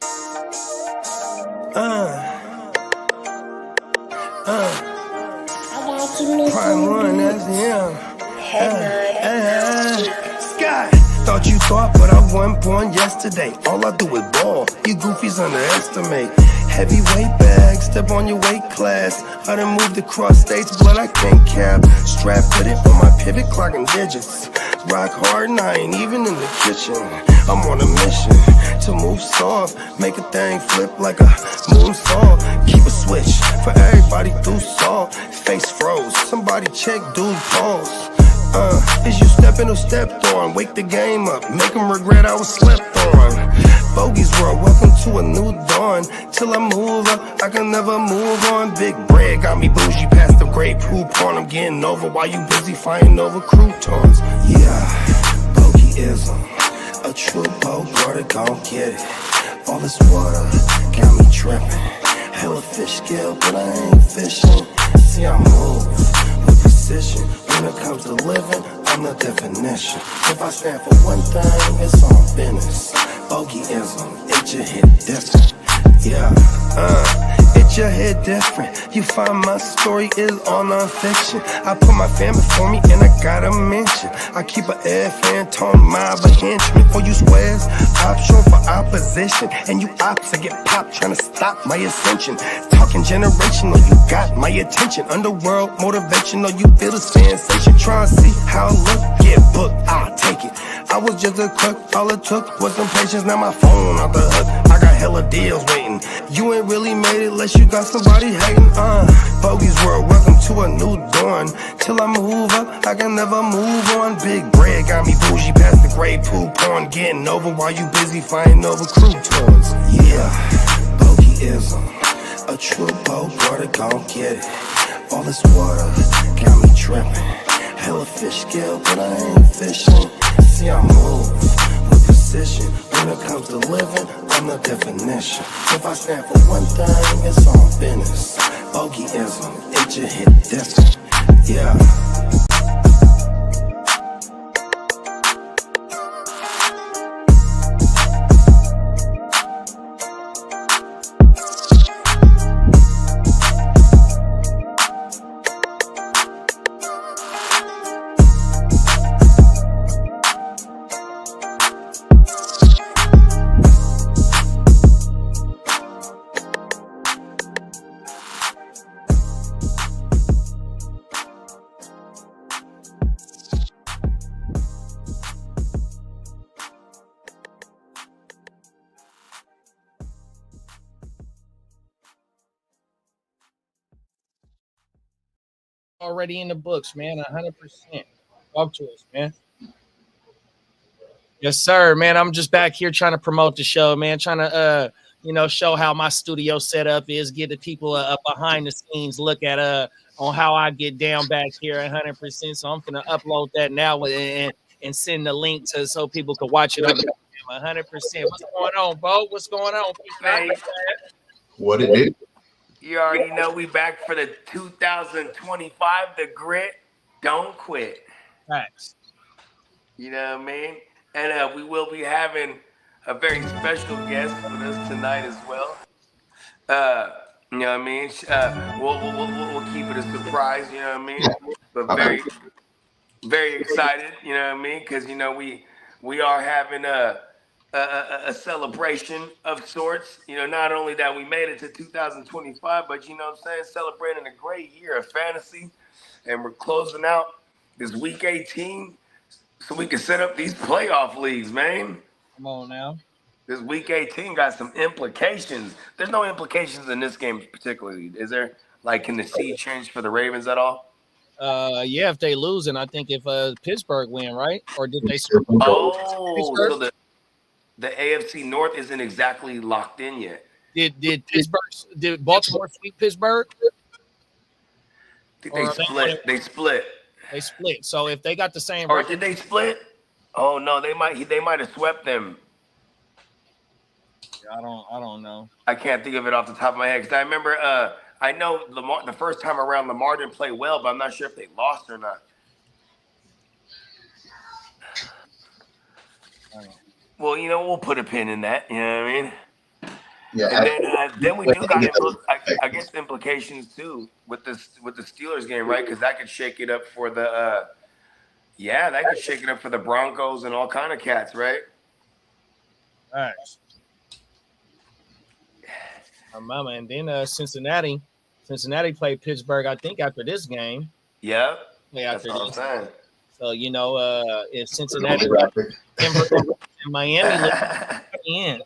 Prime one, that's him. Sky, thought you thought, but I wasn't born yesterday. All I do is ball, you goofies underestimate. Heavyweight bag, step on your weight class. I done moved across states, blood I can't cap. Strap with it on my pivot, clocking digits. Rock hard and I ain't even in the kitchen. I'm on a mission to move soft, make a thing flip like a moonsault. Keep a switch for everybody through salt. Face froze, somebody check dude pulse. Is you stepping or stepped on? Wake the game up, make them regret I was slept on. Bogey's world, welcome to a new dawn. Till I move up, I can never move on. Big bread got me bougie past the great poop on. I'm getting over while you busy fighting over croutons. Yeah, bogeyism, a true Bogart, gon' get it. All this water got me tripping. Hella fish scale, but I ain't fishing. See, I move with precision. When it comes to living, I'm the definition. If I stand for one thing, it's on business. Bogeyism, it just hit different. Yeah, it just hit different. You find my story is all non-fiction. I put my fan before me and I gotta mention. I keep an air fan, tone mob, a henchman. For you squares, option for opposition. And you ops that get popped trying to stop my ascension. Talking generational, you got my attention. Underworld motivational, you feel the sensation. Try to see how I look, get booked, I'll take it. I was just a cook, all it took was some patience. Now my phone out the hook, I got hella deals waiting. You ain't really made it unless you got somebody hating. Bogey's world, welcome to a new dawn. Till I move up, I can never move on. Big bread got me bougie past the gray poop on. Getting over while you busy fighting over croutons. Yeah, bogeyism, a true Bogart, gon' get it. All this water got me tripping. Hella fish scale, but I ain't fishing. See, I move with precision. When it comes to living, I'm the definition. If I stand for one thing, it's on business. Bogeyism, it just hit different. Yeah. Already in the books, man. 100%. Talk to us, man. Yes, sir, man. I'm just back here trying to promote the show, man. Trying to, show how my studio setup is. Get the people a behind the scenes look at on how I get down back here 100%. So I'm gonna upload that now and send the link to so people can watch it. 100%. What's going on, Bo? What's going on? Hey, What it is? you already know we back for the 2025. The grit, don't quit. Facts. You know what I mean? And we will be having a very special guest with us tonight as well. You know what I mean? We'll keep it a surprise. You know what I mean? But very, very excited. You know what I mean? Because we are having a celebration of sorts. Not only that we made it to 2025, but what I'm saying, celebrating a great year of fantasy, and we're closing out this week 18 so we can set up these playoff leagues, man. Come on now. This week 18 got some implications. There's no implications in this game particularly, is there? Like, can the seed change for the Ravens at all? Yeah, if they lose, and I think if Pittsburgh win, right? Or did they? Oh, so the AFC North isn't exactly locked in yet. Did Baltimore sweep Pittsburgh? I think they split. They split. So if they got the same, or did they split? Oh no, they might have swept them. I don't know. I can't think of it off the top of my head because I remember. I know Lamar the first time around Lamar didn't play well, but I'm not sure if they lost or not. Well, we'll put a pin in that. You know what I mean? Yeah, And then we do got I guess implications too with the Steelers game, right? Because that could shake it up for the that could shake it up for the Broncos and all kind of cats, right? Nice. My mama, and then Cincinnati played Pittsburgh. I think after this game. Yep. Yeah, That's what I'm saying. So if Cincinnati, graphic. Denver, and Miami look in.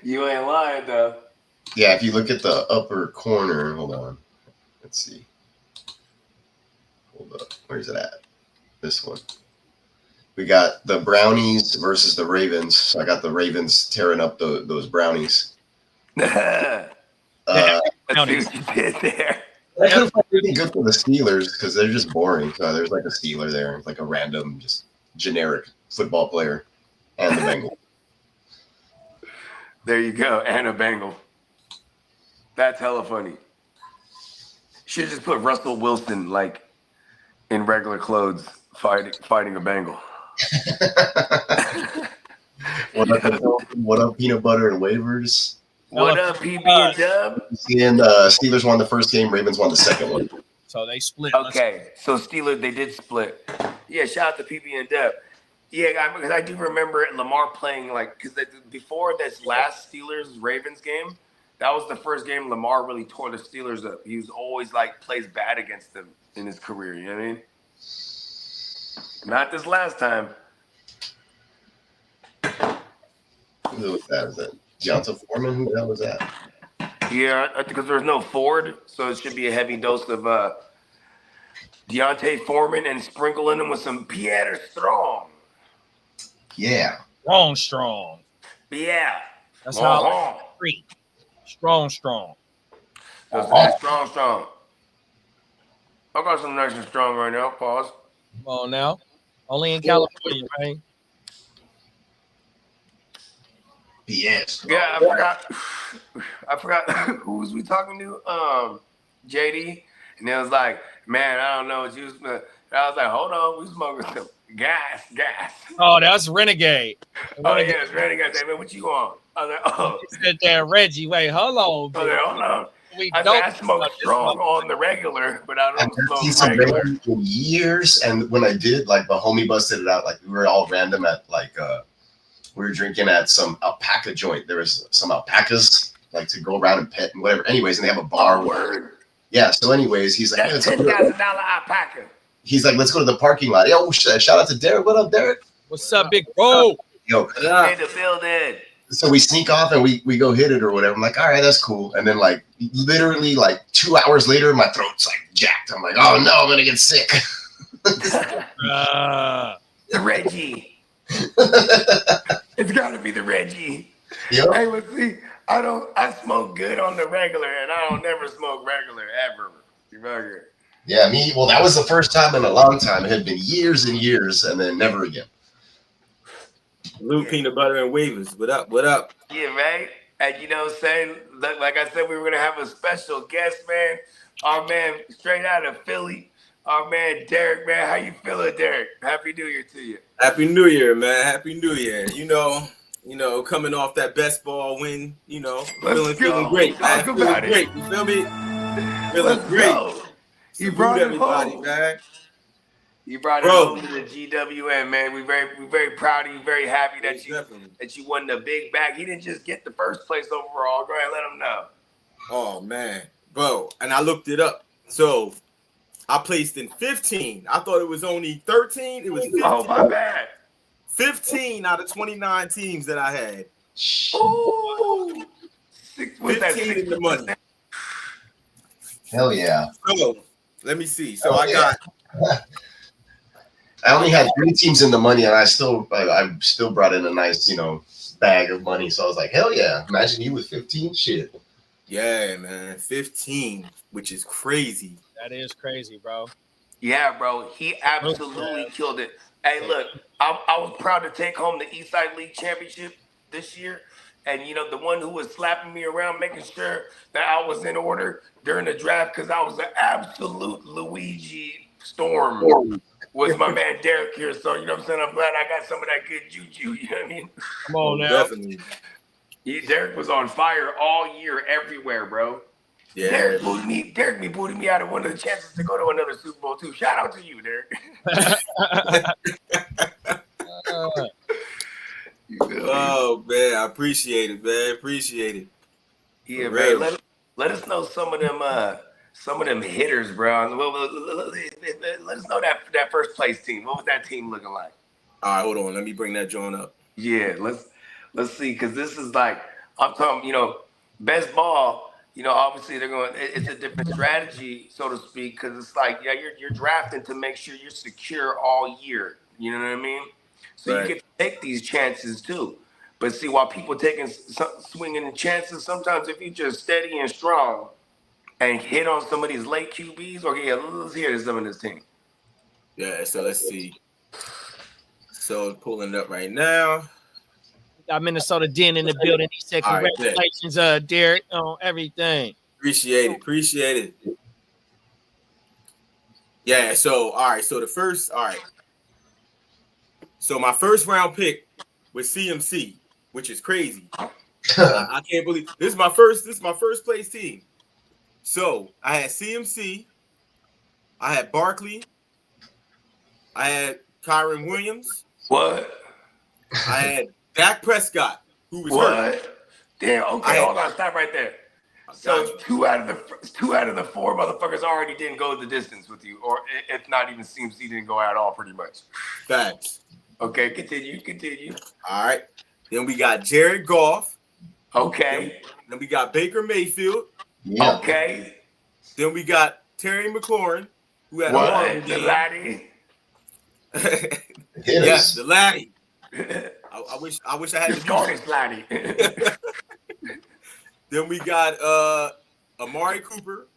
You ain't lying though. Yeah, if you look at the upper corner, hold on. Let's see. Hold up. Where's it at? This one. We got the Brownies versus the Ravens. So I got the Ravens tearing up those Brownies. Let's see what you did there. That looks like really good for the Steelers because they're just boring. So there's like a Steeler there, like a random, just generic football player, and the Bengals. There you go, and a Bengal. That's hella funny. Should just put Russell Wilson like in regular clothes fighting a Bengal. What up, peanut butter and waivers? What up, PB and Dub? And Steelers won the first game, Ravens won the second one. So they split. Okay, so Steelers, they did split. Yeah, shout out to PB and Dub. Yeah, because I do remember Lamar playing because before this last Steelers-Ravens game, that was the first game Lamar really tore the Steelers up. He was always plays bad against them in his career. You know what I mean? Not this last time. Who was that? Was that Johnson Foreman? Who the hell was that? Yeah, because there's no Ford, so it should be a heavy dose of Deontay Foreman and sprinkling them with some Pierre Strong. Yeah. Strong. Yeah. That's how I like Strong. That's strong. I got some nice and strong right now. Pause. Come on now. Only in California, right? Yes. Yeah, I forgot who was we talking to? JD. And it was like, man, I don't know what you was. I was like, hold on, we smoking some gas. Oh, that's Renegade. Oh yeah, it's Renegade. Hey, man, what you on? I was like, oh. He said there, Reggie. Wait, hold on. I was like, hold on. I smoke strong on the regular, but I don't smoke regular in years. And when I did, the homie busted it out. We were all random at we were drinking at some alpaca joint. There was some alpacas to go around and pet and whatever. Anyways, and they have a bar. Word. Yeah. So anyways, he's like, that's $10,000 alpaca. He's like, let's go to the parking lot. Yo, shout out to Derek. What up, Derek? What's up, big bro? Yo, in the building. So we sneak off and we go hit it or whatever. I'm like, all right, that's cool. And then literally 2 hours later, my throat's jacked. I'm like, oh no, I'm gonna get sick. Reggie. It's gotta be the Reggie. Yep. Hey, let's see. I smoke good on the regular, and I don't never smoke regular ever. Yeah, me. Well, that was the first time in a long time. It had been years and years, and then never again. Blue peanut butter and waivers. What up? Yeah, right. And saying, like I said, we were gonna have a special guest, man. Our man, straight out of Philly. Our man Derek, man. How you feeling, Derek? Happy New Year to you. Happy New Year, man. Happy New Year. Coming off that best ball win, feeling great. Man. Feeling great. You feel me? Feeling great. You brought everybody, home. man. You brought it home to the GWN, man. We're very proud of you. Very happy that you won the big bag. He didn't just get the first place overall. Go ahead, let him know. Oh man, bro. And I looked it up. So I placed in 15. I thought it was only 13. It was 15. Oh my bad. 15 out of 29 teams that I had. Ooh. 15 in the money. Hell yeah. So let me see. So I only had 3 teams in the money, and I still brought in a nice, bag of money. So I was like, hell yeah. Imagine you with 15 shit. Yeah, man. 15, which is crazy. That is crazy, bro. Yeah, bro. He absolutely killed it. Hey, look, I was proud to take home the Eastside League Championship this year. And, the one who was slapping me around, making sure that I was in order during the draft because I was an absolute Luigi Storm. was my man Derek here. So, you know what I'm saying? I'm glad I got some of that good juju. You know what I mean? Come on now. Definitely. Derek was on fire all year, everywhere, bro. Yeah. Derek be booting me out of one of the chances to go to another Super Bowl too. Shout out to you, Derek. Oh man, I appreciate it, man. Appreciate it. Yeah, Really? man. Let us know some of them hitters, bro. Let us know that first place team. What was that team looking like? All right, hold on. Let me bring that joint up. Yeah, let's see, because this is like, I'm talking, best ball. Obviously it's a different strategy, so to speak, because it's like, yeah, you're drafting to make sure you're secure all year. You know what I mean? So Right. you get to take these chances too. But see, while people swinging the chances, sometimes if you just steady and strong and hit on some of these late QBs, okay, yeah, let's hear some of this team. Yeah, so let's see. So pulling it up right now. Got Minnesota Den in the building. He said, All right, congratulations, Derek, on everything. Appreciate it. Yeah, so all right, so so my first round pick was CMC, which is crazy. I can't believe this is my first place team. So I had CMC, I had Barkley, I had Kyron Williams, What? I had Dak Prescott, who was hurt. What? Damn. Okay, hold on. Stop right there. So two out of the four motherfuckers already didn't go the distance with you, or if not even CMC didn't go at all, pretty much. Facts. Okay, continue. All right. Then we got Jared Goff. Okay. Then we got Baker Mayfield. Yeah. Okay. Then we got Terry McLaurin, who had What? The laddie. Yes, the laddie. I wish I had The shortest laddie. Then we got Amari Cooper.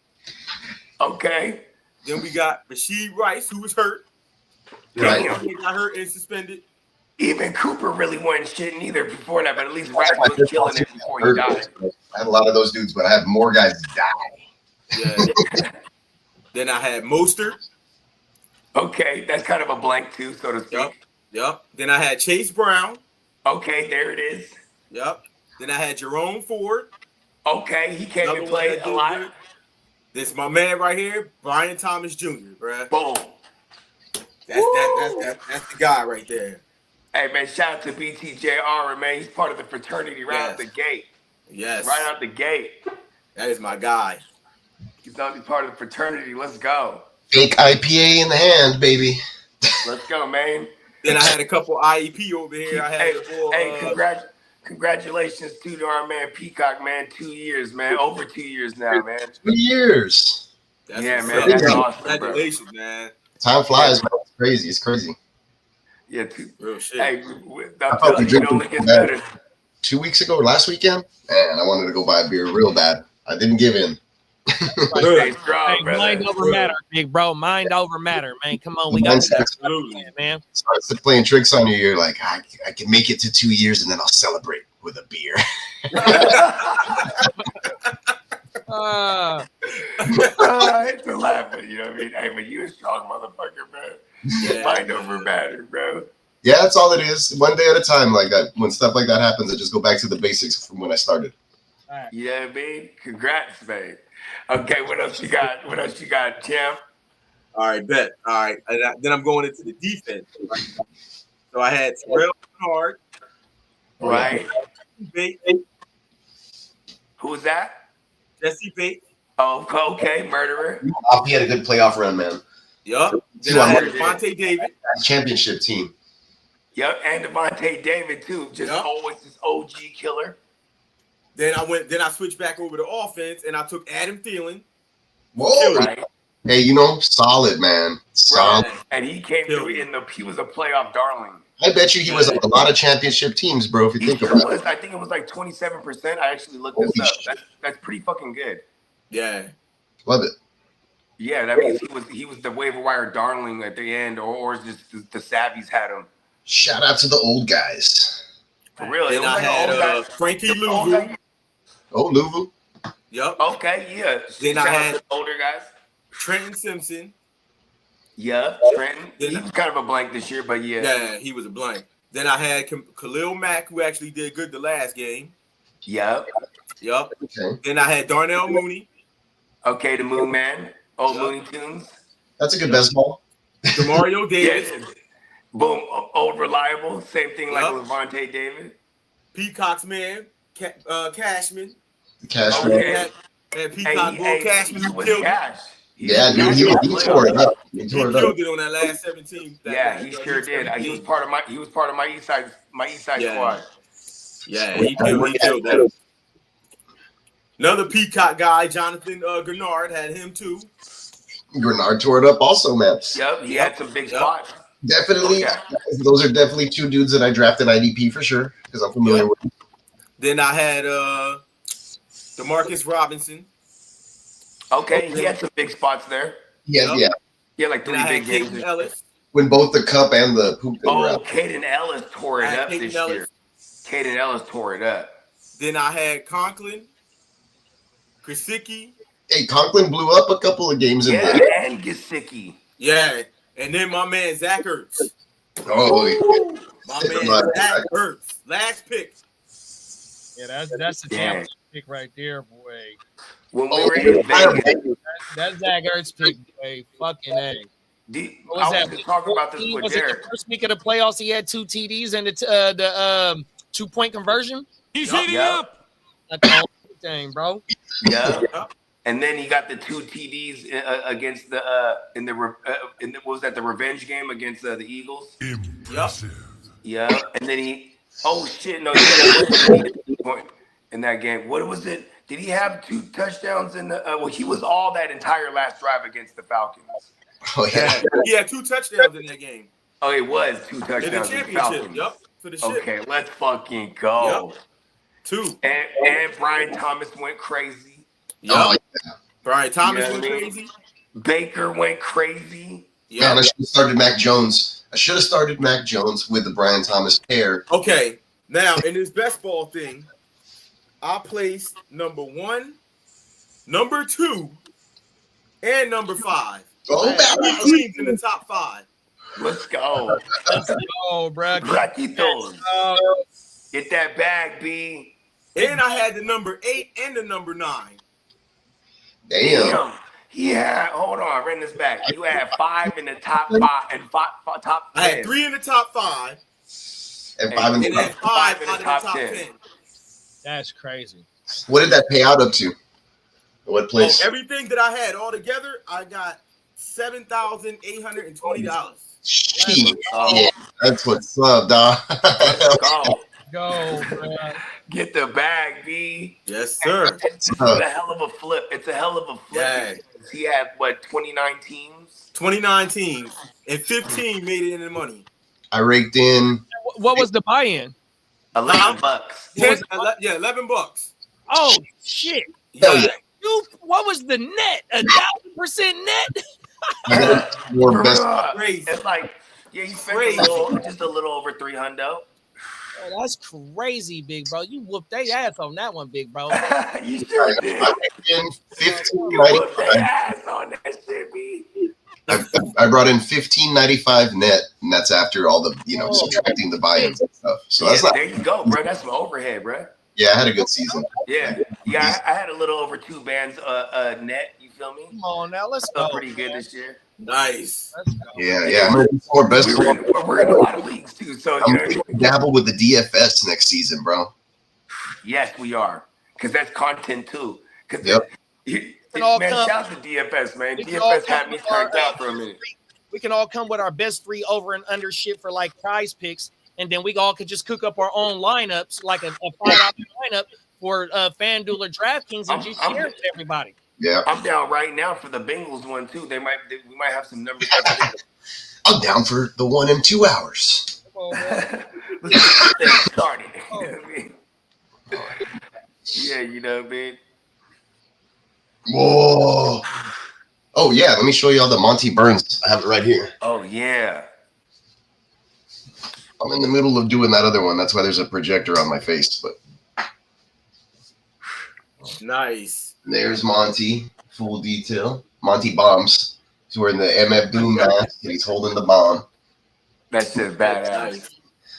Okay. Then we got Rashid Rice, who was hurt. Right. He got hurt and suspended. Even Cooper really wasn't shitting either before that, but at least Rice was killing it before he died. I had a lot of those dudes, but I have more guys die. Yeah. Then I had Mostert. Okay, that's kind of a blank too, so to speak. Yep. Then I had Chase Brown. Okay, there it is. Yep. Then I had Jerome Ford. Okay, he came and played a lot. This my man right here, Brian Thomas Jr., bruh. Boom. That's the guy right there. Hey, man, shout out to BTJR, man. He's part of the fraternity right out the gate. Yes. Right out the gate. That is my guy. He's not part of the fraternity. Let's go. Fake IPA in the hand, baby. Let's go, man. Then I had a couple IEP over here. I had congratulations to our man Peacock, man. 2 years, man. Over 2 years now, man. 2 years. Yeah, man. That's awesome, congratulations, man. Time flies, man. It's crazy. It's crazy. Yeah, real shit. Hey, I'm telling you, it only gets better. 2 weeks ago, last weekend, man, I wanted to go buy a beer real bad. I didn't give in. Stay strong, brother. Mind over matter, big bro. Mind over matter, man. Come on, we got absolutely, man. Starts playing tricks on you. You're like, I can make it to 2 years, and then I'll celebrate with a beer. I hate to laugh, but you know what I mean? Hey, but you a strong motherfucker, bro. Yeah, Mind over matter, bro. Yeah, that's all it is. One day at a time. Like that, when stuff like that happens, I just go back to the basics from when I started. You know what I mean? Congrats, man. Okay, what else you got? What else you got, champ? All right, bet. All right. Then I'm going into the defense. Right? So I had Terrell Bernard. Right. Bates. Who was that? Jesse Bates. Oh, okay, murderer. He had a good playoff run, man. Yup. Then I had Devontae David. Championship team. Yep, and Devontae David too. Just always this OG killer. Then I switched back over to offense and I took Adam Thielen. Whoa. Right. Hey, solid, man. Solid. Right. And he came through he was a playoff darling. I bet you he was on a lot of championship teams, bro, if you think about it. I think it was like 27%. I actually looked this up. That's pretty fucking good. Yeah. Love it. Yeah, that means he was the waiver wire darling at the end, or just the savvies had him. Shout out to the old guys. For real. Then I had Frankie Louvu. Oh, Louvu. Yep. Okay, yeah. Then I had older guys. Trenton Simpson. Yup, Trenton. He was kind of a blank this year, but yeah. Yeah, he was a blank. Then I had Khalil Mack, who actually did good the last game. Yup. Yup. Okay. Then I had Darnell Mooney. Okay, the Moon Man. Old Yup. Looney Tunes. That's a good best ball. Demario Davis. Yes. Boom. Old reliable. Same thing like Yup. Levante David. Peacock's man, Cashman. Cash. Okay. Had Peacock Bull Cashman. he Who was killed it. Cash. Yeah, dude, he tore it up. He tore it up. Killed it on that last 17. Yeah, he sure did. He was part of my East Side Yeah. squad. Yeah, he killed that. Another Peacock guy, Jonathan Grenard, had him too. Grenard tore it up also, man. Yep, he had some big Yup. spots. Definitely. Okay. Those are definitely two dudes that I drafted IDP for sure because I'm familiar Yup. with them. Then I had DeMarcus Robinson. Okay, he had some big spots there. Yeah, Yup. yeah. He had like Then 3 I had big games. Caden Ellis. When both the cup and the poop thing were Oh, out. Caden Ellis tore it I had up Caden this Ellis. year. Caden Ellis tore it up. Then I had Conklin, Krasicki. Hey, Conklin blew up a couple of games in Yeah, the. and Gesicki. Yeah. And then my man Zach Ertz. Oh, My Take a man lot. Zach Ertz. Last pick. Yeah, that's the Yeah. championship pick right there, boy. When we oh, were in Vegas, That's Zach Ertz pick, boy. Fucking A. I What was was that? just talking about this with Was it Derek. the first week of the playoffs? He had 2 TDs and the 2-point conversion. He's Yup. heating Yup. up. That's the whole thing, bro. Yeah. Yup. And then he got the 2 TDs against the what was that, the revenge game against the Eagles? Impressive. Yeah. And then he no, he had a point in that game. What was it? Did he have 2 touchdowns in the well, he was all that entire last drive against the Falcons. oh yeah. He had 2 touchdowns in that game. Oh, it was 2 In the touchdowns in the championship. Falcons. Yup. For the ship. Okay, let's fucking go. 2. And Brian Thomas went crazy. Oh, Yup. Brian Thomas You know went what I mean? crazy. Baker went crazy. Man, I Yup. should have started Mac Jones. I should have started Mac Jones with the Brian Thomas pair. Okay. Now, in this best ball thing, I placed number 1, number 2, and number 5. Oh, I had 3 teams in the top 5. Let's go. Oh, bro. Ratitos. Get that bag, B. And I had the number 8 and the number 9. damn. Yeah, hold on, run this back. You had 5 in the top 5 and top 10. I had 3 in the top 5 And 5 in and the then top. 5 in out the of the top top 10. 10. That's crazy. What did that pay out up to? What place? Everything that I had all together, I got $7,820. Shit. Oh, Yeah, that's what's up, dog. go. Go, bro. Get the bag, B. Yes, sir. It's a hell of a flip. It's a hell of a flip. Yeah. He had, 29 teams? 29 teams and 15 made it in the money. I raked in. What was the buy-in? $11. $11. Oh, shit. Hell yeah. What was the net? 1,000% net? More best. Crazy. It's like, yeah, you spent Crazy. just a little over 300. Oh, that's crazy, big bro. You whooped their ass on that one, big bro. You sure did. I raked in You whooped their 15.95. ass on that shit, B. I brought in 15.95 net, and that's after all the subtracting the buy-ins and stuff. So that's Yeah, not. there you go, bro. That's some overhead, bro. Yeah, I had a good season. Yeah, I had a little over 2 bands net. You feel me? Come on now, let's I go. felt pretty good man. this year. Nice. Let's go. Yeah. I'm gonna do more best. We're in a lot of leagues too. So I'm gonna dabble with the DFS next season, bro. yes, we are, because that's content too. Because Yep. man, shout out to DFS, man. We can all DFS had come me with our, turned out for a minute. We can all come with our best 3 over and under shit for like prize picks, and then we all could just cook up our own lineups, like a $5 lineup for FanDuel or DraftKings, and just share it to everybody. Yeah, I'm down right now for the Bengals one too. We might have some numbers. I'm down for the 1 in 2 hours. Come on, man. Let's get this thing started. Oh. You know what I mean? Yeah, you know what I mean? Whoa. Oh yeah, let me show you all the Monty Burns. I have it right here. Oh yeah. I'm in the middle of doing that other one. That's why there's a projector on my face. But Nice. there's Monty, full detail. Monty bombs. He's wearing the MF Doom mask and he's holding the bomb. That's just badass.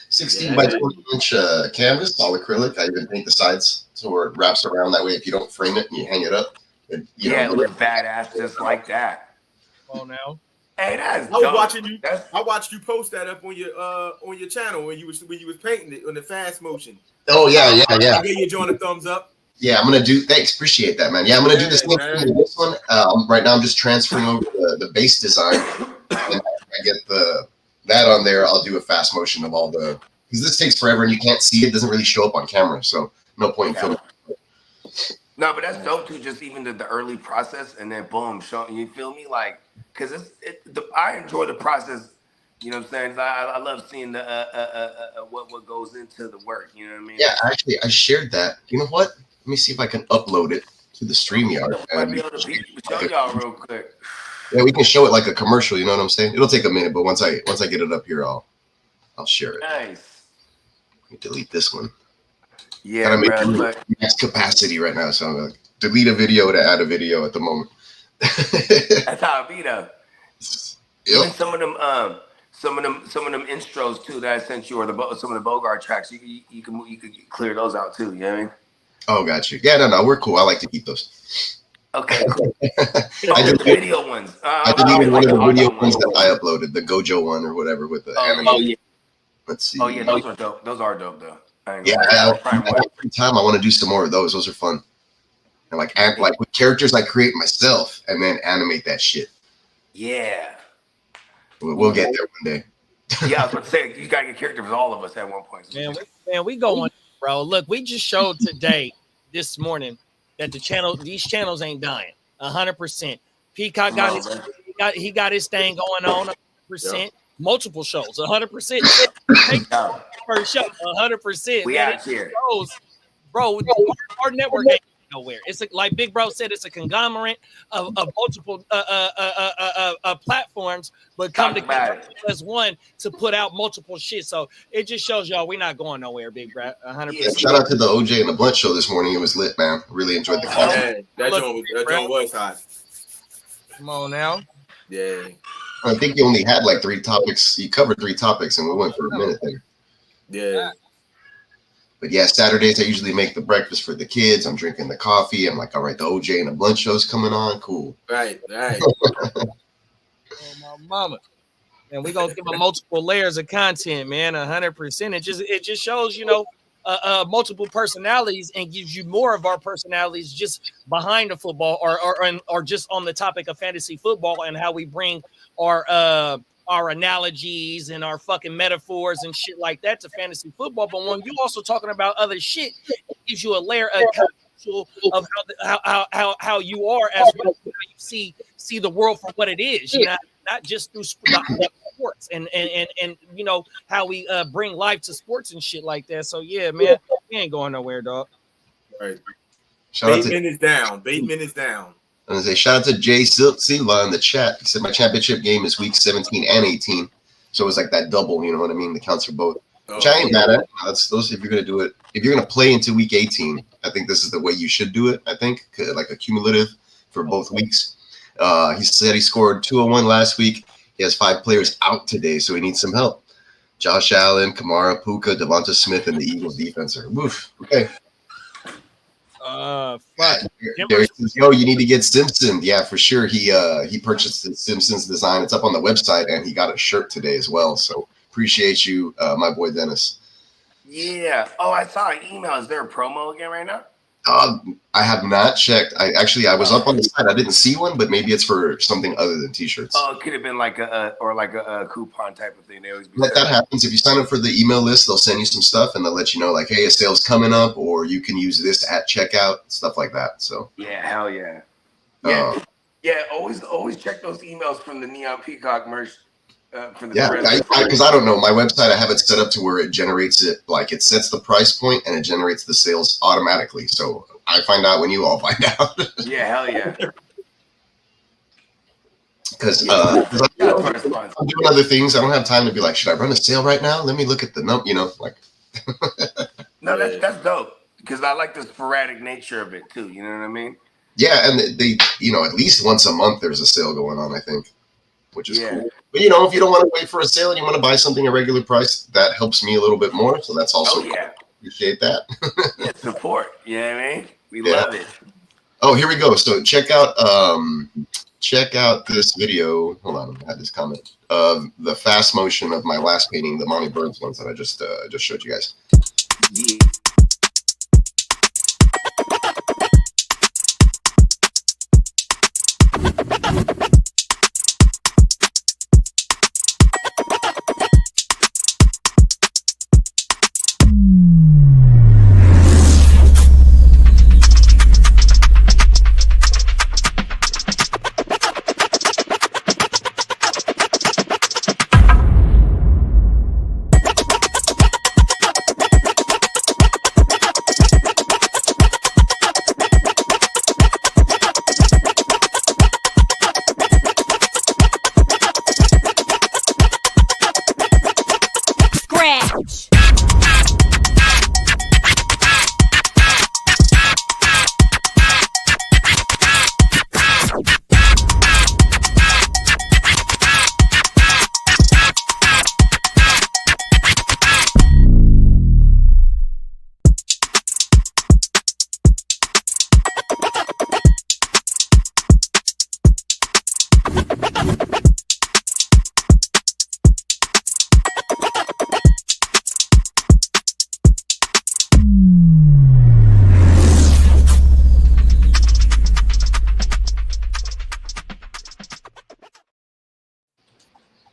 16 by 20 inch canvas, all acrylic. I even paint the sides so it wraps around that way. If you don't frame it and you hang it up, it looks badass just like that. Oh, now. Hey, that's I was dope. watching you. I watched you post that up on your channel when you was painting it on the fast motion. Oh yeah. I gave you joint a thumbs up. Yeah, I'm gonna do. Thanks, appreciate that, man. Yeah, I'm gonna do the same thing with this one. Right now, I'm just transferring over the base design, and I get that on there. I'll do a fast motion of all the because this takes forever and you can't see it. Doesn't really show up on camera, so no point in filming. No, but that's dope too. Just even the early process, and then boom, show you feel me like because I enjoy the process. You know what I'm saying? I love seeing the what goes into the work. You know what I mean? Yeah, actually, I shared that. You know what? Let me see if I can upload it to the StreamYard. Might be able to show y'all real quick. Yeah, we can show it like a commercial. You know what I'm saying? It'll take a minute, but once I get it up here, I'll share it. Nice. Let me delete this one. Yeah, bro. Max capacity right now, so I'm like delete a video to add a video at the moment. That's how it be though. Yep. Even some of them intros too that I sent you, or some of the Bogart tracks, you can clear those out too. You know what I mean? Oh, got you. Yeah, no, we're cool. I like to keep those. Okay, cool. The video ones. I deleted one of the video ones that I uploaded, the Gojo one or whatever with the anime. Yeah. Let's see. Oh yeah, those are dope. Those are dope though. Yeah, every time I want to do some more of those. Those are fun. And like with characters I create myself and then animate that shit. Yeah. We'll get there one day. Yeah, I was going to say, you got to get characters with all of us at one point. Man, we going, bro. Look, we just showed today, this morning, that these channels ain't dying. 100%. Peacock got his thing going on. 100%. Yeah. Multiple shows. 100%. First show. 100%. We out here, bro. Our network ain't nowhere. It's like Big Bro said. It's a conglomerate of multiple platforms, but come together as one to put out multiple shit. So it just shows y'all we're not going nowhere, Big Bro. 100%. Shout out to the OJ and the Blunt show this morning. It was lit, man. Really enjoyed the call. That joint was hot. Come on now. Yeah. I think you only had like 3 topics. You covered 3 topics, and we went for a minute there. Yeah. But yeah, Saturdays I usually make the breakfast for the kids. I'm drinking the coffee. I'm like, all right, the OJ and the Blunt show's coming on. Cool. Right. Oh, my mama. And we're gonna give them multiple layers of content, man. 100%. It just shows, multiple personalities and gives you more of our personalities just behind the football or just on the topic of fantasy football and how we bring our analogies and our fucking metaphors and shit like that to fantasy football. But when you also talking about other shit, it gives you a layer of how you are as well. You see the world for what it is, not just through sports and how we bring life to sports and shit like that. So yeah, man, we ain't going nowhere, dog. Right. Bateman is down. And I say shout out to Jay Silva in the chat. He said my championship game is week 17 and 18. So it's like that double, you know what I mean? That counts for both. Which I ain't mad at. That's those if you're gonna do it. If you're gonna play into week 18, I think this is the way you should do it. I think like a cumulative for both weeks. He said he scored 201 last week. He has 5 players out today, so he needs some help. Josh Allen, Kamara, Puka, Devonta Smith, and the Eagles defense are woof. Okay. Fuck. Derek says, yo, you need to get Simpson. Yeah, for sure. He purchased the Simpsons design. It's up on the website, and he got a shirt today as well. So appreciate you, my boy Dennis. Yeah. Oh, I saw an email. Is there a promo again right now? I have not checked. I was up on the site. I didn't see one, but maybe it's for something other than t-shirts. Oh, it could have been like a coupon type of thing. They always be that happens. If you sign up for the email list, they'll send you some stuff and they'll let you know like, hey, a sale's coming up, or you can use this at checkout, stuff like that. So yeah, hell yeah. Yeah, always check those emails from the Neon Peacock merch. Because I don't know. My website, I have it set up to where it generates it, like it sets the price point and it generates the sales automatically. So I find out when you all find out. Yeah, hell yeah. Because I'm doing other things. I don't have time to be like, should I run a sale right now? Let me look at the like. No, that's dope. Because I like the sporadic nature of it too. You know what I mean? Yeah, and they at least once a month there's a sale going on, I think. which is cool. But you know, if you don't want to wait for a sale and you want to buy something at regular price, that helps me a little bit more. So that's also appreciate that. Support. You know what I mean? We love it. Oh, here we go. So check out this video. Hold on, I had this comment of the fast motion of my last painting, the Monty Burns ones that I just showed you guys. Yeah.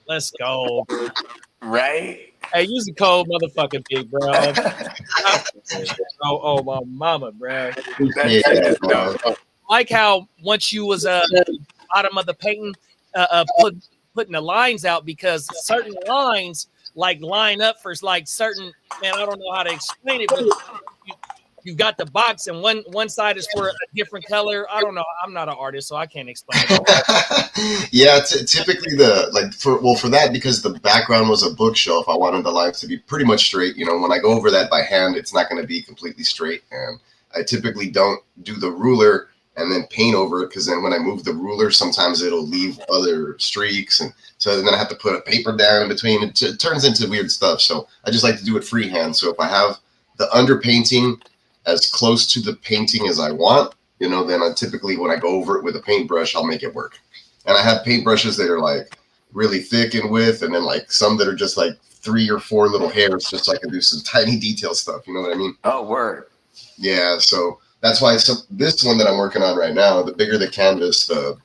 Let's go. Right? Hey, use a cold motherfucking big, bro. oh, my mama, bro. Like how once you was bottom of the painting, putting the lines out, because certain lines like line up for like certain, man, I don't know how to explain it, but you've got the box and one side is for a different color. I don't know. I'm not an artist, so I can't explain it. Yeah, typically for that, because the background was a bookshelf, I wanted the lines to be pretty much straight. You know, when I go over that by hand, it's not going to be completely straight. And I typically don't do the ruler and then paint over it, because then when I move the ruler, sometimes it'll leave other streaks. And so then I have to put a paper down in between. It turns into weird stuff. So I just like to do it freehand. So if I have the underpainting as close to the painting as I want, you know, then I typically, when I go over it with a paintbrush, I'll make it work. And I have paintbrushes that are like really thick in width, and then like some that are just like 3 or 4 little hairs, just so I can do some tiny detail stuff. You know what I mean? Oh, word. Yeah. So that's why this one that I'm working on right now, the bigger the canvas, the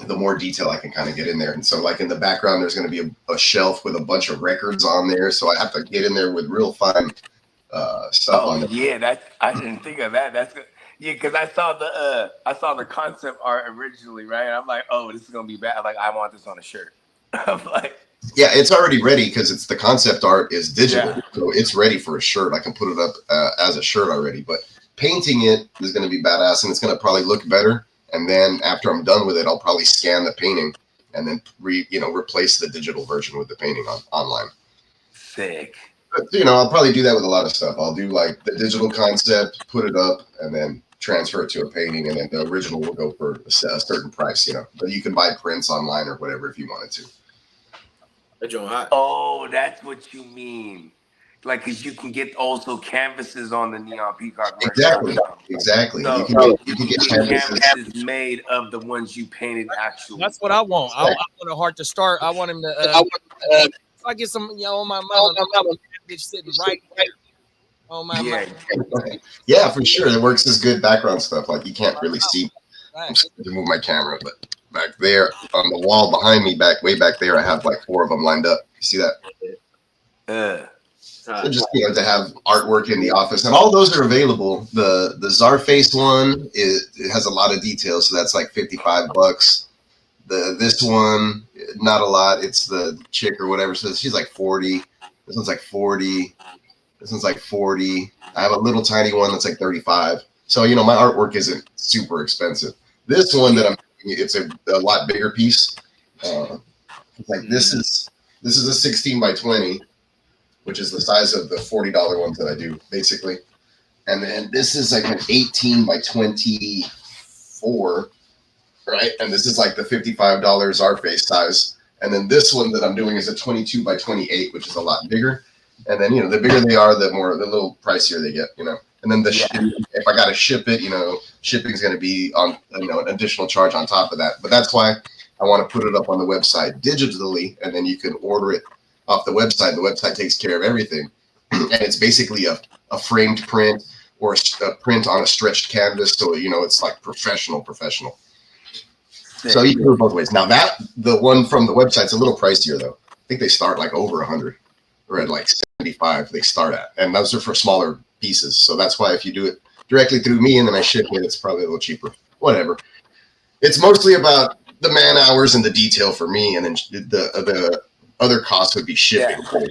more detail I can kind of get in there. And so like in the background, there's going to be a shelf with a bunch of records on there. So I have to get in there with real fine stuff on it. Yeah, I didn't think of that. That's good. Yeah, because I saw the concept art originally, right? And I'm like, oh, this is gonna be bad. I'm like, I want this on a shirt. I'm like, yeah, it's already ready, because it's the concept art is digital, so it's ready for a shirt. I can put it up as a shirt already. But painting it is going to be badass, and it's going to probably look better. And then after I'm done with it, I'll probably scan the painting and then replace the digital version with the painting online. Sick. But, you know, I'll probably do that with a lot of stuff. I'll do like the digital concept, put it up, and then transfer it to a painting, and then the original will go for a certain price, you know. But you can buy prints online or whatever if you wanted to. Oh, that's what you mean. Like, because you can get also canvases on the Neon Peacock. Exactly. So you can get canvases made of the ones you painted actually. That's what I want. I want a heart to start. I want him to. If I get some, on my mama, bitch sitting right there. On my mama. Yeah, for sure. It works as good background stuff. Like you can't really see. I'm scared to move my camera, but back there on the wall behind me, way back there, I have like 4 of them lined up. You see that? So just to have artwork in the office, and all those are available. The Czarface one it has a lot of details, so that's like $55. This one, not a lot. It's the chick or whatever. So she's like 40. This one's like 40. This one's like 40. I have a little tiny one that's like 35. So my artwork isn't super expensive. This one that it's a lot bigger piece. Like this is a 16 by 20. Which is the size of the $40 ones that I do, basically. And then this is like an 18 by 24. right? And this is like the $55 our face size. And then this one that I'm doing is a 22 by 28, which is a lot bigger. And then, the bigger they are, the little pricier they get, And then if I got to ship it, shipping is going to be on, an additional charge on top of that. But that's why I want to put it up on the website digitally, and then you can order it off the website. The website takes care of everything. And it's basically a framed print or a print on a stretched canvas. So, it's like professional. So you can do it both ways. Now the one from the website's a little pricier though. I think they start like over 100 or at like 75 they start at. And those are for smaller pieces. So that's why if you do it directly through me and then I ship it, it's probably a little cheaper. Whatever. It's mostly about the man hours and the detail for me. And then the other costs would be shipping. Yeah.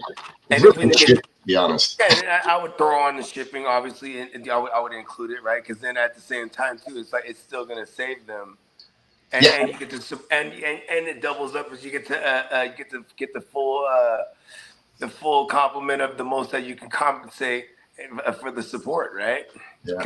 And really to be honest. Yeah, I would throw on the shipping, obviously, and I would include it, right? Because then at the same time, too, it's like it's still going to save them. And you get to and it doubles up as you get to get the full complement of the most that you can compensate for the support, right? Yeah.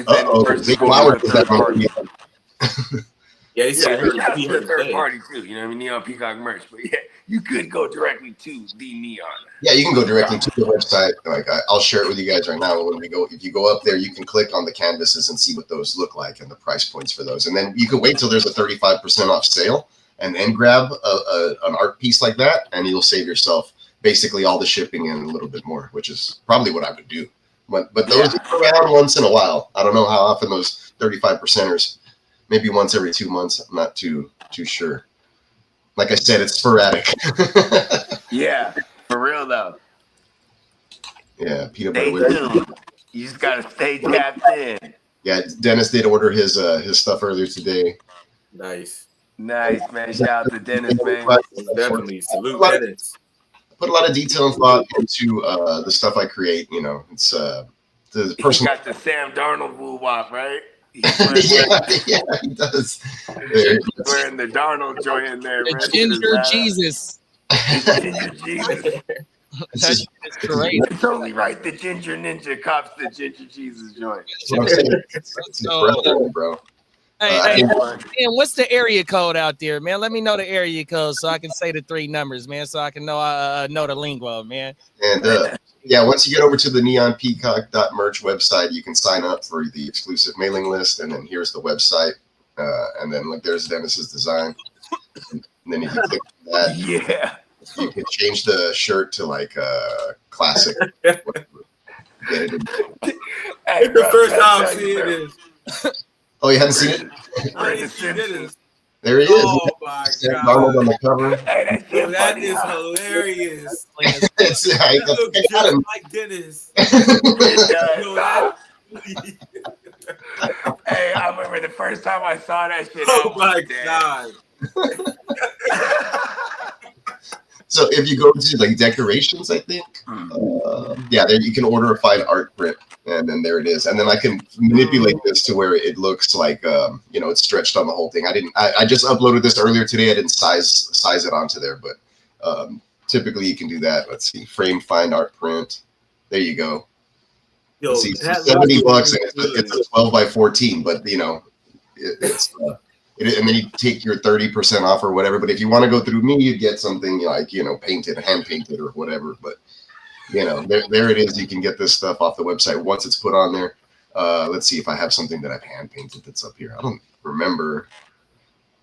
Yeah, he said he heard third party too. You know what I mean? Neon Peacock merch, but yeah, you could go directly to the Neon. Yeah, you can go directly to the website. Like I'll share it with you guys right now. When we go, if you go up there, you can click on the canvases and see what those look like and the price points for those. And then you can wait till there's a 35% off sale, and then grab an art piece like that, and you'll save yourself basically all the shipping and a little bit more, which is probably what I would do. But those are around once in a while. I don't know how often those 35%ers. Maybe once every 2 months. I'm not too sure. Like I said, it's sporadic. Yeah, for real though. Yeah, peanut Stay butter. tuned. You just gotta stay tapped in. Yeah, Dennis did order his stuff earlier today. Nice, man. Shout out to Dennis, man. Definitely salute Dennis. Put a lot of detail and thought into the stuff I create. It's the person. He got the Sam Darnold woo-wop, right? Yeah, he does. He's wearing the Darnold joint in there. The Ginger Jesus. Ginger Jesus. That's great. It's only right. The Ginger Ninja cops the Ginger Jesus joint. Bro. Hey, man, what's the area code out there, man? Let me know the area code so I can say the 3 numbers, man, so I can know the lingo, man. And once you get over to the neonpeacock.merch website, you can sign up for the exclusive mailing list, and then here's the website, and then look, there's Dennis's design, and then you can click on that. Yeah, you can change the shirt to like classic. Hey, the first time I'm seeing this. Oh, you haven't seen it? There he is. Oh my God. Darnold on the cover. Hey, That is hilarious. It's, He looks just like Dennis. Hey, I remember the first time I saw that shit. Oh my God. So if you go to like decorations, I think, there you can order a fine art print, and then there it is. And then I can manipulate this to where it looks like, it's stretched on the whole thing. I just uploaded this earlier today. I didn't size it onto there, but typically you can do that. Let's see, frame fine art print. There you go. Yo, see, $70, and it's a 12 by 14, but it's. And then you take your 30% off or whatever. But if you want to go through me, you get something like, painted, hand painted or whatever. But, there it is. You can get this stuff off the website once it's put on there. Let's see if I have something that I've hand painted that's up here. I don't remember.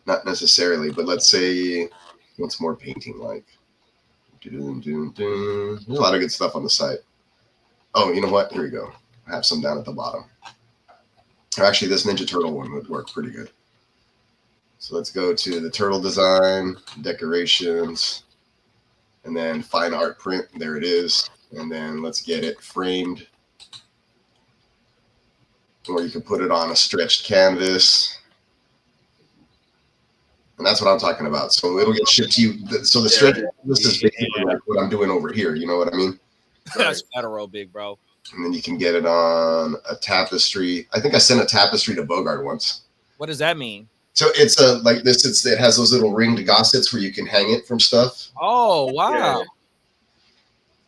Not necessarily, but let's say, what's more painting like? There's a lot of good stuff on the site. Oh, you know what? Here we go. I have some down at the bottom. Actually, this Ninja Turtle one would work pretty good. So let's go to the turtle design, decorations, and then fine art print. There it is. And then let's get it framed. Or you can put it on a stretched canvas. And that's what I'm talking about. So it'll get shipped to you. So the stretch canvas is basically like what I'm doing over here. You know what I mean? That's federal, big bro. And then you can get it on a tapestry. I think I sent a tapestry to Bogart once. What does that mean? So it's like this. It has those little ringed gossets where you can hang it from stuff. Oh wow! Yeah.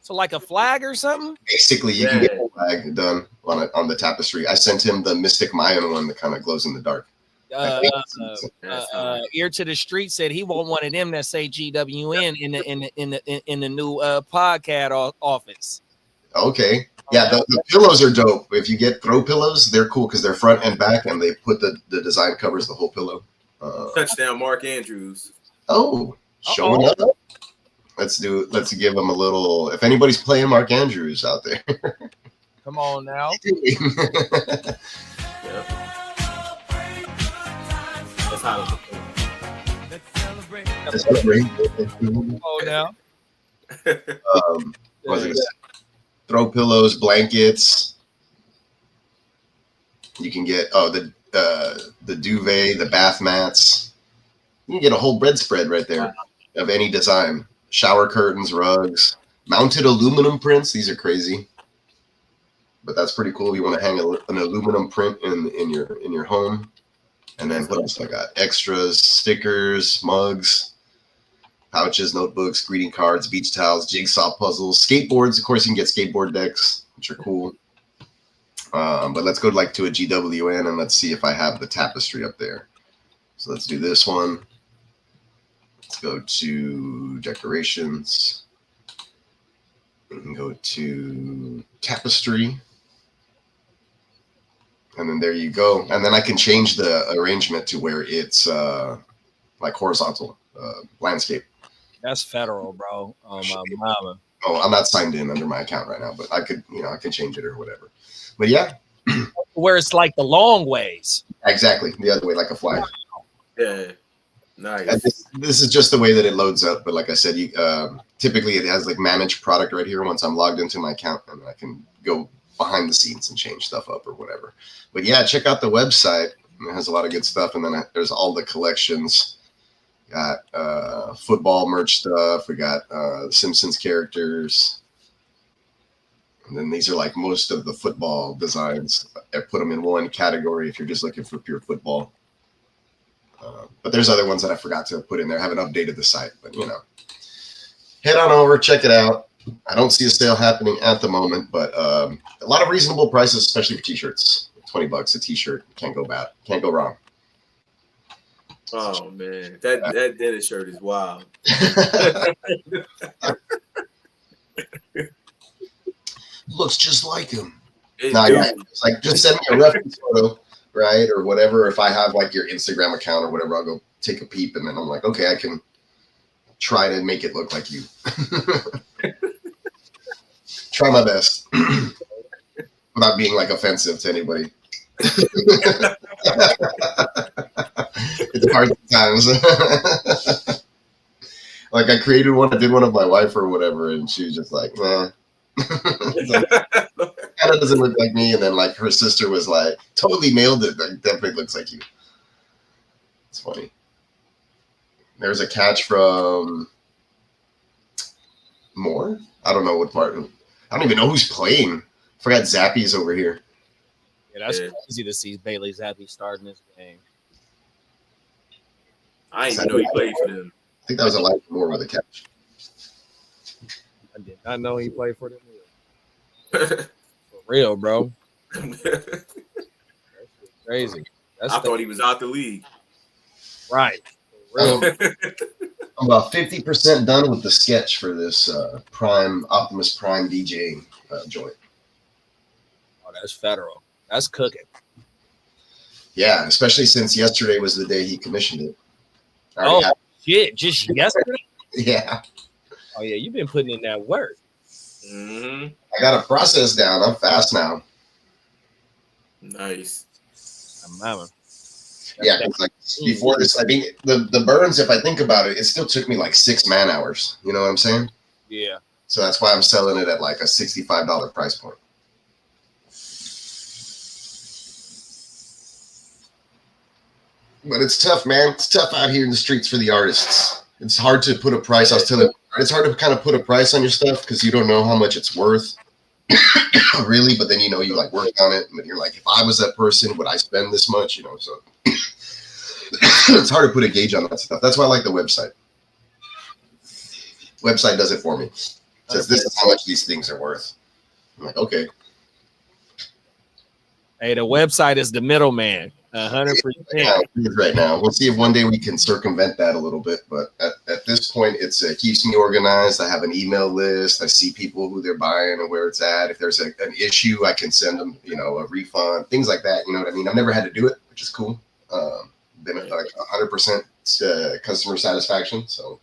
So like a flag or something? Basically, you can get a flag done on the tapestry. I sent him the Mystic Mayan one that kind of glows in the dark. Ear to the Street said he want one of them that say GWN in the new podcast office. Okay. Yeah, the pillows are dope. If you get throw pillows, they're cool because they're front and back, and they put the design covers the whole pillow. Touchdown, Mark Andrews. Oh, showing up. Let's give them a little. If anybody's playing Mark Andrews out there, come on now. Yep. That's how Let's celebrate. Come on now. What was it? Throw pillows, blankets. You can get the duvet, the bath mats. You can get a whole bedspread right there of any design. Shower curtains, rugs, mounted aluminum prints. These are crazy, but that's pretty cool. If you want to hang an aluminum print in your home. And then what else I got? Extras, stickers, mugs, pouches, notebooks, greeting cards, beach towels, jigsaw puzzles, skateboards. Of course, you can get skateboard decks, which are cool. But let's go to a GWN and let's see if I have the tapestry up there. So let's do this one. Let's go to decorations. We can go to tapestry. And then there you go. And then I can change the arrangement to where it's like horizontal landscape. That's federal, bro. Oh my mama. Oh, I'm not signed in under my account right now, but I could, I can change it or whatever. But yeah. Where it's like the long ways. Exactly. The other way, like a flag. Yeah. Nice. And this is just the way that it loads up. But like I said, typically it has manage product right here once I'm logged into my account, and I can go behind the scenes and change stuff up or whatever. But yeah, check out the website. It has a lot of good stuff. And then there's all the collections. Got football merch stuff. We got Simpsons characters. And then these are most of the football designs. I put them in one category if you're just looking for pure football. But there's other ones that I forgot to put in there. I haven't updated the site, but head on over, check it out. I don't see a sale happening at the moment, but a lot of reasonable prices, especially for t-shirts. $20 a t-shirt. Can't go bad. Can't go wrong. Oh man, that Dennis shirt is wild. Looks just like him. Yeah. It's just send me a reference photo, right, or whatever. If I have your Instagram account or whatever, I'll go take a peep, and then I'm like, okay, I can try to make it look like you. Try my best without being offensive to anybody. It's hard sometimes. I created one, I did one of my wife or whatever, and she was just like, nah. Kind of doesn't look like me. And then her sister was like, totally nailed it. Definitely looks like you. It's funny. There's a catch from Moore. I don't know what part. I don't even know who's playing. I forgot Zappy's over here. Yeah, that's crazy to see Bailey Zappi starting this game. I didn't even know he played for them. I think that was Elijah Moore with a catch. I did not know he played for them. For real, bro. That's crazy. I thought he was out the league. Right. For real. I'm about 50% done with the sketch for this Optimus Prime DJ joint. Oh, that's federal. That's cooking. Yeah, especially since yesterday was the day he commissioned it. Shit. Just yesterday? Yeah. Oh, yeah. You've been putting in that work. Mm-hmm. I got a process down. I'm fast now. Nice. Mama. Yeah, before this, I think the burns, if I think about it, it still took me 6 man hours. You know what I'm saying? Yeah. So that's why I'm selling it at a $65 price point. But it's tough, man. It's tough out here in the streets for the artists. It's hard to put a price. I was telling you, it's hard to kind of put a price on your stuff because you don't know how much it's worth. Really, but then you worked on it, and you're like, if I was that person, would I spend this much? So it's hard to put a gauge on that stuff. That's why I like the website. Website does it for me. It says this is how much these things are worth. I'm like, okay. Hey, the website is the middleman. 100%. Right now, we'll see if one day we can circumvent that a little bit. But at this point, it keeps me organized. I have an email list. I see people who they're buying and where it's at. If there's an issue, I can send them, a refund, things like that. You know what I mean? I've never had to do it, which is cool. Been like 100% customer satisfaction. So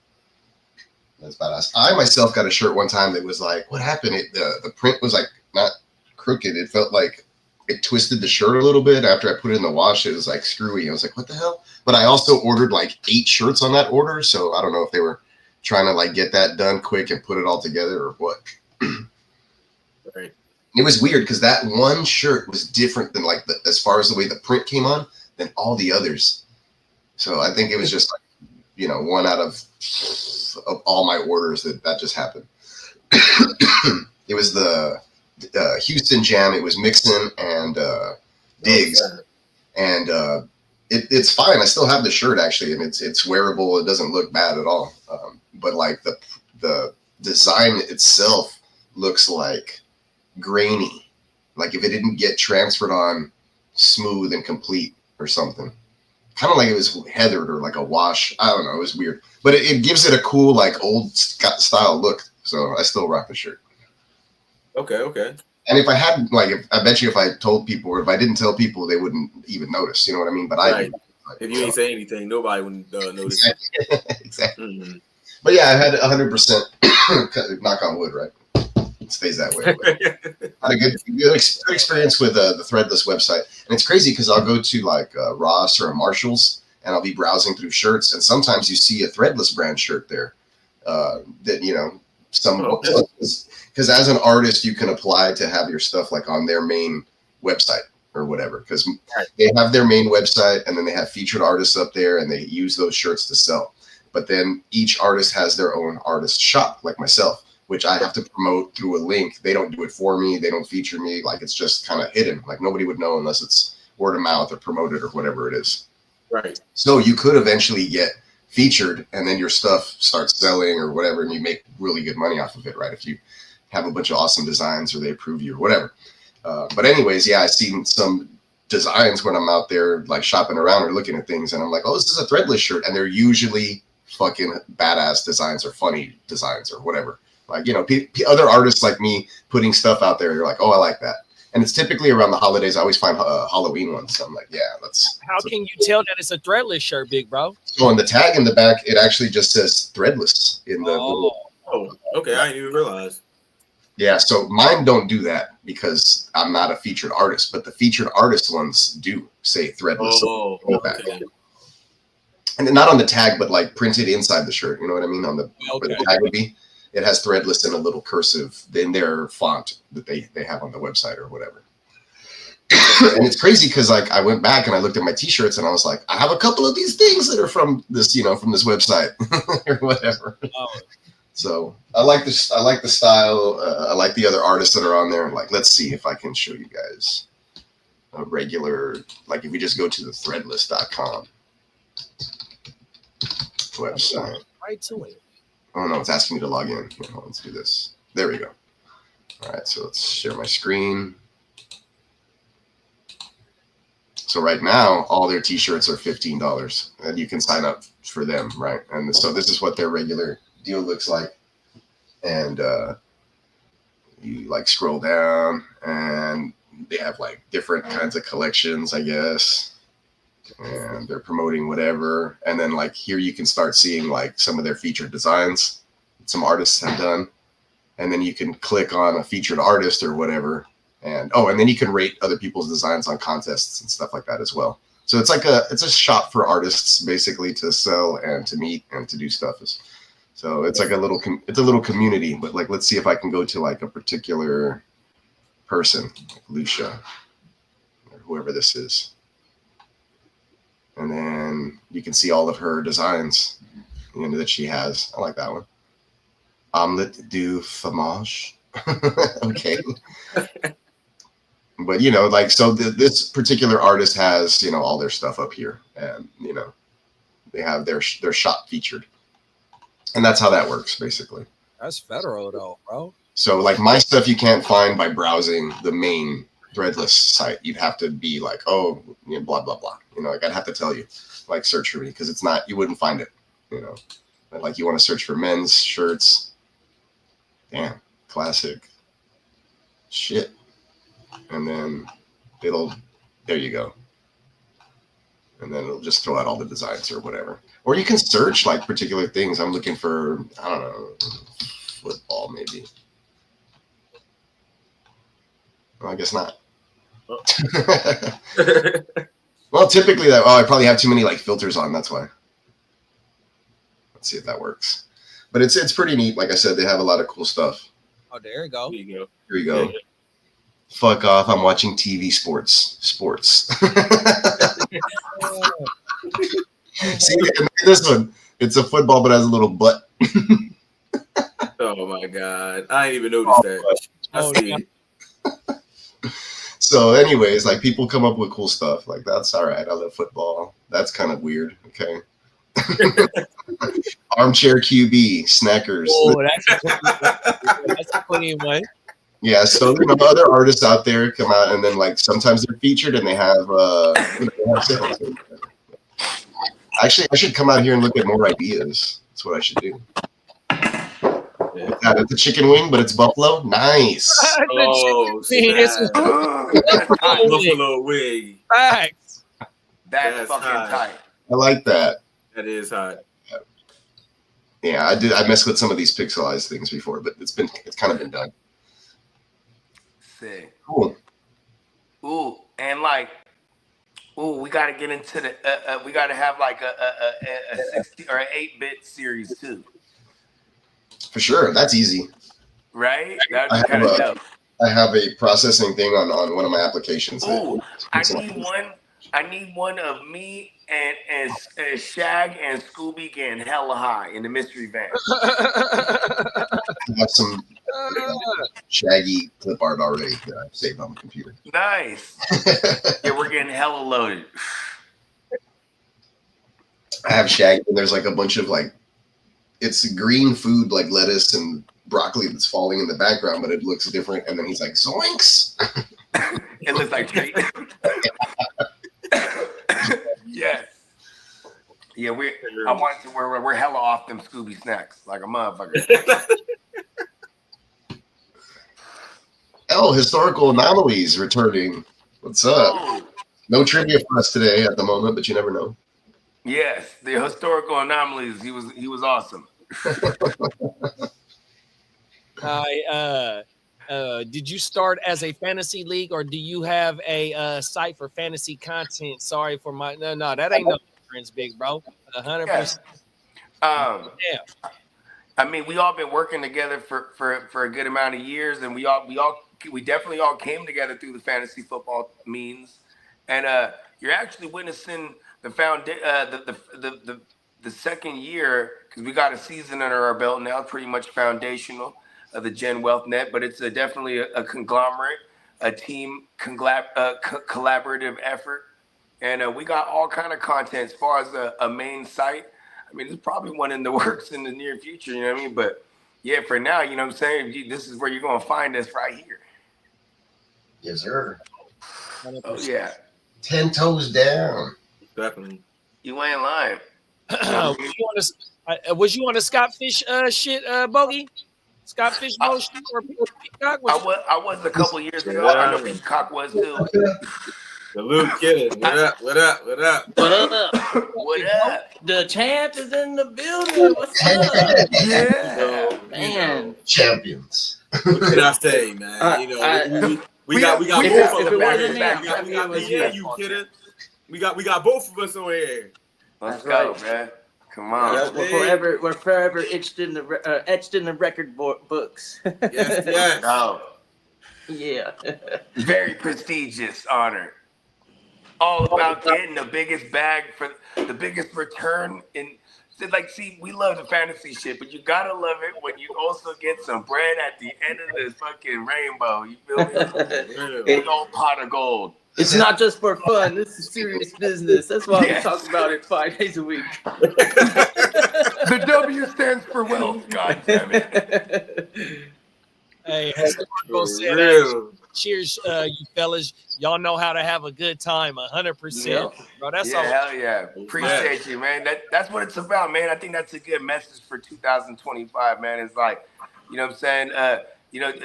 that's badass. I myself got a shirt one time that was like, what happened? The print was like not crooked. It felt like it twisted the shirt a little bit after I put it in the wash. It was like screwy. I was like, what the hell? But I also ordered like 8 shirts on that order. So I don't know if they were trying to like get that done quick and put it all together or what. Right. It was weird because that one shirt was different than like as far as the way the print came on than all the others. So I think it was just like, one out of all my orders that just happened. It was the Houston Jam. It was Mixon and Diggs, and it's fine. I still have the shirt actually, and it's wearable. It doesn't look bad at all. But like the design itself looks like grainy, like if it didn't get transferred on smooth and complete or something. Kind of like it was heathered or like a wash. I don't know. It was weird, but it gives it a cool like old style look. So I still rock the shirt. Okay. And if I hadn't, I bet you if I told people or if I didn't tell people, they wouldn't even notice. You know what I mean? But right. If you ain't say anything, nobody would notice. Exactly. Mm-hmm. But yeah, I had 100% knock on wood, right? It stays that way. Had a good experience with the Threadless website. And it's crazy because I'll go to like Ross or a Marshall's and I'll be browsing through shirts. And sometimes you see a Threadless brand shirt there that, because as an artist, you can apply to have your stuff like on their main website or whatever, because they have their main website and then they have featured artists up there and they use those shirts to sell. But then each artist has their own artist shop, like myself, which I have to promote through a link. They don't do it for me. They don't feature me. Like it's just kind of hidden. Like nobody would know unless it's word of mouth or promoted or whatever it is. Right. So you could eventually get featured and then your stuff starts selling or whatever, and you make really good money off of it, right? If you have a bunch of awesome designs or they approve you or whatever. But anyways, yeah, I've seen some designs when I'm out there like shopping around or looking at things and I'm like, oh, this is a Threadless shirt. And they're usually fucking badass designs or funny designs or whatever. Like, other artists like me putting stuff out there, you're like, oh, I like that. And it's typically around the holidays. I always find Halloween ones. So I'm like, yeah, How can you tell that it's a Threadless shirt, big bro? So on the tag in the back, it actually just says Threadless in the little. Oh, okay. I didn't even realize. Yeah, so mine don't do that because I'm not a featured artist, but the featured artist ones do say Threadless. Oh, okay. And not on the tag, but like printed inside the shirt. You know what I mean? On the where the tag would be, it has Threadless in a little cursive in their font that they have on the website or whatever. And it's crazy because like I went back and I looked at my T-shirts and I was like, I have a couple of these things that are from this, from this website or whatever. Oh. So I like this. I like the style. I like the other artists that are on there. Like, let's see if I can show you guys a regular. Like, if you just go to the Threadless.com website. Right to it. Oh no, it's asking me to log in. Here, let's do this. There we go. All right, so let's share my screen. So right now, all their T-shirts are $15, and you can sign up for them, right? And so this is what their regular deal looks like, and you like scroll down and they have like different kinds of collections, I guess, and they're promoting whatever. And then like here you can start seeing like some of their featured designs some artists have done, and then you can click on a featured artist or whatever, and then you can rate other people's designs on contests and stuff like that as well. So it's like it's a shop for artists basically to sell and to meet and to do stuff. So it's like a little community. But like, let's see if I can go to like a particular person, like Lucia or whoever this is, and then you can see all of her designs that she has. I like that one. Omelette du fromage. Okay. But like, so this particular artist has all their stuff up here, and they have their shop featured. And that's how that works, basically. That's federal, though, bro. So, like, my stuff you can't find by browsing the main threadless site, you'd have to be like, oh, you know, blah blah blah. You know, like I'd have to tell you, like, search for me because it's not. You wouldn't find it. You know, but like you want to search for men's shirts. Damn, classic shit. And then there you go. And then it'll just throw out all the designs or whatever. Or you can search like particular things. I'm looking for, I don't know, football maybe. Well, I guess not. Oh. Well, typically I probably have too many like filters on. That's why. Let's see if that works. But it's pretty neat. Like I said, they have a lot of cool stuff. Oh, there you go. There you go. Here we go. Fuck off. I'm watching TV sports. See, this one. It's a football, but has a little butt. Oh my god. I didn't even notice that. I see it. So anyways, like people come up with cool stuff. Like that's all right. I love football. That's kind of weird. Okay. Armchair QB, Snackers. Oh, that's a clean one. Yeah, so you know, other artists out there come out and then like sometimes they're featured and they have sales. Actually, I should come out here and look at more ideas. That's what I should do. Yeah, it's a chicken wing, but it's buffalo. Nice. Oh, This buffalo wing. facts. That's fucking hot. tight. I like that. That is hot. Yeah, I messed with some of these pixelized things before, but it's kind of been done. Sick. Cool. Ooh, and like, we gotta get into the. We gotta have like a 60 or an 8-bit series too, For sure. That's easy. right? That'd I be kind of have dope. I have a processing thing on one of my applications. Ooh, I need one of me and Shag and Scooby getting hella high in the mystery van. I have some Shaggy clip art already that I've saved on the computer. Nice. Yeah, we're getting hella loaded. I have Shaggy, and there's like a bunch of like, it's green food like lettuce and broccoli that's falling in the background, but it looks different. And then he's like, zoinks. It looks like treat. Yes. Yeah, I want to we're hella off them Scooby snacks like a motherfucker. Oh, historical anomalies returning. What's up? Oh, No trivia for us today at the moment, but you never know. yes, the historical anomalies. He was awesome. Did you start as a fantasy league or do you have a site for fantasy content? Sorry for my no, that ain't no difference, big bro. 100%. Yeah. Yeah. I mean, we all been working together for a good amount of years, and we definitely all came together through the fantasy football means. And you're actually witnessing the second year because we got a season under our belt now, pretty much foundational of the Gen Wealth Net, but it's definitely a conglomerate, a team collaborative effort, and we got all kind of content as far as a main site. I mean, there's probably one in the works in the near future, you know what I mean? But yeah, for now, you know what I'm saying? This is where you're going to find us right here. Yes, sir. Oh, yeah. 10 toes down. Definitely. You ain't lying. Was you on a Scott Fish shit, Bogey? Scott Fish motion or Peacock? I was a couple years ago. I know Peacock was too. The little kid. What up? What up? What up? What up? What up? The champ is in the building. What's up? Yeah. Man. Champions. What can I say, man? You know, we got both of them back here. We got me and you, kidder. We got both of us on here. Let's That's go, right. man. Come on. We're forever etched in the record books. Yes, yes. Oh, Yeah. very prestigious honor. All about getting the biggest bag for the biggest return in. Like, see, we love the fantasy shit, but you gotta love it when you also get some bread at the end of the fucking rainbow. You feel me? Big old pot of gold. It's not just for fun. This is serious business. That's why Yes. we talk about it 5 days a week. The W stands for wealth. God damn it. Hey, For historical said real. Cheers, you fellas. Y'all know how to have a good time, 100%. Yep. Bro, that's Yeah, all. hell yeah. Appreciate you, man. That's what it's about, man. I think that's a good message for 2025, man. It's like, you know what I'm saying?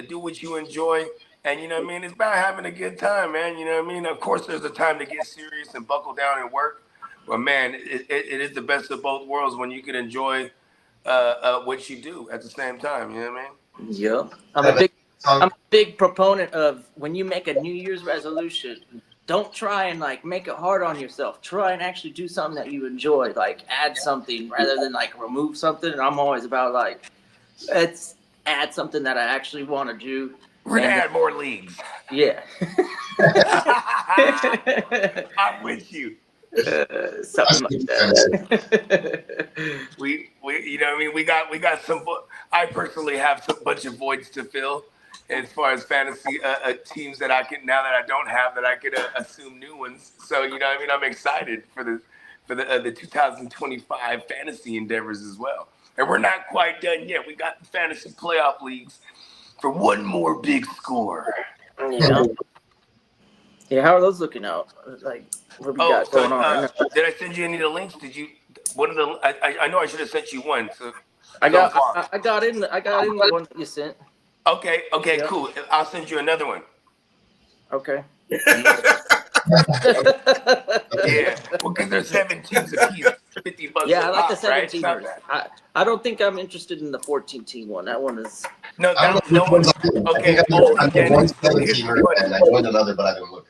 Do what you enjoy. And you know what I mean? It's about having a good time, man. You know what I mean? Of course, there's a time to get serious and buckle down and work. But man, it is the best of both worlds when you can enjoy what you do at the same time. You know what I mean? Yep. I'm a big proponent of when you make a New Year's resolution, don't try and like make it hard on yourself. Try and actually do something that you enjoy, like add something rather than like remove something. And I'm always about like, let's add something that I actually want to do. We're gonna add more leagues. Yeah. I'm with you. Something like that. We you know what I mean? We got some. I personally have some bunch of voids to fill as far as fantasy teams that I can, now that I don't have, that I could assume new ones. So you know what I mean? I'm excited for the 2025 fantasy endeavors as well. And we're not quite done yet. We got the fantasy playoff leagues for one more big score. Yeah. Yeah, how are those looking out? Like, what we got going on? Did I send you any of the links? Did you? One of the I know I should have sent you one. So I got in the one that you sent. Okay, Yeah. cool. I'll send you another one. Okay. Yeah, well, because there's 7 teams apiece, $50 Yeah, I a like the pop, right? 17 Not teamers. bad. I don't think I'm interested in the 14 team one. That one is. No, I that don't know no which one. one's on. Okay, I think only I'm Dennis. one 17er and I joined another, but I didn't look.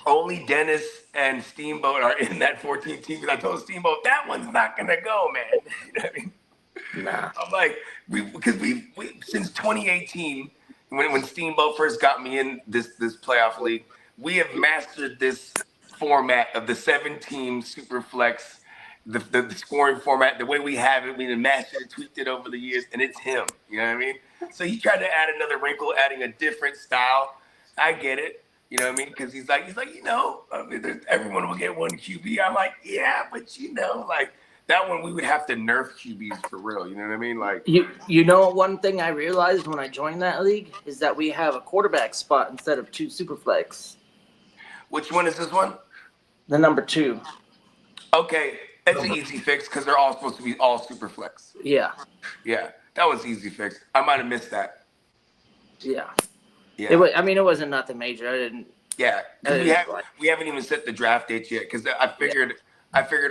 Only Dennis and Steamboat are in that 14 team. Because I told Steamboat that one's not gonna go, man. You know what I mean? Nah. I'm like, because we since 2018, when Steamboat first got me in this playoff league, we have mastered this format of the 7-team super flex, the scoring format, the way we have it. We've mastered it, tweaked it over the years, and it's him. You know what I mean? So he tried to add another wrinkle, adding a different style. I get it. You know what I mean? Because he's like, I mean, everyone will get one QB. I'm like, yeah, but like that one we would have to nerf QBs for real. You know what I mean? Like, You know, one thing I realized when I joined that league is that we have a quarterback spot instead of 2 super flex. which one is this one? The number 2. Okay, that's an easy fix because they're all supposed to be all super flex. Yeah. Yeah, that was easy fix. I might have missed that. Yeah. Yeah, It wasn't nothing major. I didn't. yeah. 'Cause we haven't even set the draft dates yet because I figured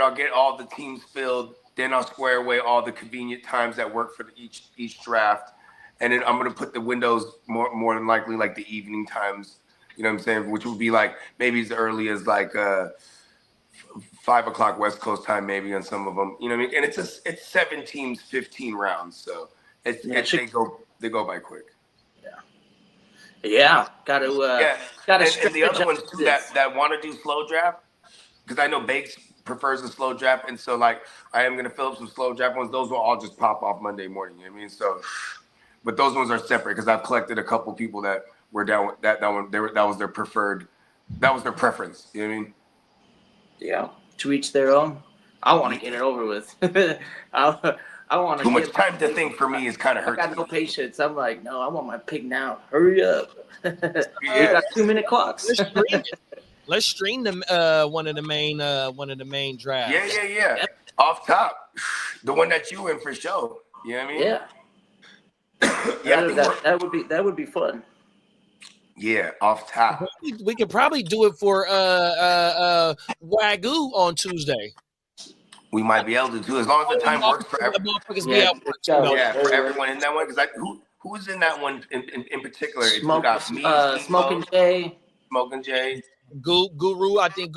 I'll get all the teams filled, then I'll square away all the convenient times that work for each draft, and then I'm gonna put the windows more than likely like the evening times. You know what I'm saying? Which would be like maybe as early as like 5 o'clock West Coast time, maybe on some of them. You know what I mean? And it's 7 teams, 15 rounds, so they go by quick. Yeah. Got to. Got to. And the other ones too that want to do slow draft, because I know Bakes prefers a slow draft, and so like I am gonna fill up some slow draft ones. Those will all just pop off Monday morning. You know what I mean? So, but those ones are separate because I've collected a couple people that were down with that one. That was their preferred. That was their preference. You know what I mean? Yeah. To each their own. I want to get it over with. I want to. Too much time to think for me is kind of I hurts. got no patience. I'm like, no, I want my pick now. Hurry up. We got 2-minute clocks. Let's stream them. One of the main drafts. Yeah. Off top, the one that you in for sure. You know what I mean? Yeah. Yeah, I think that would be fun. yeah, off top. We could probably do it for Wagyu on Tuesday. We might be able to do as long as the time works for everyone. Yeah, for everyone in that one. Because who's in that one in particular? If you got me, Smoking Jay. Smoking Jay. Guru, I think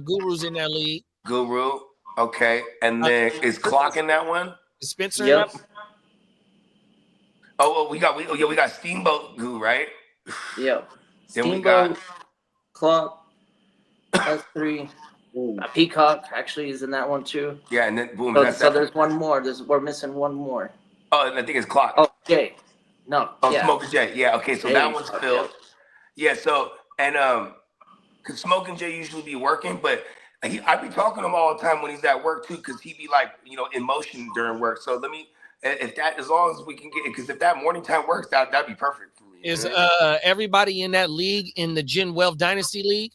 Guru's in that league. Guru, okay, and then is Clock in that one? Is Spencer? Yep. Oh, we got Steamboat Guru, right? Yep. Then we Steamboat, got Clock, S3. Peacock actually is in that one too. yeah, and then boom. So there's one more. We're missing one more. Oh, and I think it's Clock. Oh, Jay. No. Oh, yeah. Smoking Jay. Yeah, okay, so Jay, that one's filled. Yeah, so and cause Smoking Jay usually be working, but I be talking to him all the time when he's at work too, cause he be like in motion during work. So let me. If that, as long as we can get it, because if that morning time works, that'd be perfect for me. Is everybody in that league in the Gen Wealth Dynasty League?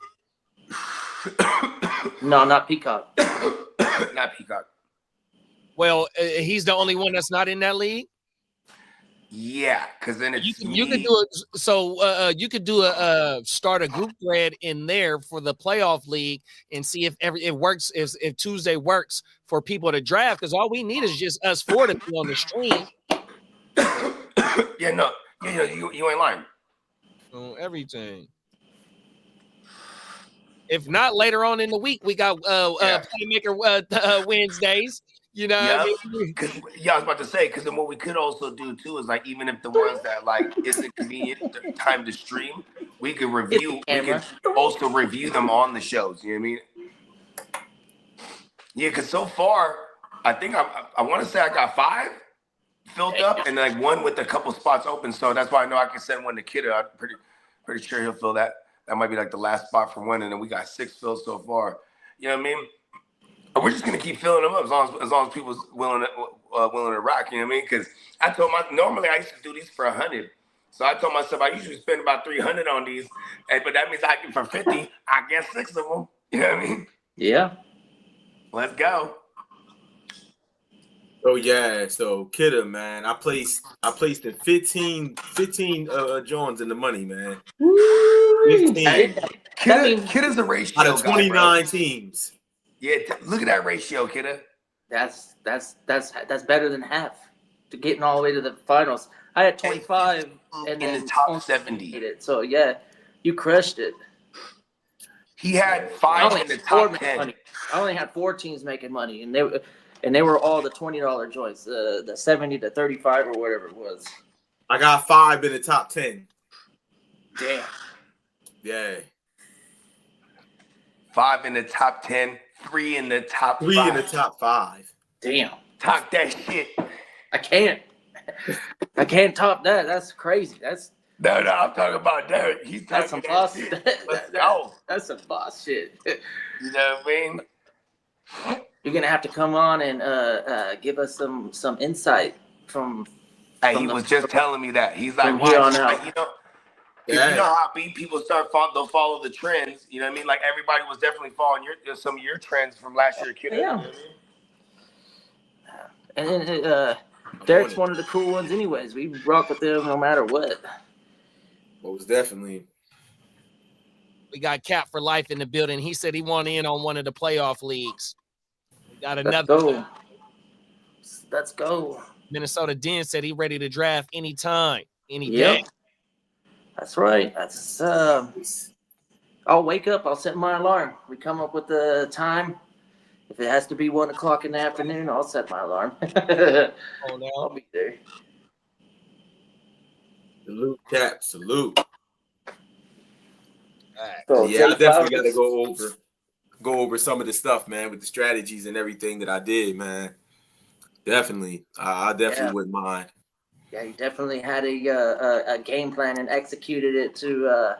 No, not Peacock. Not Peacock. Well, he's the only one that's not in that league. Yeah, because then it's You could do it. So you could do start a group thread in there for the playoff league and see if it works. If Tuesday works for people to draft, because all we need is just us four to be on the stream. Yeah, no, you ain't lying. On everything. If not, later on in the week we got Playmaker Wednesdays. You know, Yeah, what I mean? I was about to say, because then what we could also do too is like, even if the ones that like isn't convenient time to stream, we could review. We can also review them on the shows. You know what I mean? Yeah, because so far, I think I want to say I got 5 filled up, and like 1 with a couple spots open. So that's why I know I can send one to Kidda. I'm pretty sure he'll fill that. That might be like the last spot for 1, and then we got 6 filled so far. You know what I mean? We're just gonna keep filling them up as long as people's willing to rock. You know what I mean? Because I told normally I used to do these for 100, so I told myself I usually spend about 300 on these, but that means I get for 50. I get 6 of them. You know what I mean? Yeah. Let's go. Oh yeah, so Kidda, man, I placed in 15 Johns in the money, man. 15 Kidda's a ratio out of 29 guy, teams. Yeah, look at that ratio, Kidda. That's better than half to getting all the way to the finals. I had 25 and in then the top 70. it. So yeah, you crushed it. He had 5 in the top 10. Money. I only had 4 teams making money, and they were all the $20 joints, the 70 to 35 or whatever it was. I got 5 in the top 10. Damn. Yeah. 5 in the top 10, 3 in the top 3 5. in the top 5. Damn. Talk that shit. I can't top that. That's crazy. No, I'm talking about Derek. He's That's some talking boss. that shit. Let's go. That's some boss shit. You know what I mean? You're gonna have to come on and give us some insight from. Hey, he was just telling me that. He's like, From here on like, out. you know how people they'll follow the trends. You know what I mean? Like everybody was definitely following some of your trends from last year, kid. Yeah. And then Derek's one of the cool ones, anyways. We rock with them no matter what. Most definitely. We got Cap for Life in the building. He said he wanted in on one of the playoff leagues. We got another. Let's go. Minnesota Den said he ready to draft anytime, any Yep. day. That's right. That's I'll wake up. I'll set my alarm. We come up with the time. If it has to be 1 o'clock in the afternoon, I'll set my alarm. Oh, no. I'll be there. Salute, Cap. Salute. So Yeah, I Jay definitely got to Flowers- go over some of the stuff, man, with the strategies and everything that I did, man. Definitely. I definitely wouldn't mind. Yeah, you definitely had a game plan and executed it to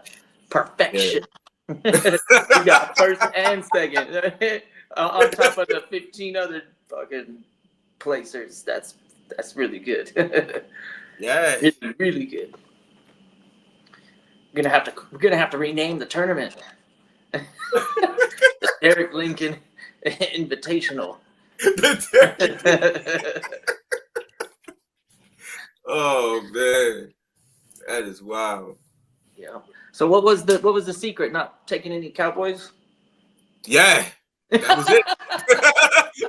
perfection. You got first and second on top of the 15 other fucking placers. That's really good. Yeah. Really, really good. We're gonna have to rename the tournament. The Derek Lincoln Invitational. Oh man, that is wild. Yeah. So what was the secret? Not taking any Cowboys? Yeah, that was it.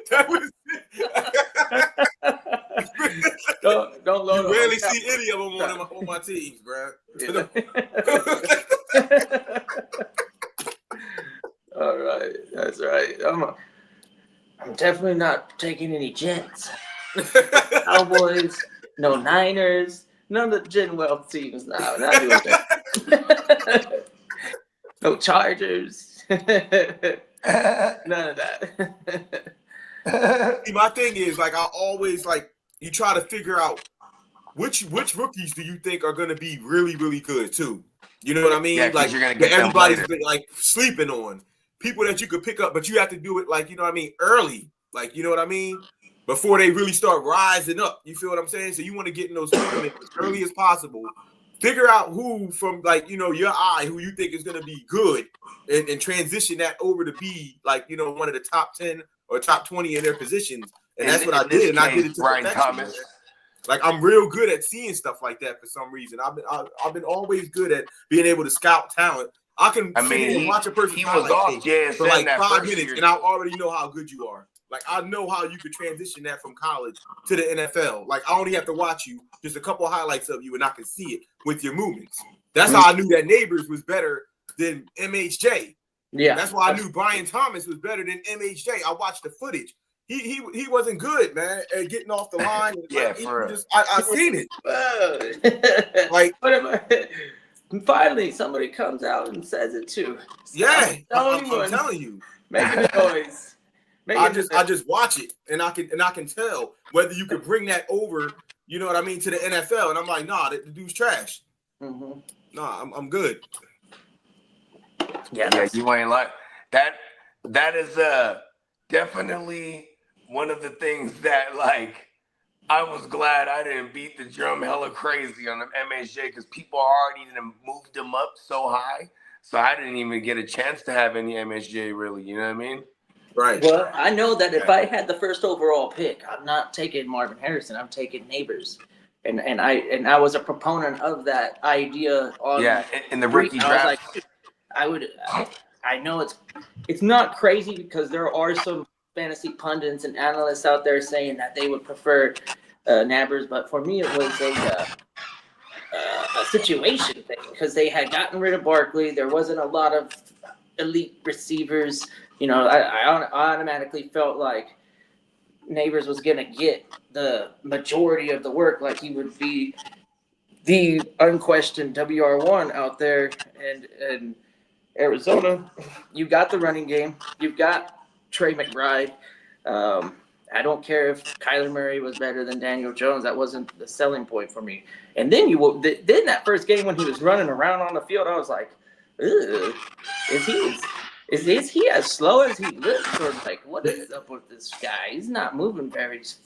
That was it. Don't load You up rarely on see any of them on my teams, bro. All right, that's right. I'm definitely not taking any Jets, Cowboys, no Niners, none of the Gen Wealth teams. No, not doing that. No Chargers, none of that. See, my thing is, like, I always you try to figure out which rookies do you think are going to be really, really good too. You know what I mean? Yeah, 'cause like you're gonna get them everybody's later. like sleeping on people that you could pick up, but you have to do it you know what I mean, early. Like, you know what I mean? Before they really start rising up. You feel what I'm saying? So you want to get in those tournaments as early as possible figure out who from like your eye who you think is going to be good, and transition that over to be like one of the top 10 or top 20 in their positions. And that's what I did, and I did it to Brian perfection. Thomas. Like I'm real good at seeing stuff like that for some reason. I've been always good at being able to scout talent. I can sit here and watch a person he was off for like that 5 first minutes, year. and I already know how good you are. Like I know how you could transition that from college to the NFL. Like I only have to watch you, just a couple of highlights of you, and I can see it with your movements. That's how I knew that Neighbors was better than MHJ. Yeah, that's why I knew Brian Thomas was better than MHJ. I watched the footage. He wasn't good, man, at getting off the line. Yeah, I seen it. Like, finally, somebody comes out and says it too. Yeah, I'm telling you, making a noise. I just watch it, and I can tell whether you could bring that over. You know what I mean, to the NFL, and I'm like, nah, the dude's trash. Mm-hmm. Nah, I'm good. Yeah, you ain't like that. That is definitely one of the things that, like, I was glad I didn't beat the drum hella crazy on the MHJ because people already moved them up so high. So I didn't even get a chance to have any MHJ really. You know what I mean? Right. Well, I know that if I had the first overall pick, I'm not taking Marvin Harrison. I'm taking Neighbors. And I was a proponent of that idea on in the rookie draft. I was like, I know it's not crazy because there are some fantasy pundits and analysts out there saying that they would prefer Neighbors, but for me it was a situation thing because they had gotten rid of Barkley. There wasn't a lot of elite receivers. I automatically felt like Neighbors was gonna get the majority of the work, like he would be the unquestioned WR1 out there. And Arizona, you got the running game, you've got Trey McBride. I don't care if Kyler Murray was better than Daniel Jones. That wasn't the selling point for me. And then then that first game when he was running around on the field, I was like, ugh, is he as slow as he looks, or like what is up with this guy? He's not moving he's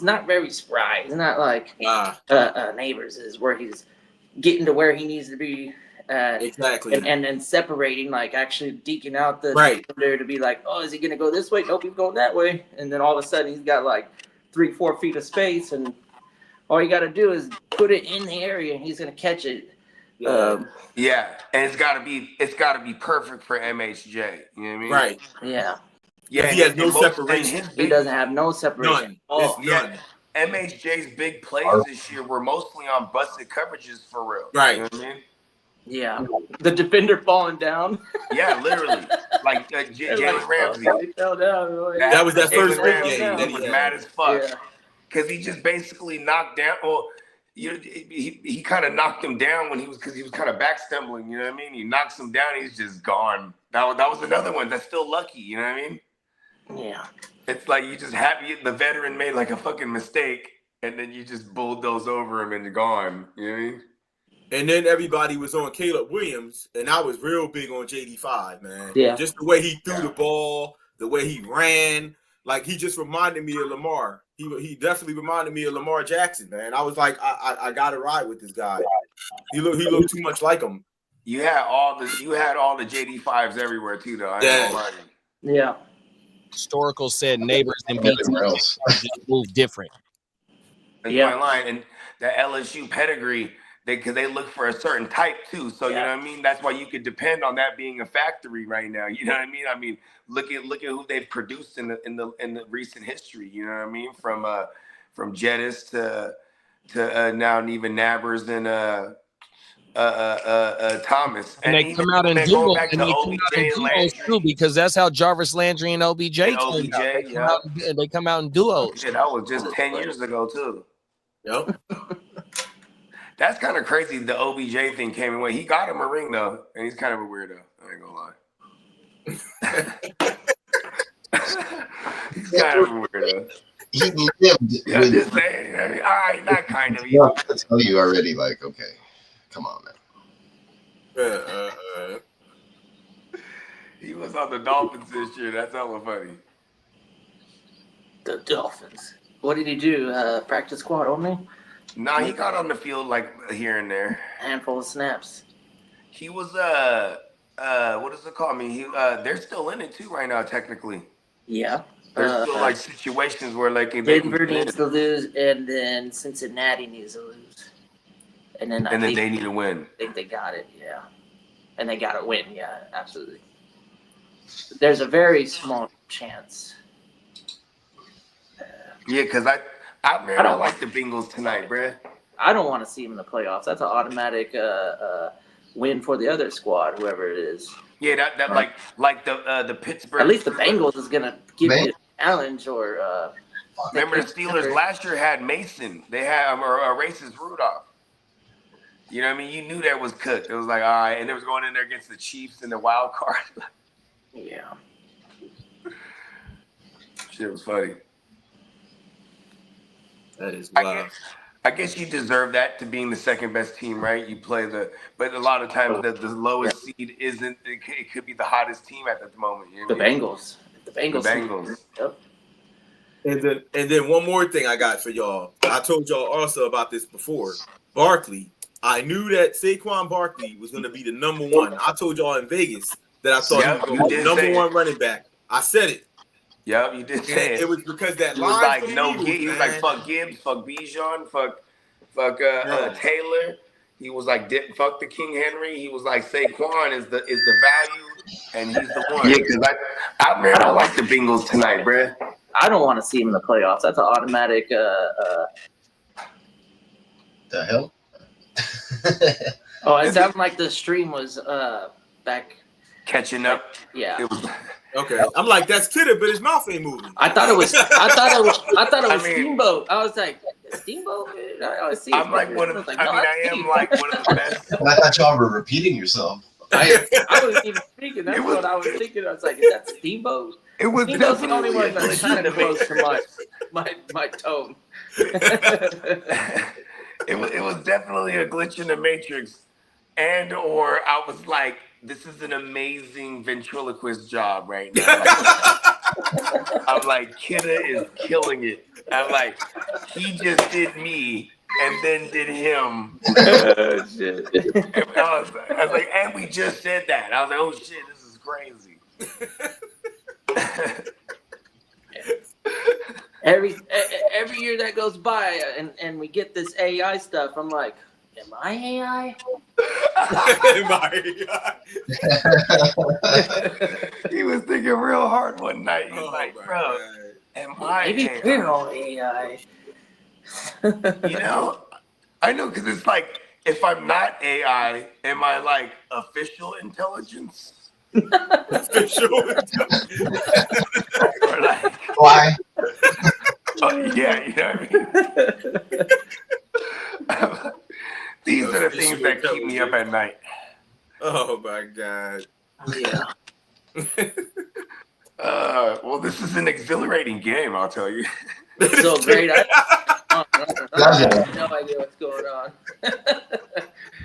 not very spry. He's not like Neighbors is, where he's getting to where he needs to be. Exactly. And then separating, like actually deking out the defender to be like, oh, is he gonna go this way? Nope, he's going that way. And then all of a sudden he's got like 3-4 feet of space, and all you got to do is put it in the area, and he's gonna catch it. And it's gotta be perfect for MHJ. You know what I mean? Right. Yeah. Yeah. He has no separation. He doesn't have no separation. None. None. MHJ's big plays this year were mostly on busted coverages for real. Right. You know what I mean? Yeah. The defender falling down. Yeah, literally. Like Jalen Ramsey. He fell down. That was that first Jalen big game. Ramsey was mad as fuck because he just basically knocked down. Well, he kind of knocked him down because he was kind of back stumbling. You know what I mean? He knocks him down. He's just gone. That was another one that's still lucky. You know what I mean? Yeah. It's like you just happy the veteran made like a fucking mistake, and then you just bulldoze over him and you're gone. You know what I mean? And then everybody was on Caleb Williams, and I was real big on JD5, man. Yeah. Just the way he threw the ball, the way he ran, like he just reminded me of Lamar. He definitely reminded me of Lamar Jackson, man. I was like, I gotta ride with this guy. He looked too much like him. You had all the JD5s everywhere too, though. I ain't gonna lie to you. Yeah. Historical said Neighbors and BT just move different. Yeah. And the LSU pedigree, because they look for a certain type too. So you know what I mean? That's why you could depend on that being a factory right now. You know what I mean? I mean, look at who they've produced in the recent history. You know what I mean? From Jettis to now even Neighbors and Thomas. And they come out and do it too, because that's how Jarvis Landry and OBJ came out. They come out in duos. Yeah, that was just 10 years ago too. Yep. That's kind of crazy. The OBJ thing came in. He got him a ring though, and he's kind of a weirdo. I ain't gonna lie. He's kind of a weirdo. He lived. I'm just saying. I mean, all right, not kind of. I tell you already. Like, okay, come on, man. He was on the Dolphins this year. That's hella funny. The Dolphins. What did he do? Practice squad only? Nah, he got on the field like here and there. Handful of snaps. He was what is it called? I mean, they're still in it too right now, technically. Yeah. There's still like situations where like they Denver can needs to lose, and then Cincinnati needs to lose, and then they need to win. I think they got it. Yeah, and they got to win. Yeah, absolutely. There's a very small chance. Yeah, because I don't like the Bengals tonight, bruh. I don't want to see them in the playoffs. That's an automatic win for the other squad, whoever it is. Yeah, that like the Pittsburgh. At least the Bengals is gonna give you a challenge, or remember the Steelers last year had Mason. They had or racist Rudolph. You know what I mean? You knew that was cooked. It was like, all right, and they was going in there against the Chiefs in the wild card. Yeah. Shit was funny. That is wild. I guess you deserve that to being the second best team, right? You play but a lot of times the lowest seed isn't. It could be the hottest team at the moment. You know The what I mean? Bengals. The Bengals. The Bengals. Yep. And then one more thing I got for y'all. I told y'all also about this before. Barkley. I knew that Saquon Barkley was going to be the number one. I told y'all in Vegas that I thought he was going to be the number one running back. I said it. Yep, you did say it. It was because that He line was like from the no Eagles, Gibbs. He was like fuck Gibbs, fuck Bijan, fuck Taylor. He was like fuck the King Henry. He was like Saquon is the value, and he's the one. Yeah, because I don't like the Bengals tonight, bruh. I don't want to see him in the playoffs. That's an automatic. The hell? Oh, it sounded like the stream was back. Catching up. Yeah. It was. Okay, I'm like that's Kidder, but his mouth ain't moving. I thought it was. I thought it was I mean- Steamboat. I was like, Steamboat. I always see. I'm like one of. was like, I no, mean, that's I am Steamboat. like one of the best. I thought y'all were repeating yourself. I wasn't even thinking. That's what I was thinking. I was like, is that Steamboat? It was Steamboat's the only definitely one that's kind of close to my tone. It was definitely a glitch in the matrix, and or I was like, this is an amazing ventriloquist job right now. I'm like, Kidda is killing it. I'm like, he just did me and then did him. Shit. And I was like, and we just said that. I was like, oh shit, this is crazy. Every year that goes by and we get this AI stuff, I'm like, am I AI? He was thinking real hard one night. He's like, bro, am I Maybe AI? we're all AI. You know, I know because it's like, if I'm not AI, am I like official intelligence? Official. Or like, Why? yeah, you know what I mean? These are the things that keep me up at night. Oh my god. Yeah. Well, this is an exhilarating game, I'll tell you. So great. I have no idea what's going on.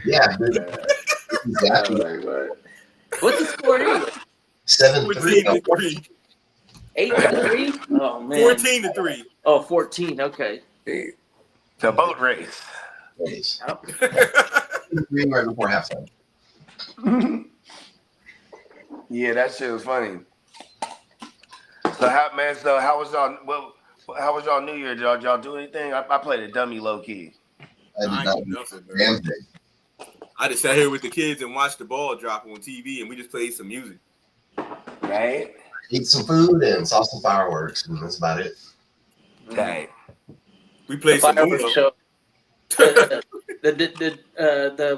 Yeah, dude. Exactly. What's the score anyway? 7-3. 14-3. 8-3? Oh man. 14-3. Oh, 14. Okay. The boat race. Nice. Yep. 3 right before halftime. Yeah, that shit was funny. So how was y'all New Year? Did y'all do anything? I played a dummy low key. I did I not ain't do nothing, do man. damn thing. I just sat here with the kids and watched the ball drop on TV, and we just played some music. Right? Ate some food and saw some fireworks, and that's about it. Right. We played some Fireworks Uno. show. The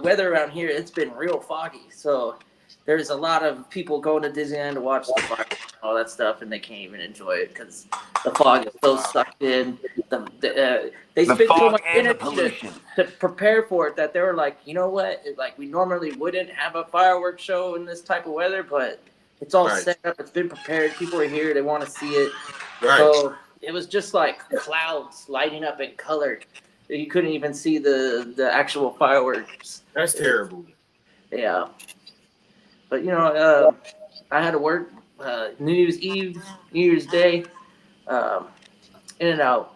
weather around here, it's been real foggy. So there's a lot of people going to Disneyland to watch the fireworks and all that stuff, and they can't even enjoy it because the fog is so sucked in. They The spent so fog much and the energy pollution. to prepare for it that they were like, you know what? Like, we normally wouldn't have a fireworks show in this type of weather, but it's all Right. set up. It's been prepared. People are here. They want to see it. Right. So it was just like clouds lighting up in color. You couldn't even see the actual fireworks. That's terrible. Yeah. But, you know, I had to work New Year's Eve, New Year's Day, in and out.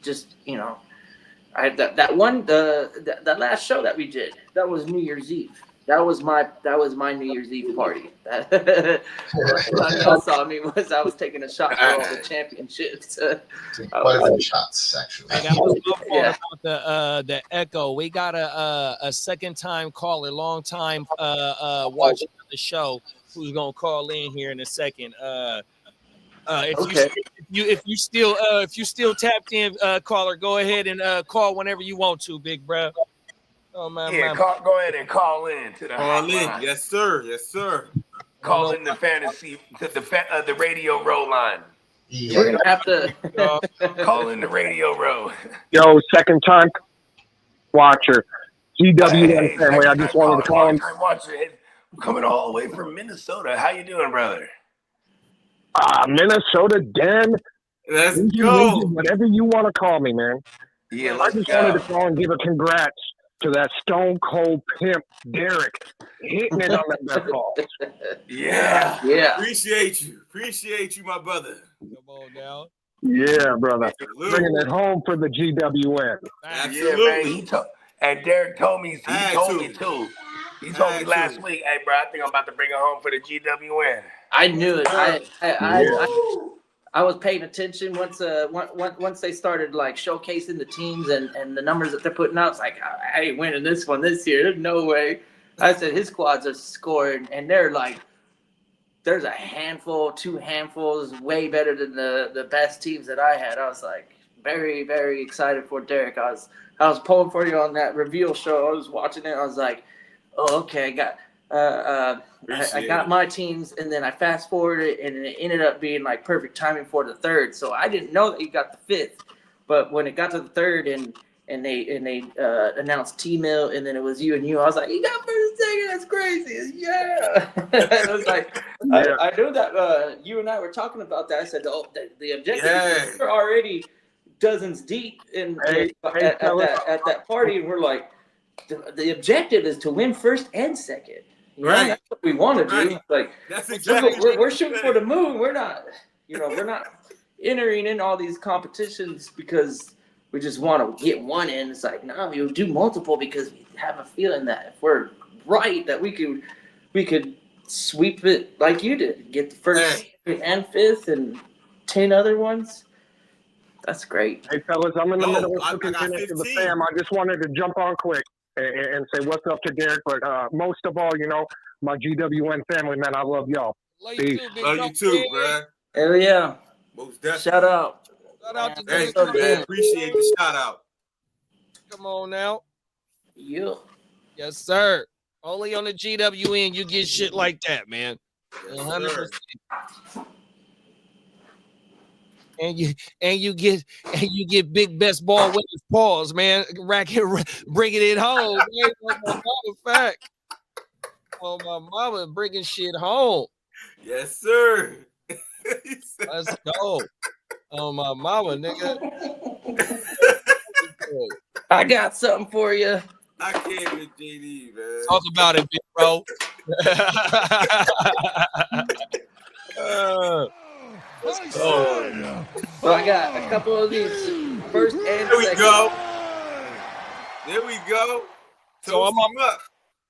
Just, you know, that one that last show that we did, that was New Year's Eve. That was my New Year's Eve party. Y'all saw me was I was taking a shot for all the championships. Quite a few shots, actually. Hey, that was my fault Yeah. about the echo. We got a second time caller, long time watching the show, who's gonna call in here in a second. If you still tapped in, caller, go ahead and call whenever you want to, big bro. Oh man, Yeah, go ahead and call in to the Call in. hotline. Yes, sir. Yes, sir. Call in the fantasy to the radio row line. We're gonna have to. Call in the radio row. Yo, second time watcher, GWN Hey, family. I just wanted to call him. Time watcher. I'm coming all the way from Minnesota. How you doing, brother? Minnesota Den. Let's go. Whatever you want to call me, man. Yeah, I let's just go. wanted to call and give a congrats to that stone cold pimp, Derek, hitting it on that ball. Yeah. Yeah. Appreciate you, my brother. Come on now. Yeah, brother. Absolutely. Bringing it home for the GWN. Yeah, man. And Derek told me. He told me too. He told me last week, "Hey, bro, I think I'm about to bring it home for the GWN." I knew it. I was paying attention once they started like showcasing the teams and the numbers that they're putting out. It's like I ain't winning this one this year. There's no way. I said his squads are scoring, and they're like, there's a handful, 2 handfuls, way better than the best teams that I had. I was like very, very excited for Derek. I was pulling for you on that reveal show. I was watching it. I was like, oh, okay, I got. I got my teams, and then I fast forwarded, and it ended up being like perfect timing for the third. So I didn't know that you got the 5th, but when it got to the third, and they announced T-Mill, and then it was you, I was like, you got first and second. That's crazy. Yeah. I was like, I knew that you and I were talking about that. I said, the objective is we're already dozens deep at that party, and we're like, the objective is to win first and second. You know, that's what we want to do. Like, That's exactly. we're shooting for the moon. We're not entering in all these competitions because we just want to get one in. It's like, no, we'll do multiple because we have a feeling that if we're right, that we could sweep it like you did, get the first and 5th and 10 other ones. That's great. Hey, fellas, I'm in the middle of I cooking got dinner to the 15. fam. I just wanted to jump on quick and say what's up to Derek. But most of all, my GWN family, man, I love y'all. Love Peace. you too, big Love dog, you too, man. man. Hell yeah. Most definitely. Shout out. Shout out to Thank Derek. you, man. Appreciate the shout out. Come on now. Yeah. Yes, sir. Only on the GWN you get shit like that, man. 100%. And you get big best ball winners pause, man. Bringing it home, man. On my fact. Oh, my mama bringing shit home. Yes, sir. Let's go. Oh, my mama, nigga. I got something for you. I can't with JD, man. Talk about it, big bro. Let's go. Well, I got a couple of these first and There we second. go. There we go. So I'm Toast him up.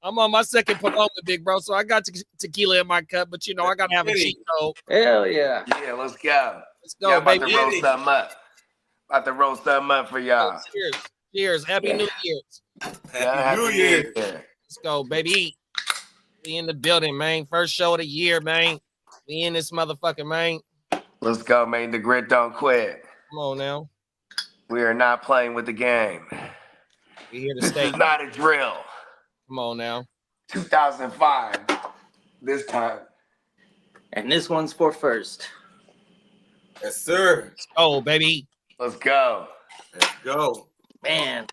I'm on my second Paloma, big bro. So I got tequila in my cup, but I gotta have a cheat code. Hell yeah. Yeah, let's go. Let's go, Y'all about baby. to roll something up. About to roll something up for y'all. Cheers. Cheers. Happy New Year's. Happy New Year. Let's go, baby. We in the building, man. First show of the year, man. We in this motherfucker, man. Let's go, man. The grit don't quit. Come on now. We are not playing with the game. We here to This stay. is not a drill. Come on now. 2005. This time. And this one's for first. Yes, sir. Let's go, baby. Let's go. Let's go. Man,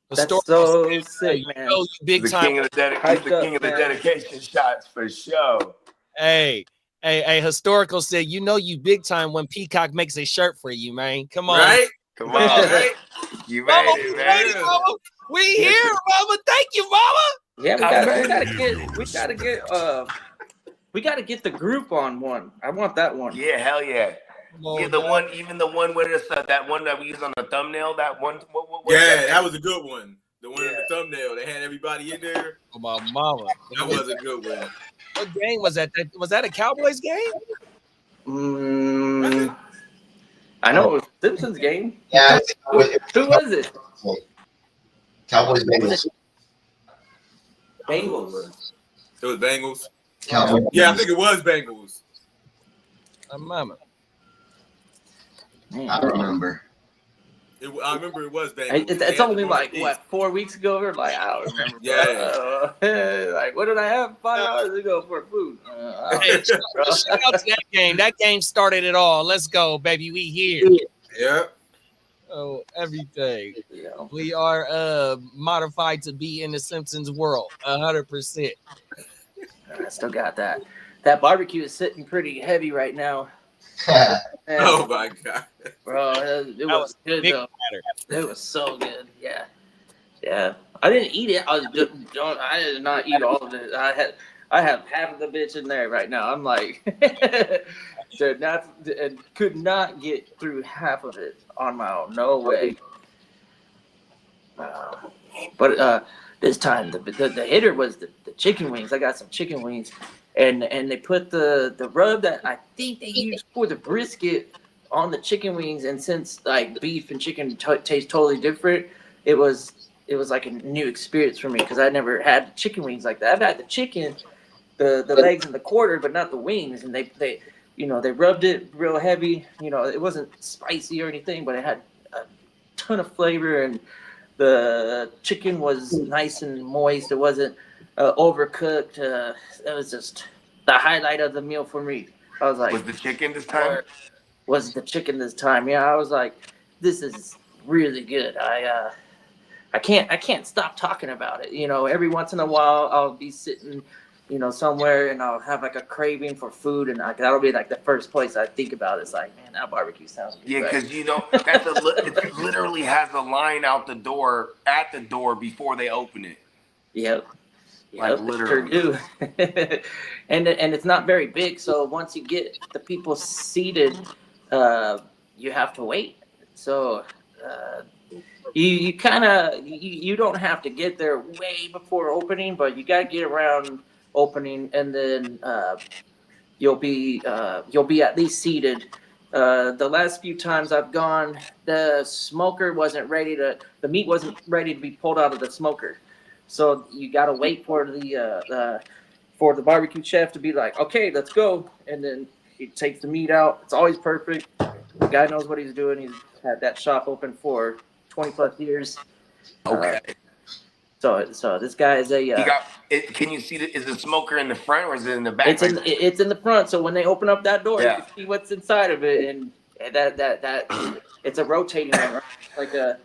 The that's story so is- sick, you man. know you big The time. king of the Hyped up, man. dedication shots for sure. Hey, historical said, you big time when Peacock makes a shirt for you, man. Come on. Right? Come on. Right? You Mama, made we it, ready, man. mama. We here, mama. Thank you, mama. Yeah, we gotta get the group on one. I want that one. Yeah, hell yeah. Yeah, the one, even the one where it's that one that we used on the thumbnail. That one. What Yeah, that was a good one. The one in the thumbnail. They had everybody in there. Oh, my mama. That was a good one. What game was that? Was that a Cowboys game? I know it was Simpsons game. Yeah. Who was it? Cowboys Bengals. Bengals. It was Bengals. Cowboys. Yeah, I think it was Bengals. My mama. I don't remember. I remember it was Bengals. It's only like what 4 weeks ago or like I don't remember. Yeah. Like what did I have 5 hours ago for food? Hey, shout out to that game. That game started it all. Let's go, baby. We here. Yeah. Oh, everything. Yeah. We are modified to be in the Simpsons world. 100%. I still got that. That barbecue is sitting pretty heavy right now. And, Oh my god. bro, it was good big though. It was so good. Yeah. Yeah. I didn't eat it. I did not eat all of it. I have half of the bitch in there right now. I'm like, could not get through half of it on my own. No way. But this time the hitter was the chicken wings. I got some chicken wings, and they put the rub that I think they used for the brisket on the chicken wings. And since like beef and chicken taste totally different, it was like a new experience for me because I never had chicken wings like that. I've had the chicken, the legs and the quarter, but not the wings. And they rubbed it real heavy. It wasn't spicy or anything, but it had a ton of flavor, and the chicken was nice and moist. It wasn't overcooked. It was just the highlight of the meal for me. I was like, Was the chicken this time? Was the chicken this time? Yeah, I was like, this is really good. I can't stop talking about it. Every once in a while I'll be sitting, somewhere and I'll have like a craving for food, and that'll be like the first place I think about. It's like, man, that barbecue sounds good. Yeah, because it literally has a line out the door at the door before they open it. Yep. Like literally. Sure do. and it's not very big, so once you get the people seated, you have to wait. So you kind of you don't have to get there way before opening, but you got to get around opening, and then you'll be at least seated. The last few times I've gone, the smoker wasn't ready the meat wasn't ready to be pulled out of the smoker. So you got to wait for the barbecue chef to be like, okay, let's go. And then he takes the meat out. It's always perfect. The guy knows what he's doing. He's had that shop open for 20 plus years. Okay. So this guy is a. Can you see is the smoker in the front or is it in the back? It's in the front. So when they open up that door, Yeah. you can see what's inside of it, and that it's a rotating one, right? Like a.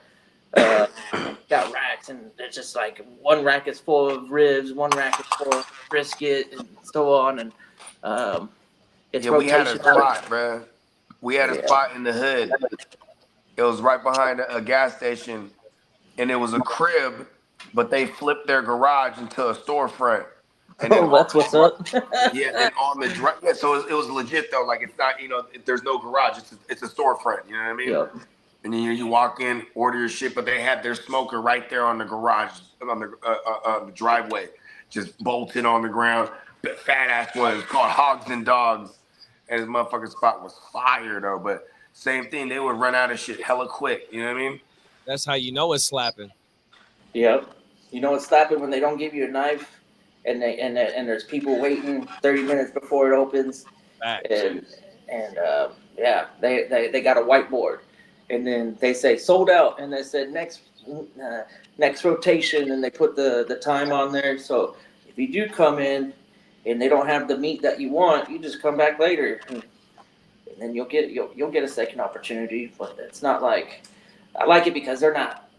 Got racks, and it's just like one rack is full of ribs, one rack is full of brisket, and so on. And it's we had a rotation. spot, bro. We had a spot in the hood. It was right behind a gas station, and it was a crib, but they flipped their garage into a storefront. And then that's what's up. Yeah, and on the drive. Yeah, so it was legit though. Like it's not, there's no garage. It's a storefront. You know what I mean? Yep. And then you walk in, order your shit, but they had their smoker right there on the garage, on the driveway, just bolted on the ground. Fat ass one. It's called Hogs and Dogs, and his motherfucking spot was fire though. But same thing, they would run out of shit hella quick. You know what I mean? That's how you know it's slapping. Yep. You know what's slapping when they don't give you a knife, and there's people waiting 30 minutes before it opens, Facts. and they got a whiteboard. And then they say sold out, and they said next rotation, and they put the time on there. So if you do come in and they don't have the meat that you want, you just come back later, and then you'll get a second opportunity. But it's not like I like it because they're not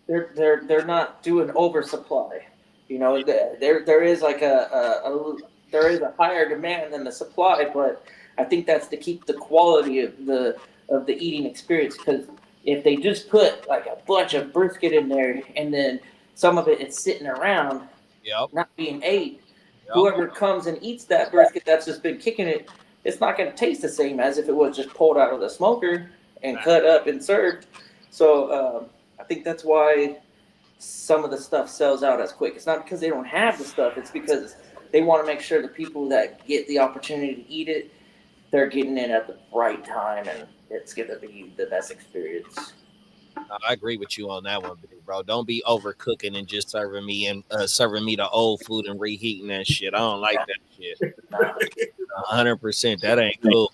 they're not doing oversupply. There is like there is a higher demand than the supply, but I think that's to keep the quality of the eating experience, because if they just put like a bunch of brisket in there and then some of it is sitting around, Yep. not being ate, Yep. whoever comes and eats that brisket that's just been kicking it, it's not going to taste the same as if it was just pulled out of the smoker and cut up and served. So I think that's why some of the stuff sells out as quick. It's not because they don't have the stuff. It's because they want to make sure the people that get the opportunity to eat it, they're getting it at the right time, and it's going to be the best experience. I agree with you on that one, bro. Don't be overcooking and just serving me the old food and reheating that shit. I don't like that shit. 100%. That ain't cool.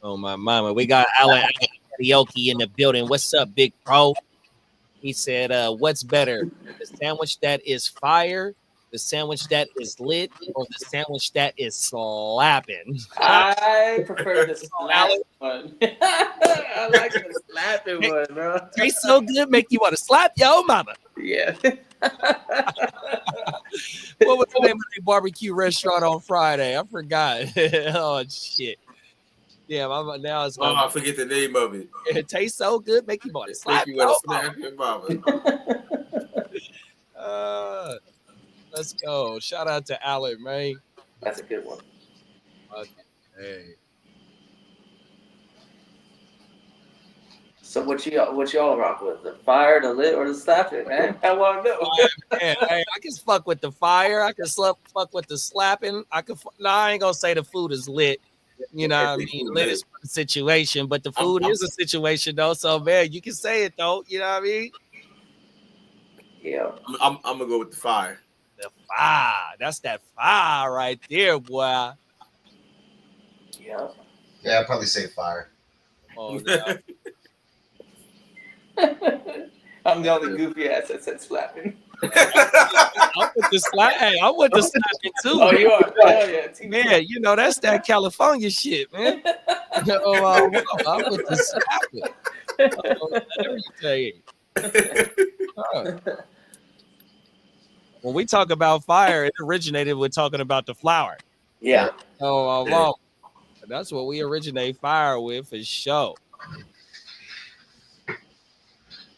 Oh my mama. We got Alan Karaoke in the building. What's up, big bro? He said, what's better? The sandwich that is fire, the sandwich that is lit, or the sandwich that is slapping? I prefer the slapping one. I like the slapping one, bro. Tastes so good, make you want to slap your mama. Yeah. What was the name of the barbecue restaurant on Friday? I forgot. Oh shit. Yeah, now it's I forget the name of it. It tastes so good, make you want to slap Make you want to slap your mama. Let's go. Shout out to Alec, man. That's a good one. Okay. Hey. So what y'all rock with? The fire, the lit, or the slapping, man? I want to know. Man, hey, I can fuck with the fire. I can fuck with the slapping. I ain't gonna say the food is lit. You know what I mean? Lit is for the situation, but the food is a situation though. So man, you can say it though. You know what I mean? Yeah. I'm gonna go with the fire. The fire. That's that fire right there, boy. Yeah. Yeah, I'd probably say fire. Oh, no. I'm the only goofy ass that said slapping. I'm with the slap. Hey, I'm with the slapping too. Oh, you are? Hell yeah. Man, you know that's that California shit, man. I'm with the slapping. Everything. When we talk about fire, it originated with talking about the flower. Yeah. Oh, that's what we originate fire with for sure.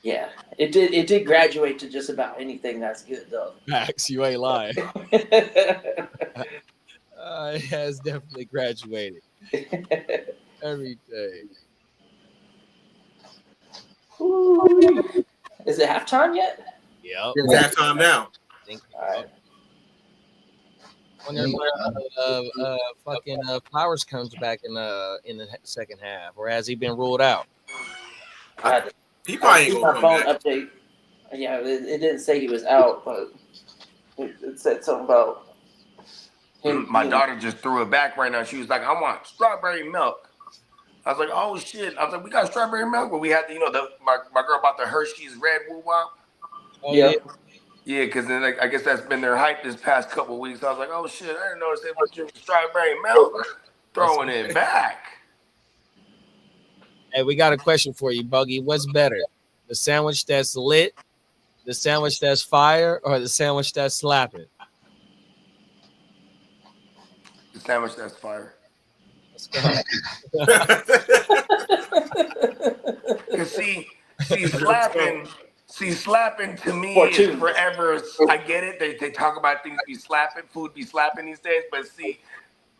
Yeah. It did graduate to just about anything that's good though. Max, you ain't lying. It has definitely graduated. Everything. Is it halftime yet? Yep. It's halftime now. All right. Wonder fucking Flowers comes back in the second half, or has he been ruled out? He probably ain't My gonna phone come back. update. Yeah, it didn't say he was out, but it said something about him. My daughter just threw it back right now. She was like, I want strawberry milk. I was like, oh shit. I was like, we got strawberry milk, but we had my girl bought the Hershey's Red Woo Wop. Oh, Yeah. Yeah, because then I guess that's been their hype this past couple of weeks. I was like, oh shit, I didn't notice they were drinking strawberry milk. Throwing it back. Hey, we got a question for you, Buggy. What's better, the sandwich that's lit, the sandwich that's fire, or the sandwich that's slapping? The sandwich that's fire. Let's go. Cause see, slapping to me Or is two. forever. I get it. They talk about things be slapping, food be slapping these days, but see,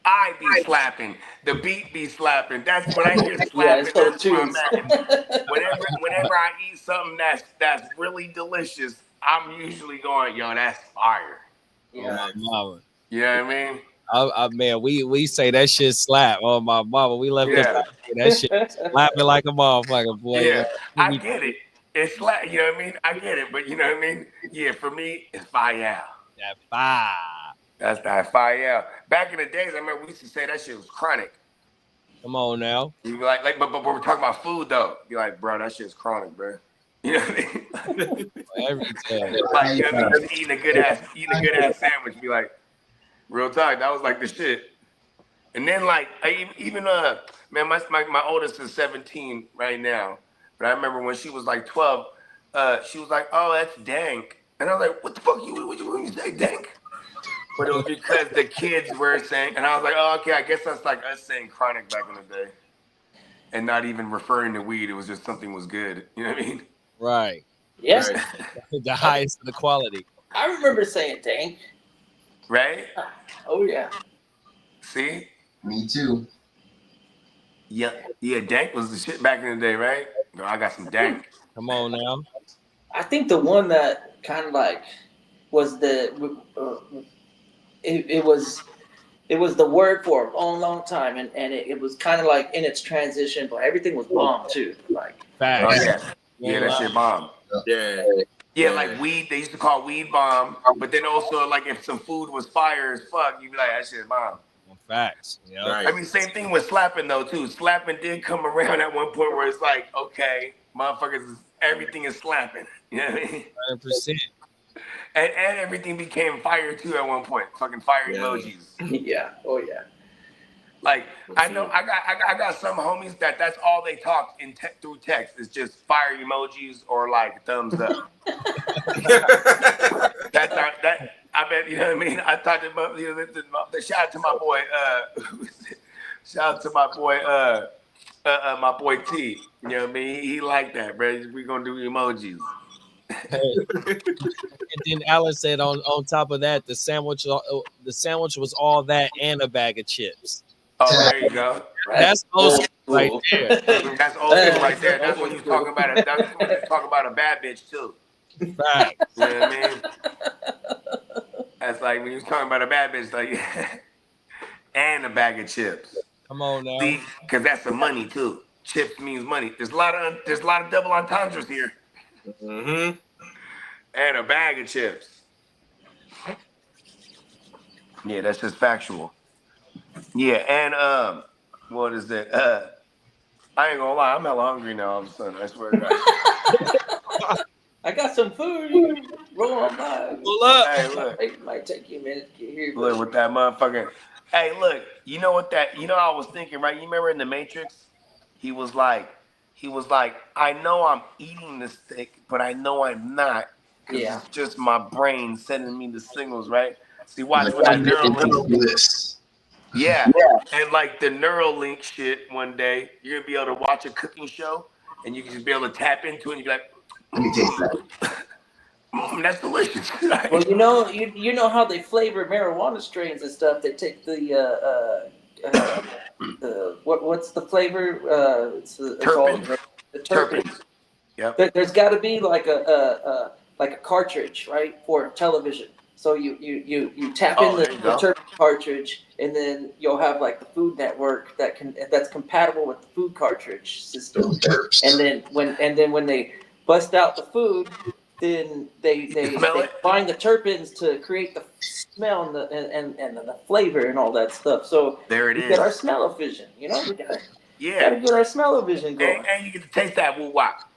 I be slapping. The beat be slapping. That's when I hear slapping. Yeah, it's for That's where I'm twos. at. Whenever I eat something that's really delicious, I'm usually going, yo, that's fire. Oh, my mama. You know what I mean? Man, we say that shit slap. Oh my mama, we left Yeah. that shit slapping like a motherfucker, boy. Yeah, I get it. It's slap. You know what I mean? I get it, but you know what I mean? Yeah, for me, it's fire. That fire. That's that fire. Back in the days, I remember we used to say that shit was chronic. Come on now. You be like, but we're talking about food though. Be like, bro, that shit's chronic, bro. You know what I mean? Everything. Like, you know what I mean? Just eating a good ass sandwich. Be like, real talk, that was like the shit. And then like, man, my oldest is 17 right now, but I remember when she was like 12, she was like, oh, that's dank, and I was like, what the fuck when you say dank? But it was because the kids were saying, and I was like, oh, okay, I guess that's like us saying chronic back in the day, and not even referring to weed. It was just something was good. You know what I mean? Right. Yes. Right. The highest of the quality. I remember saying dank. Right? Oh yeah. See? Me too. Yeah, dank was the shit back in the day, right? Bro, I got some dank. Come on now. I think the one that kind of like was it was the word for a long time, and it was kind of like in its transition, but everything was bomb too. Like Facts. Oh yeah, yeah, that shit bomb. Yeah. Yeah, like weed. They used to call weed bomb, but then also like if some food was fire as fuck, you'd be like that shit bomb. Facts. Yeah. Right. I mean, same thing with slapping though too. Slapping did come around at one point where it's like, okay, motherfuckers, everything is slapping. You know what I mean? 100%. And everything became fire too at one point. Fucking fire emojis. yeah, oh yeah. Like I know I got some homies that's all they talk through text is just fire emojis or like thumbs up. That's that. I bet you know what I mean. I talked about the shout out to my boy. Shout out to my boy T. You know what I mean. He liked that, bro. We gonna do emojis. And then Alan said on top of that, the sandwich was all that and a bag of chips. Oh, there you go. That's old school right there. That's old school right there. That's when you talk about it. That's when you talk about a bad bitch too. Facts. You know what I mean? That's like when you talking about a bad bitch, like and a bag of chips. Come on now. See, because that's the money too. Chips means money. There's a lot of double entendres here. Mm-hmm. And a bag of chips. Yeah, that's just factual. Yeah, and what is that? I ain't gonna lie, I'm hella hungry now all of a sudden. I swear to God. I got some food. Roll on by. Pull up. Hey, look. It might take you a minute to get here. Look with that motherfucker. Hey, look, you know what that? You know, I was thinking, right? You remember in the Matrix, he was like, I know I'm eating the steak, but I know I'm not. Yeah. It's just my brain sending me the signals, right? See, watch when that Neuralink. Yeah. And like the Neuralink shit, one day you're gonna be able to watch a cooking show, and you can just be able to tap into it, and you be like, Let me taste that. That's delicious. Well, you know how they flavor marijuana strains and stuff. They take the what's the flavor? It's all the terpenes. Yep. There's got to be like a cartridge, right, for television. So you tap in the terpene cartridge, and then you'll have like the Food Network that's compatible with the food cartridge system. And then when they bust out the food, then they find the terpenes to create the smell and the flavor and all that stuff. So there it we is. get our smell-o-vision, you know. We gotta get our smell-o-vision going. And you get to taste that woo-wop.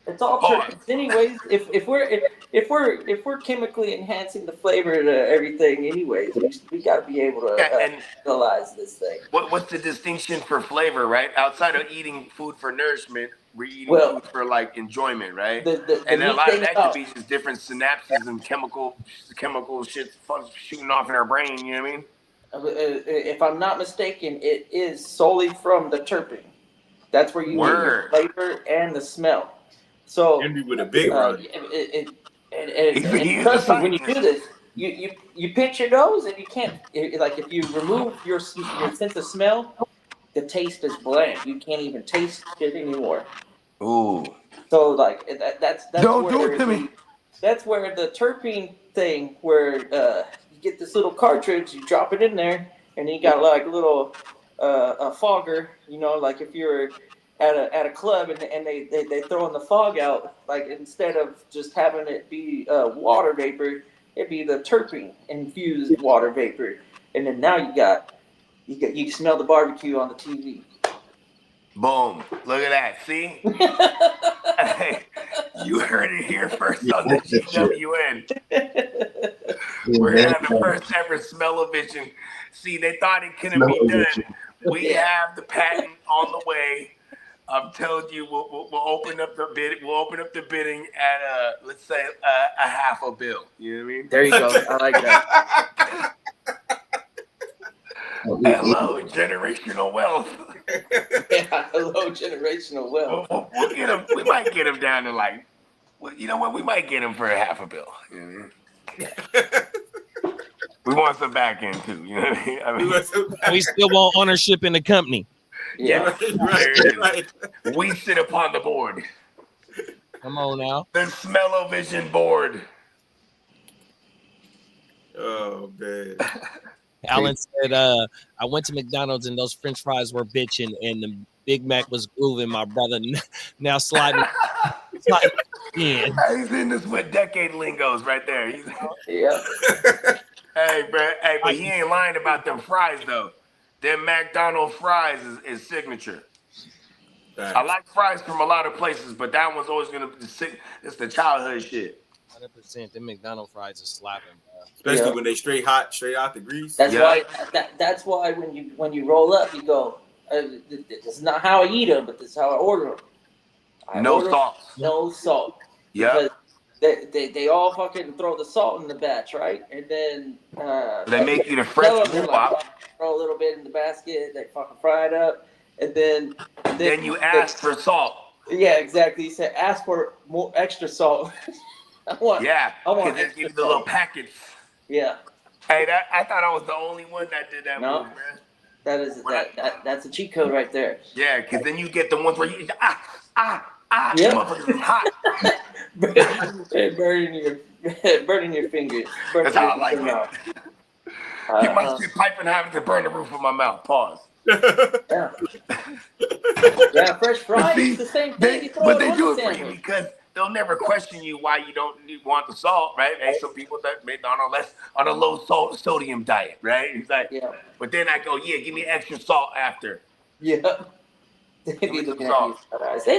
It's all terpenes, anyways. If we're chemically enhancing the flavor to everything, anyways, we got to be able to analyze this thing. What's the distinction for flavor, right? Outside of eating food for nourishment, we're eating food for like enjoyment, right? And a lot of that could be just different synapses and chemical shit shooting off in our brain. You know what I mean? If I'm not mistaken, it is solely from the terpene. That's where you get the flavor and the smell. So Henry with a big run. And trust me, when you do this, you pinch your nose and you can't. Like if you remove your sense of smell, the taste is bland. You can't even taste it anymore. Ooh. So like that's don't do it to me. That's where the terpene thing, where you get this little cartridge, you drop it in there, and then you got like a little a fogger. You know, like if you're at a club and they throw in the fog out, like instead of just having it be water vapor, it'd be the terpene infused water vapor, and then now you can smell the barbecue on the TV. Boom! Look at that. See, hey, you heard it here first on the GWN. We're gonna have the first ever smell-o-vision. See, they thought it couldn't be done. We have the patent on the way. I'm telling you, we'll open up the bid. We'll open up the bidding at let's say a $500 bill. You know what I mean? There you go. I like that. Hello, generational wealth. Yeah, hello, generational wealth. We'll get him. We might get him down to like, well, you know what? We might get him for a $500 bill. You know what I mean? We want some back end too. You know what I mean? We still want ownership in the company. Yeah. Right. We sit upon the board. Come on now. The Smell-O-Vision board. Oh man. Alan said, I went to McDonald's and those French fries were bitching and the Big Mac was grooving, my brother. Now sliding in. He's in this with decade lingos right there. Yeah. Hey, bro. Hey, but he ain't lying about them fries though. Them McDonald's fries is signature. I like fries from a lot of places, but that one's always gonna be it's the childhood shit. 100%. Them McDonald's fries are slapping, bro. Especially when they straight out the grease. That's why. That's why when you roll up, you go. This is not how I eat them, but this is how I order them. No salt. No salt. Yeah. They all fucking throw the salt in the batch, right? And then they make you the fresh like, throw a little bit in the basket. They fucking fry it up, and then you ask for salt. Yeah, exactly. He said, ask for more extra salt. I want because they give you the little packets. Yeah. Hey, I thought I was the only one that did that move, man. That's a cheat code right there. Yeah, because then you get the ones where you Yep. motherfuckers is hot. burning your fingers. That's how I like it. Get my shit piping, having to burn the roof of my mouth. Pause. Yeah. Yeah, fresh fries. It's the same thing. But they do it for you because they'll never question you why you don't want the salt, right? And some people that made on a low salt sodium diet, right? It's like, but then I go, give me extra salt after. Yeah. Give me some They salt.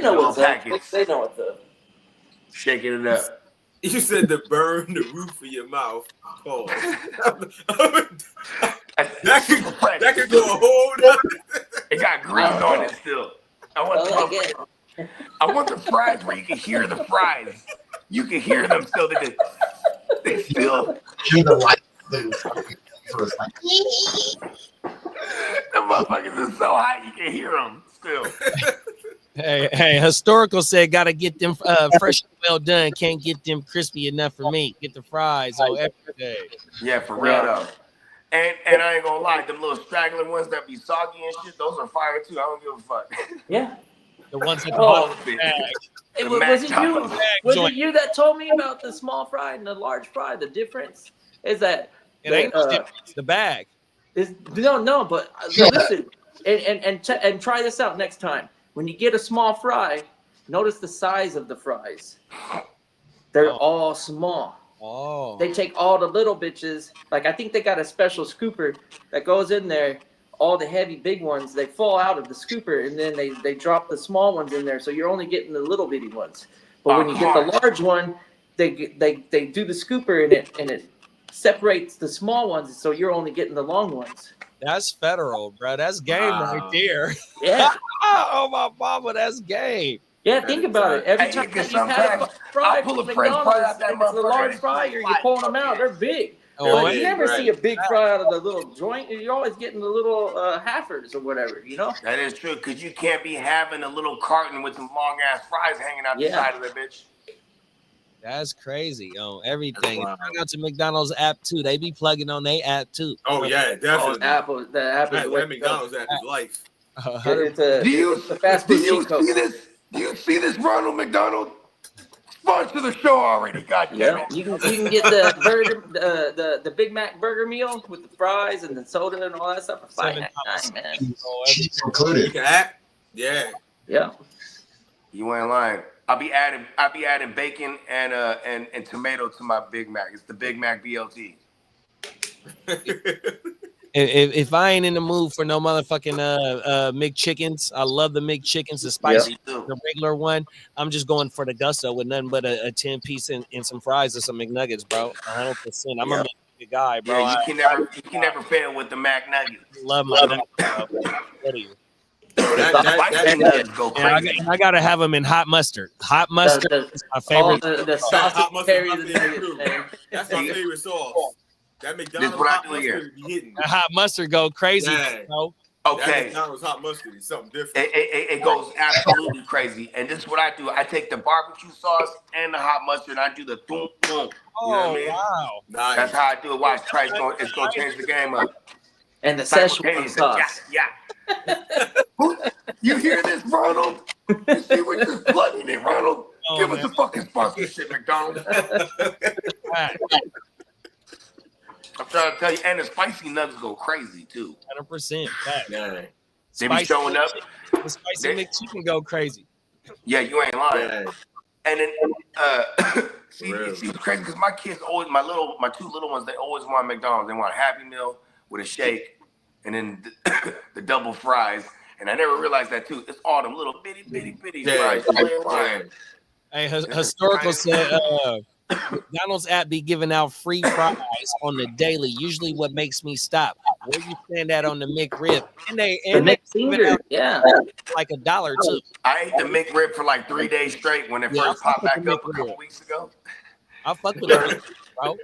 know what's up. They know what's up. Shaking it up. You said to burn the roof of your mouth. Pause. that could go a whole nother. It got grease on it still. I want the fries where you can hear the fries. You can hear them still. They still. Hear the light. The motherfuckers are so hot you can hear them still. Hey, historical said gotta get them fresh and well done. Can't get them crispy enough for me. Get the fries on every day. Yeah, for real though. And I ain't gonna lie, them little straggler ones that be soggy and shit, those are fire too. I don't give a fuck. Yeah. The ones at the bottom of the bag. Was it you that told me about the small fry and the large fry? The difference is that it ain't the bag. No, but listen, and try this out next time. When you get a small fry, notice the size of the fries. They're all small. Oh. They take all the little bitches. Like I think they got a special scooper that goes in there. All the heavy big ones, they fall out of the scooper, and then they drop the small ones in there. So you're only getting the little bitty ones. But when you get the large one, they do the scooper and it separates the small ones. So you're only getting the long ones. That's federal, bro. That's game right there. Yeah. Oh my mama, that's game. Yeah, think about it. Every time you've had a fry from McDonald's, it's a large fry, you're pulling them out. They're big. But you never see a big fry out of the little joint. You're always getting the little halfers or whatever, you know? That is true, because you can't be having a little carton with some long-ass fries hanging out the side of the bitch. That's crazy on everything. Shout out to McDonald's app too. They be plugging on their app too. Oh yeah, definitely. The app is that McDonald's app is life. Do you see this Ronald McDonald? Sponsor the show already, goddamn it. You can get the burger, the Big Mac burger meal with the fries and the soda and all that stuff for $5.99, man. Included. You can act. Yeah. Yeah. You ain't lying. I'll be adding bacon and tomato to my Big Mac. It's the Big Mac BLT. If I ain't in the mood for no motherfucking McChickens, I love the McChickens, the spicy, the regular one. I'm just going for the gusto with nothing but a 10-piece and some fries and some McNuggets, bro. 100%. I'm a big guy, bro. Yeah, you can never fail with the Mac Nuggets. Love my nuggets, bro. What are you? I gotta have them in hot mustard. Hot mustard is my favorite. The sausage carry the That's my favorite sauce. That McDonald's hot mustard be hitting. That hot mustard go crazy, bro. Okay. That McDonald's hot mustard is something different. It goes absolutely crazy. And this is what I do. I take the barbecue sauce and the hot mustard and I do the thum thum. You know what I mean? Wow. Nice. That's how I do it. Watch, Trice, it's gonna change the game up. And the Szechuan sauce. Yeah. Ronald? You see, we're just plugging it, Ronald. Oh, Give man. us a fucking sponsorship, McDonald's. Right. I'm trying to tell you, and the spicy nuggets go crazy too. 100%. Fact. Yeah. They be Spicy showing up. McChicken- The spicy They- McChicken go crazy. Yeah, you ain't lying. Yeah. And then, see, Real. it's crazy because my kids always, my two little ones, they always want McDonald's. They want a Happy Meal with a shake, and then the double fries. And I never realized that too. It's all them little bitty Yeah. fries. You ain't lying. Hey, historical said McDonald's app be giving out free fries on the daily. Usually, what makes me stop. Where you stand at on the McRib? And they The giving McFinger, out yeah. like $1 too. I ate the McRib for like 3 days straight when it Yeah, first I popped fuck back with up a McRib. couple weeks ago. I fuck with it, bro.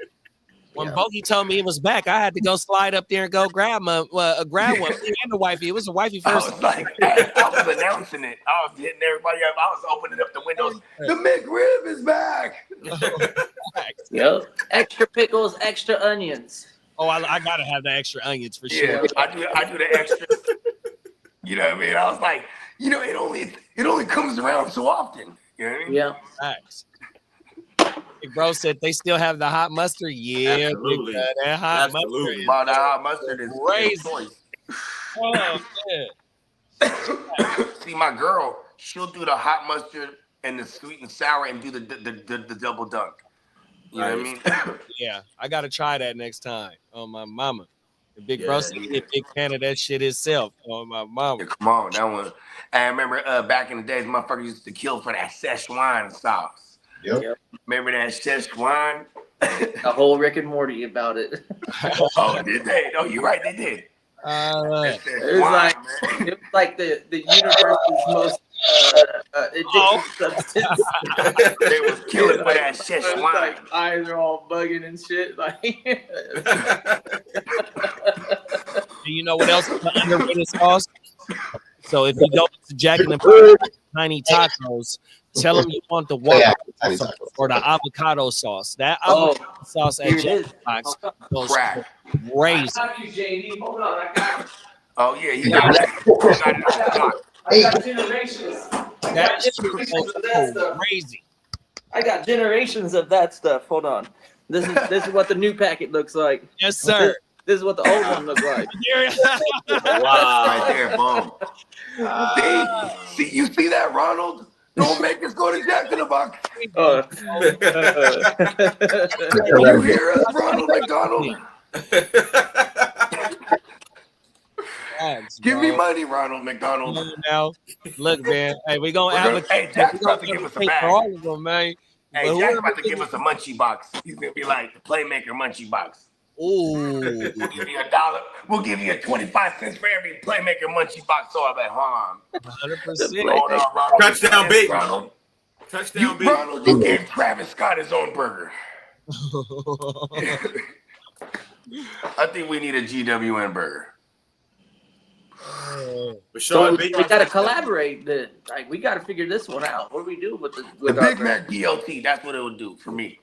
When Bogey told me it was back, I had to go slide up there and go grab one. Me and the wifey. It was the wifey I first. was like, I was announcing it. I was hitting everybody up. I was opening up the windows. The McRib is back. Yep. Extra pickles, extra onions. Oh, I gotta have the extra onions for sure. Yeah, I do the extra. You know what I mean? I was like, you know, it only comes around so often. You know what I mean? Yeah. Facts. Big bro said they still have the hot mustard. Yeah, Absolutely. that hot Absolutely. mustard. Is, But hot mustard is Crazy. choice. oh, yeah. See, my girl, she'll do the hot mustard and the sweet and sour and do the double dunk. You know what I mean? Yeah, I gotta try that next time. Oh my mama. The big Yeah, bro said he's a big fan of that shit himself. Oh my mama. Yeah, come on, that one. I remember back in the days, motherfuckers used to kill for that Szechuan sauce. Yep. Remember that Szechuan? A whole Rick and Morty about it. Oh, did they? Oh, you're right, they did. That It was Szechuan, like man. it was like the universe's most addictive substance. They was killing for that It was Szechuan. like eyes are all bugging and shit. Like And you know what else is the underrated sauce? So if you go to Jack in the Box, Tiny Tacos, tell them you want the water Tiny sauce Tacos. or the avocado sauce. That Oh, avocado sauce at here it Jack in is. the Box goes Crack. crazy. you, JD. Hold on, I got Oh, yeah, you got that. You got it on the block. I got generations. That shit goes crazy. I got generations of that stuff. Hold on. This is what the new packet looks like. Yes, sir. This is what the old one looks like. Right there, boom. See, you see that, Ronald? Don't make us go to Jack in the Box. You hear us, Ronald McDonald? Facts, Give me bro. money, Ronald McDonald. Now, look, man. Hey, we gonna We're gonna- advocate. hey, Jack's we gonna about to give us a advocate bag. for all of them, man. Hey, But Jack's whoever about to give us a munchie box. He's gonna be like the Playmaker munchie box. Ooh, We'll give you $1. We'll give you 25 cents for every Playmaker munchie box. So I'm like, hold 100%. on, Ronald. Touchdown, baby. Ronald. Touchdown, baby. Ronald, you gave Travis Scott his own burger. I think we need a GWN burger. But So Sean we Baker, got to collaborate. Like we got to figure this one out. What do we do with The with Big Mac BLT, that's what it would do for me.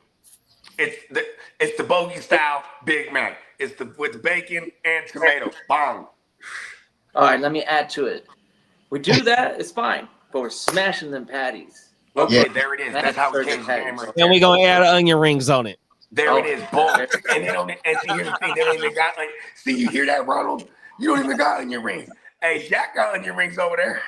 It's the bogey style Big Mac. It's with bacon and tomato. Bomb. All right, let me add to it. We do that, it's fine, but we're smashing them patties. Okay, Yeah. there it is. That's how we change the game right And there. we gonna add onion rings on it. There it is. Boom. And they don't. And see, here's the thing. They don't even got like. See, you hear that, Ronald? You don't even got onion rings. Hey, Jack got onion rings over there.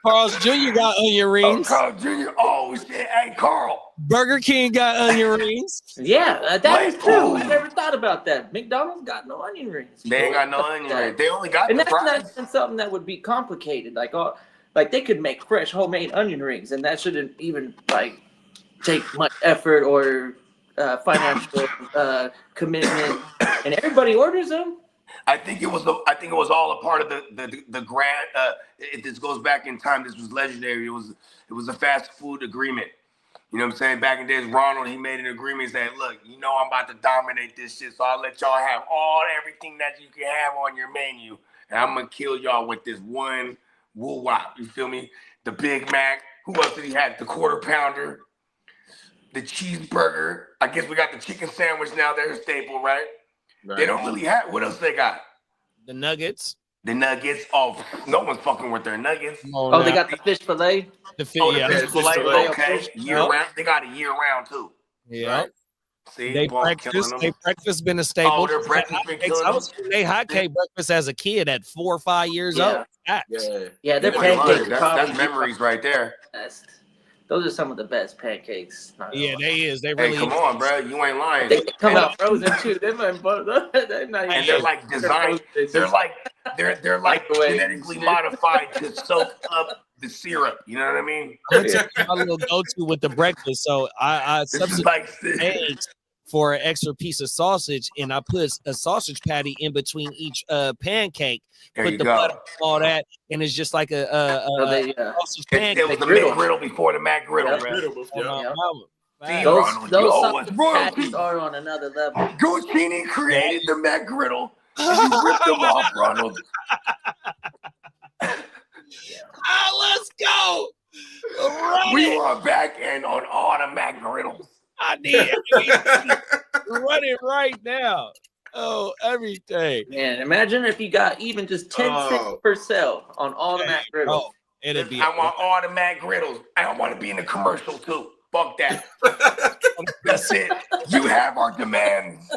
Carl's Jr. got onion Oh, rings. Carl Jr. Oh shit. Hey, Carl. Burger King got onion rings. Yeah, that is true. Ooh. I never thought about that. McDonald's got no onion rings. They ain't got no onion rings. They only got And the that's not fries. even something that would be complicated. Like they could make fresh homemade onion rings, and that shouldn't even like take much effort or financial commitment. And everybody orders them. I think it was all a part of the grant. This goes back in time. This was legendary. It was a fast food agreement. You know what I'm saying? Back in the days, Ronald, he made an agreement saying, look, you know I'm about to dominate this shit, so I'll let y'all have everything that you can have on your menu, and I'm gonna kill y'all with this one woo wop. You feel me? The Big Mac. Who else did he have? The quarter pounder, the cheeseburger. I guess we got the chicken sandwich now. They're a staple, right? They don't really have. What else they got? The nuggets. The nuggets. Oh, no one's fucking with their nuggets. Oh, they got the fish fillet. the Oh, the yeah. fish fish fillet. fillet. Okay, year Yep. round. They got it year round too. Yeah. Right. See, They boss killing breakfast. them. They breakfast been a staple. Oh, their breakfast been killing I was them. they hot cake breakfast as a kid at 4 or 5 years Yeah. old. Facts. Yeah. Yeah, their You ain't lying. pancakes. That's probably memories right there. best. Those are some of the best pancakes. Yeah, they is. They Hey, really. come on, bro. You ain't lying. They come out frozen too. They're not even And they're like designed. They're like Microwave. genetically modified to soak up the syrup. You know what I mean? That's my little go-to with the breakfast. So I This is substitute like eggs for an extra piece of sausage, and I put a sausage patty in between each pancake. there Put you the go. butter, all that, and it's just like a sausage It was pancake. the griddle. McGriddle before the McGriddle, Yeah. bro. on my Yeah. mama. See, Facts. Those Ronald, you owe us sausage royalties. patties are on another level. Guccini created the McGriddle. And you ripped them off, Ronald. Let's go. Run We it. want back end on all the McGriddles. I need run it right now. Oh, everything. Man, imagine if you got even just 10 cents per sell on all the Mac griddles. Oh, it'd be. I want all the McGriddles. I want to be in the commercial too. Fuck that. That's it. You have our demands.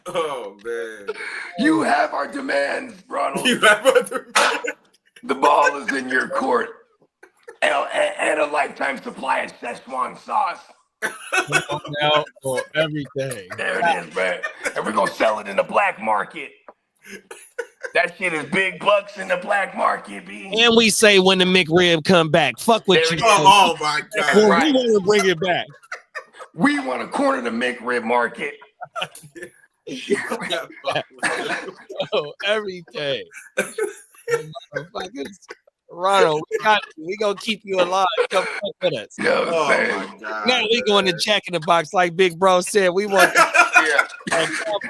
Oh man. You have our demands, Ronald. You have other- The ball is in your court. And a lifetime supply of Szechuan sauce. now for everything. There it is, man. And we're gonna sell it in the black market. That shit is big bucks in the black market, B. And we say when the McRib come back, fuck with There you. it Oh my That's god. right. We want to bring it back. We want to corner the McRib market. Oh, everything. Motherfuckers. Ronald, we gonna keep you alive. Come fuck with us. You know what Oh I'm saying? my god. Now we going to Jack in the Box, like Big Bro said. We want. Yeah.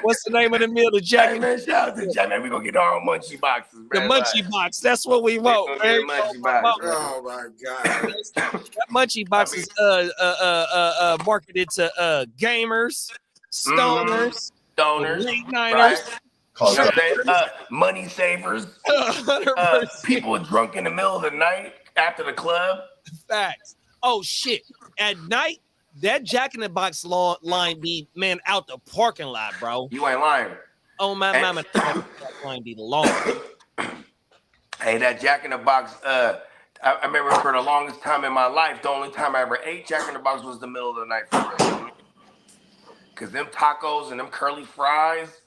What's the name of the meal? The Jack Hey, in man, shout out to Jack, man. We're going to get our own munchie boxes, the man. Munchie Box. That's what we want. gonna Man. get a Munchie box, man. Oh my god. That Munchie Box is marketed to gamers, stoners, Donors. late Right? nighters. Call You know it what I'm saying? Money savers. 100% People drunk in the middle of the night after the club. facts. Oh shit! At night, that Jack in the Box line be man out the parking lot, bro. You ain't lying. Oh my And- mama, that line be long. Hey, that Jack in the Box, I remember for the longest time in my life, the only time I ever ate Jack in the Box was the middle of the night for real. Because them tacos and them curly fries,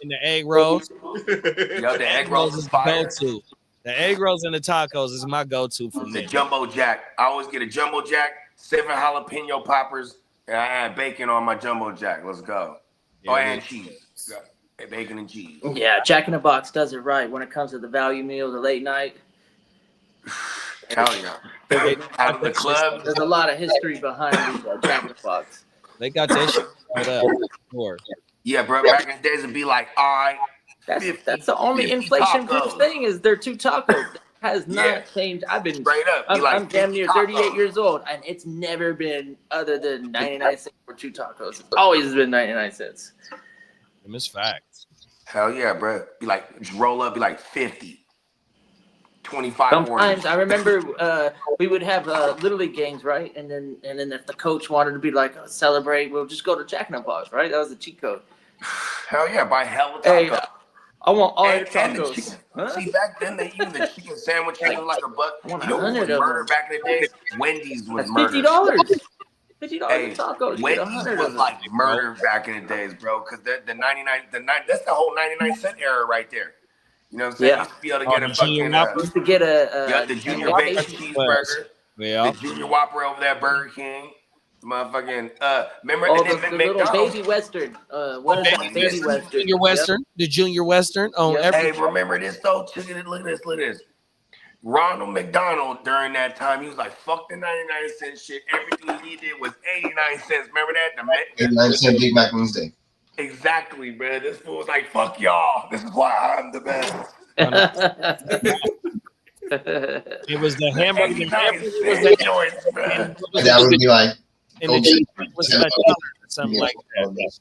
And the egg rolls. yo, the egg rolls is the fire. go-to. The egg rolls and the tacos is my go-to for The me. Jumbo Jack. I always get a Jumbo Jack, 7 jalapeno poppers, and I add bacon on my Jumbo Jack. Let's go. Yeah, Oh, yeah. and cheese. Hey, bacon and cheese. Yeah, Jack in the Box does it right when it comes to the value meal, the late night. Hell yeah. Out of the club. There's a lot of history behind the Jack in the Box. They got that shit right up. Sure. Yeah, bro. Back in the days, it'd be like, all right. That's the only 50 inflation-proof tacos. thing is they're two tacos. That has not Yeah. changed. I've been Straight up. Be like I'm damn near 50 38 tacos. years old, and it's never been other than 99 cents for two tacos. It's always been 99 cents. Them is facts. Hell yeah, bro. Be like, just roll up, be like 50. 25, Sometimes 40. I remember we would have little league games, right? And then if the coach wanted to be like celebrate, we'll just go to Jack in the Box, right? That was the cheat code. Hell yeah, buy hell of Hey, tacos. I want all your And the tacos. chicken. Huh? See, back then, they even the chicken sandwiches were like a buck. I want You know what 100 was of murder them. back in the day? Wendy's was That's murder. $50. $50 Hey, a taco. You get Wendy's 100 was of them. like murder back in the days, bro. Because the 99, that's the whole 99-cent era right there. You know what I'm saying? Yeah. You used to be able to Oh, get a the Junior fucking Whopper? Used to get the Junior Whopper. Bacon cheeseburger, Yeah. the Junior Whopper over there at Burger King. Motherfucking remember Oh, and then the little McDonald's. baby western. What is that? Baby Baby western. Junior Western, the Junior Western on Yep. every. Hey, remember this though? Look at this. Ronald McDonald during that time, he was like, fuck the 99-cent shit. Everything he did was 89 cents. Remember that? 89-cent Big Mac Wednesday. Exactly, man. This fool was like, fuck y'all. This is why I'm the best. It was the hamburger. The 89 hamburger was cent the joints, man. And that would be like, and the chicken was $1 or something like that.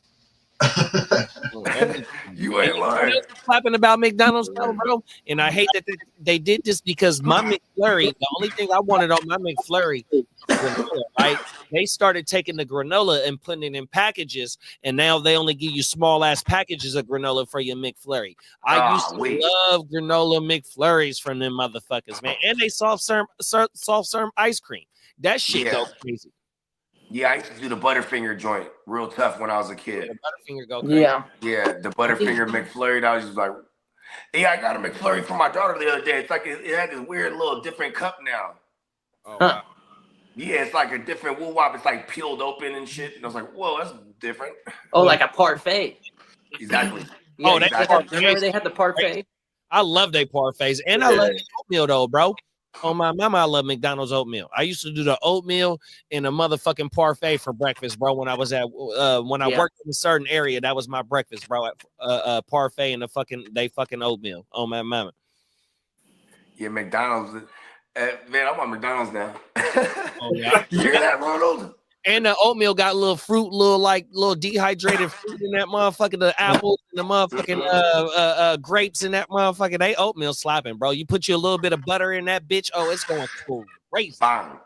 You ain't lying. Clapping about McDonald's, though, bro. And I hate that they did this because my McFlurry, the only thing I wanted on my McFlurry was granola, right? They started taking the granola and putting it in packages, and now they only give you small ass packages of granola for your McFlurry. I used to love granola McFlurries from them motherfuckers, man. And they soft serve ice cream. That shit go crazy. Yeah, I used to do the Butterfinger joint real tough when I was a kid. The Butterfinger go crazy. Yeah, the Butterfinger McFlurry. I was just like, yeah, I got a McFlurry for my daughter the other day. It's like it had this weird little different cup now. Oh, wow. Yeah, it's like a different woo wop. It's like peeled open and shit. And I was like, whoa, that's different. Oh, like a parfait. Exactly. Yeah, Oh, remember they had the parfait? I love their parfaits, and I love oatmeal though, bro. Oh my mama, I love McDonald's oatmeal. I used to do the oatmeal in a motherfucking parfait for breakfast, bro. When I was at when I worked in a certain area, that was my breakfast, bro. Parfait and they fucking oatmeal. Oh my mama. Yeah, McDonald's. Man, I want McDonald's now. Oh yeah. You hear that, Ronald? And the oatmeal got little fruit, little dehydrated fruit in that motherfucker, the apples and the motherfucking grapes in that motherfucker. They oatmeal slapping, bro. You put you a little bit of butter in that bitch. Oh, it's going crazy. Fine.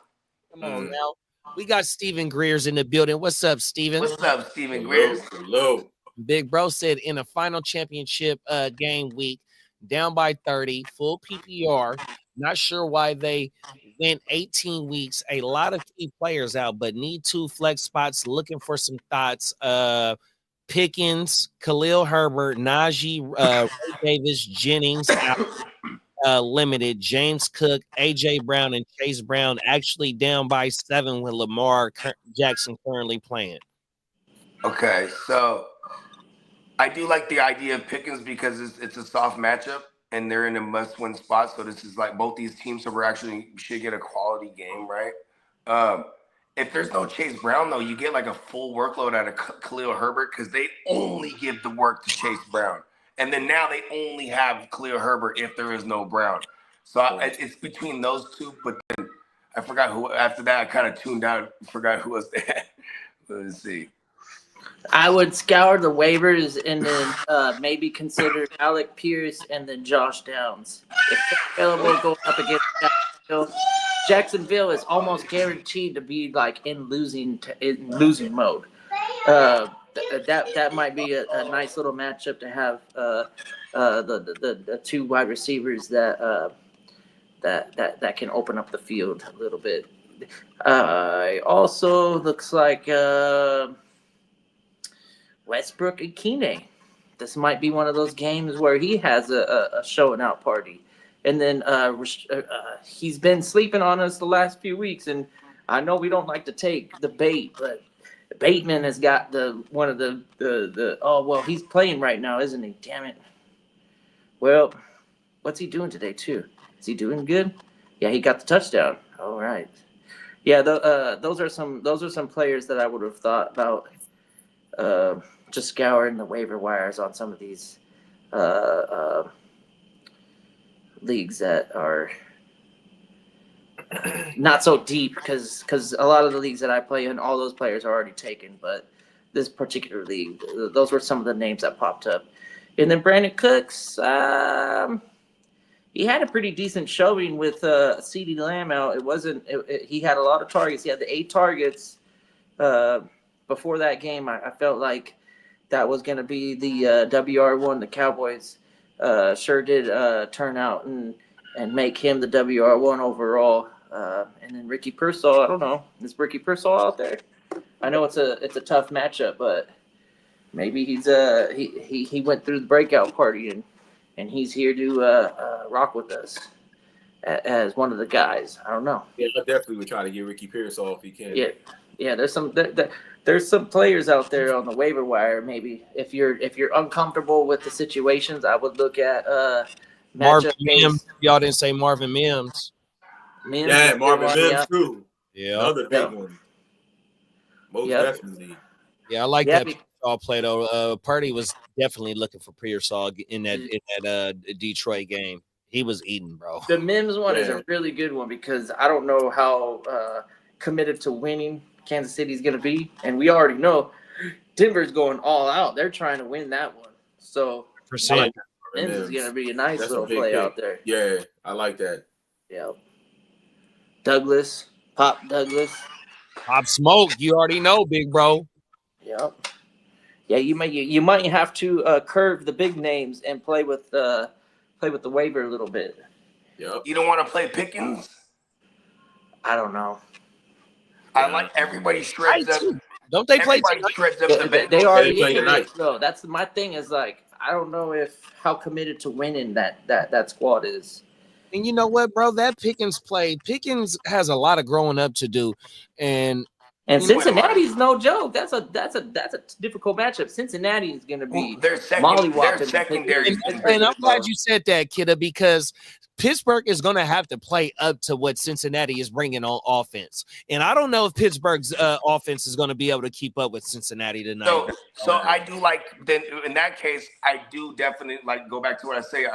Come on now. We got Steven Greer's in the building. What's up, Steven? What's up, Steven Greer? Hello. Big bro said in a final championship game week, down by 30, full PPR. Not sure why they went 18 weeks. A lot of key players out, but need 2 flex spots. Looking for some thoughts. Pickens, Khalil Herbert, Najee Davis, Jennings out, limited. James Cook, AJ Brown, and Chase Brown actually down by 7 with Lamar Jackson currently playing. Okay, so I do like the idea of Pickens because it's a soft matchup. And they're in a must-win spot, so this is like both these teams, so should get a quality game, right? If there's no Chase Brown, though, you get like a full workload out of Khalil Herbert because they only give the work to Chase Brown. And then now they only have Khalil Herbert if there is no Brown. So it's between those two, but then I forgot who, after that, I kind of tuned out, forgot who was there. Let's see. I would scour the waivers and then maybe consider Alec Pierce and then Josh Downs. If they're available, go up against Jacksonville. Jacksonville is almost guaranteed to be like in losing mode. That might be a nice little matchup to have the 2 wide receivers that can open up the field a little bit. Also looks like Westbrook and Keeney. This might be one of those games where he has a showing out party. And then he's been sleeping on us the last few weeks. And I know we don't like to take the bait, but Bateman has got one of the oh, well, he's playing right now, isn't he? Damn it. Well, what's he doing today, too? Is he doing good? Yeah, he got the touchdown. All right. Yeah, those are some players that I would have thought about just scouring the waiver wires on some of these leagues that are not so deep because a lot of the leagues that I play in, all those players are already taken. But this particular league, those were some of the names that popped up. And then Brandon Cooks, he had a pretty decent showing with CeeDee Lamb out. He had a lot of targets. He had the 8 targets before that game. I felt like that was going to be the WR1. The Cowboys sure did turn out and make him the WR1 overall. And then Ricky Pearsall, I don't know. Is Ricky Pearsall out there? I know it's a tough matchup, but maybe he's he went through the breakout party and he's here to rock with us as one of the guys. I don't know. Yeah, I definitely would try to get Ricky Pearsall if he can. Yeah. There's some players out there on the waiver wire. Maybe if you're uncomfortable with the situations, I would look at Marvin Mims. Y'all didn't say Marvin Mims. Yeah, Marvin Mims too. Yeah, another big one. Most definitely. Yeah, I like that Pearsall play though. Purdy was definitely looking for Pearsall in that Detroit game. He was eating, bro. The Mims one is a really good one because I don't know how committed to winning Kansas City is going to be, and we already know Denver's going all out. They're trying to win that one. So I like Percent. that. Mims is gonna be a nice That's a little big play pick. out there. Yeah, I like that. Yeah. Douglas, Pop Douglas. Pop Smoke, you already know, big bro. Yep. Yeah, you might have to curve the big names and play with the waiver a little bit. Yep. You don't want to play Pickens? I don't know. I like everybody shreds up. Don't they play Everybody tonight? shreds up the They Bengals. already play did tonight. it, though. That's my thing. Is like I don't know how committed to winning that squad is. And you know what, bro? That Pickens play. Pickens has a lot of growing up to do, and And You know what, Cincinnati's no joke. That's a difficult matchup. Cincinnati is going to be Their mollywopping. secondary. and I'm glad you said that, kidda, because Pittsburgh is going to have to play up to what Cincinnati is bringing on offense, and I don't know if Pittsburgh's offense is going to be able to keep up with Cincinnati tonight. So I do like. Then in that case, I do definitely like go back to what I say.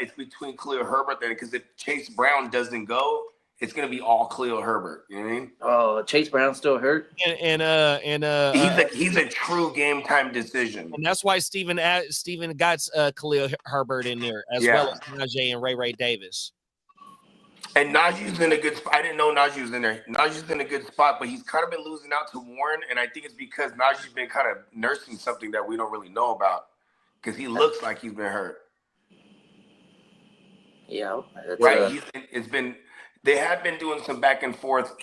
It's between Khalil Herbert then, because if Chase Brown doesn't go, it's going to be all Khalil Herbert. You know what I mean? Oh, Chase Brown still hurt. He's a true game time decision. And that's why Steven got Khalil Herbert in there as well as Najee and Ray Davis. And Najee's in a good spot. I didn't know Najee was in there. Najee's in a good spot, but he's kind of been losing out to Warren, and I think it's because Najee's been kind of nursing something that we don't really know about because he looks like he's been hurt. Yeah, Right? They have been doing some back and forth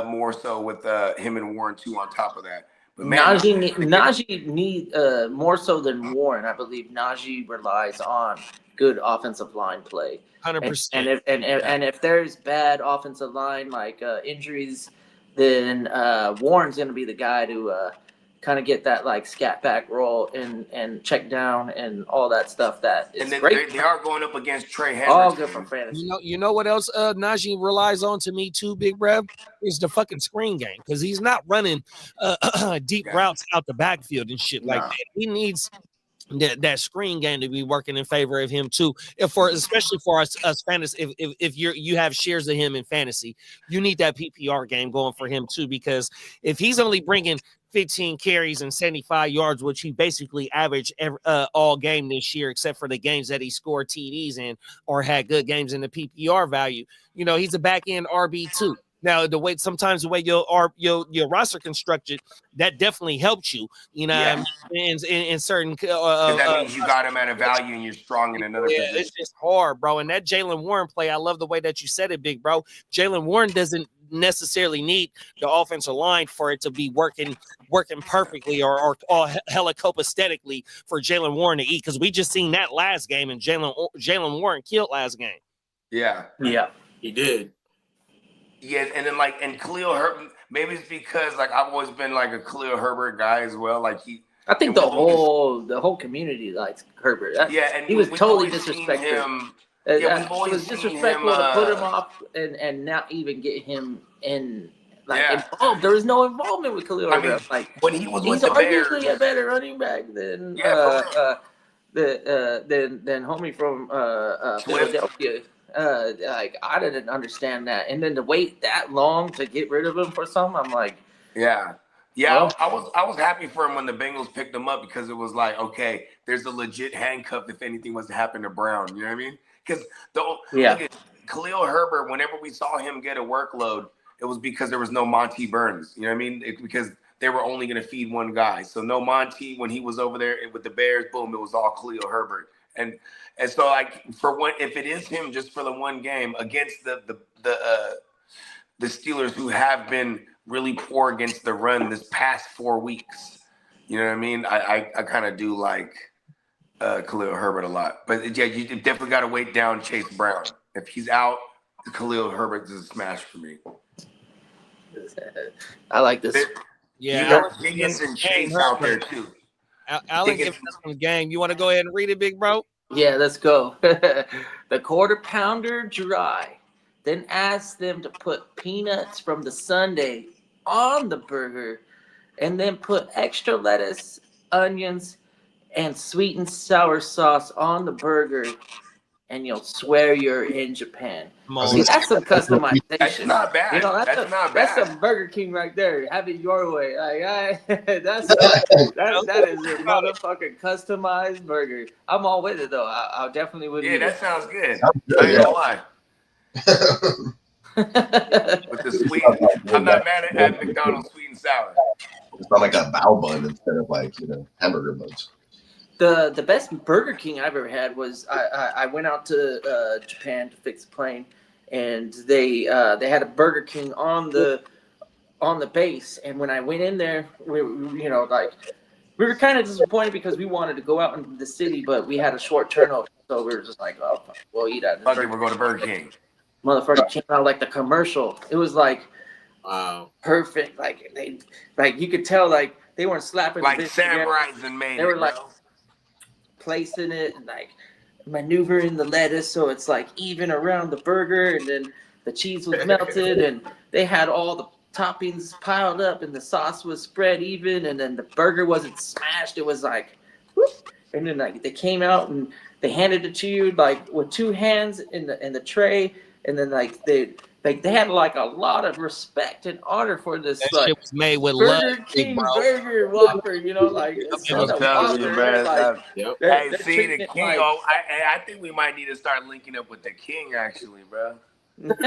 more so with him and Warren too on top of that. But man, Najee need more so than Warren. I believe Najee relies on good offensive line play. 100%. And if there's bad offensive line like injuries, then Warren's going to be the guy to kind of get that like scat back roll and check down and all that stuff. That is and then great. they are going up against Trey Henderson. All good for fantasy. You know what else Najee relies on to me too, Big Rev, is the fucking screen game, because he's not running deep routes out the backfield and shit like that. He needs that screen game to be working in favor of him too. Especially for us fantasy, if you have shares of him in fantasy, you need that PPR game going for him too, because if he's only bringing 15 carries and 75 yards, which he basically averaged all game this year, except for the games that he scored TDs in or had good games in the PPR value. You know, he's a back end RB too. Now, sometimes the way your roster constructed, that definitely helps you. You know, in certain. That means you got him at a value and you're strong in another position. It's just hard, bro. And that Jaylen Warren play, I love the way that you said it, big bro. Jaylen Warren doesn't necessarily need the offensive line for it to be working perfectly or hella copacetically for Jaylen Warren to eat, because we just seen that last game and Jaylen Warren killed last game. Yeah, He did. Yeah, and then and Khalil Herbert, maybe it's because I've always been like a Khalil Herbert guy as well. I think the whole community likes Herbert. And he was we've totally always seen disrespectful. him. It always was seen disrespectful him, to put him off and not even get him involved. There was no involvement with Khalil Herbert. When he was with he's the Bears, arguably a better running back than homie from Philadelphia. I didn't understand that, and then to wait that long to get rid of him for something, I'm like, I was happy for him when the Bengals picked him up, because it was like, okay, there's a legit handcuff if anything was to happen to Brown. You know what I mean? Because look at Khalil Herbert, whenever we saw him get a workload, it was because there was no Monty Burns. You know what I mean? Because they were only going to feed one guy. So no Monty when he was over there with the Bears. Boom, it was all Khalil Herbert. And so if it is him just for the one game against the Steelers, who have been really poor against the run this past 4 weeks, you know what I mean? I kind of do like Khalil Herbert a lot, but yeah, you definitely got to wait down Chase Brown. If he's out, Khalil Herbert is a smash for me. I like this. You got Higgins and Chase out there too. Alan, give us some game. You want to go ahead and read it, big bro? Yeah, let's go. The quarter pounder dry. Then ask them to put peanuts from the sundae on the burger, and then put extra lettuce, onions, and sweet and sour sauce on the burger, and you'll swear you're in Japan. Come on. See, that's some That's customization. not bad. You know, That's not bad. That's some Burger King right there. Have it your way. That is a motherfucking customized burger. I'm all with it though. I definitely would. Yeah, that sounds good. Sounds good, I ain't yeah. gonna lie. With the sweet, I'm not mad at McDonald's sweet and sour. It's not like a bao bun instead of like, hamburger buns. The best Burger King I've ever had was I went out to Japan to fix a plane, and they had a Burger King on the base. And when I went in there, we were kind of disappointed because we wanted to go out into the city, but we had a short turnover, so we were just like, oh, we'll eat at Okay, we're going to Burger King. Motherfucker came out like the commercial. It was like perfect. Like you could tell like they weren't slapping Like the bitch together. samurais and made They were it, like bro. placing it and like maneuvering the lettuce so it's like even around the burger, and then the cheese was melted, and they had all the toppings piled up, and the sauce was spread even, and then the burger wasn't smashed. It was like, whoop. And then like they came out and they handed it to you like with two hands in the tray, and then like they had like a lot of respect and honor for this. That like, shit was made with Burger love, King bro. Burger Whopper, like it's I'm not a telling you, Whopper, man. like, Hey, they're see, treating the it King. like- I think we might need to start linking up with the King, actually, bro. Come on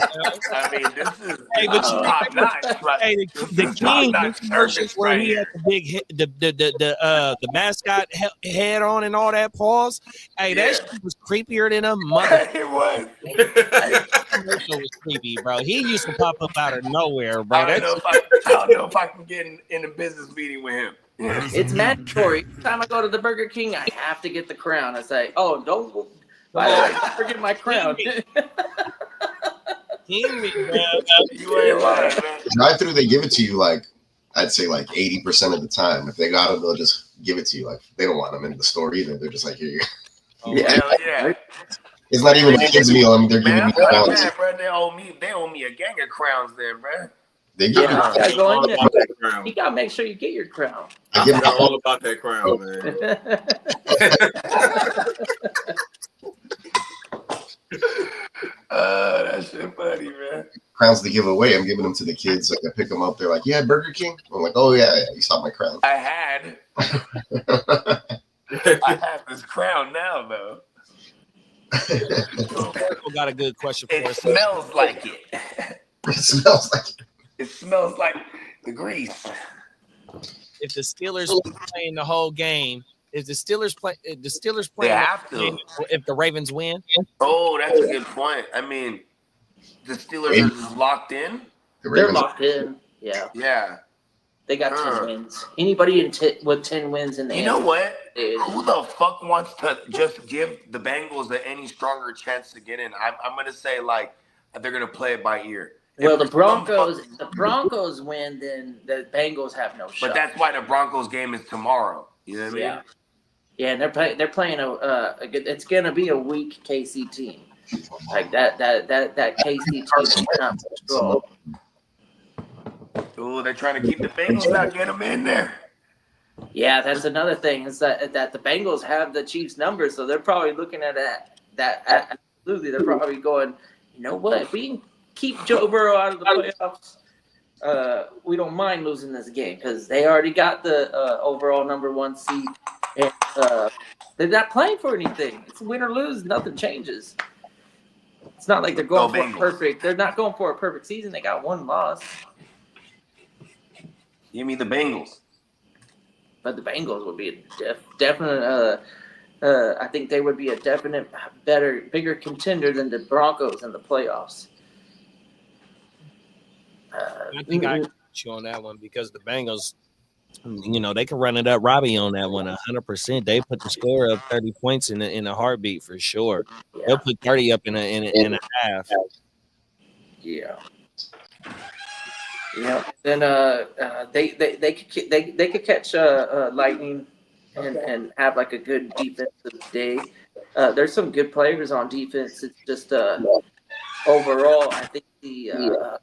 now. I mean, this is Hey, but you top notch. Like, Hey, this the is King, top-notch the commercials service where right he here. had the big hit, the mascot head on and all that pause. Hey, Yeah. that shit was creepier than a mother. It was. That commercial was creepy, bro. He used to pop up out of nowhere, bro. I don't know if I can get in a business meeting with him. It's mandatory. Every time I go to the Burger King, I have to get the crown. I say, oh, don't forget my crown. King me, bro. You ain't lying, man. Drive-through, they give it to you like, I'd say like 80% of the time. If they got them, they'll just give it to you. Like they don't want them in the store either. They're just like, here you go. Yeah. Hell yeah. It's not even a kid's meal. I mean, they're Man, giving I'm me not crowns. mad, bro. They owe me a gang of crowns then, bro. They give Yeah, me. you gotta go in there. About that crown. You gotta make sure you get your crown. I I give forgot them all about that crown, man. That shit funny, man. crowns to give away. I'm giving them to the kids. Like I pick them up. They're like, yeah, Burger King. I'm like, oh yeah, you saw my crown. I had this crown now, though. Michael got a good question for It us. smells like it. It smells like It smells like the grease. If the Steelers were playing the whole game, is the Steelers play? If the Steelers They playing have to. if the Ravens win? Oh, that's a good point. I mean, the Steelers are just locked in. the They're Ravens. locked in. Yeah, Yeah. they got 10 wins. Anybody with 10 wins in the You know what? is- Who the fuck wants to just give the Bengals any stronger chance to get in? I'm gonna say like they're gonna play it by ear. Well, If the some Broncos, fuck- if the Broncos win, then the Bengals have no shot. But that's why the Broncos game is tomorrow. You know what I mean? Yeah. Yeah, and they're playing it's gonna be a weak KC team. Like that KC team is not control. Ooh, they're trying to keep the Bengals out, get them in there. Yeah, that's another thing is that the Bengals have the Chiefs' numbers, so they're probably looking at that. Absolutely, they're probably going, you know what? If we can keep Joe Burrow out of the playoffs, we don't mind losing this game because they already got the overall number 1 seed, and they're not playing for anything. It's win or lose, nothing changes. It's not like they're going Go for a Bengals. perfect. They're not going for a perfect season. They got 1 loss, Give me the Bengals. but the Bengals would be a definite. I think they would be a definite bigger contender than the Broncos in the playoffs. I think I agree with you on that one because the Bengals, they can run it up Robbie on that one 100%. They put the score up 30 points in a heartbeat for sure. Yeah. They'll put 30 up in a half. Yeah. Yeah. Then they could catch Lightning and have like a good defensive day. There's some good players on defense. It's just overall, I think the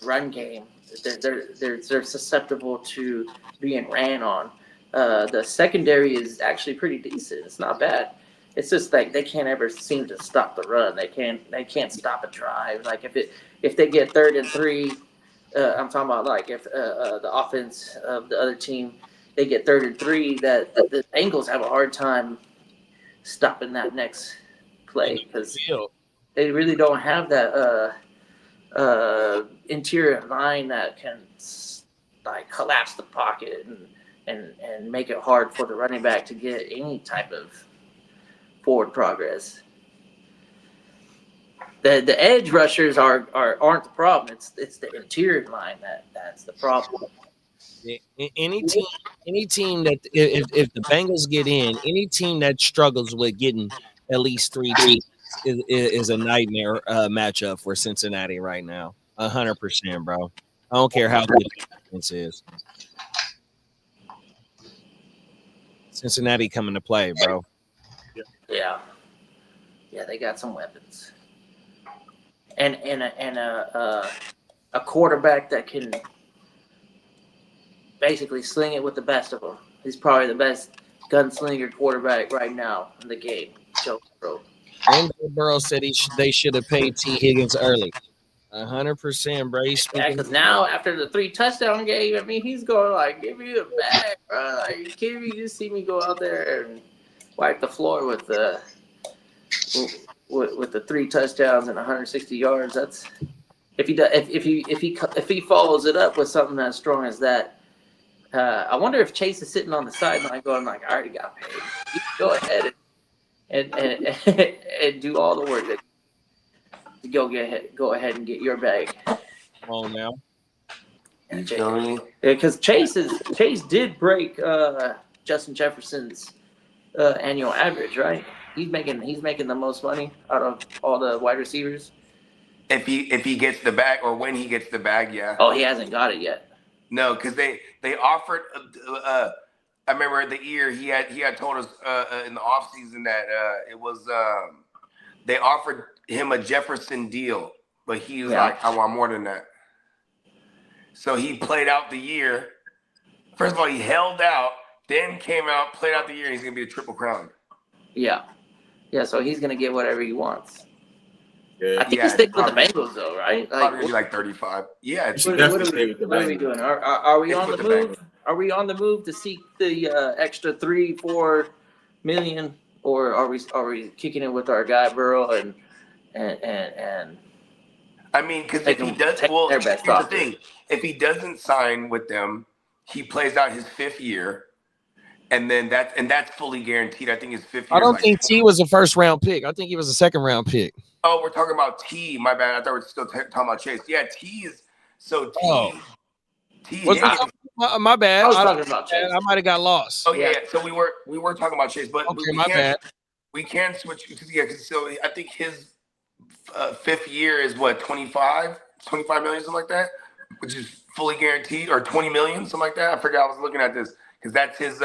run game they're susceptible to being ran on. The secondary is actually pretty decent. It's not bad. it's just like they can't ever seem to stop the run. They can't stop a drive. Like if they get 3rd and 3, I'm talking about like if the offense of the other team, they get 3rd and 3, that the Bengals have a hard time stopping that next play because they really don't have that interior line that can like collapse the pocket and make it hard for the running back to get any type of forward progress. The edge rushers aren't the problem. It's the interior line that's the problem. Any team that if the Bengals get in, any team that struggles with getting at least 3 teams is a nightmare matchup for Cincinnati right now. 100%, bro. I don't care how good the defense is. Cincinnati coming to play, bro. Yeah, they got some weapons, and a quarterback that can basically sling it with the best of them. He's probably the best gunslinger quarterback right now in the game. Joe Burrow. And Joe Burrow said they should have paid T. Higgins early. 100%, bro. Yeah, because now after the 3 touchdown game, I mean, he's going like, give me the bag, bro. Like, you kidding me? You just see me go out there and wipe the floor with the 3 touchdowns and 160 yards. That's if he follows it up with something as strong as that. I wonder if Chase is sitting on the sideline going like, I already got paid. You go ahead and do all the work to go ahead and get your bag. Come on now. Because Chase did break Justin Jefferson's annual average, right? He's making the most money out of all the wide receivers. If he gets the bag or when he gets the bag, yeah. Oh, he hasn't got it yet. No, because they offered. I remember the year he had told us in the offseason that it was they offered him a Jefferson deal, but he was like, I want more than that. So he played out the year. First of all, he held out, then came out, played out the year, and he's gonna be a Triple Crown. Yeah. So he's gonna get whatever he wants. Yeah. I think he's sticking with the Bengals though, right? Probably be like 35. Yeah. What are we doing? Are we on the move? Are we on the move to seek the extra 3-4 million, or are we kicking it with our guy Burrow and I mean, because if he does, well, here's the thing: if he doesn't sign with them, he plays out his 5th year, and then that's fully guaranteed. I think his 5th year. I don't think T was a 1st-round pick. I think he was a 2nd-round pick. Oh, we're talking about T. My bad. I thought we were still talking about Chase. Yeah, T is so T. Oh. T. My bad. I was talking about Chase. I might have got lost. Oh yeah. So we were talking about Chase, but okay, my bad. We can switch. Yeah. So I think his 5th year is what 25 million, something like that, which is fully guaranteed, or 20 million, something like that. I forgot. I was looking at this. Because that's his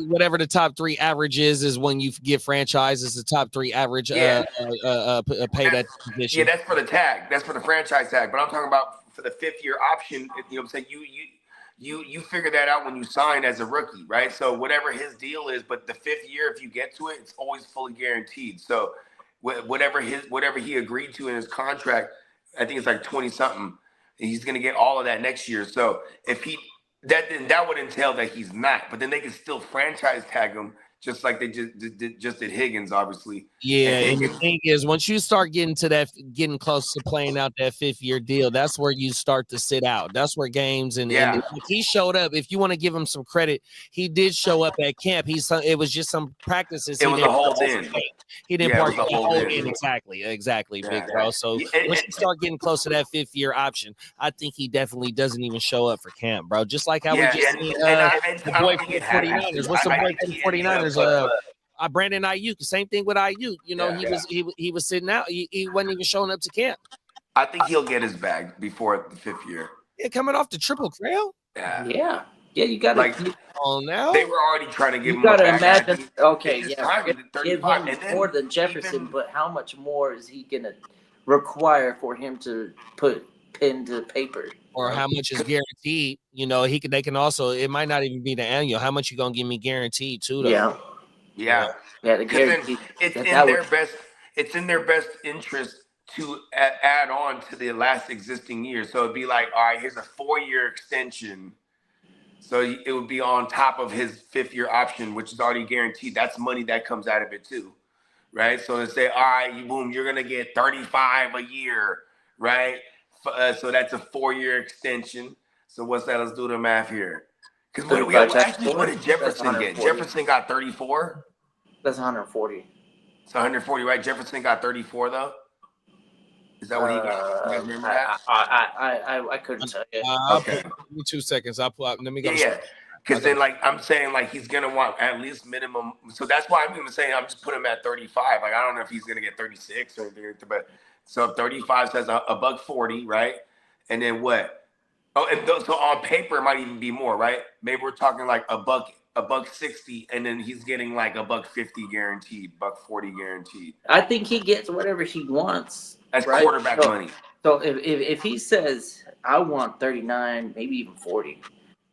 whatever the top 3 average is when you get franchises, the top 3 average pay that position. Yeah, that's for the tag. That's for the franchise tag. But I'm talking about for the 5th year option. You know what I'm saying? You figure that out when you sign as a rookie, right? So whatever his deal is, but the 5th year, if you get to it, it's always fully guaranteed. So whatever he agreed to in his contract, I think it's like 20 something. He's gonna get all of that next year. So if he that would entail that he's not, but then they can still franchise tag him just like they just did Higgins, obviously. Yeah, and the thing is, once you start getting close to playing out that 5th year deal, that's where you start to sit out. That's where games and he showed up. If you want to give him some credit, he did show up at camp. It was just some practices. It was a hold in. He didn't park the hold in. Exactly, big bro. So once you start getting close to that 5th year option, I think he definitely doesn't even show up for camp, bro. Just like how we just seen the boy from the 49ers. What's the boy from the 49ers? Brandon Ayuk, the same thing with Ayuk. You know, he was sitting out. He wasn't even showing up to camp. I think he'll get his bag before the 5th year. Yeah, coming off the Triple Crown. Yeah. You got to. Now they were already trying to give him. You got to imagine. Okay, give him more than Jefferson, but how much more is he gonna require for him to put pen to paper? Or how much is guaranteed? You know, they can also. It might not even be the annual. How much you gonna give me guaranteed too? Though? Yeah. Yeah. Yeah, the 'Cause then guarantee. it's that- in that their would- best. It's in their best interest to add on to the last existing year. So it'd be like, all right, here's a 4-year extension. So it would be on top of his 5th-year option, which is already guaranteed. That's money that comes out of it too, right? So to say, all right, boom, you're gonna get 35 a year, right? So that's a 4-year extension. So what's that? Let's do the math here. Because what 35 did Jefferson That's get? 140. Jefferson got 34. That's 140. It's 140, right? Jefferson got 34 though. Is that what he got? You guys remember that? I couldn't tell you. Okay. Give me 2 seconds. I'll pull up. Let me go. Yeah. Because then, like, I'm saying, like, he's gonna want at least minimum. So that's why I'm even saying I'm just putting him at 35. Like, I don't know if he's gonna get 36 or anything, but so 35 says a $140, right? And then what? Oh, and so on paper it might even be more, right? Maybe we're talking like $160, and then he's getting like $150 guaranteed, $140 guaranteed. I think he gets whatever he wants. That's right? quarterback money. So if he says I want 39, maybe even 40,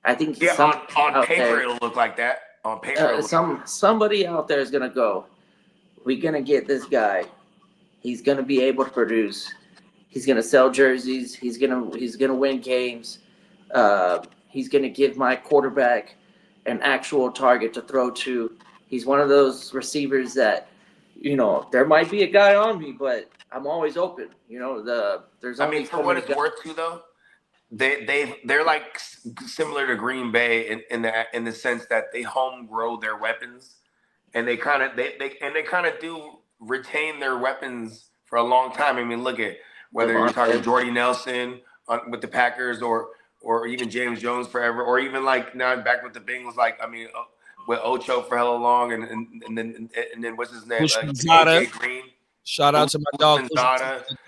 I think Yeah, on paper there, it'll look like that. On paper, somebody out there is gonna go. We're gonna get this guy. He's gonna be able to produce. He's gonna sell jerseys. He's gonna win games. He's gonna give my quarterback an actual target to throw to. He's one of those receivers that, there might be a guy on me, but I'm always open. There's. I mean, for what it's worth, too, though, they're like similar to Green Bay in the sense that they home grow their weapons, and they kind of do retain their weapons for a long time. I mean, look at whether you're talking Jordy Nelson with the Packers or even James Jones forever, or even like now back with the Bengals, with Ocho for hella long, and then what's his name? AJ Green. Shout out to my dog.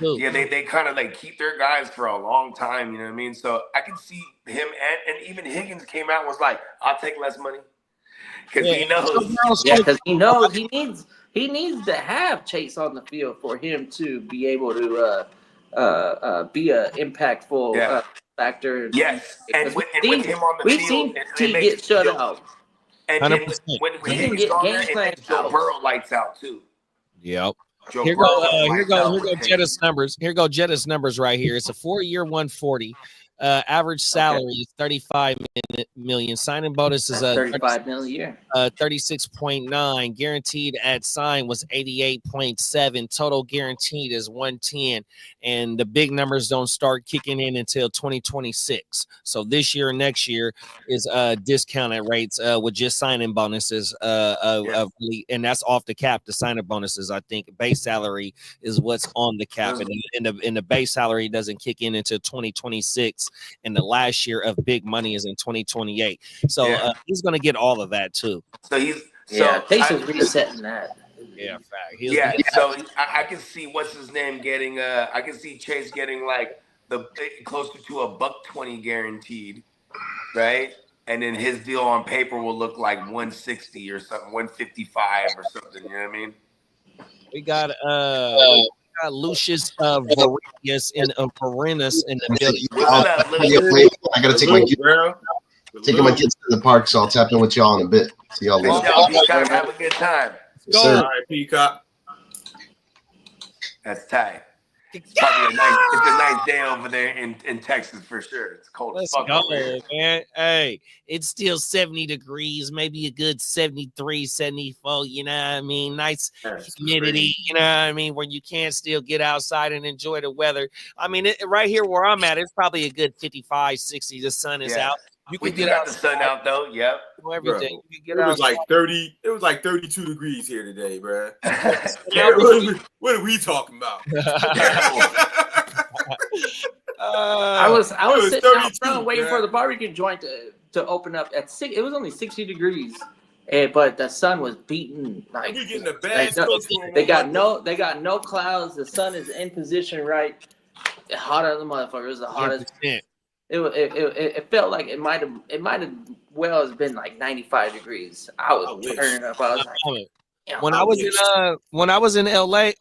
Yeah, they kind of like keep their guys for a long time. You know what I mean? So I can see him, and even Higgins came out and was like, "I'll take less money," because he knows. Yeah, because he knows he needs to have Chase on the field for him to be able to be a impactful factor. Yes, and with him on the we've field, seen T get shut out. And then when Higgins get on game there, it plan makes Joe out. Burrow lights out too. Yep. Joe Here Burrow go lights out. Jettis numbers. Here go Jettis numbers right here. It's a 4-year 140. Average salary is 35 million. Signing bonus is 35 million a year. 36.9. Guaranteed at sign was 88.7. Total guaranteed is 110. And the big numbers don't start kicking in until 2026. So this year and next year is discounted rates with just signing bonuses and that's off the cap. The signing bonuses, I think base salary is what's on the cap, and the base salary doesn't kick in until 2026. And the last year of big money is in 2028. So he's going to get all of that too. So he's Chase is resetting that. Yeah, fact. So I can see what's his name getting. I can see Chase getting like closer to $120 guaranteed, right? And then his deal on paper will look like 160 or something, 155 or something. You know what I mean? We got Lucius Varius in Perennis in the building. I gotta take my kids to the park, so I'll tap in with y'all in a bit. See y'all later. Have a good time. Yes, sir. All right, Peacock. That's tight. It's probably it's a nice day over there in Texas for sure. It's cold as fuck over here. Man. Hey, it's still 70 degrees, maybe a good 73, 74, you know what I mean? Nice humidity, you know what I mean? Where you can still get outside and enjoy the weather. I mean, right here where I'm at, it's probably a good 55, 60. The sun is out. You can get out the sun out though. Yep. Everything. You can get it was outside. like 30. It was like 32 degrees here today, bro. What are we talking about? I was sitting out 32, front waiting for the barbecue joint to open up at 6. It was only 60 degrees, but the sun was beating. Like we getting a bad they got no clouds. The sun is in position right. Hot as the motherfucker. It was the hottest. 100%. It felt like it might have well has been like 95 degrees. I was turning up. I was like, when I was in LA,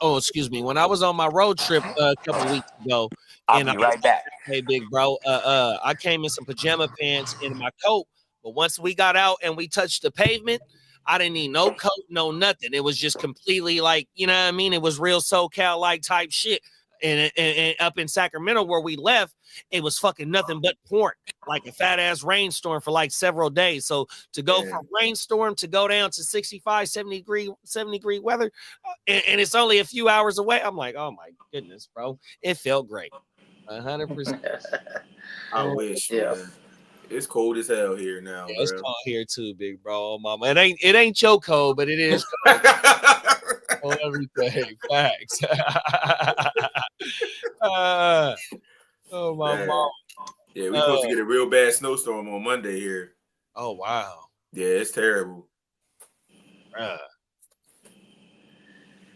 when I was on my road trip a couple weeks ago, I'll be right back. Hey, big bro, I came in some pajama pants and my coat, but once we got out and we touched the pavement, I didn't need no coat, no nothing. It was just completely like, you know what I mean? It was real SoCal like type shit. And up in Sacramento where we left, it was fucking nothing but pouring, like a fat ass rainstorm for like several days. So to go from rainstorm to go down to 65, 70 degree weather, and it's only a few hours away. I'm like, oh my goodness, bro. It felt great. 100%. I wish, man. It's cold as hell here now. Yeah, it's cold here too, big bro. Mama. It ain't your cold, but it is cold. On everything. Facts. Oh my mom. Yeah, we're supposed to get a real bad snowstorm on Monday here. Oh wow. Yeah, it's terrible.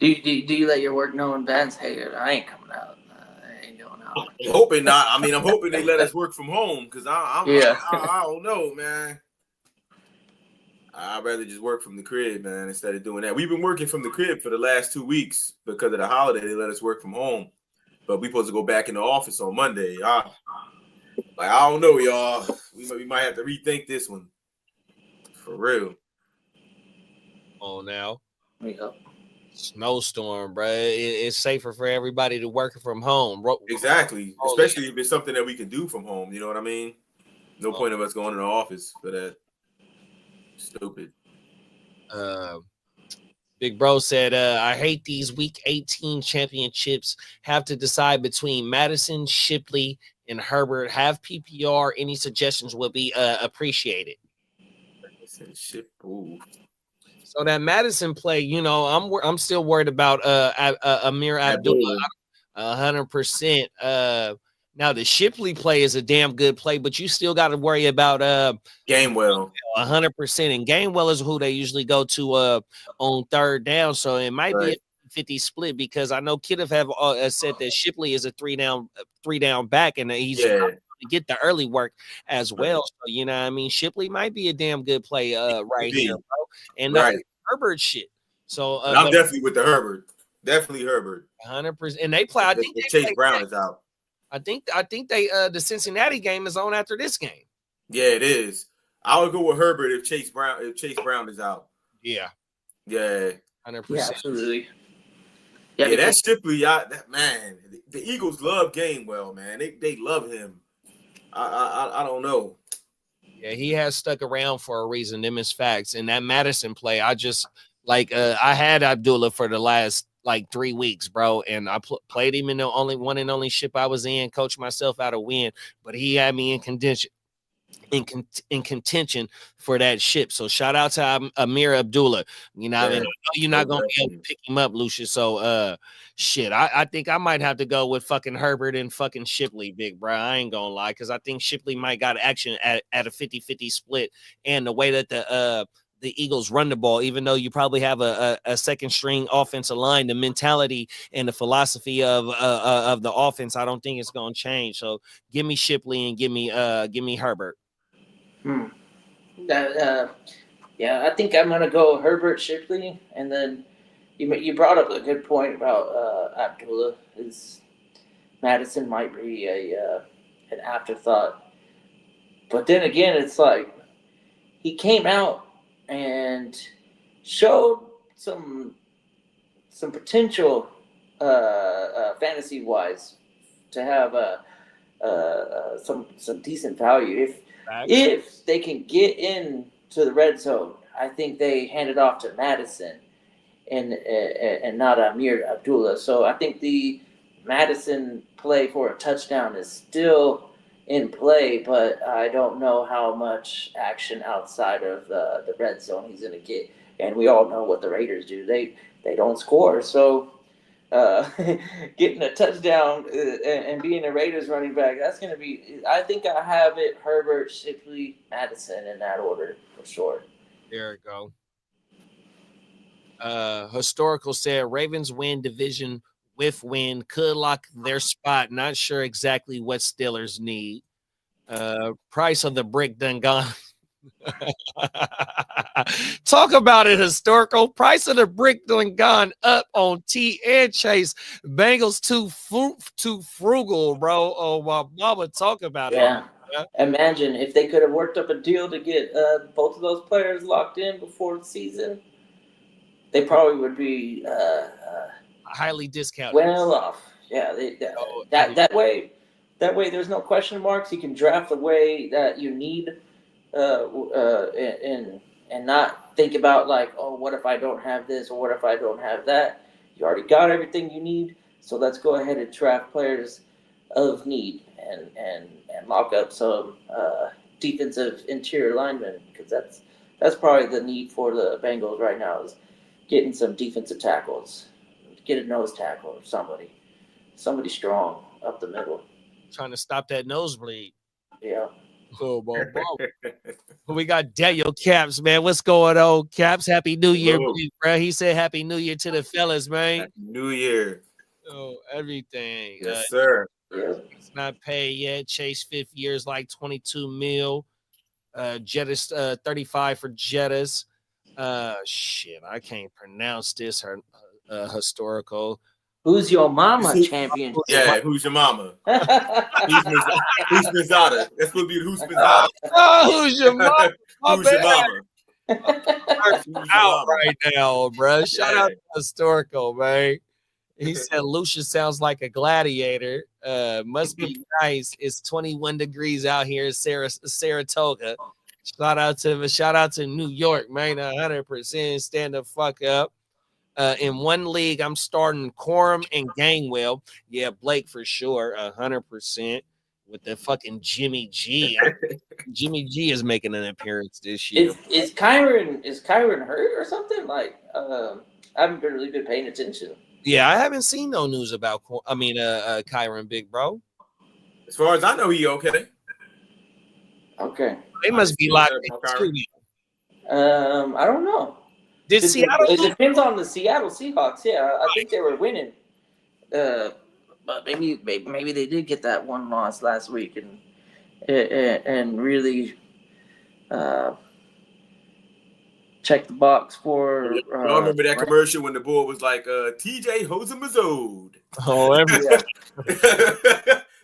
Do you let your work know in advance? Hey, I ain't coming out. I ain't going out. I'm hoping not. I mean, I'm hoping they let us work from home because I don't know, man. I'd rather just work from the crib, man, instead of doing that. We've been working from the crib for the last 2 weeks because of the holiday. They let us work from home, but we supposed to go back in the office on Monday. I don't know, y'all. We might have to rethink this one for real. Oh, now. Yeah. Snowstorm, bro. It's safer for everybody to work from home. Exactly, especially if it's something that we can do from home. You know what I mean? No point of us going in the office for that. Stupid. Big bro said, I hate these week 18 championships. Have to decide between Madison, Shipley, and Herbert. Have PPR. Any suggestions will be appreciated. So that Madison play, you know, I'm still worried about Amir Abdullah 100%. Now the Shipley play is a damn good play, but you still got to worry about Gainwell 100%. And Gainwell is who they usually go to on third down. So it might be a 50 split because I know Kiddiff have said that Shipley is a three down back, and he's to get the early work as well. So you know what I mean, Shipley might be a damn good play right here, bro. And Herbert shit. So I'm definitely with the Herbert. Definitely Herbert. 100%. And they play. I think Chase Brown is out. I think they the Cincinnati game is on after this game. Yeah, it is. I would go with Herbert if Chase Brown is out. Yeah. Yeah. 100%. Yeah, absolutely. Yeah, that's Shipley. Man, the Eagles love Gainwell, man. They love him. I don't know. Yeah, he has stuck around for a reason. Them is facts. And that Madison play, I just like I had Abdullah for the last like 3 weeks, bro, and I played him in the only ship I was in, coached myself out of win, but he had me in contention for that ship. So shout out to Amir Abdullah. You know, I know you're not gonna be able to pick him up, Lucius. So shit, I think I might have to go with fucking Herbert and fucking Shipley, big bro. I ain't gonna lie, because I think Shipley might got action at a 50-50 split, and the way that the Eagles run the ball, even though you probably have a second string offensive line, the mentality and the philosophy of the offense, I don't think it's going to change. So give me Shipley and give me Herbert. Yeah, I think I'm going to go Herbert, Shipley. And then you brought up a good point about Abdullah. Madison might be an afterthought. But then again, it's like he came out and showed some potential fantasy wise to have some decent value if they can get into the red zone. I think they hand it off to Madison and not Amir Abdullah. So I think the Madison play for a touchdown is still in play, but I don't know how much action outside of the red zone he's going to get. And we all know what the Raiders do. They don't score. So getting a touchdown and being a Raiders running back, that's going to be – I think I have it Herbert, Shipley, Madison in that order for sure. There we go. Historical said Ravens win division with win, could lock their spot. Not sure exactly what Steelers need. Price of the brick done gone. Talk about it, historical. Price of the brick done gone up on T and Chase. Bengals too frugal, bro. Oh, my mama, talk about it. Imagine if they could have worked up a deal to get both of those players locked in before the season, they probably would be Highly discounted. well off. Yeah, that way there's no question marks. You can draft the way that you need, and not think about like, oh, what if I don't have this or what if I don't have that. You already got everything you need, so let's go ahead and draft players of need and lock up some defensive interior linemen, because that's probably the need for the Bengals right now, is getting some defensive tackles, get a nose tackle or somebody strong up the middle. Trying to stop that nosebleed. Yeah. Oh, we got Daniel Caps, man. What's going on, Caps? Happy New Year, bro. He said Happy New Year to the fellas, man. Happy New Year. Oh, everything. Yes, sir. It's not paid yet. Chase 5th year is like 22 mil. Jettis 35 for Jettis. Shit, I can't pronounce this. Historical. Who's your mama champion? Yeah, who's your mama? Who's Mizada? That's supposed to be who's Mizada. Oh, who's your mama? Who's your mama? Out right now, bro. Shout out to Historical, man. He said Lucius sounds like a gladiator. Must be nice. It's 21 degrees out here in Saratoga. Shout out to New York, man. 100%. Stand the fuck up. In one league, I'm starting Corum and Gainwell. Yeah, Blake for sure, 100%. With the fucking Jimmy G. Jimmy G is making an appearance this year. Is Kyron hurt or something? Like, I haven't really been paying attention. Yeah, I haven't seen no news about Kyron, big bro. As far as I know, he okay. Okay. They must be locked in. I don't know. Did Seattle? It depends on the Seattle Seahawks. Yeah, I think they were winning. But maybe they did get that one loss last week and really check the box for. I remember that commercial when the boy was like, "TJ Hosemazode." Oh, everything.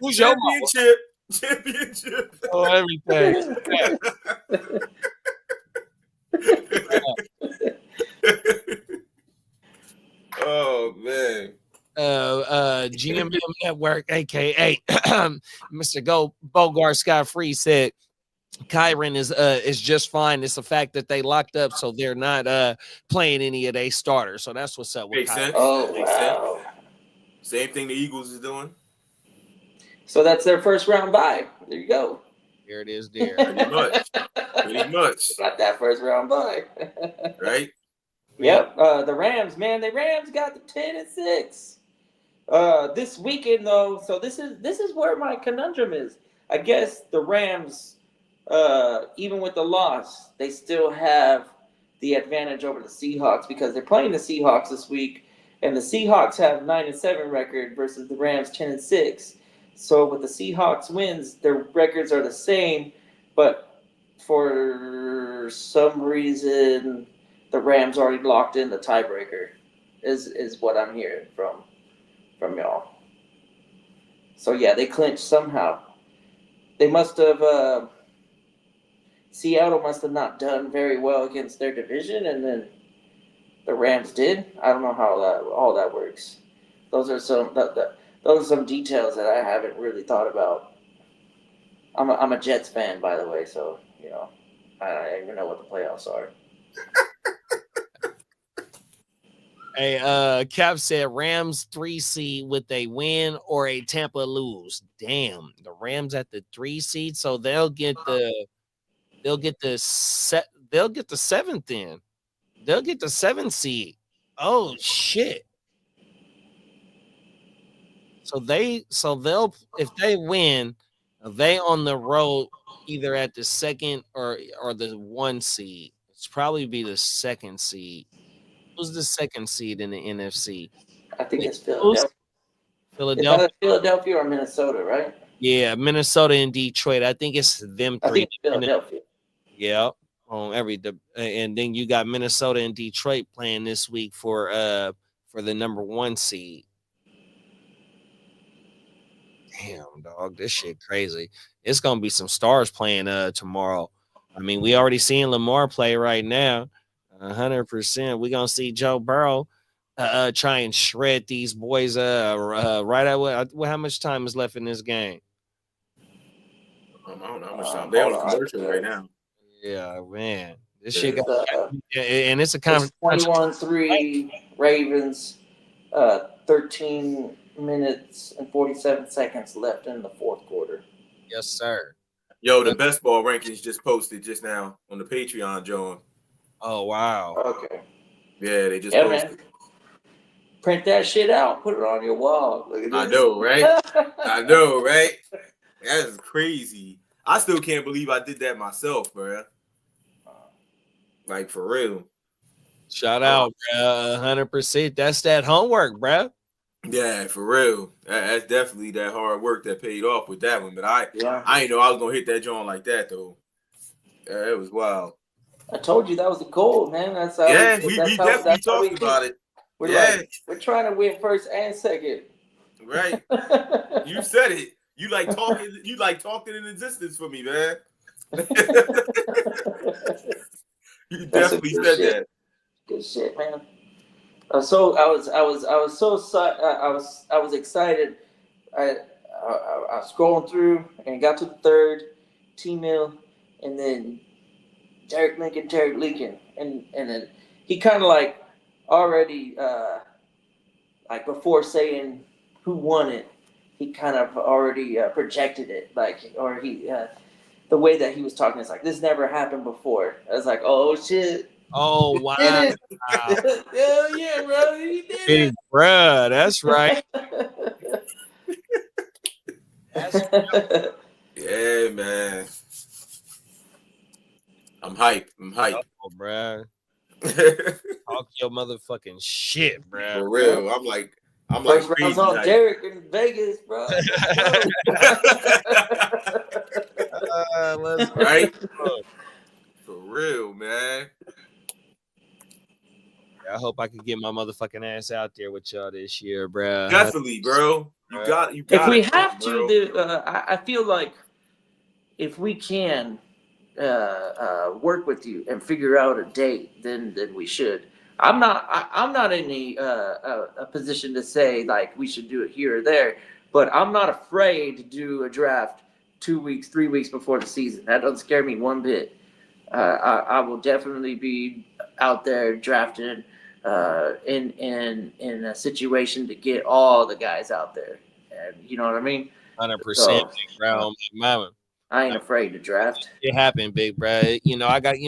Who's your championship? Oh, everything. Oh man. GMM Network, aka Mr. Bogart Scott Free said Kyron is just fine. It's the fact that they locked up, so they're not playing any of their starters. So that's what's up with Makes Kyron. sense. Oh, Makes wow. sense. Same thing the Eagles is doing. So that's their first round bye. There you go. Here it is, there. Pretty much. Got that first round bye. Right? Yep. The Rams, man. The Rams got the 10-6. This weekend though, so this is where my conundrum is. I guess the Rams, even with the loss, they still have the advantage over the Seahawks because they're playing the Seahawks this week, and the Seahawks have 9-7 record versus the Rams 10-6. So with the Seahawks wins, their records are the same, but for some reason, the Rams already locked in the tiebreaker. Is what I'm hearing from y'all. So yeah, they clinched somehow. They must have Seattle must have not done very well against their division, and then the Rams did. I don't know how all that works. Those are some details that I haven't really thought about. I'm a Jets fan, by the way, so you know I don't even know what the playoffs are. Hey, Cap said Rams 3 seed with a win or a Tampa lose. Damn, the Rams at the 3 seed, so they'll get the 7th then. They'll get the 7th seed. Oh shit. So they'll if they win, they on the road either at the 2nd or the 1 seed. It's probably be the 2nd seed. Who's the 2nd seed in the NFC? I think it's Philadelphia. Philadelphia. It's Philadelphia or Minnesota, right? Yeah, Minnesota and Detroit. I think it's them 3. I think it's Philadelphia. Yeah, on and then you got Minnesota and Detroit playing this week for the number 1 seed. Damn, dog, this shit crazy. It's gonna be some stars playing tomorrow. I mean, we already seen Lamar play right now. 100%. We gonna see Joe Burrow try and shred these boys right away. How much time is left in this game? I don't know how much time. They're on commercial right now. Yeah, man. This Yeah. shit got, and it's a It's conference. 21-3 Ravens, 13 minutes and 47 seconds left in the fourth quarter. Yes, sir. Yo, the best ball rankings just posted just now on the Patreon, Joe. Oh, wow. Okay. Yeah, they just Yeah, posted. man. Print that shit out. Put it on your wall. Look at this. I know, right? I know, right? That is crazy. I still can't believe I did that myself, bro. Like, for real. Shout out, bro. 100%. That's that homework, bro. Yeah, for real. That's definitely that hard work that paid off with that one. But I ain't know I was gonna hit that joint like that though. Yeah, it was wild. I told you that was the goal, man. That's how We definitely talked about it. We're trying to win first and second. Right. You said it. You like talking in existence for me, man. You definitely said that. Good shit, man. I was excited. I was scrolling through and got to the third T-Mill, and then Derek Lincoln, and then he kind of like already like before saying who won it, he kind of already projected it, like, or he the way that he was talking is like, this never happened before. I was like, oh shit. Oh, wow. Did it. Hell yeah, bro. He did Big it. bruh, that's right. Yeah, man. I'm hyped. Oh, bruh. Talk your motherfucking shit, bruh. For real. I'm like First crazy round's on hyped. Derek in Vegas, bro. Let's go. Right? For real, man. I hope I can get my motherfucking ass out there with y'all this year, bruh. Definitely, bro. You got If we it, have bro. to, I feel like if we can work with you and figure out a date, then we should. I'm not in a position to say like we should do it here or there, but I'm not afraid to do a draft 2 weeks, 3 weeks before the season. That doesn't scare me one bit. I will definitely be out there drafting in a situation to get all the guys out there, and you know what I mean. 100%, big bro. Mama, I ain't afraid to draft. it happened, big bro. You know, I got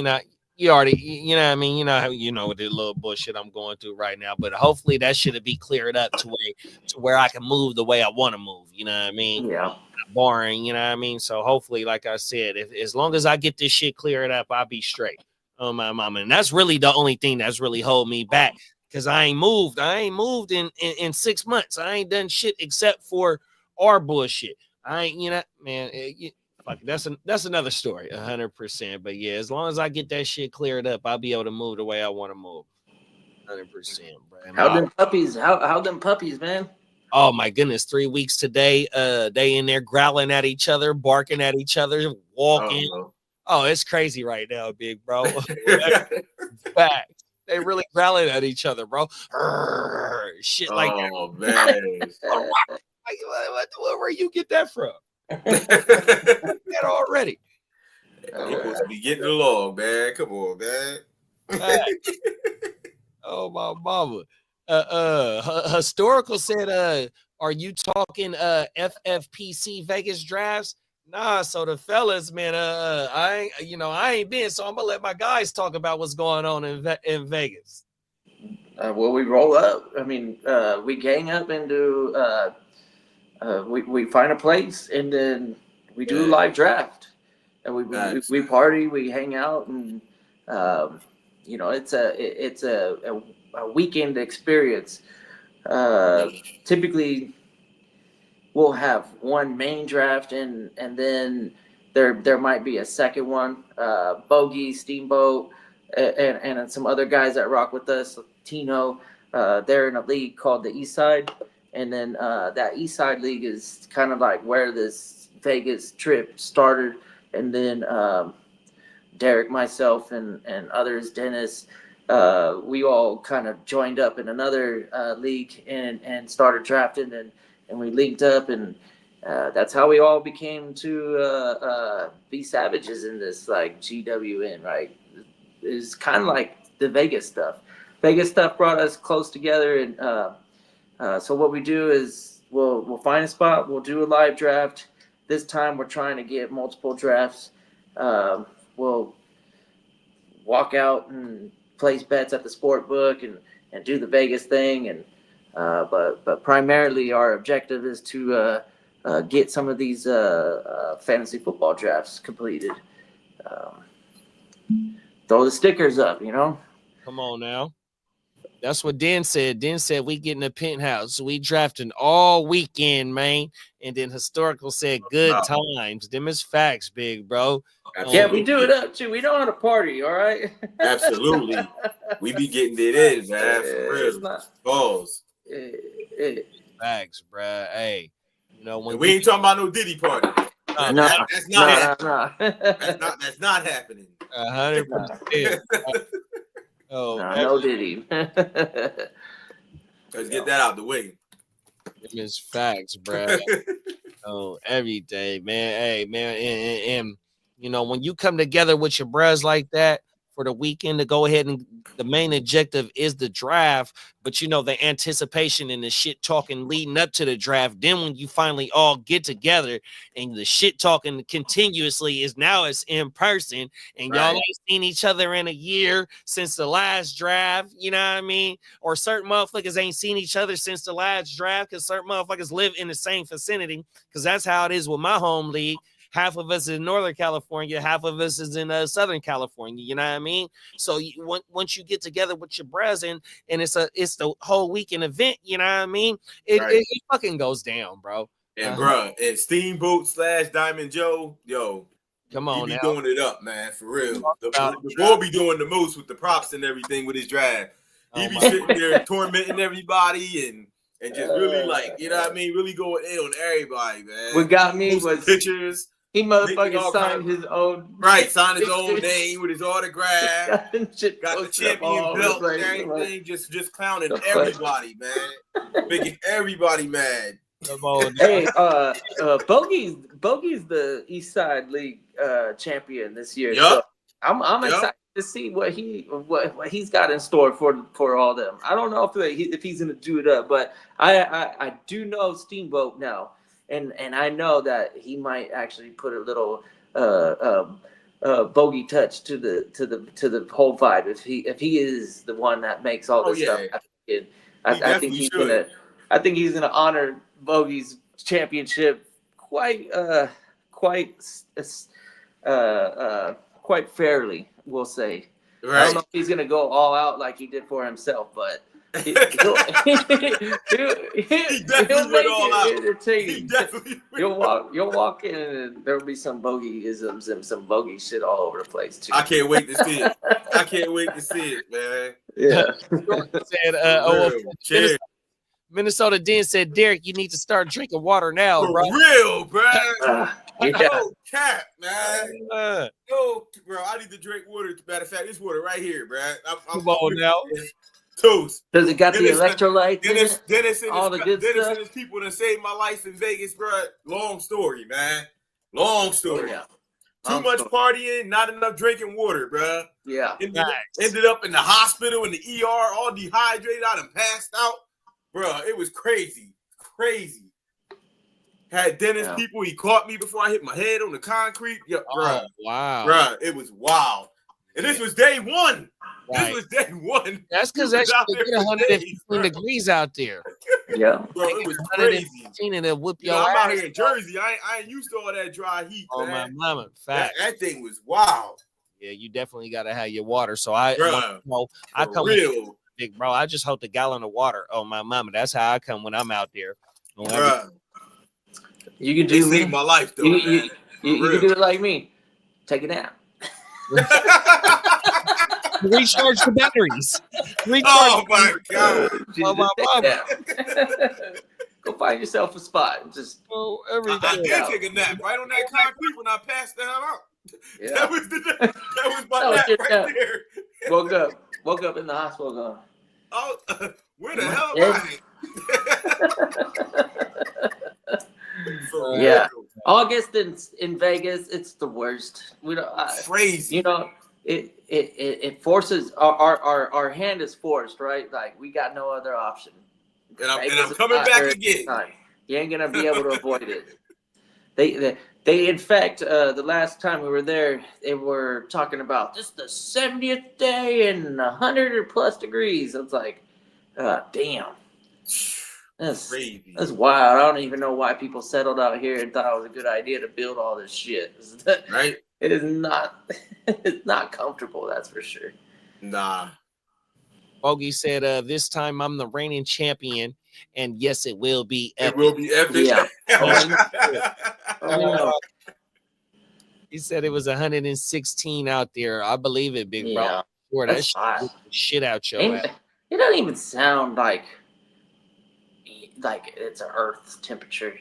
you already, you know what I mean? You know how the little bullshit I'm going through right now, but hopefully that should be cleared up to where I can move the way I want to move. You know what I mean? Yeah. Boring, you know what I mean? So hopefully, like I said, as long as I get this shit cleared up, I'll be straight. Oh my mama. And that's really the only thing that's really holding me back, because I ain't moved in 6 months. I ain't done shit except for our bullshit. I ain't, man, fuck, that's another story, 100%. But yeah, as long as I get that shit cleared up, I'll be able to move the way I want to move. 100%, bro. How them puppies, man? Oh my goodness, 3 weeks today. They in there growling at each other, barking at each other, walking. Oh, it's crazy right now, big bro. Facts. They really growling at each other, bro. Shit like that. Oh man. Where you get that from? That already. You're supposed to be getting along, man. Come on, man. Oh my mama. Historical said, are you talking FFPC Vegas drafts? Nah, so the fellas, man, I ain't been, so I'm gonna let my guys talk about what's going on in Vegas. Well, we roll up. I mean, we gang up into we find a place, and then we do a live draft, and we party, we hang out, and it's a weekend experience. Typically, we'll have one main draft, and then there might be a second one. Bogey, Steamboat, and some other guys that rock with us. Tino, they're in a league called the East Side, and then that East Side League is kind of like where this Vegas trip started, and then Derek, myself, and others, Dennis, we all kind of joined up in another league and started drafting, and we linked up, and that's how we all became to be savages in this like GWN, right? It's kind of like the Vegas stuff. Vegas stuff brought us close together, and so what we do is we'll find a spot, we'll do a live draft. This time we're trying to get multiple drafts. We'll walk out and place bets at the sport book and do the Vegas thing, and but primarily our objective is to get some of these fantasy football drafts completed. Throw the stickers up, you know. Come on now. That's what Den said. Den said we getting a penthouse. We drafting all weekend, man. And then Historical said good times. Them is facts, big bro. Yeah, we do it up too. We know how to party, all right? Absolutely. We be getting it in, man. For It's real. not- Balls. Facts, bruh. Hey, you know when And we ain't talking about no Diddy party. No, That's not happening. no. That's not happening. 100%. Oh, No Diddy. Let's get that out the way. them is facts, bruh. Oh, every day, man. Hey, man, and you know when you come together with your bros like that for the weekend to go ahead and the main objective is the draft, but you know the anticipation and the shit talking leading up to the draft. Then when you finally all get together and the shit talking continuously is now it's in person, and y'all ain't seen each other in a year since the last draft. You know what I mean? Or certain motherfuckers ain't seen each other since the last draft because certain motherfuckers live in the same vicinity. Because that's how it is with my home league. Half of us is in Northern California, half of us is in Southern California. You know what I mean? So once you get together with your bros and it's the whole weekend event, you know what I mean? It fucking goes down, bro. And bro, and Steamboat / Diamond Joe, yo, come he on be now. doing it up, man, for real. The boy be doing the most with the props and everything with his draft. He be sitting there tormenting everybody and just really like, you know what I mean? Really going in on everybody, man. What got me Posting was pictures. he motherfucking all signed kinds- his own Signed his own name with his autograph. Got the champion belt and everything. Just clowning everybody, man. Making everybody mad. Come on. Hey, Bogey's the East Side League champion this year. Yup. So I'm excited to see what he's got in store for all them. I don't know if he's gonna do it up, but I do know Steamboat now, and I know that he might actually put a little bogey touch to the whole vibe if he is the one that makes all this stuff happen. I think he's gonna honor Bogey's championship quite fairly, we'll say. Right. I don't know if he's gonna go all out like he did for himself, but he'll He definitely went all out. entertaining. He definitely You'll walk in and there'll be some bogeyisms and some bogey shit all over the place too. I can't wait to see it. I can't wait to see it, man. Yeah. Said, Cheers. Minnesota Den said, Derek, you need to start drinking water now, For bro. real, bro. Yeah. No cap, man. Uh, Yo, bro, I need to drink water. Matter of fact, this water right here, bro. Come on now. Toast. Does it got the Dennis- electrolytes in it? Dennis and All his, the good Dennis stuff? and his people that saved my life in Vegas, bro. Long story, man. Long story. Yeah. Too much partying, not enough drinking water, bro. Yeah. Ended up in the hospital, in the ER, all dehydrated out and passed out. Bro, it was crazy. Crazy. Had Dennis people, he caught me before I hit my head on the concrete. Yeah, bro. oh, wow. Bro, it was wild. And this was day one. Right. This was day one. That's because We that's was out get there for 115 days, bro. degrees out there. Yeah. Bro, it was crazy. 115 and it'll whip You your know, I'm out ass. here in Jersey. I ain't used to all that dry heat, Oh, my man. mama. That, Fact. that thing was wild. Yeah, you definitely got to have your water. So I Bruh, I For come with real. big bro. I just hold the gallon of water. Oh, my mama. That's how I come when I'm out there. Bruh. You can They do saved me. my life, though, You man. can do it like me. Take a nap. Recharge the batteries. Recharge Oh, my God. Jesus, my take mama. a nap. find yourself a spot and just. Oh, every I day. did take a nap right on that concrete when I passed the hell out. Yeah. That was my That was nap your right nap. there. Woke up in the hospital going. Oh, where the hell am I? For Yeah. real. August in Vegas, it's the worst. We don't. Crazy. You know, it forces our hand is forced, right? Like we got no other option. And I'm Vegas is coming hot back every again. time. You ain't gonna be able to avoid it. They in fact, the last time we were there, they were talking about this is the 70th day and 100 or plus degrees. I was like, damn. That's Crazy. wild. I don't even know why people settled out here and thought it was a good idea to build all this shit. Right? It is not. It's not comfortable. That's for sure. Nah. Bogey said, "This time I'm the reigning champion, and yes, it will be It epic." will be epic. Yeah. He said it was 116 out there. I believe it, big bro. Yeah. Sure, that That's shit, hot. whip the shit out your And ass. it doesn't even sound like it's an Earth temperature.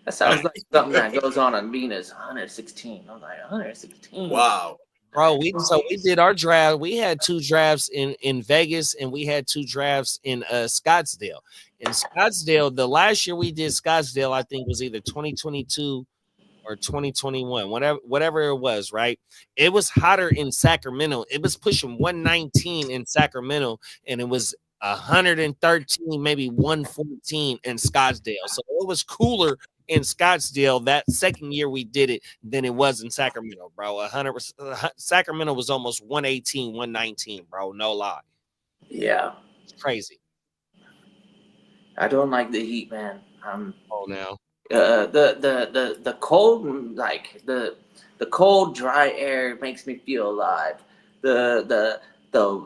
That sounds like something that goes on Venus. 116. I'm like 116. Wow. Bro, we did our draft. We had 2 drafts in Vegas, and we had 2 drafts in Scottsdale. In Scottsdale, the last year we did Scottsdale, I think was either 2022 or 2021, whatever it was, right? It was hotter in Sacramento. It was pushing 119 in Sacramento, and it was 113, maybe 114 in Scottsdale. So it was cooler in Scottsdale that second year we did it than it was in Sacramento, bro. 100%. Sacramento was almost 118, 119, bro. No lie. Yeah. It's crazy. I don't like the heat, man. Oh, now. The cold, like the cold, dry air makes me feel alive. The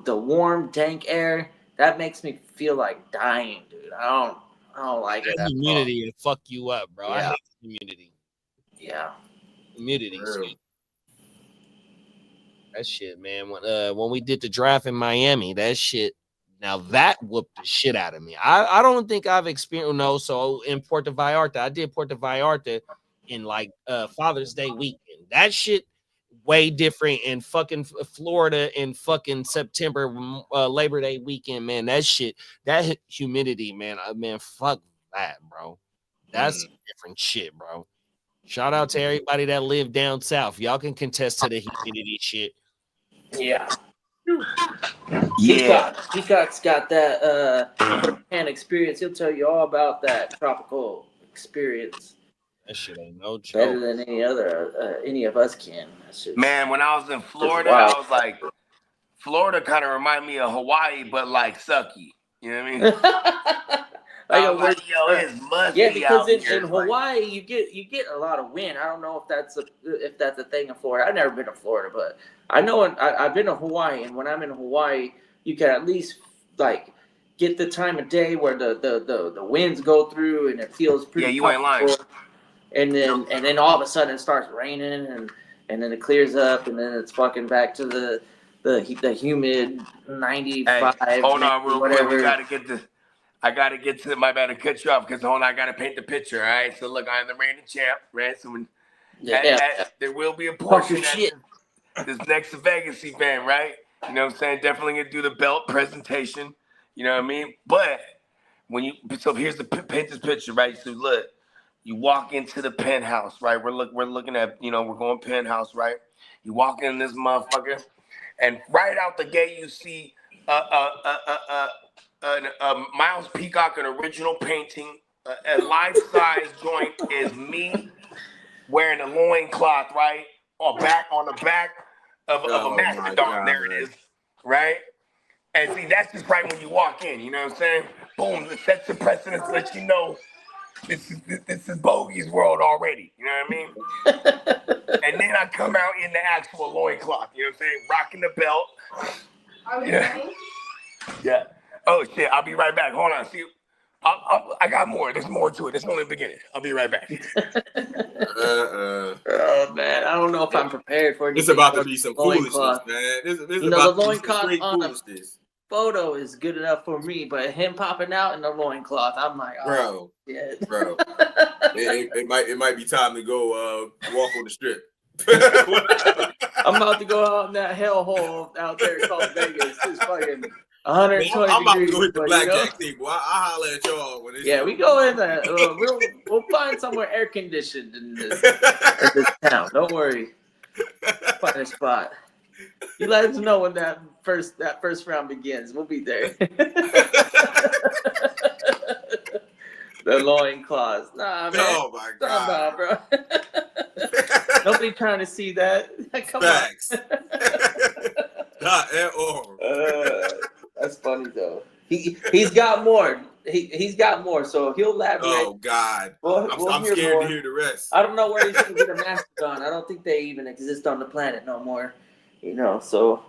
warm, dank air that makes me feel like dying, dude. I don't like it. That humidity will fuck you up, bro. I Yeah. hate humidity. Yeah. Humidity. For real. Shit. That shit, man. When we did the draft in Miami, that shit. Now that whooped the shit out of me. I don't think I've experienced so in Puerto Vallarta. I did Puerto Vallarta in like Father's Day weekend. That shit way different in fucking Florida in fucking September Labor Day weekend, man. That shit, that humidity, man. Man, fuck that, bro. That's different shit, bro. Shout out to everybody that live down south. Y'all can contest to the humidity shit. Yeah. Yeah. Peacock's got that firsthand experience. He'll tell you all about that tropical experience That shit ain't no joke. better than any of us can. Man, when I was in Florida, Wow. I was like, Florida kind of remind me of Hawaii, but like sucky. You know what I mean? Like I a was like, yo, word- it's musty Yeah, because out in here. It's like- Hawaii you get a lot of wind. I don't know if that's a thing in Florida. I've never been to Florida, but I know I've been to Hawaii, and when I'm in Hawaii, you can at least like get the time of day where the winds go through and it feels pretty. Yeah, you ain't lying. comfortable. And then all of a sudden it starts raining and then it clears up and then it's fucking back to the humid 95. Hey, hold on real whatever. quick. I gotta get to my bad to cut you off because hold on, I gotta paint the picture. All right. So look, I'm the reigning champ, right? So when there will be a portion your shit. this next Vegas event, right? You know what I'm saying? Definitely gonna do the belt presentation. You know what I mean? But here's the paint this picture, right? So look, you walk into the penthouse, right? We're looking at, we're going penthouse, right? You walk in this motherfucker, and right out the gate you see Miles Peacock, an original painting, a life-size joint is me wearing a loincloth, right? On the back of a mastodon. There it is, right? And see, that's just right when you walk in, you know what I'm saying? Boom, it sets the precedence, lets you know this is Bogey's world already, you know what I mean? And then I come out in the actual loincloth, you know what I'm saying? Rocking the belt. Are we Yeah. ready? Yeah. Oh shit! I'll be right back. Hold on. See, I got more. There's more to it. It's only the beginning. I'll be right back. Oh man, I don't know if I'm prepared for it. It's about to be some Loincloth. foolishness, man. This You know, about the to be some loincloth straight on the- foolishness. photo is good enough for me, but him popping out in the loincloth, I'm like, oh, bro. It might be time to go walk on the strip. I'm about to go out in that hellhole out there called Vegas. It's fucking 120 I'm about to degrees. go hit the but, blackjack table. I holler at y'all when it's we go in there. We'll find somewhere air conditioned in this town. Don't worry. Find a spot. You let us know when that first round begins. We'll be there. The loincloths. Nah, man. Oh my God. Bro. Nobody trying to see that. Come Facts. on. Not at all. That's funny though. He's got more. He's got more. So he'll elaborate. Oh God. I'm hear scared more. to hear the rest. I don't know where he's gonna get a mastodon. I don't think they even exist on the planet no more. So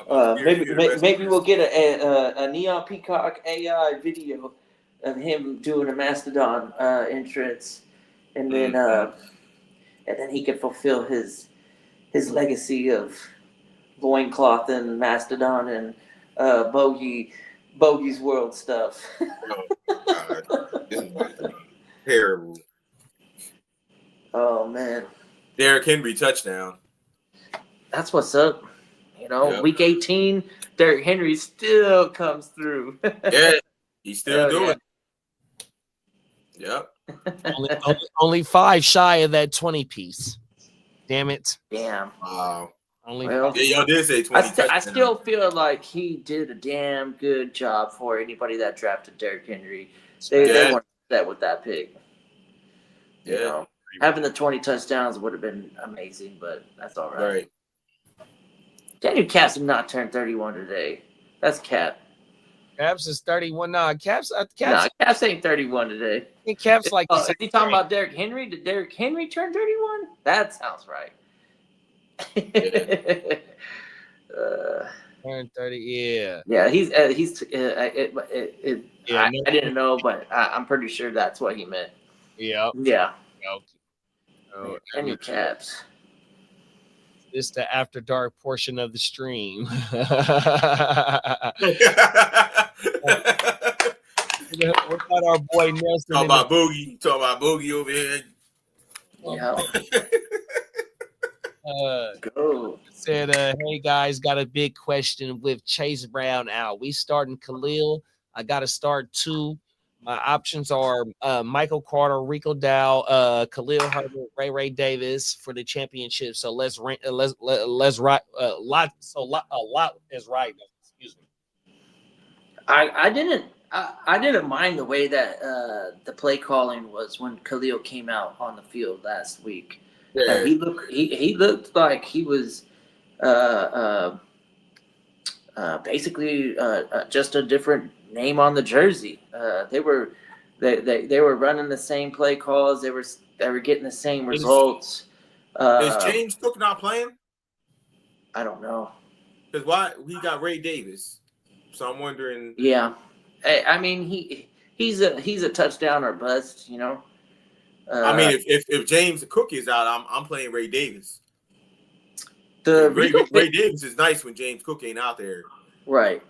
maybe we'll get a Neon Peacock AI video of him doing a mastodon entrance, and then he can fulfill his legacy of loincloth and mastodon and Bogey's World stuff. Oh God. This is about to be terrible. Oh man, Derrick Henry touchdown. that's what's up. Week 18, Derrick Henry still comes through. Yeah, he's still doing it. Yep. only 5 shy of that 20 piece. Damn it. Damn. Wow. Well, Yeah, y'all did say 20. I still feel like he did a damn good job for anybody that drafted Derrick Henry. They weren't upset with that pick. Yeah. Having the 20 touchdowns would have been amazing, but that's all right. Right. Daniel Caps did not turn 31 today. That's Cap. Caps is 31. Nah, Caps ain't 31 today. I think Caps like Is he talking about Derrick Henry? Did Derrick Henry turn 31? That sounds right. Turn 30. Yeah. Yeah, he's I didn't know, but I'm pretty sure that's what he meant. Yeah. Yeah. Okay. Oh, Daniel Caps. This the after dark portion of the stream. What about our boy Nelson? Talk about Boogie over here. Yeah. Go. Said, hey guys, got a big question with Chase Brown out. We starting Khalil. I got to start 2. My options are Michael Carter, Rico Dow, Khalil Herbert, Ray Davis for the championship. So let's right. A lot is right. Excuse me. I didn't mind the way that the play calling was when Khalil came out on the field last week. Yeah. He looked like he was basically just a different name on the jersey. They were running the same play calls. They were getting the same results. Is James Cook not playing? I don't know. Because why he got Ray Davis? So I'm wondering. Yeah, I mean he's a touchdown or bust. I mean, if James Cook is out, I'm playing Ray Davis. Ray Davis is nice when James Cook ain't out there. Right.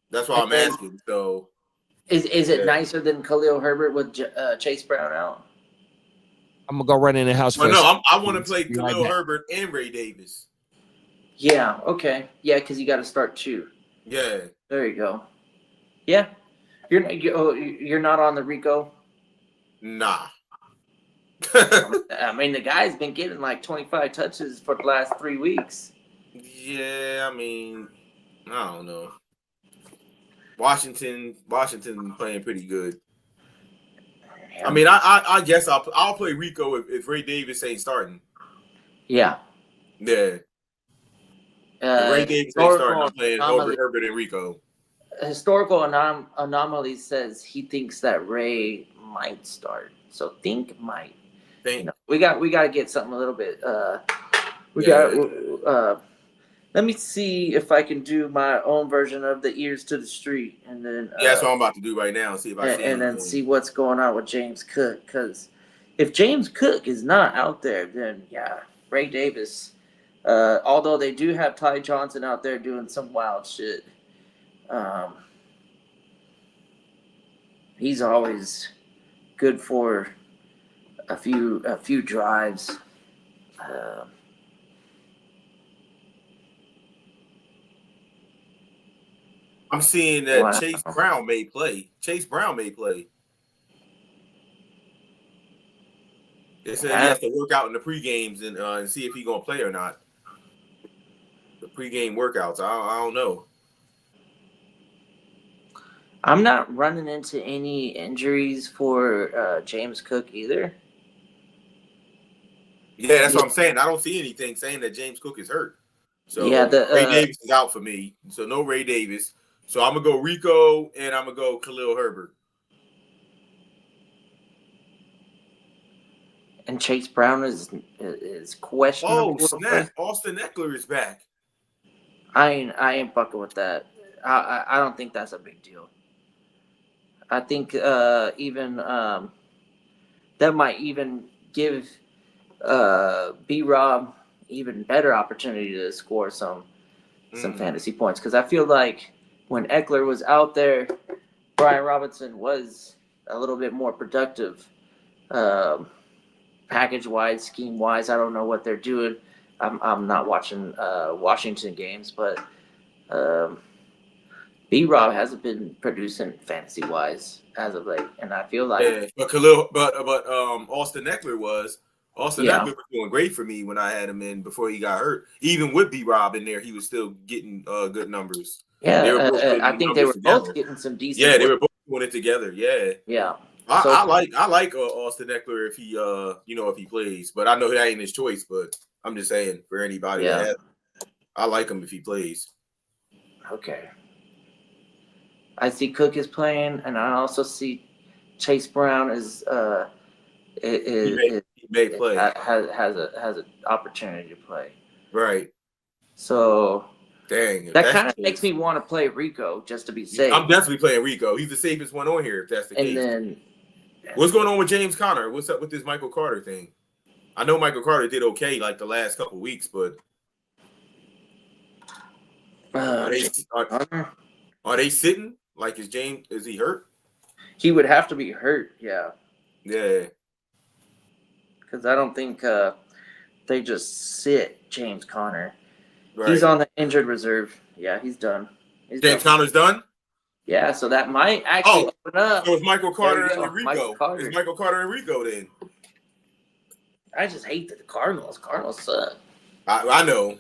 That's why I'm asking. So, is it nicer than Khalil Herbert with Chase Brown out? I'm gonna go run in the house. Well, no, I want to play Khalil Herbert and Ray Davis. Yeah. Okay. Yeah, because you got to start 2. Yeah. There you go. Yeah. You're not on the Rico? Nah. I mean, the guy's been getting like 25 touches for the last 3 weeks. Yeah, I mean, I don't know. Washington playing pretty good. I mean, I guess I'll play Rico if Ray Davis ain't starting. Yeah. Yeah. Ray Davis ain't starting. I'm playing Herbert and Rico. Historical anomaly says he thinks that Ray might start. So might. We got to get something a little bit. Let me see if I can do my own version of the ears to the street, and then that's what I'm about to do right now. See if I and then see what's going on with James Cook. Because if James Cook is not out there, then yeah, Ray Davis Although they do have Ty Johnson out there doing some wild shit. He's always good for a few drives. I'm seeing that Wow. Chase Brown may play. Chase Brown may play. They said he has to work out in the pre-games and see if he's gonna play or not. The pre-game workouts. I don't know. I'm not running into any injuries for James Cook either. Yeah, that's what I'm saying. I don't see anything saying that James Cook is hurt. So Yeah, Ray Davis is out for me. So no Ray Davis. So I'm gonna go Rico and I'm gonna go Khalil Herbert. And Chase Brown is questionable. Oh snap! Austin Eckler is back. I ain't fucking with that. I don't think that's a big deal. I think even that might even give B-Rob even better opportunity to score some fantasy points, because I feel like when Eckler was out there, Brian Robinson was a little bit more productive, package wise, scheme wise. I don't know what they're doing. I'm not watching Washington games, but B-Rob hasn't been producing fantasy wise as of late, and I feel like but Austin Eckler was. Austin Eckler was doing great for me when I had him in before he got hurt. Even with B-Rob in there, he was still getting good numbers. Yeah, I think they were both getting some decent. Yeah, they were both doing it together. Yeah, yeah. I like Austin Eckler if he if he plays, but I know that ain't his choice. But I'm just saying for anybody, that I like him if he plays. Okay. I see Cook is playing, and I also see Chase Brown he may play. has an opportunity to play. Right. So dang, that kind of makes me want to play Rico just to be safe. I'm definitely playing Rico. He's the safest one on here if that's the case. And then what's going on with James Conner? What's up with this Michael Carter thing? I know Michael Carter did okay like the last couple weeks, but are they sitting? Like is he hurt? He would have to be hurt, yeah. Yeah. Because I don't think they just sit James Conner. Right. He's on the injured reserve. Yeah, he's done. James Conner's done? Yeah, so that might actually open up. So it's Michael Carter and Rico. It's Michael Carter and Rico then. I just hate the Cardinals. Cardinals suck. I know.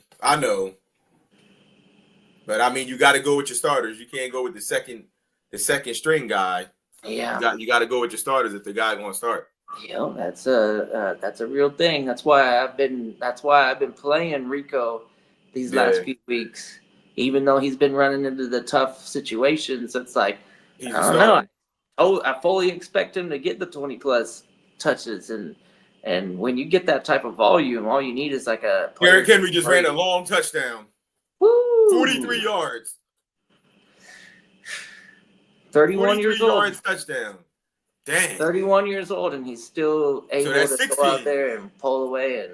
But I mean, you got to go with your starters. You can't go with the second string guy. Yeah, you got to go with your starters if the guy going to start. Yeah, that's a real thing. That's why I've been playing Rico these last few weeks, even though he's been running into the tough situations. It's like I don't know. I fully expect him to get the 20+ touches, and when you get that type of volume, all you need is like a. Derrick Henry just ran a long touchdown. Woo! 43 yards. 31 years old. Yards touchdown. Dang. 31 years old, and he's still able to go out there and pull away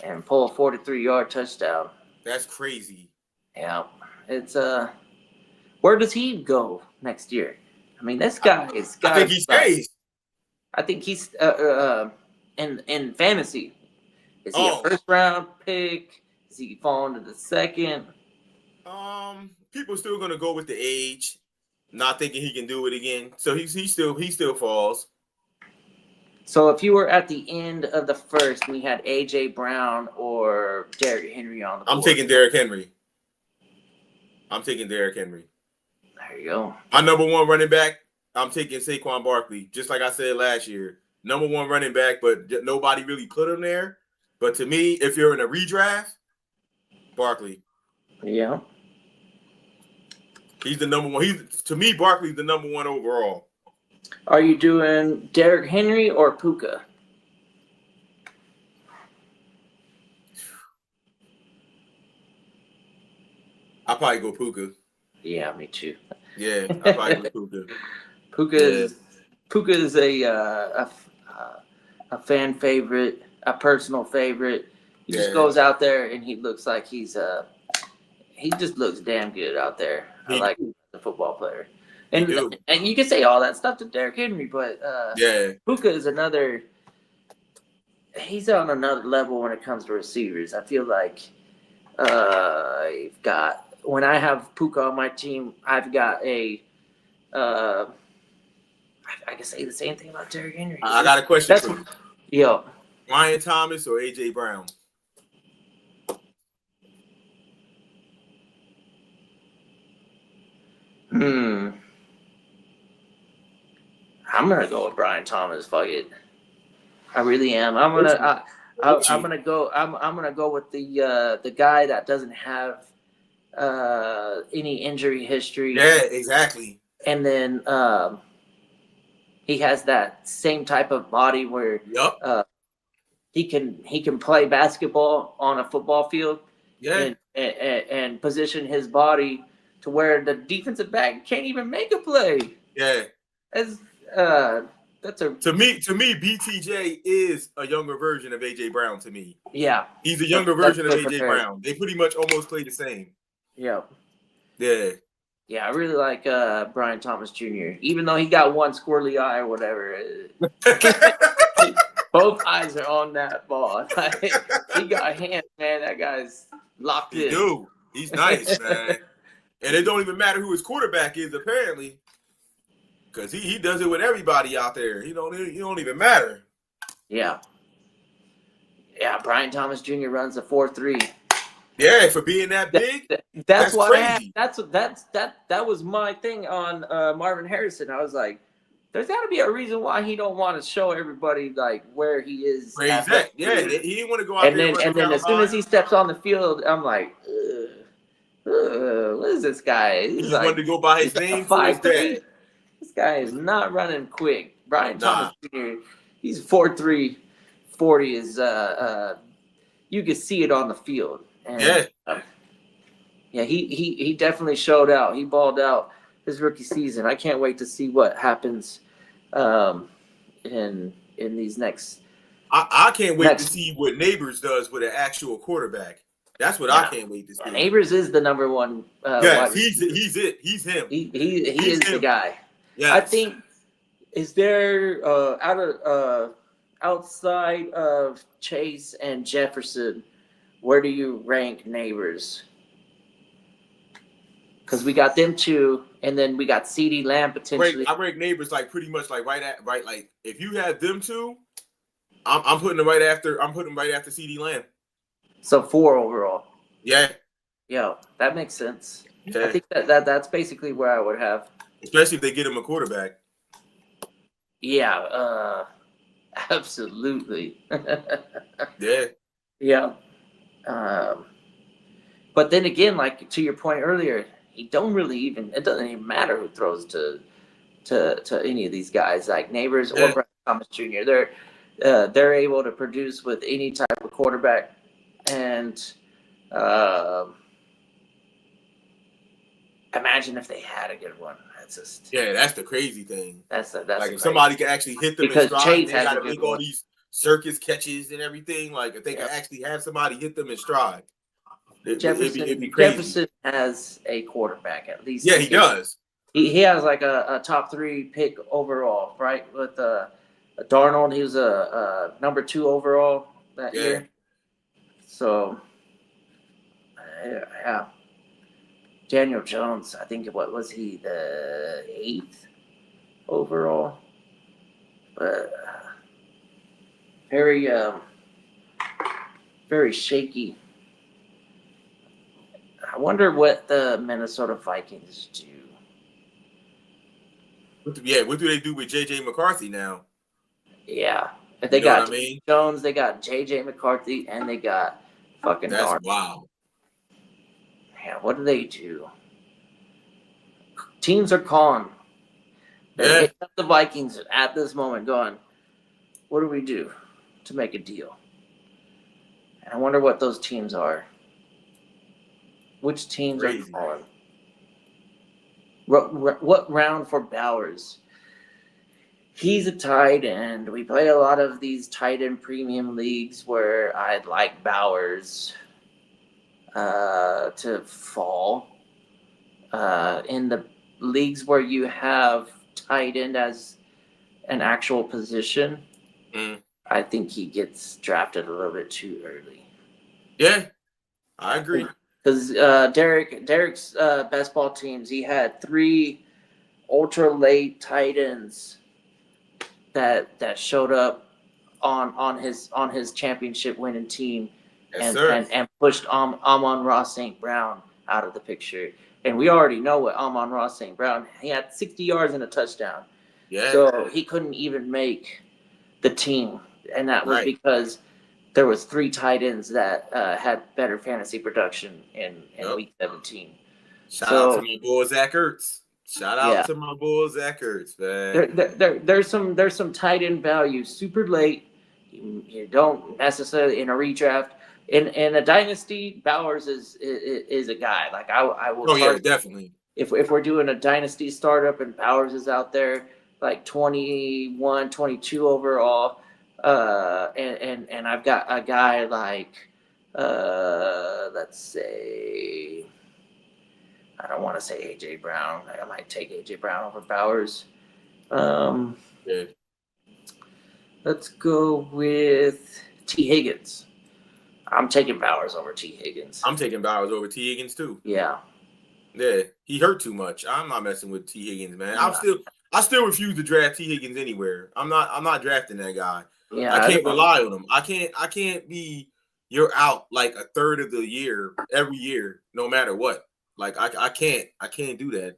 and pull a 43-yard touchdown. That's crazy. Yeah, it's where does he go next year? I mean, this guy is. I think he stays. I think he's in fantasy. Is he a first-round pick? Is he falling to the second? People still gonna go with the age, not thinking he can do it again. So he still falls. So if you were at the end of the first and you had AJ Brown or Derrick Henry on the board, I'm taking Derrick Henry. There you go. My number one running back, I'm taking Saquon Barkley. Just like I said last year, number one running back, but nobody really put him there. But to me, if you're in a redraft, Barkley. Yeah. He's the number one. To me, Barkley's the number one overall. Are you doing Derrick Henry or Puka? I'll probably go Puka. Yeah, me too. Yeah, I'll probably go Puka. Puka is a fan favorite, a personal favorite. He just goes out there and he looks like he just looks damn good out there. I like the football player. And you can say all that stuff to Derrick Henry, but Puka is another. He's on another level when it comes to receivers. I feel like when I have Puka on my team, I've got a. I can say the same thing about Derrick Henry. I got a question for you. Yo, Brian Thomas or AJ Brown? I'm gonna go with Brian Thomas. Fuck it. I really am. I'm gonna go with the guy that doesn't have any injury history. Yeah, exactly. And then he has that same type of body where he can play basketball on a football field. Yeah. And position his body to where the defensive back can't even make a play. Yeah. That's to me, BTJ is a younger version of AJ Brown to me. Yeah. He's a younger version of AJ Brown. They pretty much almost play the same. Yeah. Yeah. Yeah, I really like Brian Thomas Jr. Even though he got one squirrely eye or whatever. Both eyes are on that ball. He got hands, man. That guy's locked in. Dude, he's nice, man. And it don't even matter who his quarterback is, apparently. Because he does it with everybody out there. He don't even matter. Yeah. Yeah, Brian Thomas Jr. runs a 4.3. Yeah, for being that big. That's what crazy. That was my thing on Marvin Harrison. I was like, there's got to be a reason why he don't want to show everybody like where he is. Where he's at. Yeah, he didn't want to go out there. And then as soon as he steps on the field, I'm like, what is this guy? He just wanted to go by his name for his dad. This guy is not running quick. Brian Thomas Jr., he's 4.3, 40 is you can see it on the field. And, he definitely showed out. He balled out his rookie season. I can't wait to see what happens in these next. I can't wait to see what Neighbors does with an actual quarterback. That's what I can't wait to see. Neighbors is the number one. He's it. He's him. He is the guy. Yes. I think is there outside of Chase and Jefferson, where do you rank Neighbors? Because we got them two, and then we got CeeDee Lamb potentially. I rank Neighbors like pretty much like right like if you have them two, I'm putting them right after CeeDee Lamb. So 4 overall. Yeah. Yeah, that makes sense. Yeah. I think that's basically where I would have. Especially if they get him a quarterback. Yeah, absolutely. Yeah. Yeah. But then again, like to your point earlier, it doesn't even matter who throws to any of these guys, like Neighbors or Brian Thomas Jr. They're able to produce with any type of quarterback, and imagine if they had a good one. That's just that's the crazy thing. That's like if somebody can actually hit them because in stride, Chase they has gotta make all these circus catches and everything. Like if they can actually have somebody hit them in stride, it'd be crazy. Jefferson has a quarterback at least. Yeah, he does. He has like a top 3 pick overall, right? With Darnold, he was a number 2 overall that year. So, yeah. Daniel Jones, I think what was he, the 8th overall? But very shaky. I wonder what the Minnesota Vikings do. What do they do with JJ McCarthy now? Yeah. They got Jones, they got JJ McCarthy, and they got fucking Darnold. That's wild. Yeah, what do they do? Teams are calling. They're hitting up the Vikings at this moment going, what do we do to make a deal? And I wonder what those teams are. Which teams are calling? What round for Bowers? He's a tight end. We play a lot of these tight end premium leagues where I'd like Bowers to fall. In the leagues where you have tight end as an actual position, I think he gets drafted a little bit too early. Yeah, I agree. Because Derek's best ball teams, he had 3 ultra late tight ends that showed up on his championship winning team, Yes, sir. and pushed Amon-Ra St. Brown out of the picture. And we already know what Amon-Ra St. Brown, he had 60 yards and a touchdown. Yeah. So he couldn't even make the team. And that was Right. because there was 3 tight ends that had better fantasy production in Yep. week 17. Shout out to my boy Zach Ertz. Shout out Yeah. to my boy Zach Ertz, man. There's some tight end value super late. You don't necessarily in a redraft. In a dynasty, Bowers is a guy. Like I will. Oh yeah, definitely. If we're doing a dynasty startup and Bowers is out there like 21, 22 overall, and I've got a guy like let's say, I don't want to say AJ Brown. I might take AJ Brown over Bowers. Yeah. Let's go with T. Higgins. I'm taking Bowers over T. Higgins. I'm taking Bowers over T. Higgins too. Yeah. Yeah, he hurt too much. I'm not messing with T. Higgins, man. Yeah. I still refuse to draft T. Higgins anywhere. I'm not drafting that guy. Yeah. I can't rely on him. I can't be you're out like a third of the year every year, no matter what. Like I can't do that.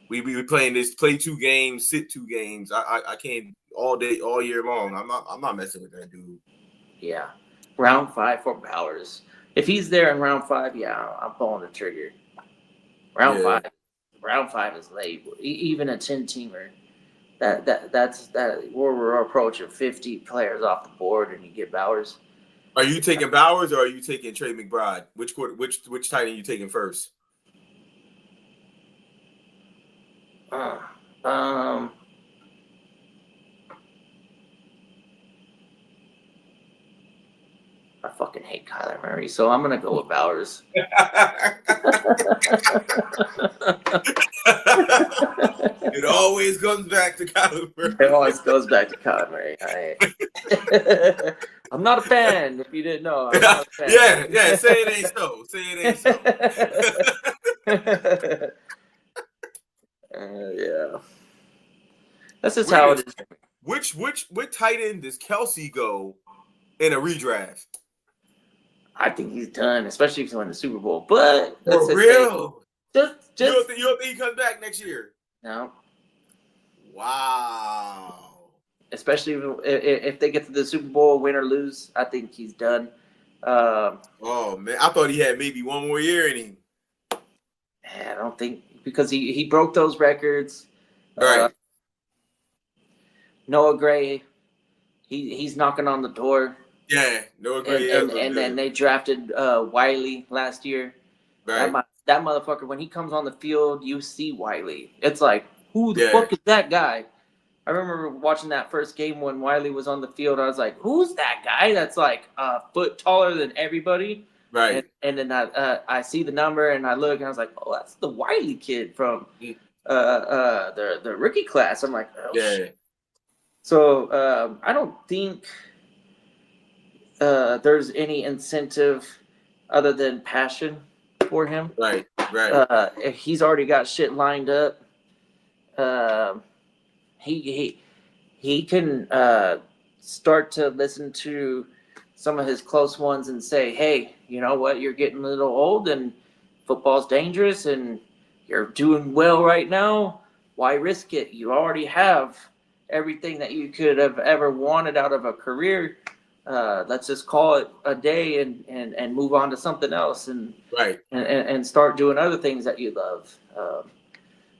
We be playing this play 2 games, sit 2 games. I can't all day, all year long. I'm not messing with that dude. Yeah. Round 5 for Bowers. If he's there in round 5, yeah, I'm pulling the trigger. Round 5 is late. Even a 10-teamer. That's we're approaching 50 players off the board, and you get Bowers. Are you taking Bowers or are you taking Trey McBride? Which tight end you taking first? I fucking hate Kyler Murray, so I'm gonna go with Bowers. It always comes back to Kyler Murray. It always goes back to Kyler Murray. I'm not a fan. If you didn't know, I'm not a fan. Yeah. Say it ain't so. Say it ain't so. Yeah. That's just how it is. Which tight end does Kelsey go in a redraft? I think he's done, especially if he's win the Super Bowl. But For real? Just You don't think he comes back next year? No. Wow. Especially if they get to the Super Bowl, win or lose, I think he's done. Oh man, I thought he had maybe one more year in him. I don't think, because he broke those records. Right. Noah Gray, he's knocking on the door. Yeah, Noah Gray. And then they drafted Wiley last year. Right. That motherfucker, when he comes on the field, you see Wiley. It's like, who the fuck is that guy? I remember watching that first game when Wiley was on the field. I was like, who's that guy that's like a foot taller than everybody? Right. And then I see the number and I look and I was like, oh, that's the Wiley kid from the rookie class. I'm like, oh, shit. So I don't think there's any incentive other than passion for him. Right. He's already got shit lined up. He can start to listen to some of his close ones and say, hey, you know what, you're getting a little old and football's dangerous and you're doing well right now. Why risk it? You already have everything that you could have ever wanted out of a career. Let's just call it a day and move on to something else and start doing other things that you love.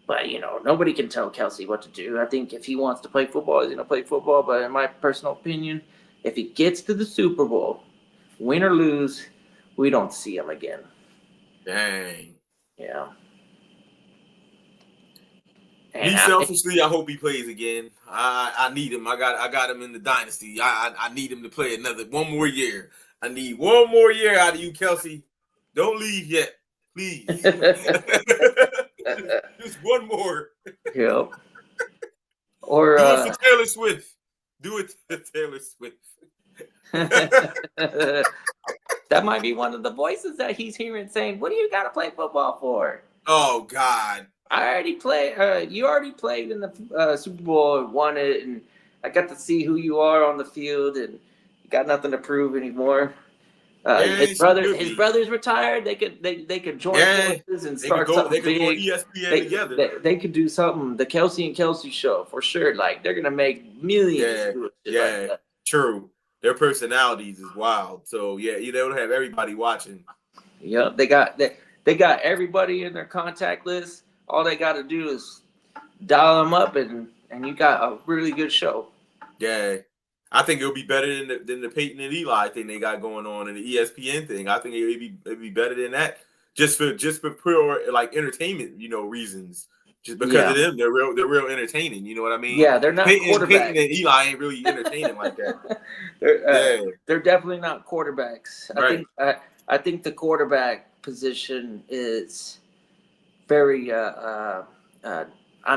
But, nobody can tell Kelsey what to do. I think if he wants to play football, he's going to play football. But in my personal opinion, if he gets to the Super Bowl, win or lose, we don't see him again. Dang. Yeah. And Me selfishly, I hope he plays again. I need him. I got him in the dynasty. I need him to play one more year. I need one more year out of you, Kelsey. Don't leave yet, please. Just one more. Yep. Or Do it for Taylor Swift. Do it to Taylor Swift. that might be one of the voices that he's hearing saying, "What do you got to play football for?" Oh God. I already played. You already played in the Super Bowl and won it, and I got to see who you are on the field, and you got nothing to prove anymore. His brother's retired. They could join forces and start something big. They could go ESPN together. They could do something. The Kelsey and Kelsey show for sure. Like they're gonna make millions. Yeah, like true. Their personalities is wild. So yeah, they'll have everybody watching. Yep, they got everybody in their contact list. All they got to do is dial them up, and you got a really good show. Yeah, I think it'll be better than the Peyton and Eli thing they got going on, and the ESPN thing. I think it'd be better than that, just for pure like entertainment, reasons. Just because of them, they're real entertaining. You know what I mean? Yeah, they're not quarterbacks. Peyton and Eli ain't really entertaining like that. They're definitely not quarterbacks. Right. I think the quarterback position is very. I'm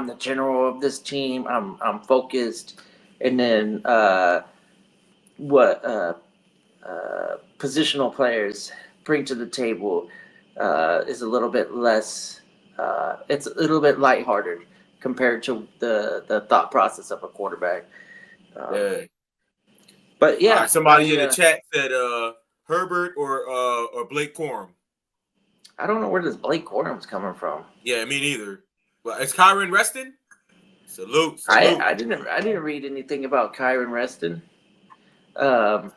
the general of this team. I'm focused, and then what positional players bring to the table is a little bit less. It's a little bit lighthearted compared to the thought process of a quarterback. But yeah, right, somebody in the chat said Herbert or Blake Corum. I don't know where this Blake Corum's coming from. Yeah, me neither. Well, is Kyren resting? Salute. I didn't read anything about Kyren resting.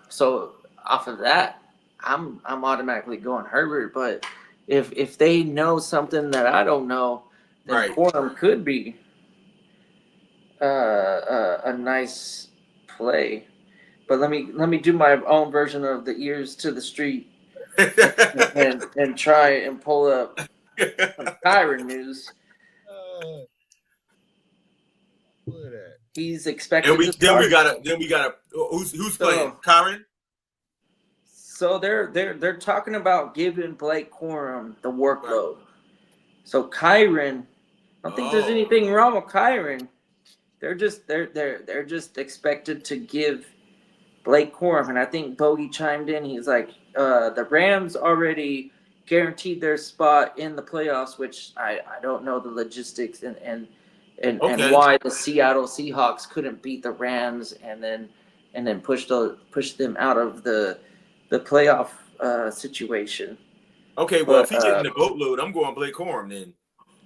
So off of that, I'm automatically going Herbert. But if they know something that I don't know, then Corum could be a nice play. But let me do my own version of the ears to the street and try and pull up some Kyren news. He's expected to start. Then we gotta who's playing? Kyren? So they're talking about giving Blake Corum the workload. So Kyren, I don't think there's anything wrong with Kyren. They're just expected to give Blake Corum, and I think Bogey chimed in. He's like, the Rams already guaranteed their spot in the playoffs, which I don't know the logistics and why the Seattle Seahawks couldn't beat the Rams and then push them out of the playoff situation. Okay, well, if he's getting the boatload, I'm going Blake Corum then.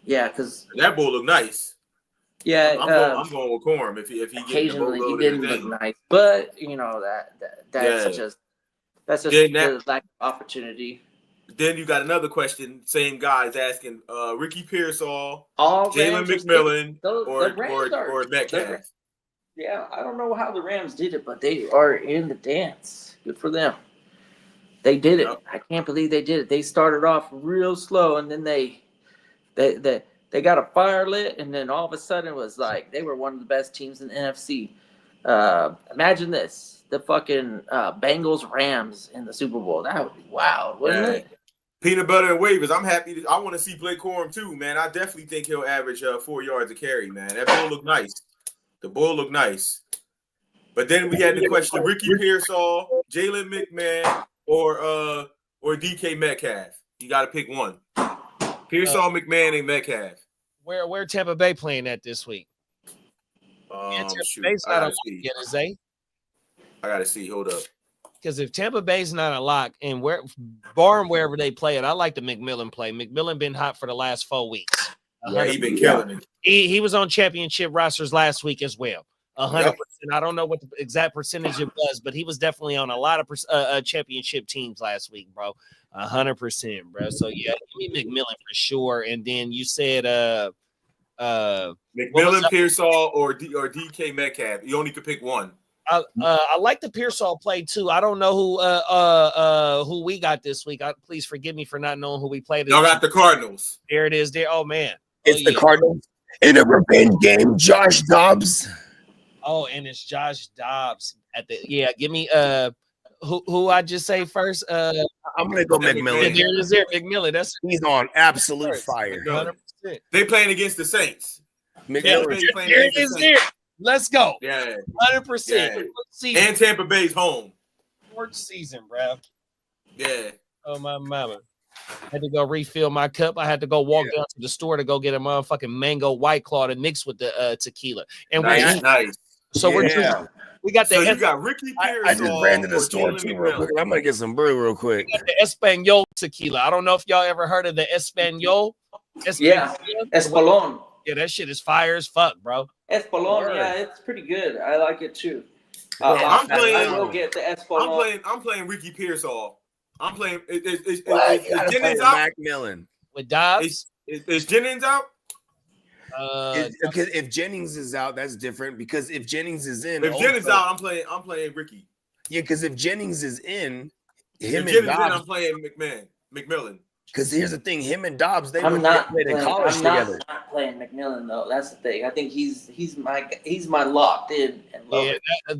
Yeah, because that bowl look nice. Yeah, I'm going with Corum if he occasionally he didn't look nice, but that's just the lack of opportunity. Then you got another question. Same guys asking Ricky Pearsall, All Jalen McMillan, or Metcalf. Yeah, I don't know how the Rams did it, but they are in the dance. Good for them. They did it. I can't believe they did it. They started off real slow, and then they got a fire lit, and then all of a sudden it was like they were one of the best teams in the NFC. Imagine this: the fucking Bengals Rams in the Super Bowl. That would be wild, wouldn't it? Peanut butter and waivers. I'm happy. I want to see Blake Corum too, man. I definitely think he'll average 4 yards a carry, man. That bull look nice. The bull look nice. But then we had the question: Ricky Pearsall, Jalen McMahon, or DK Metcalf. You got to pick one. Pearsall, McMahon, and Metcalf. Where Tampa Bay playing at this week? Tampa Bay's not a lock yet, is they? I gotta see. Hold up. Because if Tampa Bay's not a lock, and wherever they play it, I like the McMillan play. McMillan been hot for the last 4 weeks. Yeah, he been killing it. He was on championship rosters last week as well. 100%. I don't know what the exact percentage it was, but he was definitely on a lot of championship teams last week, bro. 100%, bro. So yeah, give me McMillan for sure. And then you said McMillan, Pearsall, or DK Metcalf. You only could pick one. I like the Pearsall play too. I don't know who we got this week. Please forgive me for not knowing who we played. Y'all got the Cardinals. There it is. There. Oh man, It's the Cardinals. In a revenge game, Josh Dobbs. Oh, and it's Josh Dobbs at the Give me who I just say first? I'm gonna go Yeah, McMillan. there it is. There, McMillan. That's He's on absolute fire. 100%. They playing against the Saints. McMillan. Bay playing There it against the is. Saints. There. Let's go. Yeah. 100%. Yeah. And Tampa Bay's home. Fourth season, bro. Yeah. Oh my mama. I had to go refill my cup. I had to go walk down to the store to go get a motherfucking mango White Claw to mix with the tequila. And Nice. so we're drinking. We got the So you got Ricky Pearsall. I just ran to the for store Jalen too real McMillan. quick. I'm gonna get some brew real quick. we got the Espanol tequila. I don't know if y'all ever heard of the Espanol. Yeah. Espolon. Yeah, that shit is fire as fuck, bro. Espolon, yeah, it's pretty good. I like it too. I'm I playing- will get the Espolon. I'm playing Ricky Pearsall. I'm playing. Is Jennings Jennings out? McMillan. With Dobbs. Is Jennings out? Because if Jennings is out, that's different. Because if Jennings is in, If Jennings out, I'm playing Ricky. yeah. Because if Jennings is in, If him Jennings and in, I'm Dobbs. playing McMillan. Because here's the thing, him and Dobbs, they I'm not played in playing, college I'm together. not playing McMillan though. That's the thing. I think he's my locked in and love Yeah, it.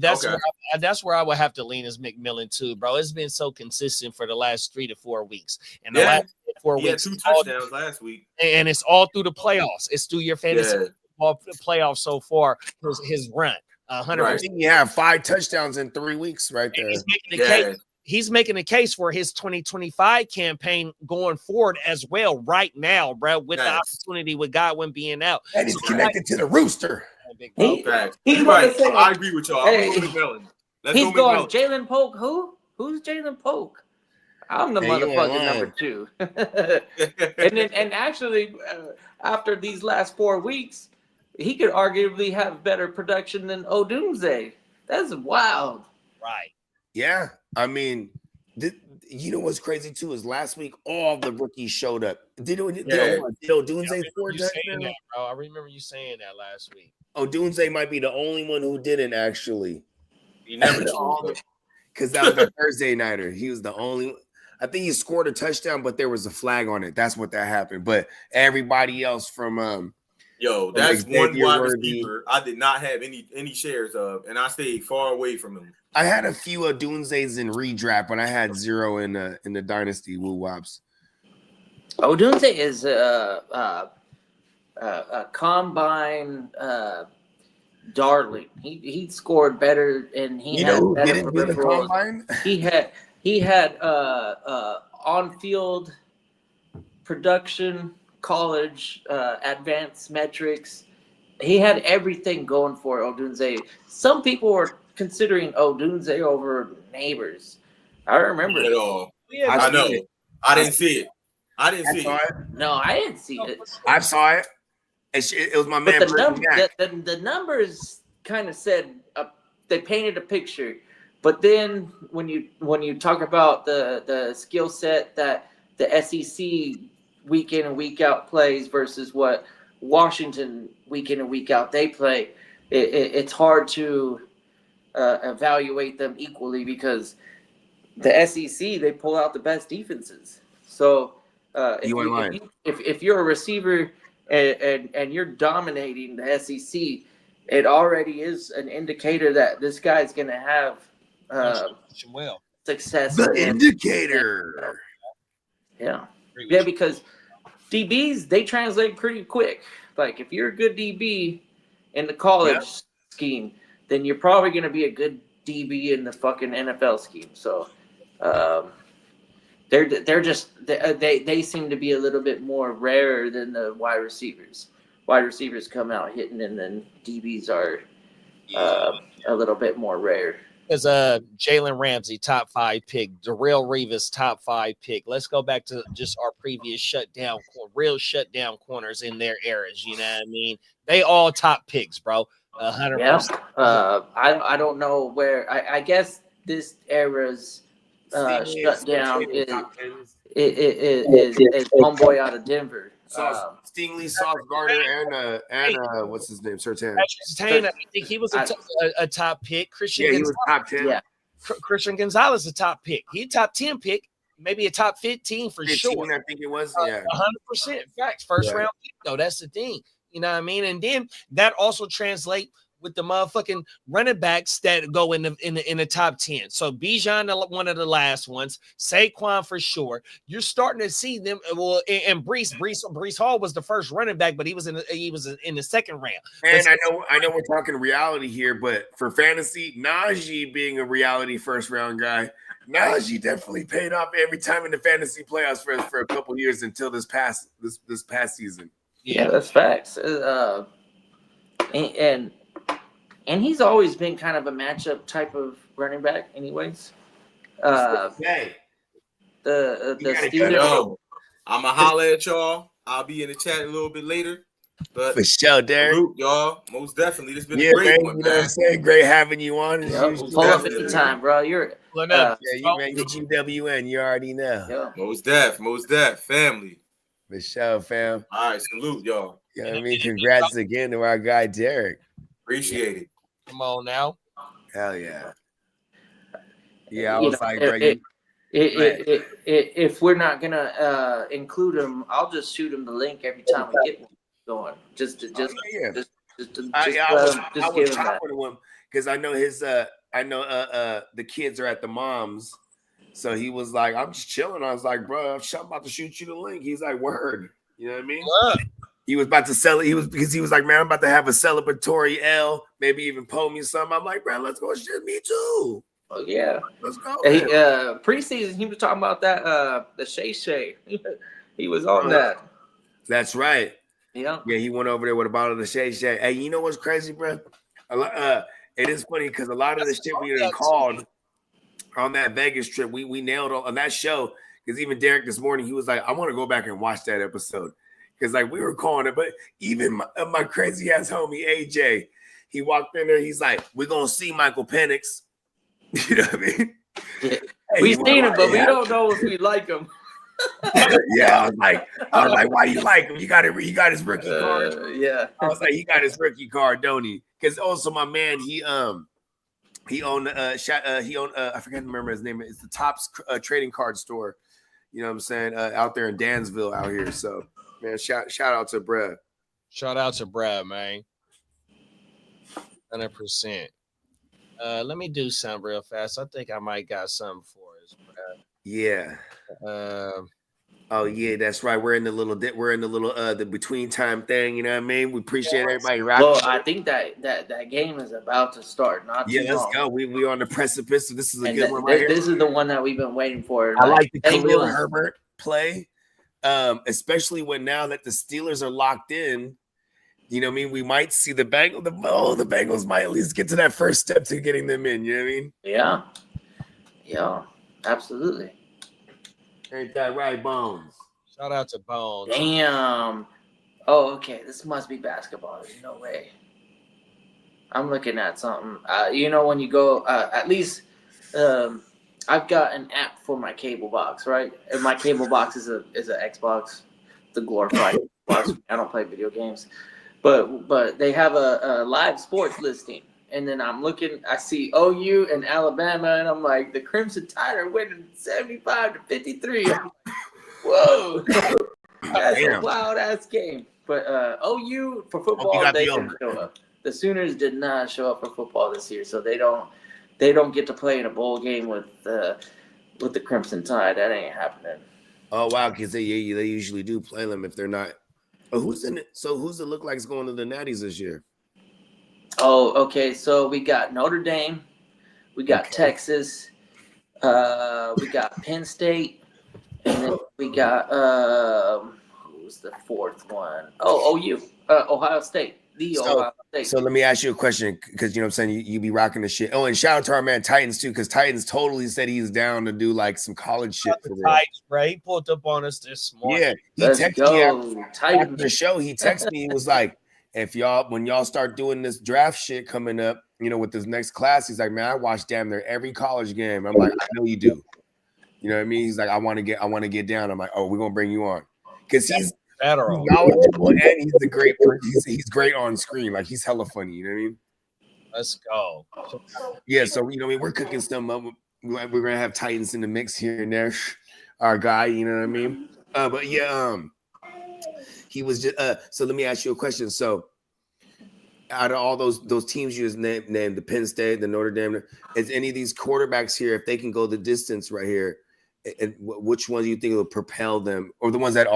that's where I would have to lean as McMillan too, bro. It's been so consistent for the last 3 to 4 weeks, and the last 4 He had weeks, 2 all- touchdowns last week. and it's all through the playoffs. It's through your fantasy Yeah. football playoffs so far. His run, 100%. Right. I think you have 5 touchdowns in 3 weeks right there. He's making the Yeah. case. He's making a case for his 2025 campaign going forward as well right now, bro, with the Yes. opportunity with Godwin being out. And he's connected to the rooster. Big bro. He- Facts. He's You're gonna right. say- I agree with y'all. I'm Hey. going McMillan. Let's He's go going McMillan. Jalen Polk. Who's Jalen Polk? I'm the Hey, you ain't motherfucking lying. number 2. and actually, after these last 4 weeks, he could arguably have better production than Odunze. That's wild. Right. Yeah, I mean, you know what's crazy too is last week all the rookies showed up. Did Odunze I score remember you saying touchdowns? that, bro. I remember you saying that last week. Odunze might be the only one who didn't actually. You never Because that was the Thursday nighter. He was the only. I think he scored a touchdown, but there was a flag on it. That's what that happened. But everybody else from Yo, that's Xavier one wide Worthy. receiver I did not have any shares of, and I stayed far away from him. I had a few Odunze's in redraft, but I had 0 in the dynasty woo wops. Odunze is a combine darling. He scored better, and he You had know who better didn't do the peripherals. combine? He had on field production, college, advanced metrics. He had everything going for Odunze. Some people were considering Odunze over Neighbors. I remember. At all. Yeah, I I know. see it. I didn't see it. I didn't I see saw it. it. No, I didn't see it. I saw it. It was my man. But the, Brendan Mack. the numbers kind of said they painted a picture. But then when you talk about the skill set that the SEC week in and week out plays versus what Washington week in and week out they play, it's hard to evaluate them equally because the SEC they pull out the best defenses. So if you're a receiver and you're dominating the SEC, it already is an indicator that this guy's going to have well. success. The indicator. Yeah, because DBs they translate pretty quick. Like if you're a good DB in the college scheme, then you're probably going to be a good DB in the fucking NFL scheme. So they're just they seem to be a little bit more rare than the wide receivers. Wide receivers come out hitting, and then DBs are a little bit more rare. As Jalen Ramsey, top 5 pick, Darrelle Revis, top 5 pick. Let's go back to just our previous real shutdown corners in their eras. You know what I mean? They all top picks, bro. 100%. Yeah. I don't know where. I guess this era's shutdown is homeboy out of Denver. Stingley, Sauce Gardner, and what's his name, Surtain. Surtain, I think he was a top pick. Christian Yeah, he was top 10. Yeah. Christian Gonzalez a top pick. He a top 10 pick, maybe a top 15 for 15, sure. I think it was. Yeah. 100% facts. First round pick, though. That's the thing. You know what I mean? And then that also translate with the motherfucking running backs that go in the top 10. So Bijan, one of the last ones, Saquon for sure. You're starting to see them. Well, and Breece Hall was the first running back, but he was in the second round. And I know we're talking reality here, but for fantasy, Najee being a reality first round guy, Najee definitely paid off every time in the fantasy playoffs for a couple years until this past season. Yeah, that's facts. And he's always been kind of a matchup type of running back, anyways. Hey, The Steelers. Yo, I'm going to holler at y'all. I'll be in the chat a little bit later. But for sure, Derek. Salute, y'all. Most definitely. This has been a great one, you know what I'm saying? Great having you on. Pull up anytime, bro. You're you man, get UWN. You already know. Yeah. Most def. Family. For sure, fam. All right, salute, y'all. You know what I mean? Congrats again to our guy, Derek. Appreciate it. Come on now. Hell yeah. Yeah, I was like, bro, if we're not gonna include him, I'll just shoot him the link every time we get one going. Just give him that. Because I know the kids are at the mom's. So he was like, I'm just chilling. I was like, bro, I'm about to shoot you the link. He's like, word. You know what I mean? He was about to sell it. Because he was like, man, I'm about to have a celebratory L, maybe even pull me something. I'm like, bro, let's go. Shit, me too. Oh yeah. Let's go. Preseason, he was talking about that the Shay. He was on that. That's right. Yeah. Yeah, he went over there with a bottle of the Shay. Hey, you know what's crazy, bro? It is funny because a lot of the shit we done called on that Vegas trip, we nailed on that show. Because even Derek this morning, he was like, I want to go back and watch that episode. Because like we were calling it, but even my crazy ass homie AJ, he walked in there, he's like, we're gonna see Michael Penix. You know what I mean? Yeah. We've seen him, but we don't know if we like him. Yeah, I was like, why you like him? You got his rookie card. Yeah. I was like, he got his rookie card, don't he? Because also my man, he owned I forgot to remember his name. It's the Topps trading card store. You know what I'm saying? Out there in Dansville out here. So man, shout out to Brad. Shout out to Brad, man. 100%. Let me do something real fast. I think I might got something for us, Brad. Yeah. Oh yeah, that's right. We're in the little the between time thing. You know what I mean? We appreciate everybody rocking. Well, I think that game is about to start. Let's go. We on the precipice. So this is a good one right here. This is the one that we've been waiting for. I like the Khalil Herbert play, especially when now that the Steelers are locked in. You know what I mean? We might see the Bengals. The Bengals might at least get to that first step to getting them in. You know what I mean? Yeah, absolutely. Ain't that right, Bones? Shout out to Bones. Damn. Oh, okay. This must be basketball. There's no way. I'm looking at something. When you go, at least I've got an app for my cable box, right? And my cable box is an Xbox, the glorified Xbox. I don't play video games, but they have a live sports listing. And then I'm looking, I see OU and Alabama, and I'm like, the Crimson Tide are winning 75-53. I'm like, whoa, that's a wild ass game. But OU for football, they didn't show up. The Sooners did not show up for football this year, so they don't get to play in a bowl game with the Crimson Tide. That ain't happening. Oh wow, because they usually do play them if they're not. Oh, who's in it? So who's it look like is going to the Natties this year? Oh, okay. So we got Notre Dame, we got Texas, we got Penn State, and then we got who's the fourth one? Oh, OU, Ohio State. Ohio State. So let me ask you a question, because you know what I'm saying, you be rocking the shit. Oh, and shout out to our man Titans too, because Titans totally said he's down to do like some college shit for them. Right? He pulled up on us this morning. Yeah, he texted me after the show. He texted me. He was like, when y'all start doing this draft shit coming up, with this next class, he's like, man, I watch damn near every college game. I'm like, I know you do. You know what I mean? He's like, I want to get down. I'm like, oh, we're gonna bring you on, because he's knowledgeable and he's great on screen. Like he's hella funny. You know what I mean? Let's go. Yeah. So we're cooking stuff up. We're gonna have Titans in the mix here and there. Our guy, you know what I mean? But He was just so let me ask you a question. So out of all those teams you just named the Penn State, the Notre Dame, is any of these quarterbacks here, if they can go the distance right here, and which ones do you think will propel them, or the ones that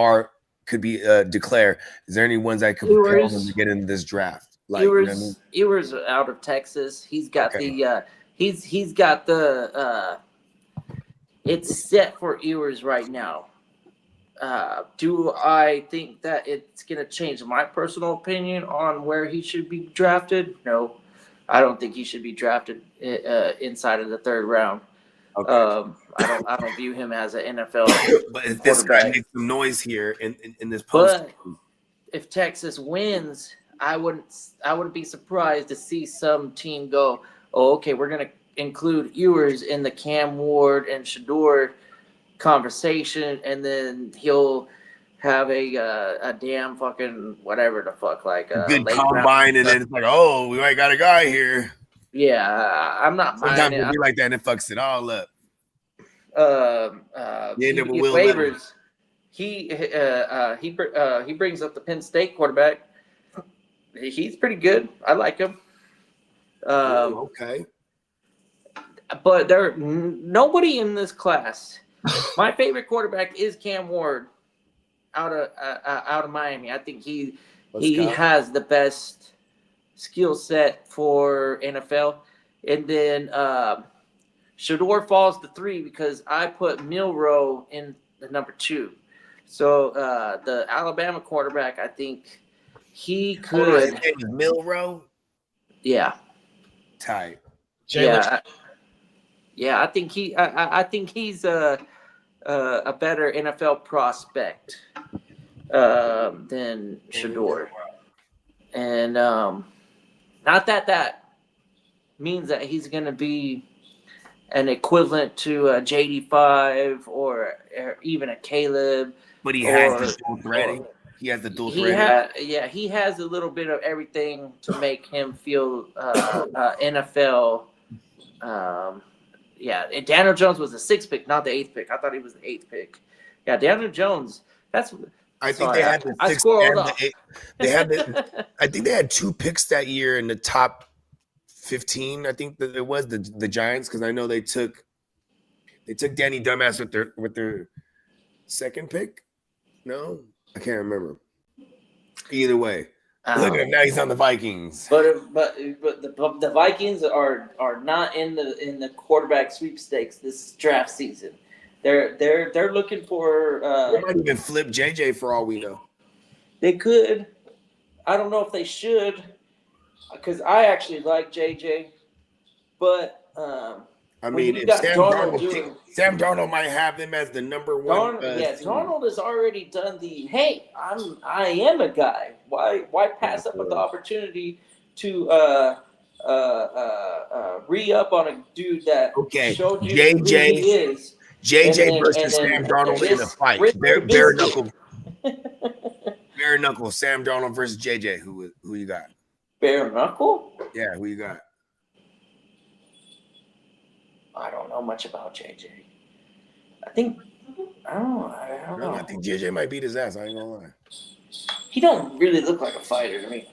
could be declare? Is there any ones that could propel them to get into this draft? Like Ewers out of Texas. He's got the he's got the it's set for Ewers right now. Do I think that it's going to change my personal opinion on where he should be drafted? No, I don't think he should be drafted inside of the third round. Okay. I don't view him as an NFL. But if this guy makes some noise here in this post, but if Texas wins, I wouldn't be surprised to see some team go, oh, okay, we're going to include Ewers in the Cam Ward and Shedeur conversation, and then he'll have a damn fucking whatever the fuck, like a good combine, and then it's like, oh, we might got a guy here. Yeah, I'm not. Sometimes it'll be like that, and it fucks it all up. Waivers. He brings up the Penn State quarterback. He's pretty good. I like him. Okay. But nobody in this class. My favorite quarterback is Cam Ward out of Miami. I think he has the best skill set for NFL. And then Shedeur falls to 3 because I put Milroe in the number 2. So the Alabama quarterback, I think he could. His name is Milroe. Yeah. Tight. Yeah, I think he's a better NFL prospect than Shedeur, and not that means that he's going to be an equivalent to a JD5 or even a Caleb. But he has the dual threading. He has the dual threading. He has a little bit of everything to make him feel NFL. Yeah, and Daniel Jones was the 6th pick, not the 8th pick. I thought he was the 8th pick. Yeah, Daniel Jones. I think they had the 6th and the 8th. I think they had 2 picks that year in the top 15. I think that it was the Giants, because I know they took Danny Dumbass with their 2nd pick. No, I can't remember. Either way. Look at him now; he's on the Vikings. But the Vikings are not in the quarterback sweepstakes this draft season. They're looking for. They might even flip JJ for all we know. They could. I don't know if they should, because I actually like JJ, but I mean, if Sam Darnold might have him as the number 1. Darnold has already done the. Hey, I am a guy. Why pass up on the opportunity to re-up on a dude that showed you who he is? JJ versus Sam Darnold in a fight. Bare knuckle. Bare knuckle. Sam Darnold versus JJ. Who you got? Bare knuckle? Yeah, who you got? I don't know much about JJ. I don't know. I think JJ might beat his ass. I ain't gonna lie. He don't really look like a fighter to me.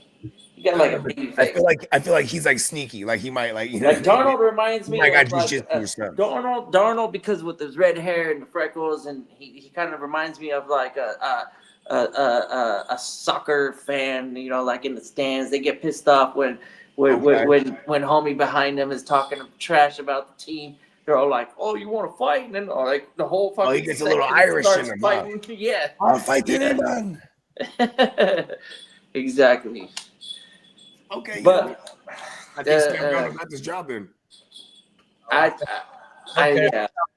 He got like a baby face. I feel like he's like sneaky. Like he might like. Darnold reminds me of Darnold because with his red hair and the freckles, and he kind of reminds me of like a soccer fan. You know, like in the stands, they get pissed off when homie behind them is talking trash about the team. They're all like, "Oh, you want to fight?" And then like the whole fucking. Oh, he gets a little Irish in him. Yeah, I'll fight the man. Exactly. Okay, but I think Sam Darnold got this job in.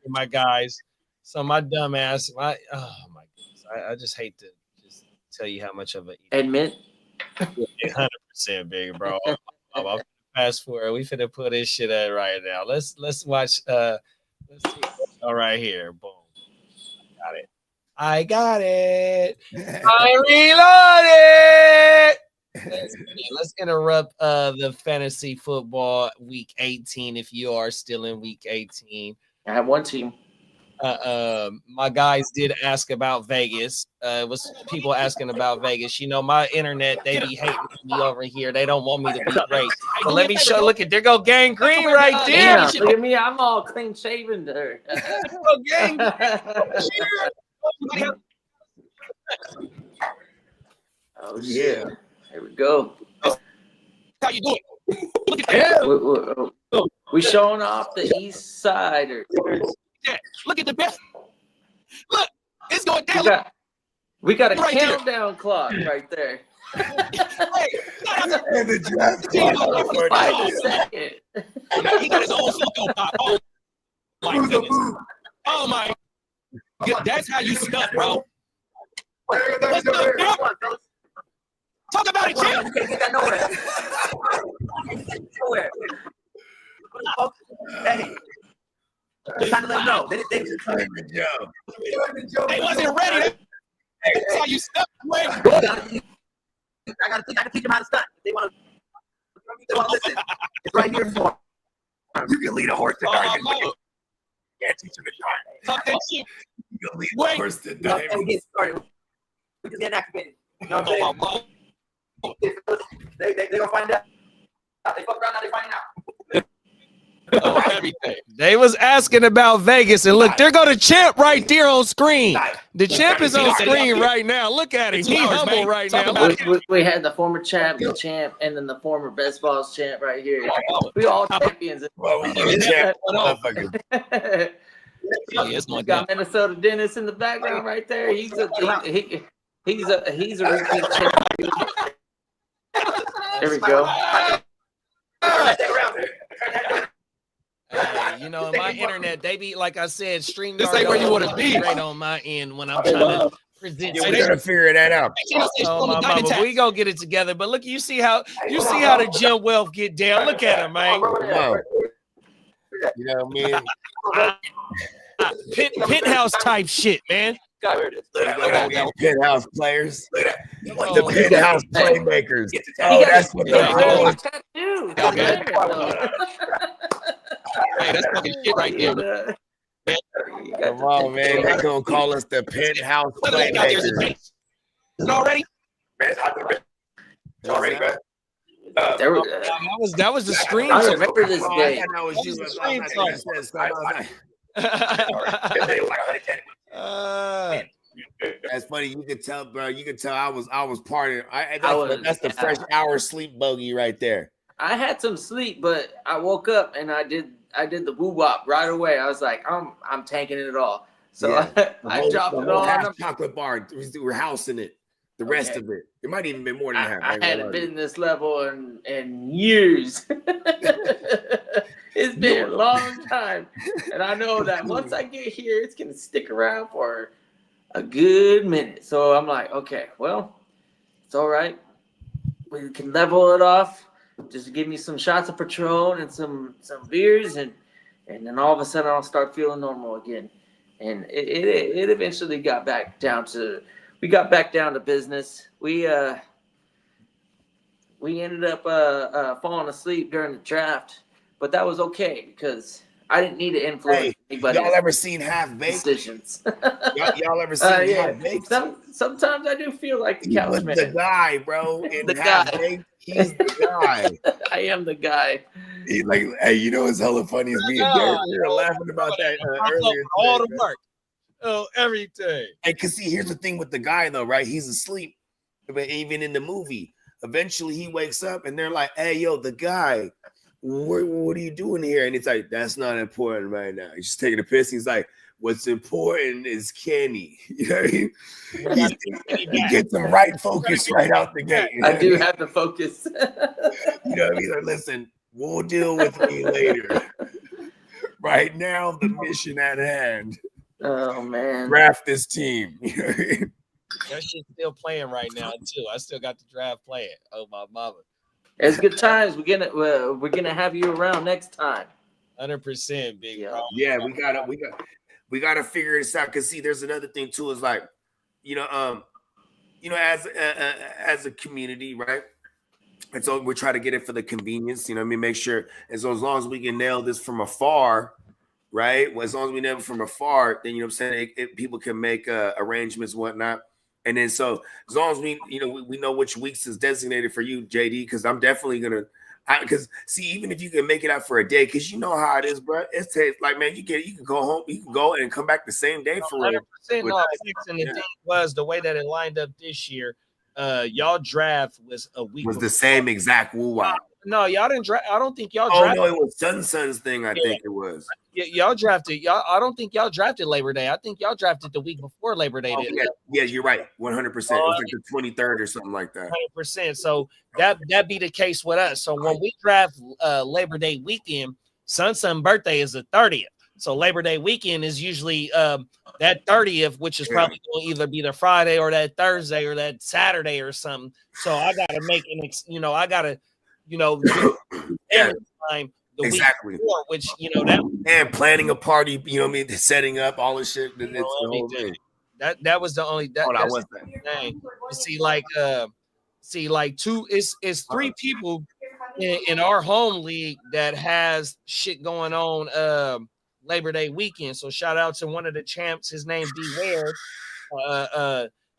My guys. So my dumb ass, oh my goodness, I just hate to just tell you how much of it. Admit. 100% big, bro. I'm fast forward. We finna put this shit at right now. Let's watch. Let's see. All right here. Boom. Got it. I got it. I reloaded. Let's interrupt the fantasy football week 18 if you are still in week 18. I have one team. My guys did ask about Vegas. It was people asking about Vegas. You know, my internet, they be hating me over here. They don't want me to be great. But let me show. Look at there go Gang Green right there. Damn, look at me. I'm all clean shaven there. Oh, Gang Oh shit! Here we go. How you doing? We showing off the east side. Look at the best. Look, it's going down. We got a Right there. countdown clock right there. And the draft clock. 5 seconds. He got his own Funko Pop. Oh my goodness. Oh my. Yeah, that's how you stuff, bro. What's up, bro? Talk about it, Jim. Hey, it's time to let them know. They wasn't ready. That's how you stuff, man. I gotta teach them how to stunt. If they want to listen, it's right here for them. You can lead a horse to diamond. You can't teach them to Talk that shit. You can lead Wait. the horse to Hey, diamond. get started. We just get activated. You know what I'm saying? They gonna find out. They fuck around now, they find out. They was asking about Vegas, and look, there go the champ right there on screen. The champ is on screen right now. Look at him. He humble right now. We had the former champ, the champ, and then the former Best Balls champ right here. We all champions. Well, we need a champ, motherfucker. We got Minnesota Dennis in the background right there. He's a repeat champion. There we go. You know, my internet, they be like I said, stream. This ain't where you want to be. Right on my end when I'm trying to present. Yeah, we gotta figure that out. Oh my mama, we gonna get it together. But look, you see how the Jim Wealth get down. Look at him, man. Wow. You know what I mean? Penthouse type shit, man. Penthouse players. Oh, The penthouse playmakers. Oh, that's what they're called. Hey, that's fucking shit right there. Come on, man. They're gonna call us the penthouse playmakers. Already? That was the stream. I remember this Oh, I day. thought that was you. That's funny. You could tell, bro. You could tell I was part of it. That's the fresh hour sleep bogey right there. I had some sleep, but I woke up and I did the woo wop right away. I was like, I'm tanking it all. So Yeah. I dropped it all. Half chocolate bar. We're housing it. The rest of it. It might even be more than half. I hadn't been this level in years. It's been a long time. And I know that once I get here, it's going to stick around for a good minute. So I'm like, okay, well, it's all right. We can level it off. Just give me some shots of Patron and some beers, and then all of a sudden I'll start feeling normal again. And it eventually got back down to business. We ended up falling asleep during the draft, but that was okay because I didn't need to influence anybody. Y'all ever seen Half Baked? Decisions. y'all ever seen Half Baked? Sometimes I do feel like the He couch was man. the guy, bro. In The Half guy. Baked, he's the guy. I am the guy. He's like, hey, you know what's hella funny is me and Derek, we were laughing about that earlier. All today, the bro. work. Oh, everything. Hey, cause see, here's the thing with the guy though, right? He's asleep, but even in the movie, eventually he wakes up and they're like, "Hey, yo, the guy, what are you doing here?" And it's like, "That's not important right now." He's just taking a piss. He's like, "What's important is Kenny." You know what I mean? He gets him right focused right out the gate. You know I what do mean? have the focus. You know what I mean? Like, listen, we'll deal with me later. Right now, the mission at hand. Oh man. Draft this team. You know what I mean? That shit's still playing right now too. I still got the draft playing. Oh my mama. It's good times. We're gonna have you around next time. 100%, big bro. Yeah, we gotta figure this out. Cause see, there's another thing too. Is like, as a community, right? And so we're trying to get it for the convenience. You know what I mean? Make sure. And so as long as we can nail this from afar, right? Well, as long as we know from afar, then you know what I'm saying. People can make arrangements, whatnot. And then so as long as we know which weeks is designated for you, JD, because I'm definitely gonna. Because see, even if you can make it out for a day, because you know how it is, bro. It takes like, man, you can go home, you can go and come back the same day for real. 100%. No, and the thing was the way that it lined up this year. Y'all draft was a week. Was the same exact woo-wah. No, y'all didn't draft. I don't think y'all Oh drafted. no, it was Sun's thing. I think it was. Y'all drafted. Y'all. I don't think y'all drafted Labor Day. I think y'all drafted the week before Labor Day. Yeah, you're right. 100%. It was like the 23rd or something like that. 100%. So that be the case with us. So when we draft Labor Day weekend, Sun's birthday is the 30th. So Labor Day weekend is usually that 30th, which is probably going to either be the Friday or that Thursday or that Saturday or something. So I got to make I got to, time the exactly. week before, which that and planning a party, setting up all this shit. It's the whole thing. That was the only that. Hold on, thing. See, like it's three people in our home league that has shit going on Labor Day weekend. So shout out to one of the champs. His name Beware.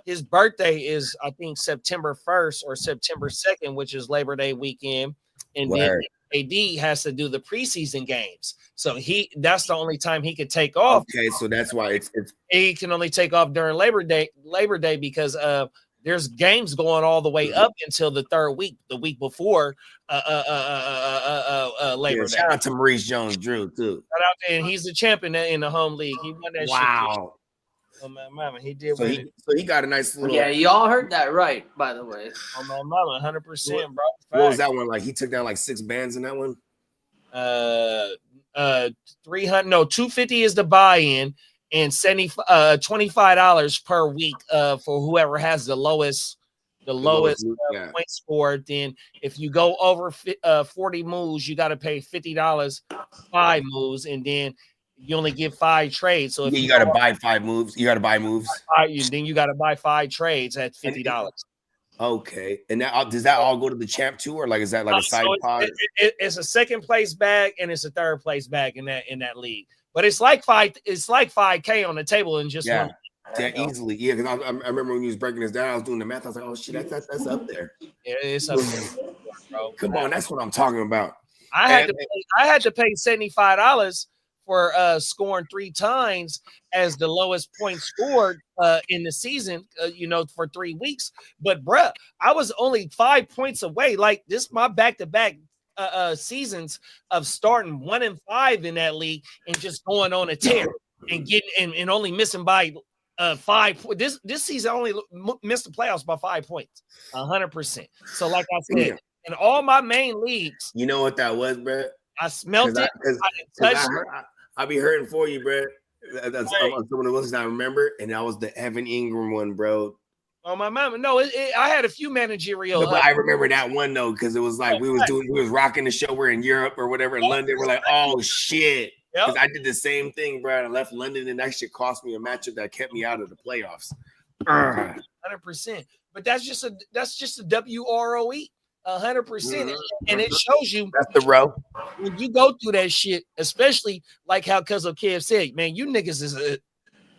His birthday is I think September 1st or September 2nd, which is Labor Day weekend. And then AD has to do the preseason games. So that's the only time he could take off. Okay, so that's why it's he can only take off during Labor Day because there's games going all the way up until the third week, the week before Labor Day. Shout out to Maurice Jones-Drew too. Shout out to, and he's the champion in the home league. He won that shit. Wow. Oh my mama, he did. So he got a nice little. Yeah, y'all heard that right, by the way. Oh my mama, 100%, bro. What was that one like? He took down like 6 bands in that one. 300. No, 250 is the buy-in, and $25 per week for whoever has the lowest point score. Then if you go over 40 moves, you got to pay $50 5 moves, and then you only get 5 trades. So if you got to buy 5 moves, you got to buy moves. Then you got to buy 5 trades at $50. Okay, and that does that all go to the champ too, or like is that like a side pod? It's a second place bag and it's a third place bag in that league. But it's like 5K on the table in just one. Yeah, easily. Yeah, because I remember when you was breaking this down, I was doing the math. I was like, oh shit, that's up there. Yeah, it's up there, bro. Come on, that's what I'm talking about. I had to pay $75 for scoring 3 times as the lowest point scored in the season, for 3 weeks. But bruh, I was only 5 points away. Like this, my back-to-back seasons of starting 1-5 in that league and just going on a tear and getting and only missing by 5. This season I only missed the playoffs by 5 points, 100%. So like I said, in all my main leagues, you know what that was, bro? I smelt it. I be hurting for you, bro. That's someone who I remember, and that was the Evan Ingram one, bro. Oh my mama, no, I had a few managerial. No, but I remember that one though, because it was like we was rocking the show. We're in Europe or whatever in London. We're like, oh shit, because I did the same thing, bro. I left London, and that shit cost me a matchup that kept me out of the playoffs. 100%, but that's just a WROE. 100%, and it shows you that's the row when you go through that shit, especially like how Cuzzo Kev said, man, you niggas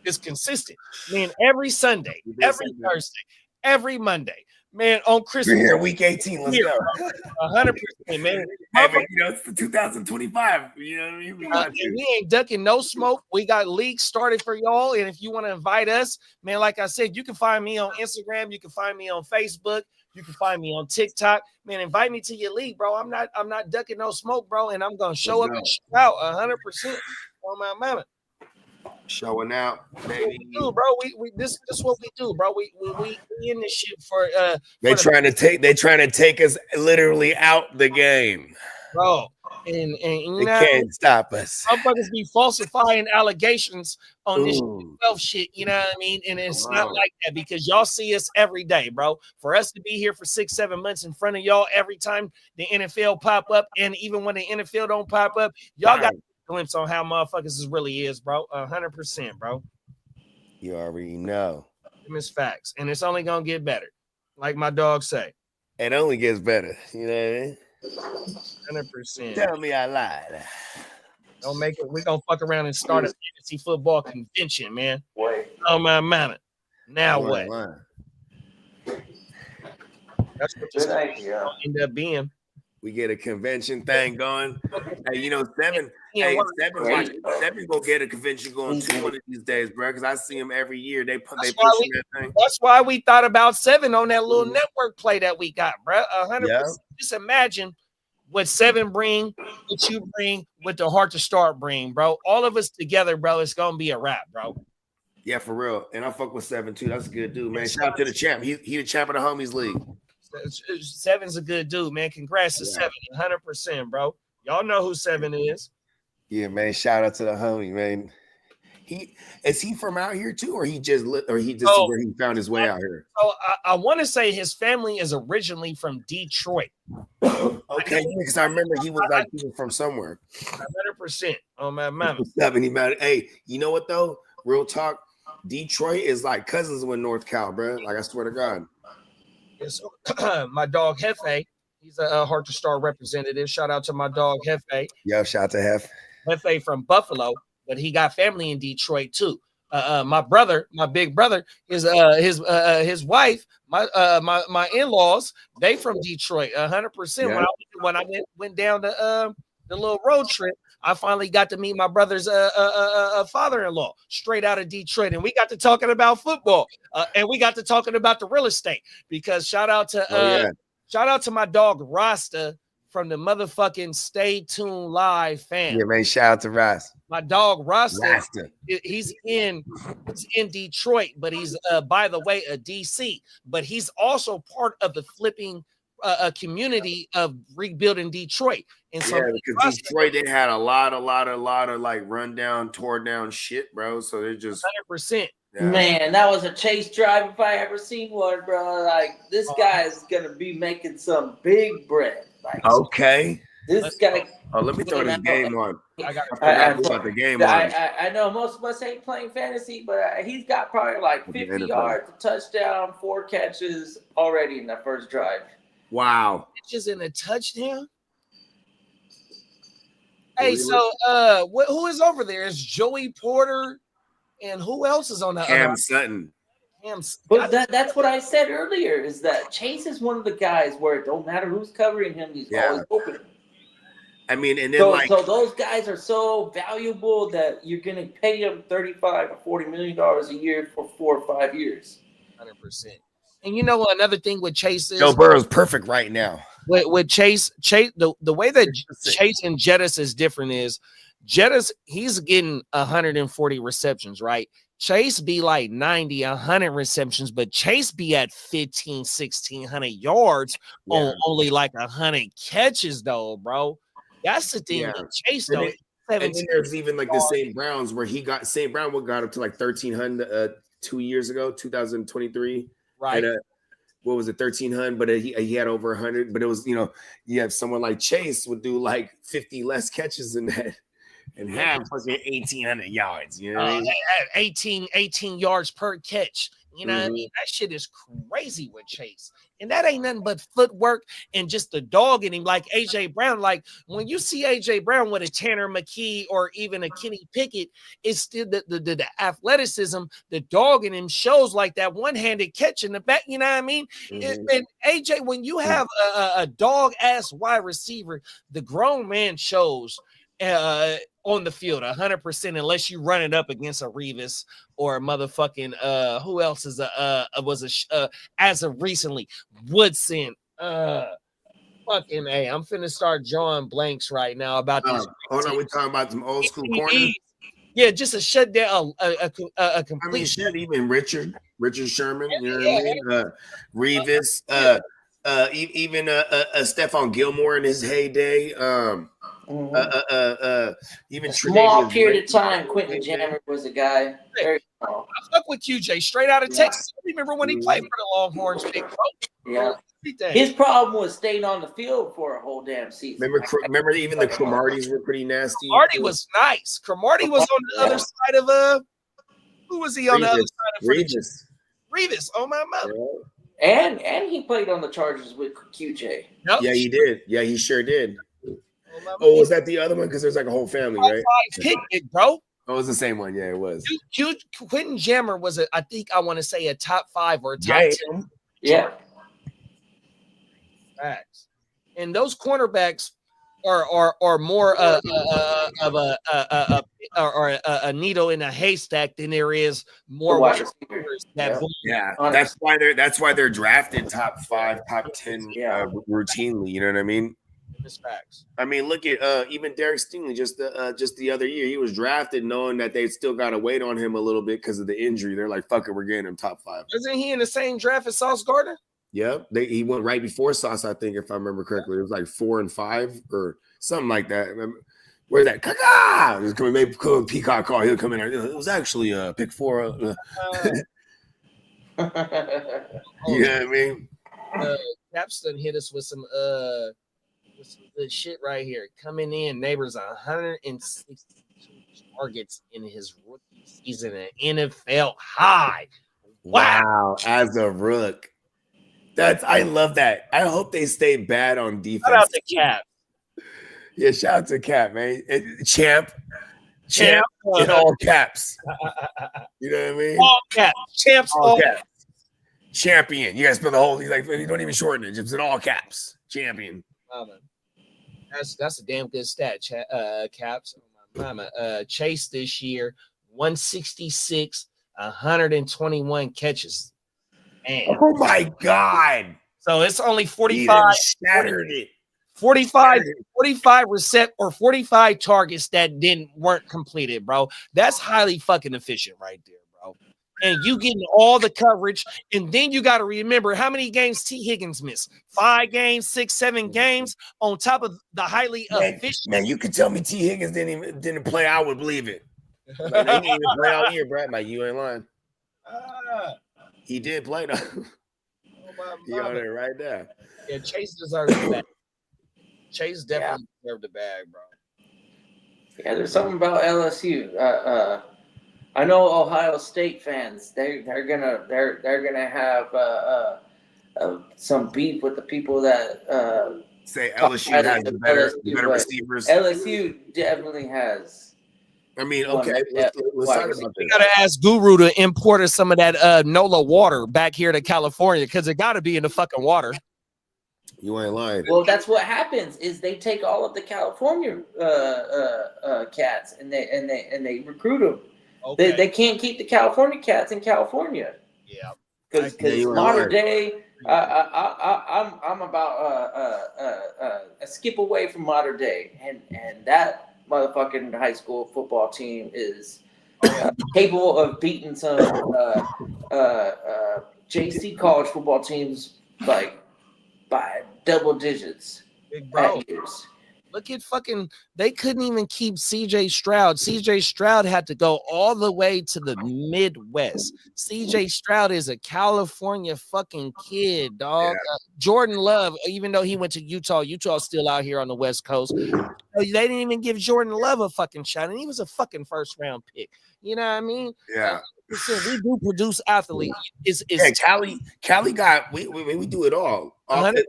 is consistent, man. Every Sunday, every Thursday, every Monday, man. On Christmas, we're here week 18. Let's go. 100%, man. Hey, but, it's 2025. You know what I mean? We ain't ducking no smoke. We got leagues started for y'all, and if you want to invite us, man, like I said, you can find me on Instagram. You can find me on Facebook. You can find me on TikTok. Man, invite me to your league, bro. I'm not ducking no smoke, bro, and I'm gonna show up and show out 100% on my mama. Showing out, baby. Bro, this is what we do, bro. We in this shit for they trying to take us literally out the game, bro. And you they can't stop us. Motherfuckers be falsifying allegations on this shit, you know what I mean? And it's not like that because y'all see us every day, bro. For us to be here for 6-7 months in front of y'all every time the NFL pop up, and even when the NFL don't pop up, y'all got a glimpse on how motherfuckers really is, bro. 100%, bro. You already know. It's facts, and it's only gonna get better, like my dog say. It only gets better, you know what I mean? 100%. Tell me I lied. Don't make it. We're gonna fuck around and start a fantasy football convention, man. Wait. Oh my man. Now what? Line. That's what this Good idea. end up being. We get a convention thing going. Hey, you know, Seven's Great. gonna get a convention going too one of these days, bro. Because I see him every year. They That's pushing why that thing. That's why we thought about 7 on that little network play that we got, bro. 100%. Yeah. Just imagine what 7 bring, what you bring, what the Heart to Start bring, bro. All of us together, bro. It's gonna be a wrap, bro. Yeah, for real. And I fuck with 7 too. That's a good dude, man. Shout out to the champ. He the champ of the homies league. 7's a good dude, man. Congrats to 7, 100%, bro. Y'all know who 7 is. Yeah, man. Shout out to the homie, man. Is he from out here too, or he just where he found his way out here? So I want to say his family is originally from Detroit. Okay, because I remember he was from somewhere. 100% on my mama. 70 man. Hey, you know what though? Real talk. Detroit is like cousins with North Cal, bro. Like I swear to God. Yeah, so, my dog Hefe, he's a Heart to Star representative. Shout out to my dog Hefe. Yo, shout out to Hefe from Buffalo, but he got family in Detroit too. My big brother, his wife, my in-laws, they from Detroit, 100%. Yeah. When I went down to the little road trip, I finally got to meet my brother's father-in-law straight out of Detroit, and we got to talking about football, and we got to talking about the real estate because shout out to my dog Rasta from the motherfucking Stay Tuned Live fan. Yeah, man. Shout out to Ross. My dog Rasta. He's in Detroit, but he's by the way a DC, but he's also part of the flipping community of rebuilding Detroit. And so because Detroit, they had a lot of like rundown, tore down shit, bro. So they're just 100%. Yeah. Man, that was a chase drive if I ever seen one, bro. Like this guy is gonna be making some big bread. Like, okay. This guy. Oh, let me throw this game on. I the game on. I know most of us ain't playing fantasy, but he's got probably like 50 yards, a touchdown, 4 catches already in that first drive. Wow. Just in a touchdown. Hey, so who is over there? Is Joey Porter, and who else is on that? Cam Sutton. But that's what I said earlier. Is that Chase is one of the guys where it don't matter who's covering him, he's always open. I mean, and then so those guys are so valuable that you're gonna pay them $35 or $40 million a year for 4 or 5 years. 100%. And you know what? Another thing with Chase is Joe Burrow's perfect right now. With Chase, the way that Chase and Jettis is different is Jettis, he's getting 140 receptions, right? Chase be like 90, 100 receptions, but Chase be at 1,600 yards on only like 100 catches, though, bro. That's the thing with Chase, though. And then there's even like the St. Browns where St. Brown got up to like 1,300 2 years ago, 2023. Right. And, what was it, 1,300? But he had over 100. But it was, you have someone like Chase would do like 50 less catches than that and have 1,800 yards. You know what I mean? 18 yards per catch. You know what I mean? That shit is crazy with Chase. And that ain't nothing but footwork and just the dog in him, like AJ Brown. Like when you see AJ Brown with a Tanner McKee or even a Kenny Pickett, it's still the athleticism, the dog in him shows like that one-handed catch in the back. You know what I mean? And AJ, when you have a dog ass wide receiver, the grown man shows on the field 100% unless you run it up against a Revis or a motherfucking who else is as of recently Woodson fucking I'm finna start drawing blanks right now about these. Hold on, we're talking about some old school corners. Yeah, just a shutdown, a complete. I mean, even Richard Sherman, you know what I mean? Revis, even Stephon Gilmore in his heyday. Even small period of time, Quentin Jammer was a guy. Very small. I fuck with QJ straight out of Texas. I remember when he played for the Longhorns, big bro. Yeah. His problem was staying on the field for a whole damn season. Remember even the Cromarties were pretty nasty. Cromartie was nice. Cromartie was on the other side of who was he on the other side of Revis? Oh my mother. And he played on the Chargers with QJ. Yep. Yeah, he did. Yeah, he sure did. Oh, was that the other one? Because there's like a whole family, right? Pick it, bro. Oh, it was the same one. Yeah, it was. Quentin Jammer was I want to say a top 5 or a top 10. Yeah. Facts. And those cornerbacks are more of a needle in a haystack than there is more wide receivers. That's why they're drafted top 5, top 10 routinely. You know what I mean? It's facts. I mean, look at even Derek Stingley just the other year. He was drafted knowing that they still got to wait on him a little bit because of the injury. They're like, fuck it, we're getting him top 5. Wasn't he in the same draft as Sauce Gardner? Yep, he went right before Sauce, I think, if I remember correctly. It was like 4 and 5 or something like that. Where's that? Caca! It was coming, maybe Peacock call. He'll come in. It was actually pick 4. You know what I mean? Capston hit us with some good shit right here. Coming in, Neighbors 162 targets in his rookie season, an NFL high. Wow, as a rook. I love that. I hope they stay bad on defense. Shout out to Cap. Yeah, shout out to Cap, man. Champ in all caps. You know what I mean? All caps. Champs all caps. Champion. You guys spell the whole. He's like, you don't even shorten it. Just in all caps. Champion. That's a damn good stat, Caps. Chase this year, 166, 121 catches. Man. Oh my God. So it's only 45. Shattered it. 45 targets that weren't completed, bro. That's highly fucking efficient right there, bro. And you getting all the coverage, and then you got to remember how many games T. Higgins missed. 5 games, 6, 7 games on top of the highly efficient. Man, you could tell me T. Higgins didn't play. I would believe it. Like, they didn't even play all year, Brad. Like, you ain't lying. He did play though. You on it right there. Yeah, Chase deserves the bag. Chase definitely deserved the bag, bro. Yeah, there's something about LSU. I know Ohio State fans. They're gonna have some beef with the people that say LSU has the better receivers. LSU definitely has. I mean, okay, let's talk about this. We gotta ask Guru to import us some of that NOLA water back here to California because it gotta be in the fucking water. You ain't lying. Well, that's what happens. Is they take all of the California cats and they recruit them. Okay. They can't keep the California cats in California. Yeah, because modern day. I'm about a skip away from modern day, and that motherfucking high school football team is capable of beating some JC college football teams like by double digits. Big bro. Look at they couldn't even keep CJ Stroud. CJ Stroud had to go all the way to the Midwest. CJ Stroud is a California fucking kid, dog. Yeah. Jordan Love, even though he went to Utah's still out here on the West Coast. They didn't even give Jordan Love a fucking shot, and he was a fucking first round pick. You know what I mean? Yeah. We do produce athletes. Cali got we do it all. 100%.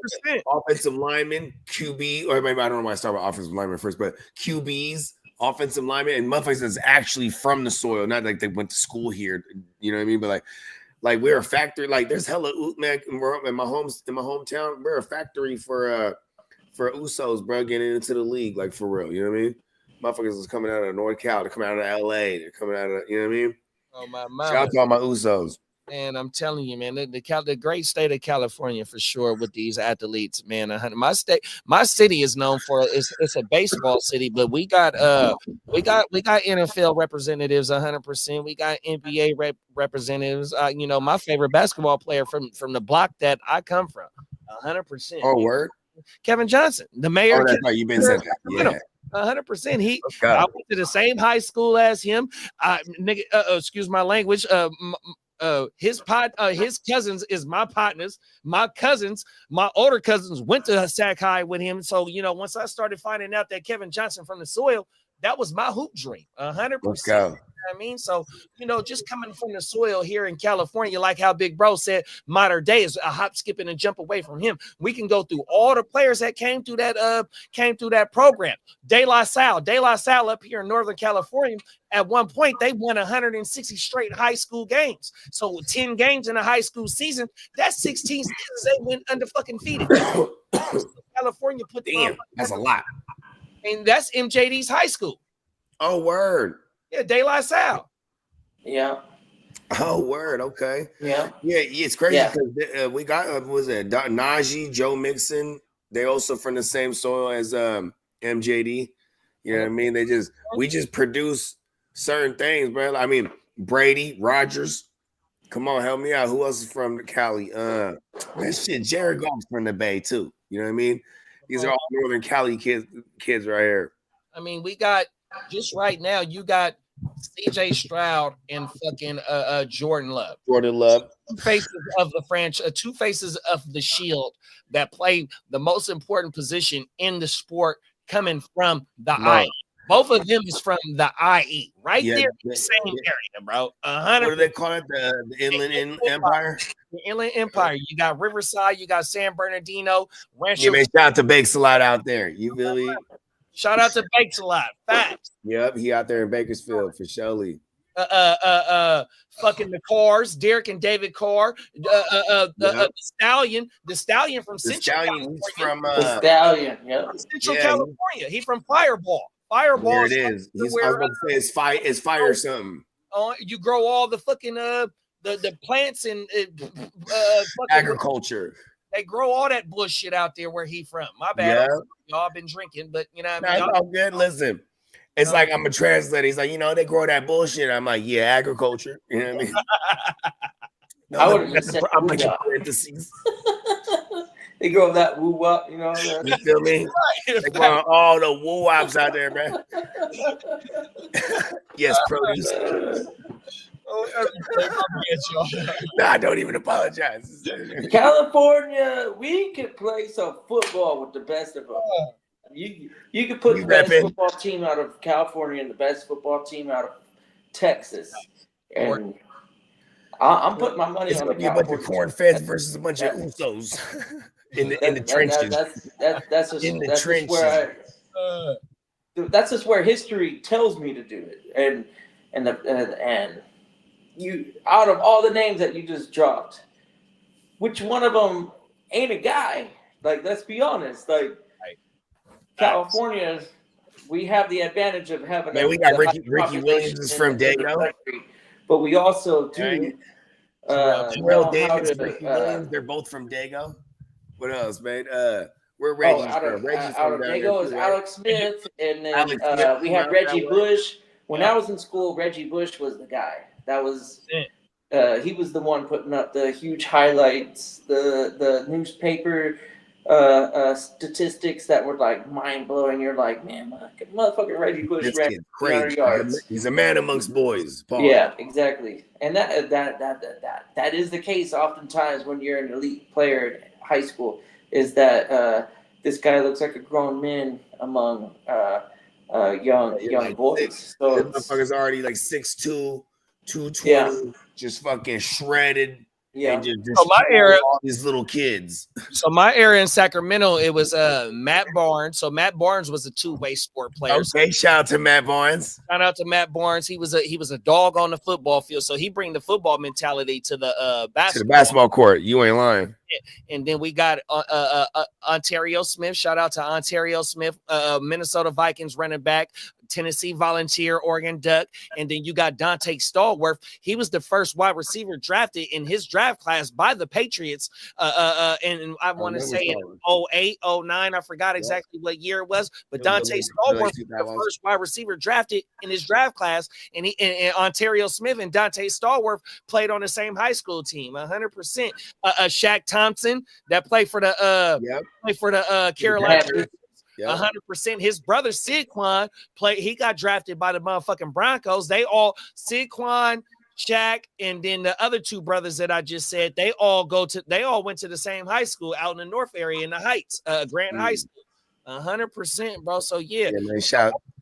Offensive linemen, QB, or maybe I don't know why I start with offensive linemen first, but QBs, offensive linemen, and motherfuckers that's actually from the soil, not like they went to school here. You know what I mean? But like we're a factory. Like there's hella man in my hometown. We're a factory for Usos, bro, getting into the league, like for real. You know what I mean? Motherfuckers is coming out of North Cal, they're coming out of LA, they're coming out of, you know what I mean? Oh my Shout out to all my Usos. Man, I'm telling you, man, the great state of California for sure with these athletes, man. My city is known for it's a baseball city, but we got NFL representatives 100%. We got NBA representatives. My favorite basketball player from the block that I come from, 100%. Oh, word. Kevin Johnson, the mayor. Oh, that's right. You've been said that. Yeah. 100%. I went to the same high school as him. Excuse my language. His cousins is my partners. My older cousins went to Sac High with him. So, once I started finding out that Kevin Johnson from the soil, that was my hoop dream. 100%. Let's go. what I mean? So, just coming from the soil here in California, like how Big Bro said, modern day is a hop, skip, and a jump away from him. We can go through all the players that came through that program. De La Salle up here in Northern California, at one point, they won 160 straight high school games. So 10 games in a high school season, that's 16 seasons they went undefeated. California put that's a lot. And that's MJD's high school. Oh, word. Yeah, De La Salle. Yeah. Oh, word. Okay. Yeah. Yeah, it's crazy because we got Najee, Joe Mixon. They also from the same soil as MJD. You know what I mean? We just produce certain things, bro. I mean, Brady, Rogers. Come on, help me out. Who else is from Cali? That shit, Jared Goff's from the Bay too. You know what I mean? These are all Northern Cali kids right here. I mean, we got just right now. You got CJ Stroud and fucking Jordan Love. Two faces of the franchise, two faces of the shield that play the most important position in the sport, coming from the IE. Both of them is from the IE, right there in the same area, bro. 100%. What do they call it? The Inland Empire? The Inland Empire. You got Riverside, you got San Bernardino. Yeah, man, shout out to Bakes-A-Lot out there. You feel me? Shout out to Bakes-A-Lot. Facts. Yep, he out there in Bakersfield for surely. Fucking the Cars, Derek and David Carr, the Stallion from Central California. Central California. He from Fireball. Fireball. There it is. I was going to say it's fire something. You grow all the fucking the plants and agriculture. They grow all that bullshit out there where he from. My bad. Y'all been drinking, but you know what I mean? It's all good. Listen. It's like I'm a translator. He's like, they grow that bullshit. I'm like, yeah, agriculture. You know what I mean? No, I would have said I'm like parentheses. They grow that woo wop, you feel me? They grow all the woo wops out there, man. Yes, produce. Nah, don't even apologize. California, we could play some football with the best of them. You could put the best football team out of California and the best football team out of Texas, and I'm putting my money on the California. A bunch of corn feds versus a bunch of Usos in the trenches. That's just in the that's trenches. That's just where history tells me to do it, and you, out of all the names that you just dropped, which one of them ain't a guy? Like, let's be honest, like. California, we have the advantage of having. Man, we got Ricky Williams is from Dago, but we also do. Terrell Davis, Ricky Williams, they're both from Dago. What else, man? Where Reggie from? Reggie's out of Dago is Alex Smith, and then we have Reggie Bush. When I was in school, Reggie Bush was the guy. That was he was the one putting up the huge highlights, the newspaper. Statistics that were like mind blowing. You're like, man, motherfucking Reggie Bush ran 300 yards. He's a man amongst boys. Paul. Yeah, exactly. And that is the case oftentimes when you're an elite player in high school. Is that this guy looks like a grown man among young boys? So this motherfucker's already like 6'2", 220, just fucking shredded. Yeah. And just so my era, all these little kids. So my era in Sacramento, it was Matt Barnes. So Matt Barnes was a two-way sport player. Okay, shout out to Matt Barnes. Shout out to Matt Barnes. He was a dog on the football field. So he bring the football mentality to the basketball court. You ain't lying. And then we got Ontario Smith. Shout out to Ontario Smith, Minnesota Vikings running back. Tennessee Volunteer, Oregon Duck, and then you got Dante Stallworth. He was the first wide receiver drafted in his draft class by the Patriots. And I want to say in 08, 09, I forgot exactly what year it was, but Dante Stallworth was the first wide receiver drafted in his draft class, and and Ontario Smith and Dante Stallworth played on the same high school team. 100%. Shaq Thompson that played for the Carolina. 100%. His brother Saquon he got drafted by the motherfucking Broncos. They all Saquon, Shaq, and then the other two brothers that I just said, they all went to the same high school out in the North area in the Heights, Grant High School. 100%, bro. So yeah, man,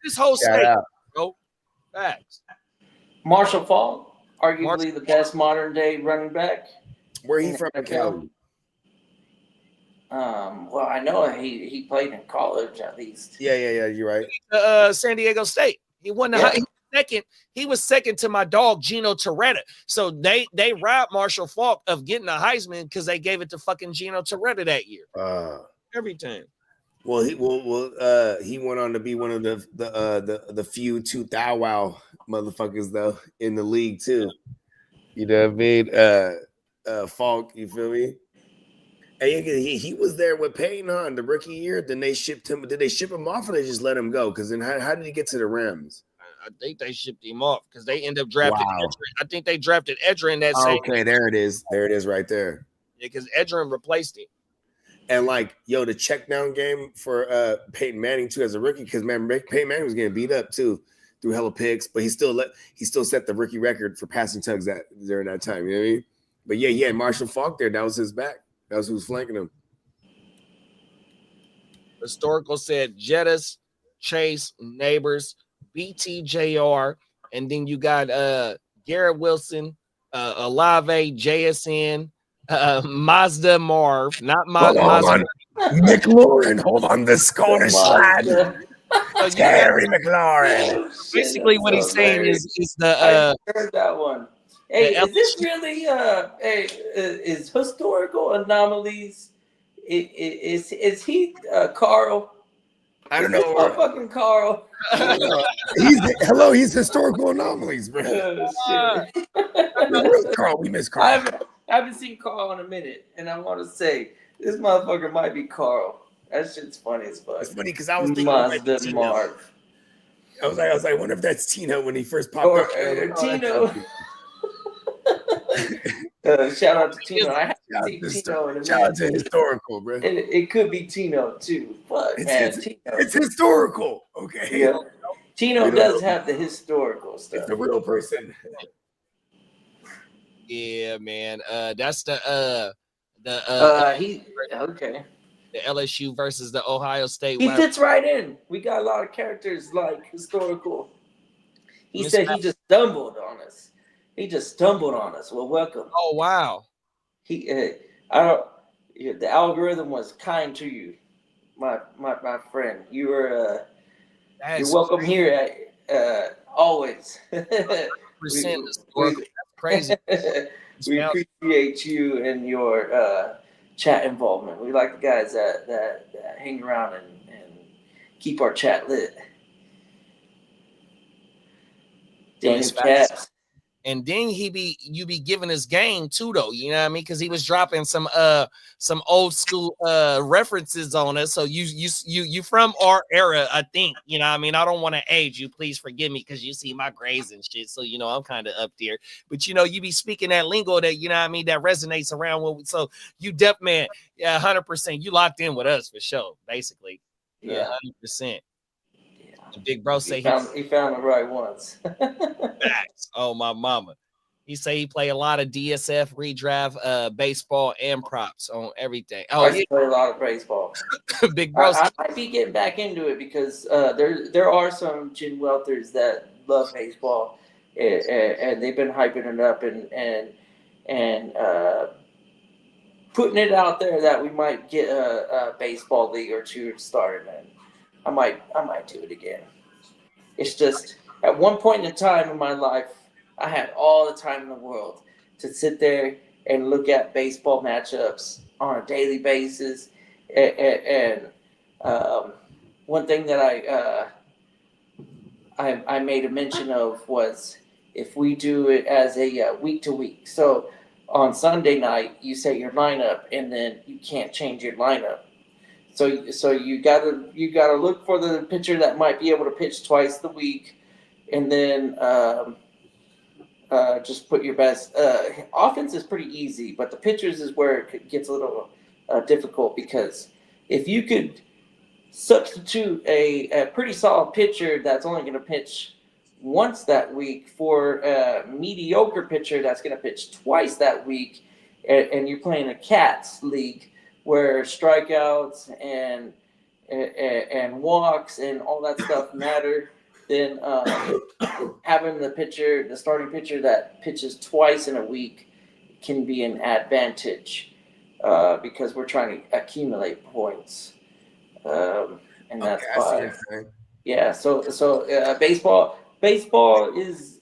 this whole state, bro. Facts. Marshall Faulk, arguably the best modern day running back. Where he from in Cali? Well, I know he played in college at least. Yeah, you're right. San Diego State. He won the he was second. He was second to my dog Gino Torretta. So they robbed Marshall Faulk of getting a Heisman because they gave it to fucking Gino Torretta that year. Every time. Well, he went on to be one of the few 2,000 wow motherfuckers though in the league too. You know what I mean? Falk, you feel me? And he was there with Peyton on the rookie year. Then they shipped him. Did they ship him off or they just let him go? Because then how did he get to the Rams? I think they shipped him off because they ended up drafting. Wow. I think they drafted Edgerrin that same. Okay, there it is. There it is, right there. Yeah, because Edgerrin replaced him. And like, the check down game for Peyton Manning too as a rookie, because man, Peyton Manning was getting beat up too through hella picks, but he still set the rookie record for passing tugs during that time. You know what I mean? But yeah, he had Marshall Faulk there. That was his back. That was who was flanking him. Historical said Jettis, Chase, Neighbors, BTJR, and then you got Garrett Wilson, Olave, JSN, Mazda Marv, not Mazda. McLaurin, hold on, the Scottish lad. Terry McLaurin. Basically, what he's saying is the I heard that one. Hey, is this really is historical anomalies? Is he Carl? I don't know. Fucking Carl. He's historical anomalies, bro. Carl, we miss Carl. I haven't seen Carl in a minute, and I want to say this motherfucker might be Carl. That shit's funny as fuck. It's funny because I was thinking Mazda Marv. I was like, I wonder if that's Tino when he first popped up. Tino. Shout out to Tino. I haven't seen Tino in a minute. Shout out to historical, bro. It could be Tino too, but it's historical. Okay. Yeah. Tino does have the historical stuff. It's the real person. Yeah, man. That's the LSU versus the Ohio State. He fits right in. We got a lot of characters like historical. He said he just stumbled on us. Well, welcome. Oh wow. The algorithm was kind to you, my friend. You were you're welcome here always. Crazy. We appreciate you and your chat involvement. We like the guys that hang around and keep our chat lit. Daniel Caps. And then you be giving us game too, though. You know what I mean? Because he was dropping some old school references on us. So you from our era, I think. You know what I mean? I don't want to age you. Please forgive me because you see my grades and shit. So I'm kind of up there. But you be speaking that lingo that what I mean that resonates around what. So you man, yeah, 100%. You locked in with us for sure, basically. Yeah, 100%. Big bro say he found the right ones. Facts. Oh, my mama. He say he play a lot of DSF, redraft, baseball, and props on everything. Oh, I play a lot of baseball. Big bro. I might be getting back into it because there are some Gin Welters that love baseball, and they've been hyping it up and putting it out there that we might get a baseball league or two started in. I might do it again. It's just at one point in time in my life, I had all the time in the world to sit there and look at baseball matchups on a daily basis. And one thing that I made a mention of was if we do it as a week to week. So on Sunday night, you set your lineup, and then you can't change your lineup. So you gotta look for the pitcher that might be able to pitch twice the week, and then just put your best. Offense is pretty easy, but the pitchers is where it gets a little difficult because if you could substitute a pretty solid pitcher that's only going to pitch once that week for a mediocre pitcher that's going to pitch twice that week, and you're playing a Cats league, where strikeouts and walks and all that stuff matter. then having the starting pitcher that pitches twice in a week can be an advantage because we're trying to accumulate points. And that's Okay, I see what why. you're saying. Yeah, so baseball is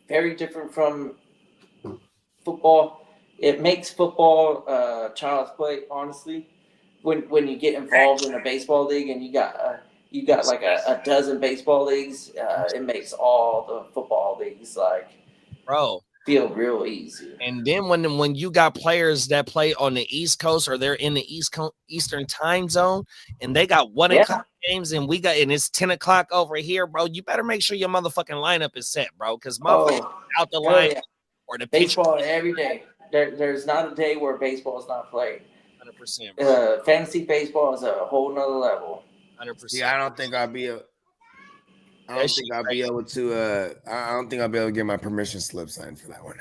very different from football. It makes football child's play, honestly. When you get involved in a baseball league and you got like a dozen baseball leagues, it makes all the football leagues like bro, feel real easy. and then when you got players that play on the East Coast or they're in the Eastern time zone and they got 1 o'clock games and it's 10 o'clock over here, bro, you better make sure your motherfucking lineup is set, bro, because motherfuckers out the line or the baseball every day. There's not a day where baseball is not played. 100%. Fantasy baseball is a whole nother level. 100%. Yeah, I don't think I'll be able to. I don't think I'll be able to get my permission slip signed for that one.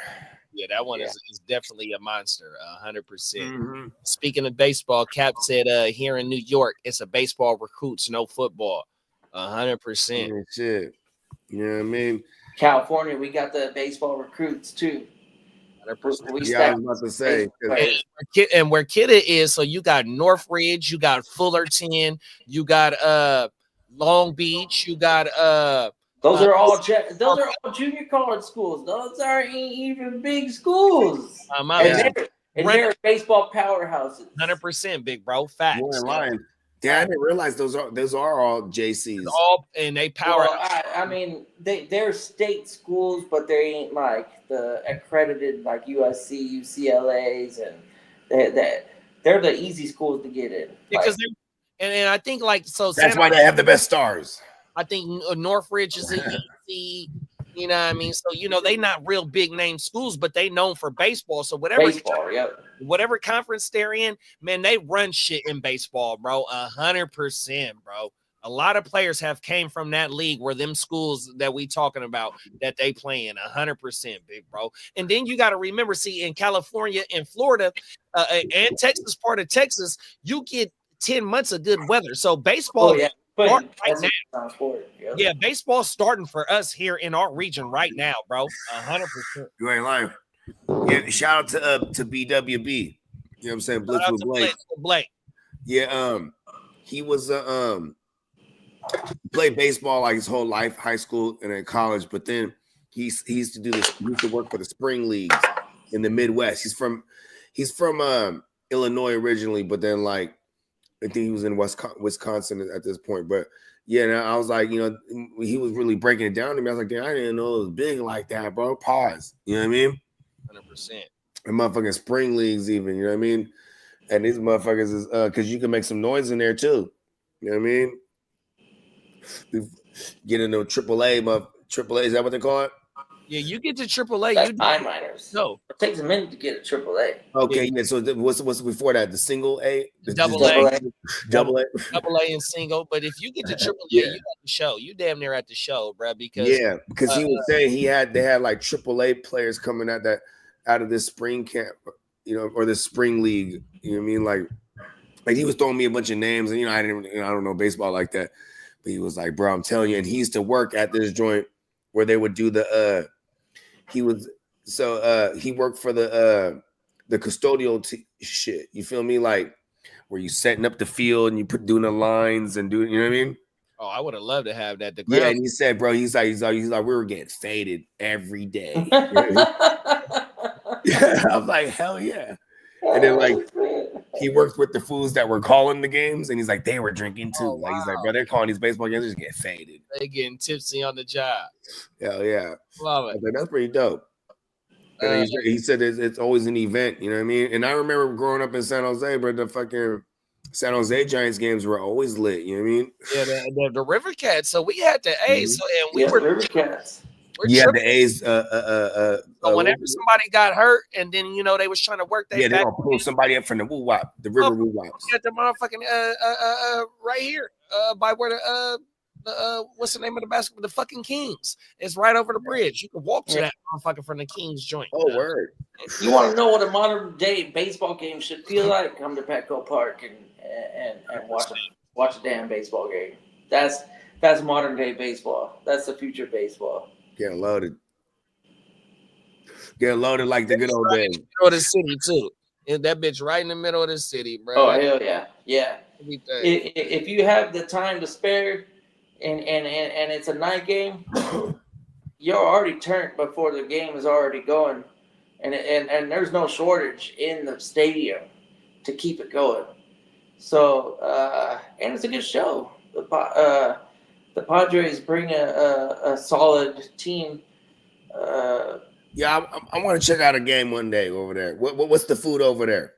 Yeah, that one is definitely a monster, 100%. Mm-hmm. Speaking of baseball, Cap said here in New York, it's a baseball recruits, no football. 100%. Yeah, shit. You know what I mean? California, we got the baseball recruits too. 100%. Yeah, I was about to say. And where Kidda is, so you got Northridge, you got Fullerton, you got Long Beach, you got those are all junior college schools. Those aren't even big schools. They're baseball powerhouses. 100%, big bro. Facts. You're lying. Yeah, I didn't realize those are all JCs. And they power. Well, I mean, they're state schools, but they ain't like the accredited like USC, UCLA's, and they're the easy schools to get in. Because and I think like so. That's why they have the best stars. I think Northridge is a UC. You know what I mean? So, they not real big name schools, but they known for baseball. So whatever conference they're in, man, they run shit in baseball, bro. 100%, bro. A lot of players have came from that league where them schools that we talking about that they play in 100%, big bro. And then you got to remember, see, in California and Florida and Texas, part of Texas, you get 10 months of good weather. So baseball yeah, baseball's starting for us here in our region right now, bro. 100%. You ain't lying. Yeah, shout out to BWB. You know what I'm saying? Blitz with Blake. Yeah, he was played baseball like his whole life, high school and in college, but then he used to do this. He used to work for the spring leagues in the Midwest. He's from Illinois originally, but then like I think he was in Wisconsin at this point. But yeah, and I was like, he was really breaking it down to me. I was like, damn, I didn't know it was big like that, bro. Pause. You know what I mean? 100%. And motherfucking spring leagues, even, you know what I mean? And these motherfuckers is because you can make some noise in there too. You know what I mean? Get into AAA, AAA, is that what they call it? Yeah, you get to AAA. That's high minors. No, it takes a minute to get a AAA. Okay, yeah. So what's before that? The single A, double A, double A and single. But if you get to AAA, you at the show. You damn near at the show, bro. Because he was saying they had like AAA players coming out of this spring camp, or this spring league. You know what I mean? Like he was throwing me a bunch of names, and I don't know baseball like that, but he was like, bro, I'm telling you, and he used to work at this joint where they would do the he worked for the custodial shit. You feel me? Like where you setting up the field and you doing the lines and doing, you know what I mean? Oh, I would have loved to have that. Yeah, and he said, bro, he's like, we were getting faded every day. Yeah, I was like, hell yeah. And then like he worked with the fools that were calling the games, and he's like, they were drinking too. Like he's like, bro, they're calling these baseball games, just get faded. They getting tipsy on the job. Hell yeah, love it. Like, that's pretty dope. He said it's always an event, you know what I mean? And I remember growing up in San Jose, bro, the fucking San Jose Giants games were always lit, you know what I mean? Yeah, the River Cats. So we had the A's, and we were River Cats. Yeah, the A's. So whenever somebody got hurt, and then they was trying to work that. Yeah, they gonna pull somebody up from the Woo Wop, the River Woo Wops. At the motherfucking right here, by where the what's the name of the basketball? The fucking Kings. It's right over the bridge. You can walk to that motherfucker from the Kings joint. Oh, word! You want to know what a modern day baseball game should feel like? Come to Petco Park and watch a damn baseball game. That's modern day baseball. That's the future of baseball. Getting loaded. Getting loaded like the good old Right in days. the middle of the city too. And that bitch right in the middle of the city, bro. Oh hell yeah, yeah. Everything. If you have the time to spare, and it's a night game, you're already turned before the game is already going, and there's no shortage in the stadium to keep it going. So and it's a good show. The Padres bring a solid team. Yeah, I want to check out a game one day over there. What's the food over there?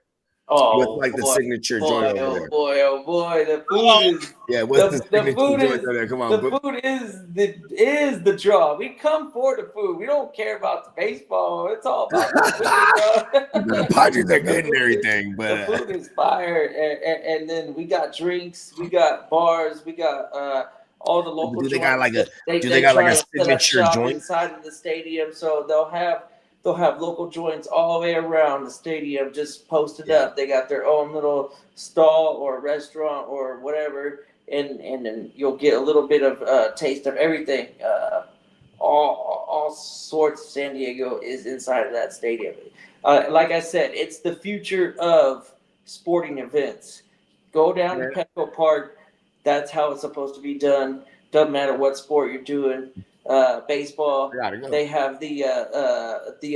Oh, What's like the signature joint over there? Oh boy, the food is. Yeah, what's the signature food joint is over there? Come on, the food is the draw. We come for the food. We don't care about the baseball. It's all about the food, bro. the Padres are good and everything, The but food is fire, and then we got drinks, we got bars, we got all the local. do they got like a They got like try a to set up signature shop joint? inside of the stadium, so they'll have local joints all the way around the stadium just posted up. They got their own little stall or restaurant or whatever, and then you'll get a little bit of taste of everything. All sorts of San Diego is inside of that stadium. Like I said, it's the future of sporting events. Go down to Petco Park. That's how it's supposed to be done. Doesn't matter what sport you're doing. Baseball, they have the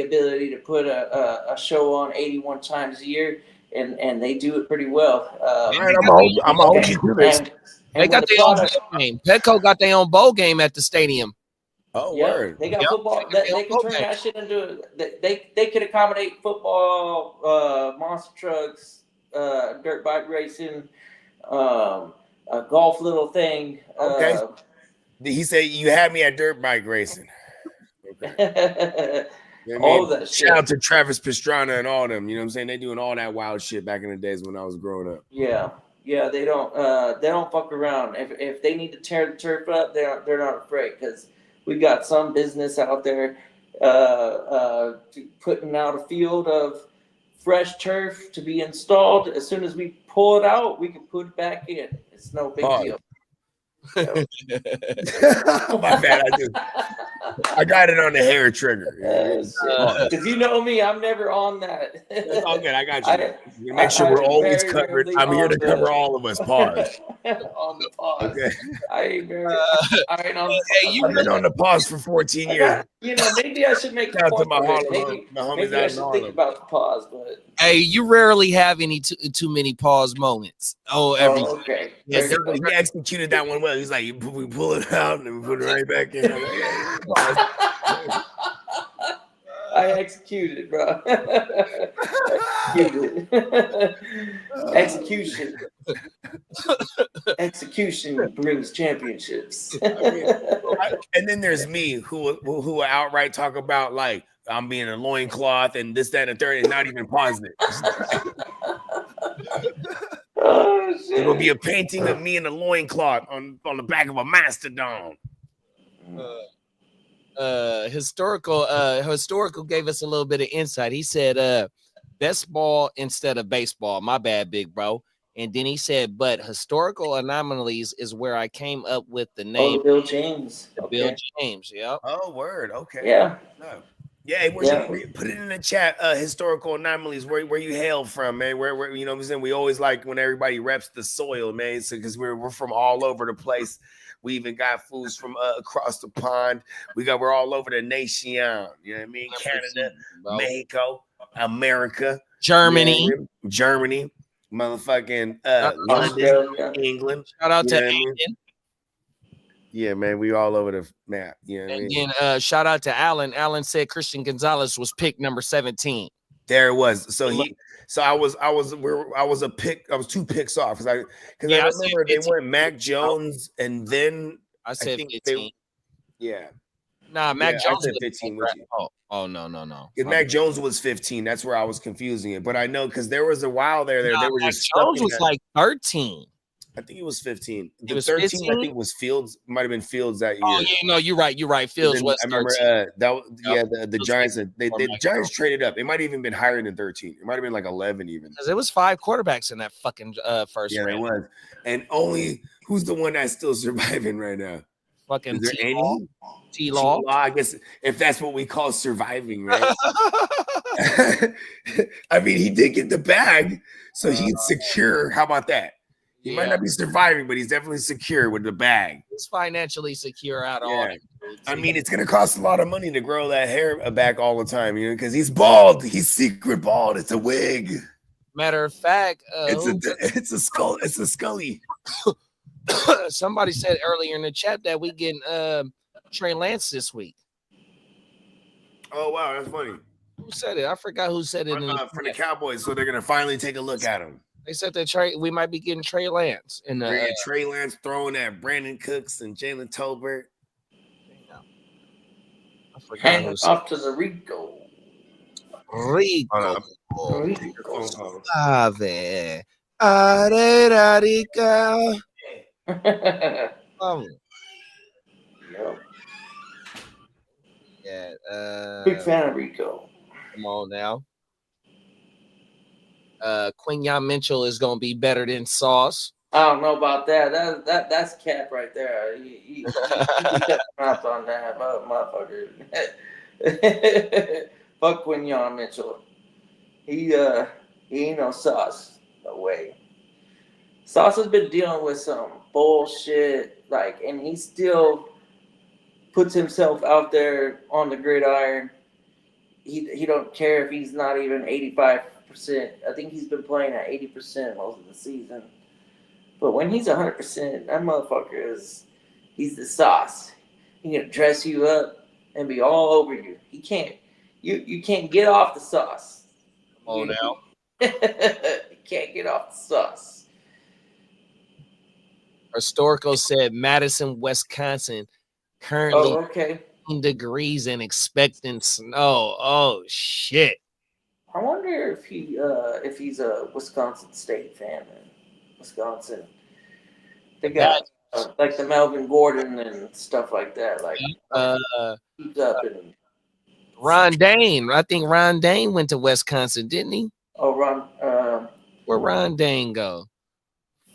ability to put a show on 81 times a year, and they do it pretty well. All right, I'm a hold you to this. They got their own bowl game. Petco got their own bowl game at the stadium. Oh, yeah, word. they got football. They can turn that shit into. They could accommodate football, monster trucks, dirt bike racing, a golf little thing. Okay. He said you had me at dirt bike racing. Okay. All that shit. Shout out to Travis Pastrana and all them. You know what I'm saying? They doing all that wild shit back in the days when I was growing up. Yeah, they don't fuck around. If they need to tear the turf up, they're not afraid, because we got some business out there putting out a field of fresh turf to be installed. As soon as we pull it out, we can put it back in. It's no big deal. My bad. I got it on the hair trigger. Because you know me, I'm never on that. It's all good. I got you. Make sure we're always covered. I'm here to cover all of us. Pause. On the pause. Okay. I ain't very. You've been on the pause for 14 years. Maybe I should make. Shout out to my Harlem. Maybe I should think about the pause, but. Hey, you rarely have any too many pause moments. Okay. Yes, he executed that one well. He's like, we pull it out and we put it right back in. I executed, bro. Execution. Execution brings championships. And then there's me who outright talk about like I'm being a loincloth and this, that, and the third, and not even positive. Oh, shit. It will be a painting of me in a loincloth on the back of a mastodon. Historical gave us a little bit of insight. He said best ball instead of baseball. My bad, big bro. And then he said, but historical anomalies is where I came up with the name. Bill James. Bill James, yep. Oh, word. Okay. Yeah. Yeah, put it in the chat. Historical anomalies, where you hail from, man. Where you know what I'm saying? We always like when everybody reps the soil, man. So because we're from all over the place. We even got foods from across the pond. We're all over the nation. You know what I mean? Canada, Mexico, America, Germany, motherfucking London, England. Shout out to England. Yeah, man, we all over the map. You know what I mean? And shout out to Alan. Alan said Christian Gonzalez was pick number 17. There it was. So I was 2 picks off because I remember they went Mac Jones and then I said 15. Mac Jones said 15. Oh no. If Mac Jones was 15, that's where I was confusing it. But I know because there was a while there they were Mac just Jones was like 13. I think it was 15. It was 13. 15? I think was Fields. Might have been Fields that year. Oh yeah, no, you're right. Fields was. I remember 13. the Giants. The Giants traded up. It might have even been higher than 13. It might have been like 11 even. Because it was 5 quarterbacks in that fucking first round. Yeah, it was. And only Who's the one that's still surviving right now? Fucking Is there T-Law. any? T-Law. I guess if that's what we call surviving, right? I mean, he did get the bag, so he's secure. How about that? He might not be surviving, but he's definitely secure with the bag. He's financially secure out of all Yeah. that. I mean, it's gonna cost a lot of money to grow that hair back all the time, you know, because he's bald. He's secret bald. It's a wig. Matter of fact, It's a skull. It's a Scully. somebody said earlier in the chat that we getting Trey Lance this week. Oh wow, that's funny. Who said it? I forgot who said it. For the Cowboys, so they're gonna finally take a look at him. They said that we might be getting Trey Lance. And We're getting Trey Lance throwing at Brandon Cooks and Jalen Tolbert. Hang off to the Rico. Rico. Ave. Yeah. Big fan of Rico. Come on now. Quinyon Mitchell is gonna be better than Sauce. I don't know about that. That's cap right there. He kept mouth on that motherfucker. Fuck Quinyon Mitchell. He ain't no Sauce. No way. Sauce has been dealing with some bullshit, and he still puts himself out there on the gridiron. He don't care if he's not even 85%. I think he's been playing at 80% most of the season. But when he's 100%, that motherfucker he's the sauce. He can dress you up and be all over you. He can't. You can't get off the sauce. Oh, now. You can't get off the sauce. Historical said Madison, Wisconsin, currently okay. degrees and expecting snow. Oh shit. I wonder if he's a Wisconsin State fan. Wisconsin, they got like the Melvin Gordon and stuff like that. He's up in Ron Dane. I think Ron Dane went to Wisconsin, didn't he? Oh, Ron. Where Ron Dane go?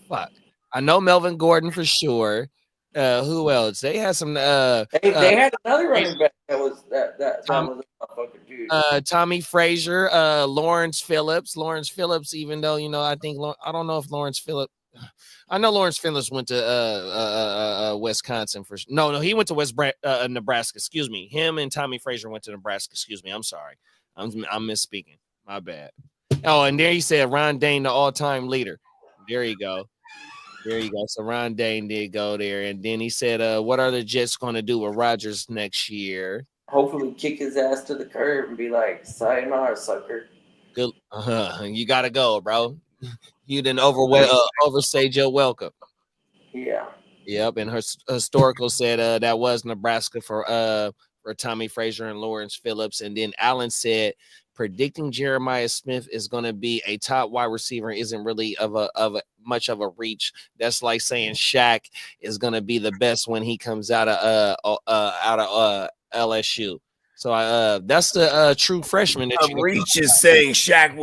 Fuck. I know Melvin Gordon for sure. Who else? They had some. They had another running back that was that was a motherfucking dude. Tommy Frazier, Lawrence Phillips. Lawrence Phillips, even though I think I don't know if Lawrence Phillips. I know Lawrence Phillips went to Wisconsin for no, he went to Nebraska. Excuse me. Him and Tommy Frazier went to Nebraska. Excuse me. I'm sorry. I'm misspeaking. My bad. Oh, and there he said Ron Dane, the all-time leader. There you go. There you go. So Ron Dane did go there. And then he said, what are the Jets going to do with Rodgers next year? Hopefully kick his ass to the curb and be like, sayonara, sucker. Good. You got to go, bro. You didn't overstayed your welcome. Yeah. Yep. And Historical said that was Nebraska for Tommy Frazier and Lawrence Phillips. And then Allen said, predicting Jeremiah Smith is going to be a top wide receiver isn't really much of a reach. That's like saying Shaq is going to be the best when he comes out of LSU. So that's the true freshman that you reach is saying Shaq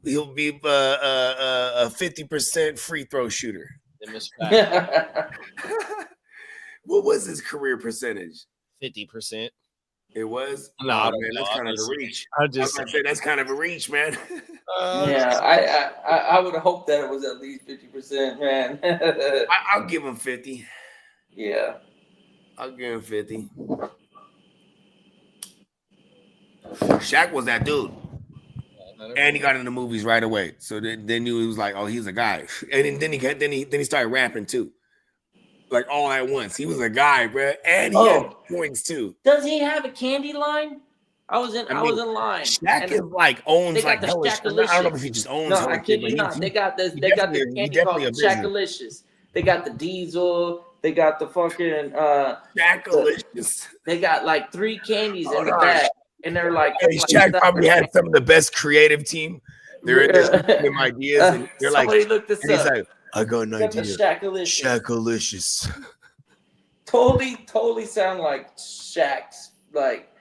he'll be a 50% free throw shooter. What was his career percentage? 50%. It was? No, man, that's kind of a reach. I was gonna say that's kind of a reach, man. Yeah, I would hope that it was at least 50%, man. I'll give him 50. Yeah. I'll give him 50. Shaq was that dude. And he got in the movies right away. So they knew he was like, oh, he's a guy. And then he started rapping too. Like all at once. He was a guy, bro. And he had points too. Does he have a candy line? I was in line. Shaq is like owns like the I don't know if he just owns. No, I kid you not. They got this. They got the candy called Shaqalicious. They got the Diesel. They got the fucking Shaqalicious. They got like 3 candies in the bag, and they're like. Shaq probably had some of the best creative team. They're in there ideas, and they're like. Somebody look this up. Like, I got an idea. Shaqalicious. Totally sound like Shaq's like.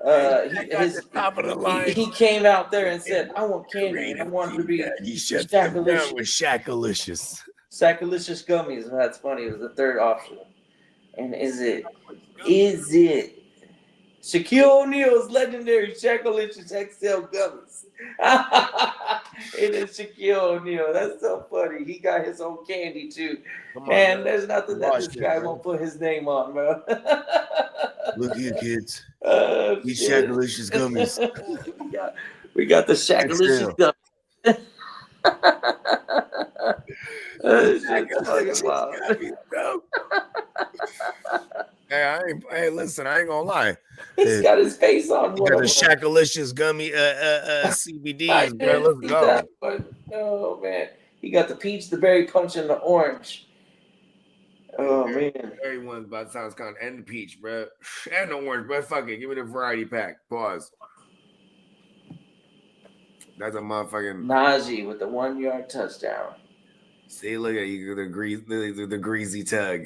His top of the line. He came out there and said, "I want candy. I want to be He shut them down with Shaqalicious." Sackalicious gummies. That's funny. It was the third option. And is it Shaquille O'Neal's legendary Shackalicious XL gummies? It is Shaquille O'Neal. That's so funny. He got his own candy too. Come on, Man, there's nothing that Watch this it, guy bro. won't put his name on, bro. Look here, kids. Oh, These shit. Shackalicious gummies. we got the Shackalicious gummies. Oh, shit's fucking wild. Hey, listen, I ain't gonna lie. He's got his face on You one got of the them. Shackalicious gummy I CBDs, bro. didn't Let's see go. that one. Oh man, he got the peach, the berry punch, and the orange. Oh man, Everyone's about sounds kind and the peach, bro, and the orange, but fuck it, give me the variety pack. Pause. That's a motherfucking. Najee with the 1 yard touchdown. See, look at you, the greasy tug.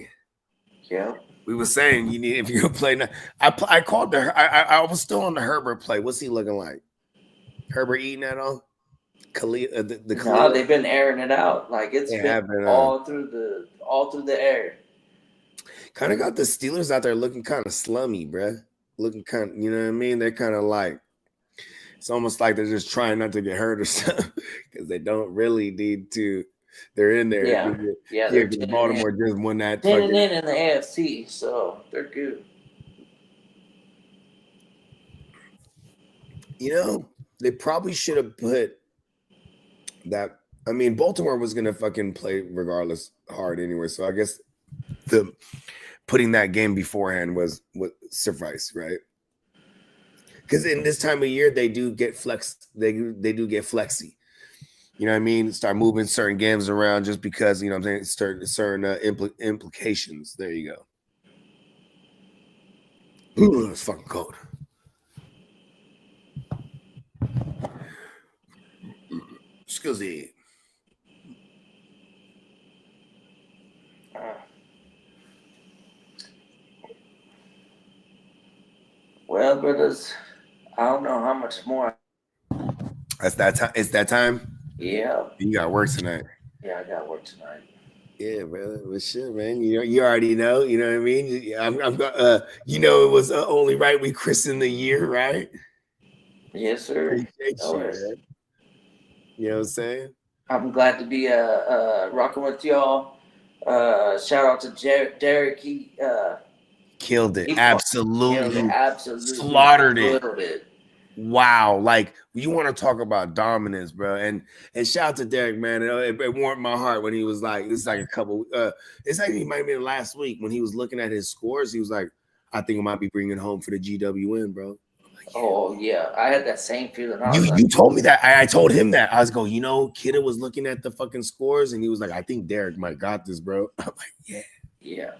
Yeah. We were saying you need if you're gonna play. I called the. I was still on the Herbert play. What's he looking like? Herbert eating that all? Khalil, the No, Khalil. they've been airing it out. Like it's They been have been, all through the air. Kind of got the Steelers out there looking kind of slummy, bruh. Looking kind of, you know what I mean? They're kind of like, it's almost like they're just trying not to get hurt or something because they don't really need to. They're in there. Yeah. Yeah, because Baltimore just won that. In the AFC, so they're good. You know, they probably should have put that. I mean, Baltimore was gonna fucking play regardless hard anyway. So I guess the putting that game beforehand was what suffice, right? Because in this time of year, they do get flex. They do get flexy. You know what I mean? Start moving certain games around just because, you know what I'm saying, certain implications. There you go. Ooh, it's fucking cold. Excuse me. Well, brothers, I don't know how much more. That's that time. It's that time. Yeah. You got work tonight. Yeah, I got work tonight. Yeah, brother. Well, shit, man. You already know. You know what I mean. You know, it was only right we christened the year, right? Yes, sir. Appreciate you, man. You know what I'm saying? I'm glad to be rocking with y'all. Shout out to Derek. He killed it. He Absolutely. absolutely Slaughtered it. killed it. Wow. Like, you want to talk about dominance, bro. And shout out to Derek, man. It warmed my heart when he was like, this is like a couple, it's like he might have been last week when he was looking at his scores. He was like, I think I might be bringing home for the GWN, bro. Like, yeah. Oh, yeah. I had that same feeling. You told me that. I told him that. I was going, you know, Kidda was looking at the fucking scores and he was like, I think Derek might got this, bro. I'm like, yeah. Yeah.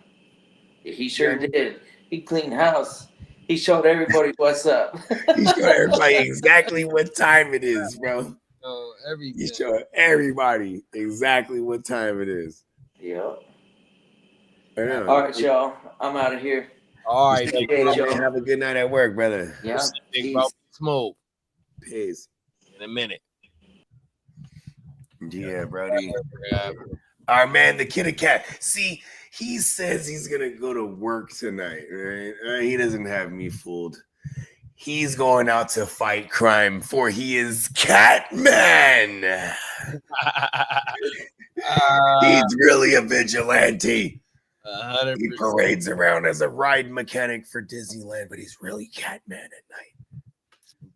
He sure did. He cleaned house. He showed everybody what's up. He showed everybody exactly what time it is, bro. He showed everybody exactly what time it is. Yeah. I know. All right, y'all. I'm out of here. All right, Hey, y'all. Have a good night at work, brother. Yeah. Big bro, smooth. Peace. In a minute. Yeah, Brody. All right, man. The Kitty Cat. See, he says he's gonna go to work tonight, right? He doesn't have me fooled. He's going out to fight crime, for he is Catman. He's really a vigilante. 100%. He parades around as a ride mechanic for Disneyland, but he's really Catman at night.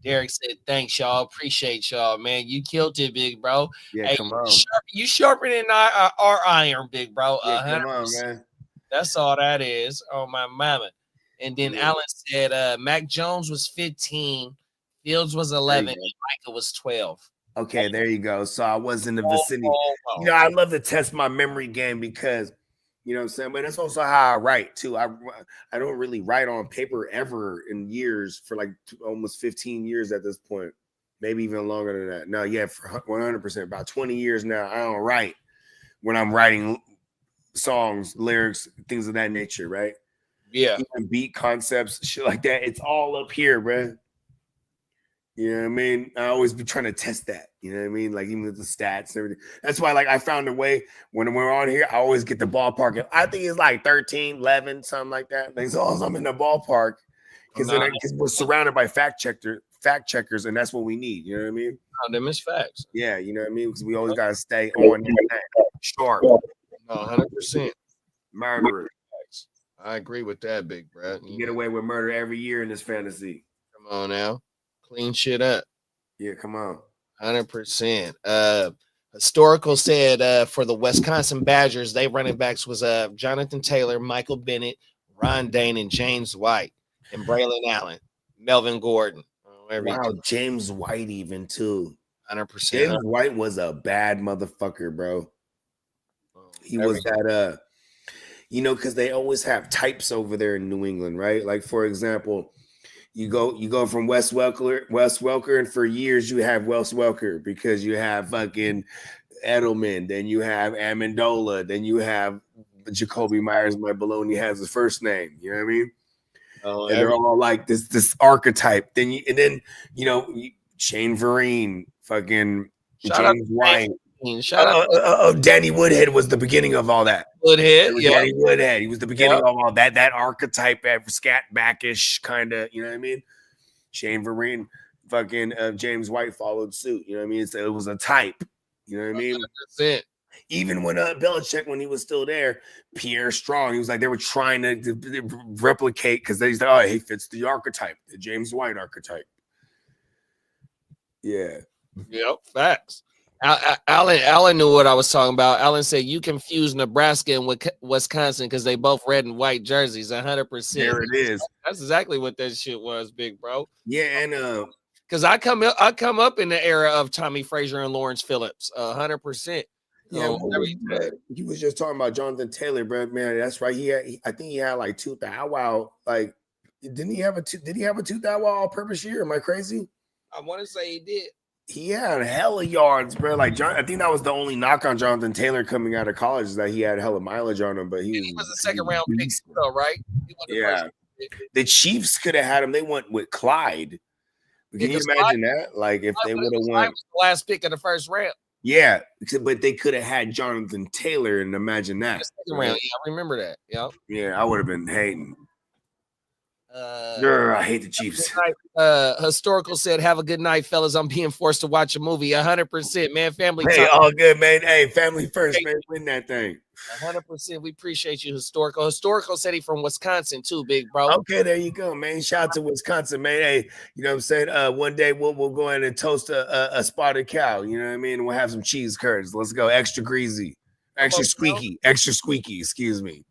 Derek said, thanks, y'all. Appreciate y'all, man. You killed it, big bro. Yeah, hey, come on. You sharpening our iron, big bro. Yeah, come on, man. That's all that is. Oh, my mama. And then Alan said Mac Jones was 15, Fields was 11, and Micah was 12. Okay, there you go. So I was in the vicinity. You know, I love to test my memory game because, you know what I'm saying? But that's also how I write, too. I don't really write on paper ever in years for like almost 15 years at this point. Maybe even longer than that. No, yeah, for 100%. About 20 years now, I don't write when I'm writing songs, lyrics, things of that nature, right? Yeah. Even beat concepts, shit like that. It's all up here, bro. You You know what I mean? I always be trying to test that. You know what I mean? Like even with the stats and everything. That's why, like, I found a way when we're on here, I always get the ballpark. I think it's like 13, 11, something like that. As long as I'm in the ballpark, because we're surrounded by fact checkers, and that's what we need. You know what I mean? Them is facts. Yeah, you know what I mean? Because we always gotta stay on sharp. 100%. Murderer. I agree with that, big bro. You get away with murder every year in this fantasy. Come on now. Clean shit up. Yeah, come on. 100%. Historical said for the Wisconsin Badgers, they running backs was Jonathan Taylor, Michael Bennett, Ron Dane, and James White, and Braylon Allen, Melvin Gordon. Wow, James White even too. 100%. James White was a bad motherfucker, bro. He was that because they always have types over there in New England, right? Like, for example, you go from Wes Welker, and for years you have Wes Welker because you have fucking Edelman, then you have Amendola, then you have Jacoby Myers. My baloney has his first name. You know what I mean? Oh, and they're all like this archetype. Then Shane Vereen, fucking James White. Danny Woodhead was the beginning of all that. Danny Woodhead. He was the beginning of all that. That archetype, scat backish kind of. You know what I mean? Shane Vereen, fucking James White followed suit. You know what I mean? It was a type. You know what I mean? 100%. Even when Belichick, when he was still there, Pierre Strong, he was like, they were trying to replicate because they said, he fits the archetype, the James White archetype. Yeah. Yep. Facts. Alan knew what I was talking about. Alan said you confuse Nebraska and Wisconsin because they both red and white jerseys. 100%. There it is. That's exactly what that shit was, big bro. Yeah, and because I come up in the era of Tommy Frazier and Lawrence Phillips. 100%. Yeah, he was just talking about Jonathan Taylor, bro. Man, that's right. I think he had like 2,000. Wow, like did he have a 2,000 all-purpose year? Am I crazy? I want to say he did. He had hella yards, bro. Like I think that was the only knock on Jonathan Taylor coming out of college is that he had hella mileage on him. But he was a second round pick, though, right? Yeah, the Chiefs could have had him. They went with Clyde. Can you imagine that? Like if they would have won the last pick of the first round. Yeah, but they could have had Jonathan Taylor, and imagine that. Second round, yeah, I remember that. Yep. Yeah, I would have been hating. I hate the Chiefs. Historical said, "Have a good night, fellas. I'm being forced to watch a movie. 100%, man. Family. Hey, all good, man. Hey, family first, man. Win that thing. 100%. We appreciate you, Historical. Historical said he from Wisconsin too, big bro. Okay, there you go, man. Shout out to Wisconsin, man. Hey, you know what I'm saying? One day we'll go in and toast a spotted cow. You know what I mean? We'll have some cheese curds. Let's go. Extra greasy, extra squeaky. Excuse me.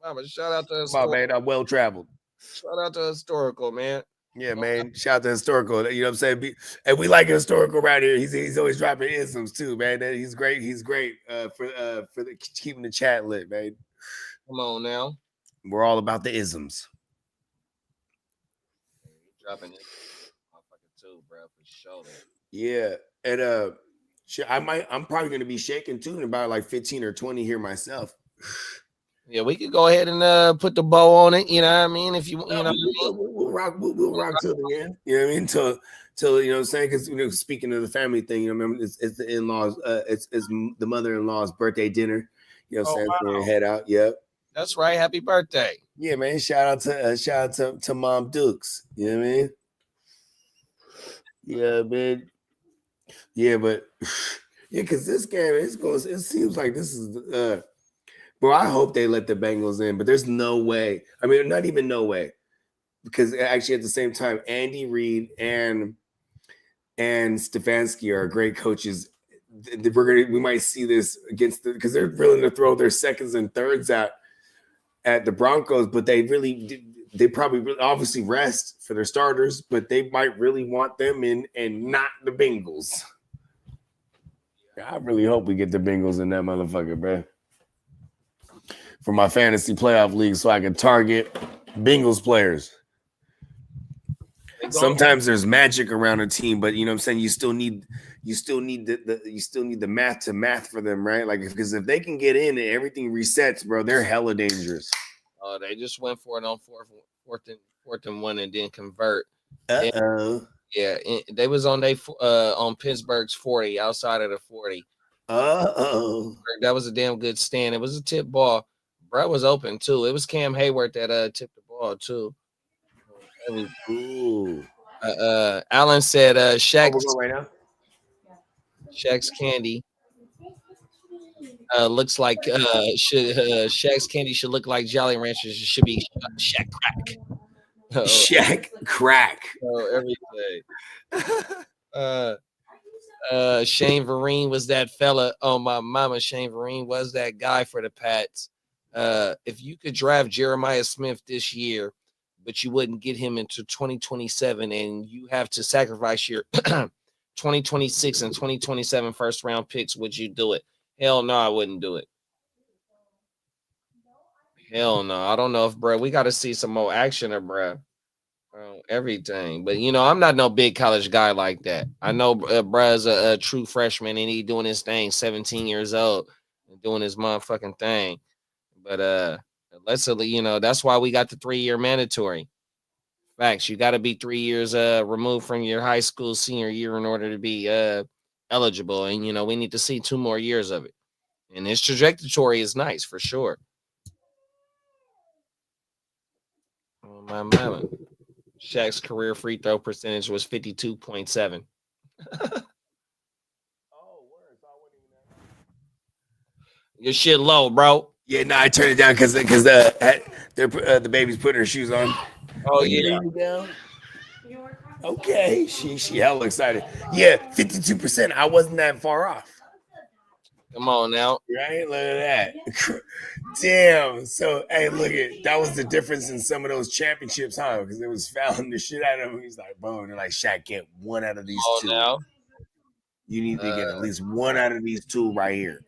Mama, shout out to Historical. Man, I'm well traveled. Shout out to Historical, man. Yeah, man. Shout out to Historical. You know what I'm saying? And we like Historical right here. He's always dropping isms too, man. He's great. He's great for keeping the chat lit, man. Come on now. We're all about the isms. Dropping it, too, bro, for sure. Yeah, and I'm probably gonna be shaking too in about like 15 or 20 here myself. Yeah, we could go ahead and put the bow on it. You know what I mean? If we'll rock till the end. You know what I mean? Till you know what I'm saying? Because speaking of the family thing, remember it's the in-laws. It's the mother-in-law's birthday dinner. You know what I'm saying? Wow. Head out. Yep. That's right. Happy birthday. Yeah, man. Shout out to Mom Dukes. You know what I mean? Yeah, man. Yeah, but because this game it seems like this is bro, I hope they let the Bengals in, but there's no way. I mean, not even no way. Because actually at the same time, Andy Reid and Stefanski are great coaches. We might see this because they're willing to throw their seconds and thirds at the Broncos, but they probably obviously rest for their starters, but they might really want them in and not the Bengals. I really hope we get the Bengals in that motherfucker, bro. For my fantasy playoff league, so I can target Bengals players. Sometimes there's magic around a team, but you know what I'm saying, you still need the math for them, right? Like because if they can get in and everything resets, bro, they're hella dangerous. Oh, they just went for it on fourth and 1 and then convert. Uh-oh. Yeah, they was on on Pittsburgh's 40, outside of the 40. Uh-oh. That was a damn good stand. It was a tip ball. Brett was open too. It was Cam Hayward that tipped the ball too. It was, ooh. Alan said Shaq's, right now. Shaq's candy looks like Shaq's candy should look like Jolly Ranchers. It should be Shaq crack. Shaq crack. Everything. Shane Vereen was that fella. Oh, my mama, Shane Vereen was that guy for the Pats. If you could draft Jeremiah Smith this year, but you wouldn't get him into 2027, and you have to sacrifice your 2026 and 2027 first round picks, would you do it? Hell no, I wouldn't do it. Hell no. I don't know if, bro, we got to see some more action of, bro. Everything. But, you know, I'm not no big college guy like that. I know bruh's a true freshman, and he doing his thing, 17 years old, and doing his motherfucking thing. But let's, you know, that's why we got the 3-year mandatory. Facts. You got to be 3 years removed from your high school senior year in order to be eligible. And, you know, we need to see 2 more years of it. And his trajectory is nice for sure. Oh, my mama. Shaq's career free throw percentage was 52.7. Your shit low, bro. Yeah, no, I turned it down because the baby's putting her shoes on. Oh yeah. Okay, she hella excited. Yeah, 52%. I wasn't that far off. Come on now. Right? Look at that. Damn. So, hey, look at that was the difference in some of those championships, huh? Because it was fouling the shit out of him. He's like, bro, and they're like, Shaq, get one out of these two. Now. You need to get at least one out of these two right here.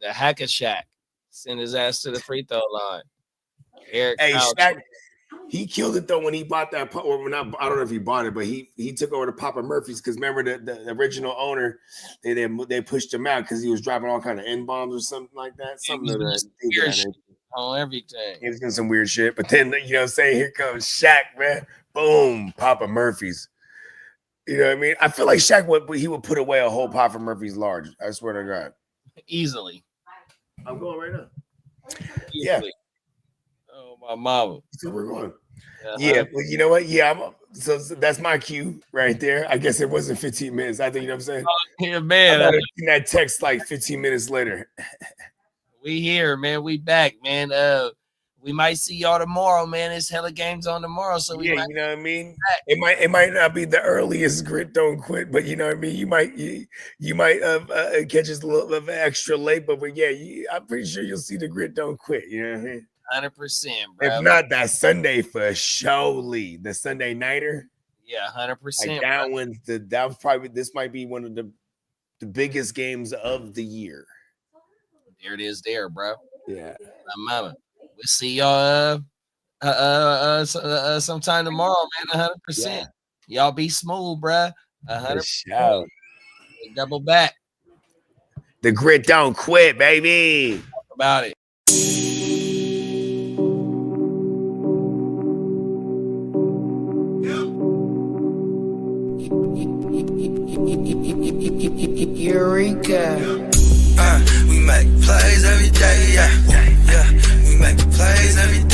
The Hacker Shaq send his ass to the free throw line. Eric hey, Couch. Shaq, he killed it though when he bought that. Or not, I don't know if he bought it, but he took over to Papa Murphy's because remember the original owner, they pushed him out because he was dropping all kind of N-bombs or something like that. Something of that. Weird shit on everything. He was doing some weird shit, but then you know what I'm saying, here comes Shaq, man. Boom, Papa Murphy's. You know what I mean? I feel like Shaq would put away a whole Papa Murphy's large. I swear to God. Easily. I'm going right now. Easily. Yeah. Oh my mama. So we're going. Uh-huh. Yeah, well, you know what? Yeah, so that's my cue right there. I guess it wasn't 15 minutes. I think you know what I'm saying. Yeah, man. I seen that text like 15 minutes later. We here, man. We back, man. We might see y'all tomorrow, man. It's hella games on tomorrow, so we you know what I mean. It might not be the earliest grit don't quit, but you know what I mean. You might catch us a little bit extra late, but yeah, I'm pretty sure you'll see the grit don't quit. You know what I mean. 100%, bro. If not that Sunday for surely the Sunday nighter. Yeah, 100%. Like that one's that was probably this might be one of the biggest games of the year. There it is, there, bro. Yeah, my mama. We'll see y'all sometime tomorrow, man. 100%. Yeah. Y'all be smooth, bro. 100%. Double back. The grit don't quit, baby. Talk about it. Eureka. We make plays every day, yeah. We make plays every day.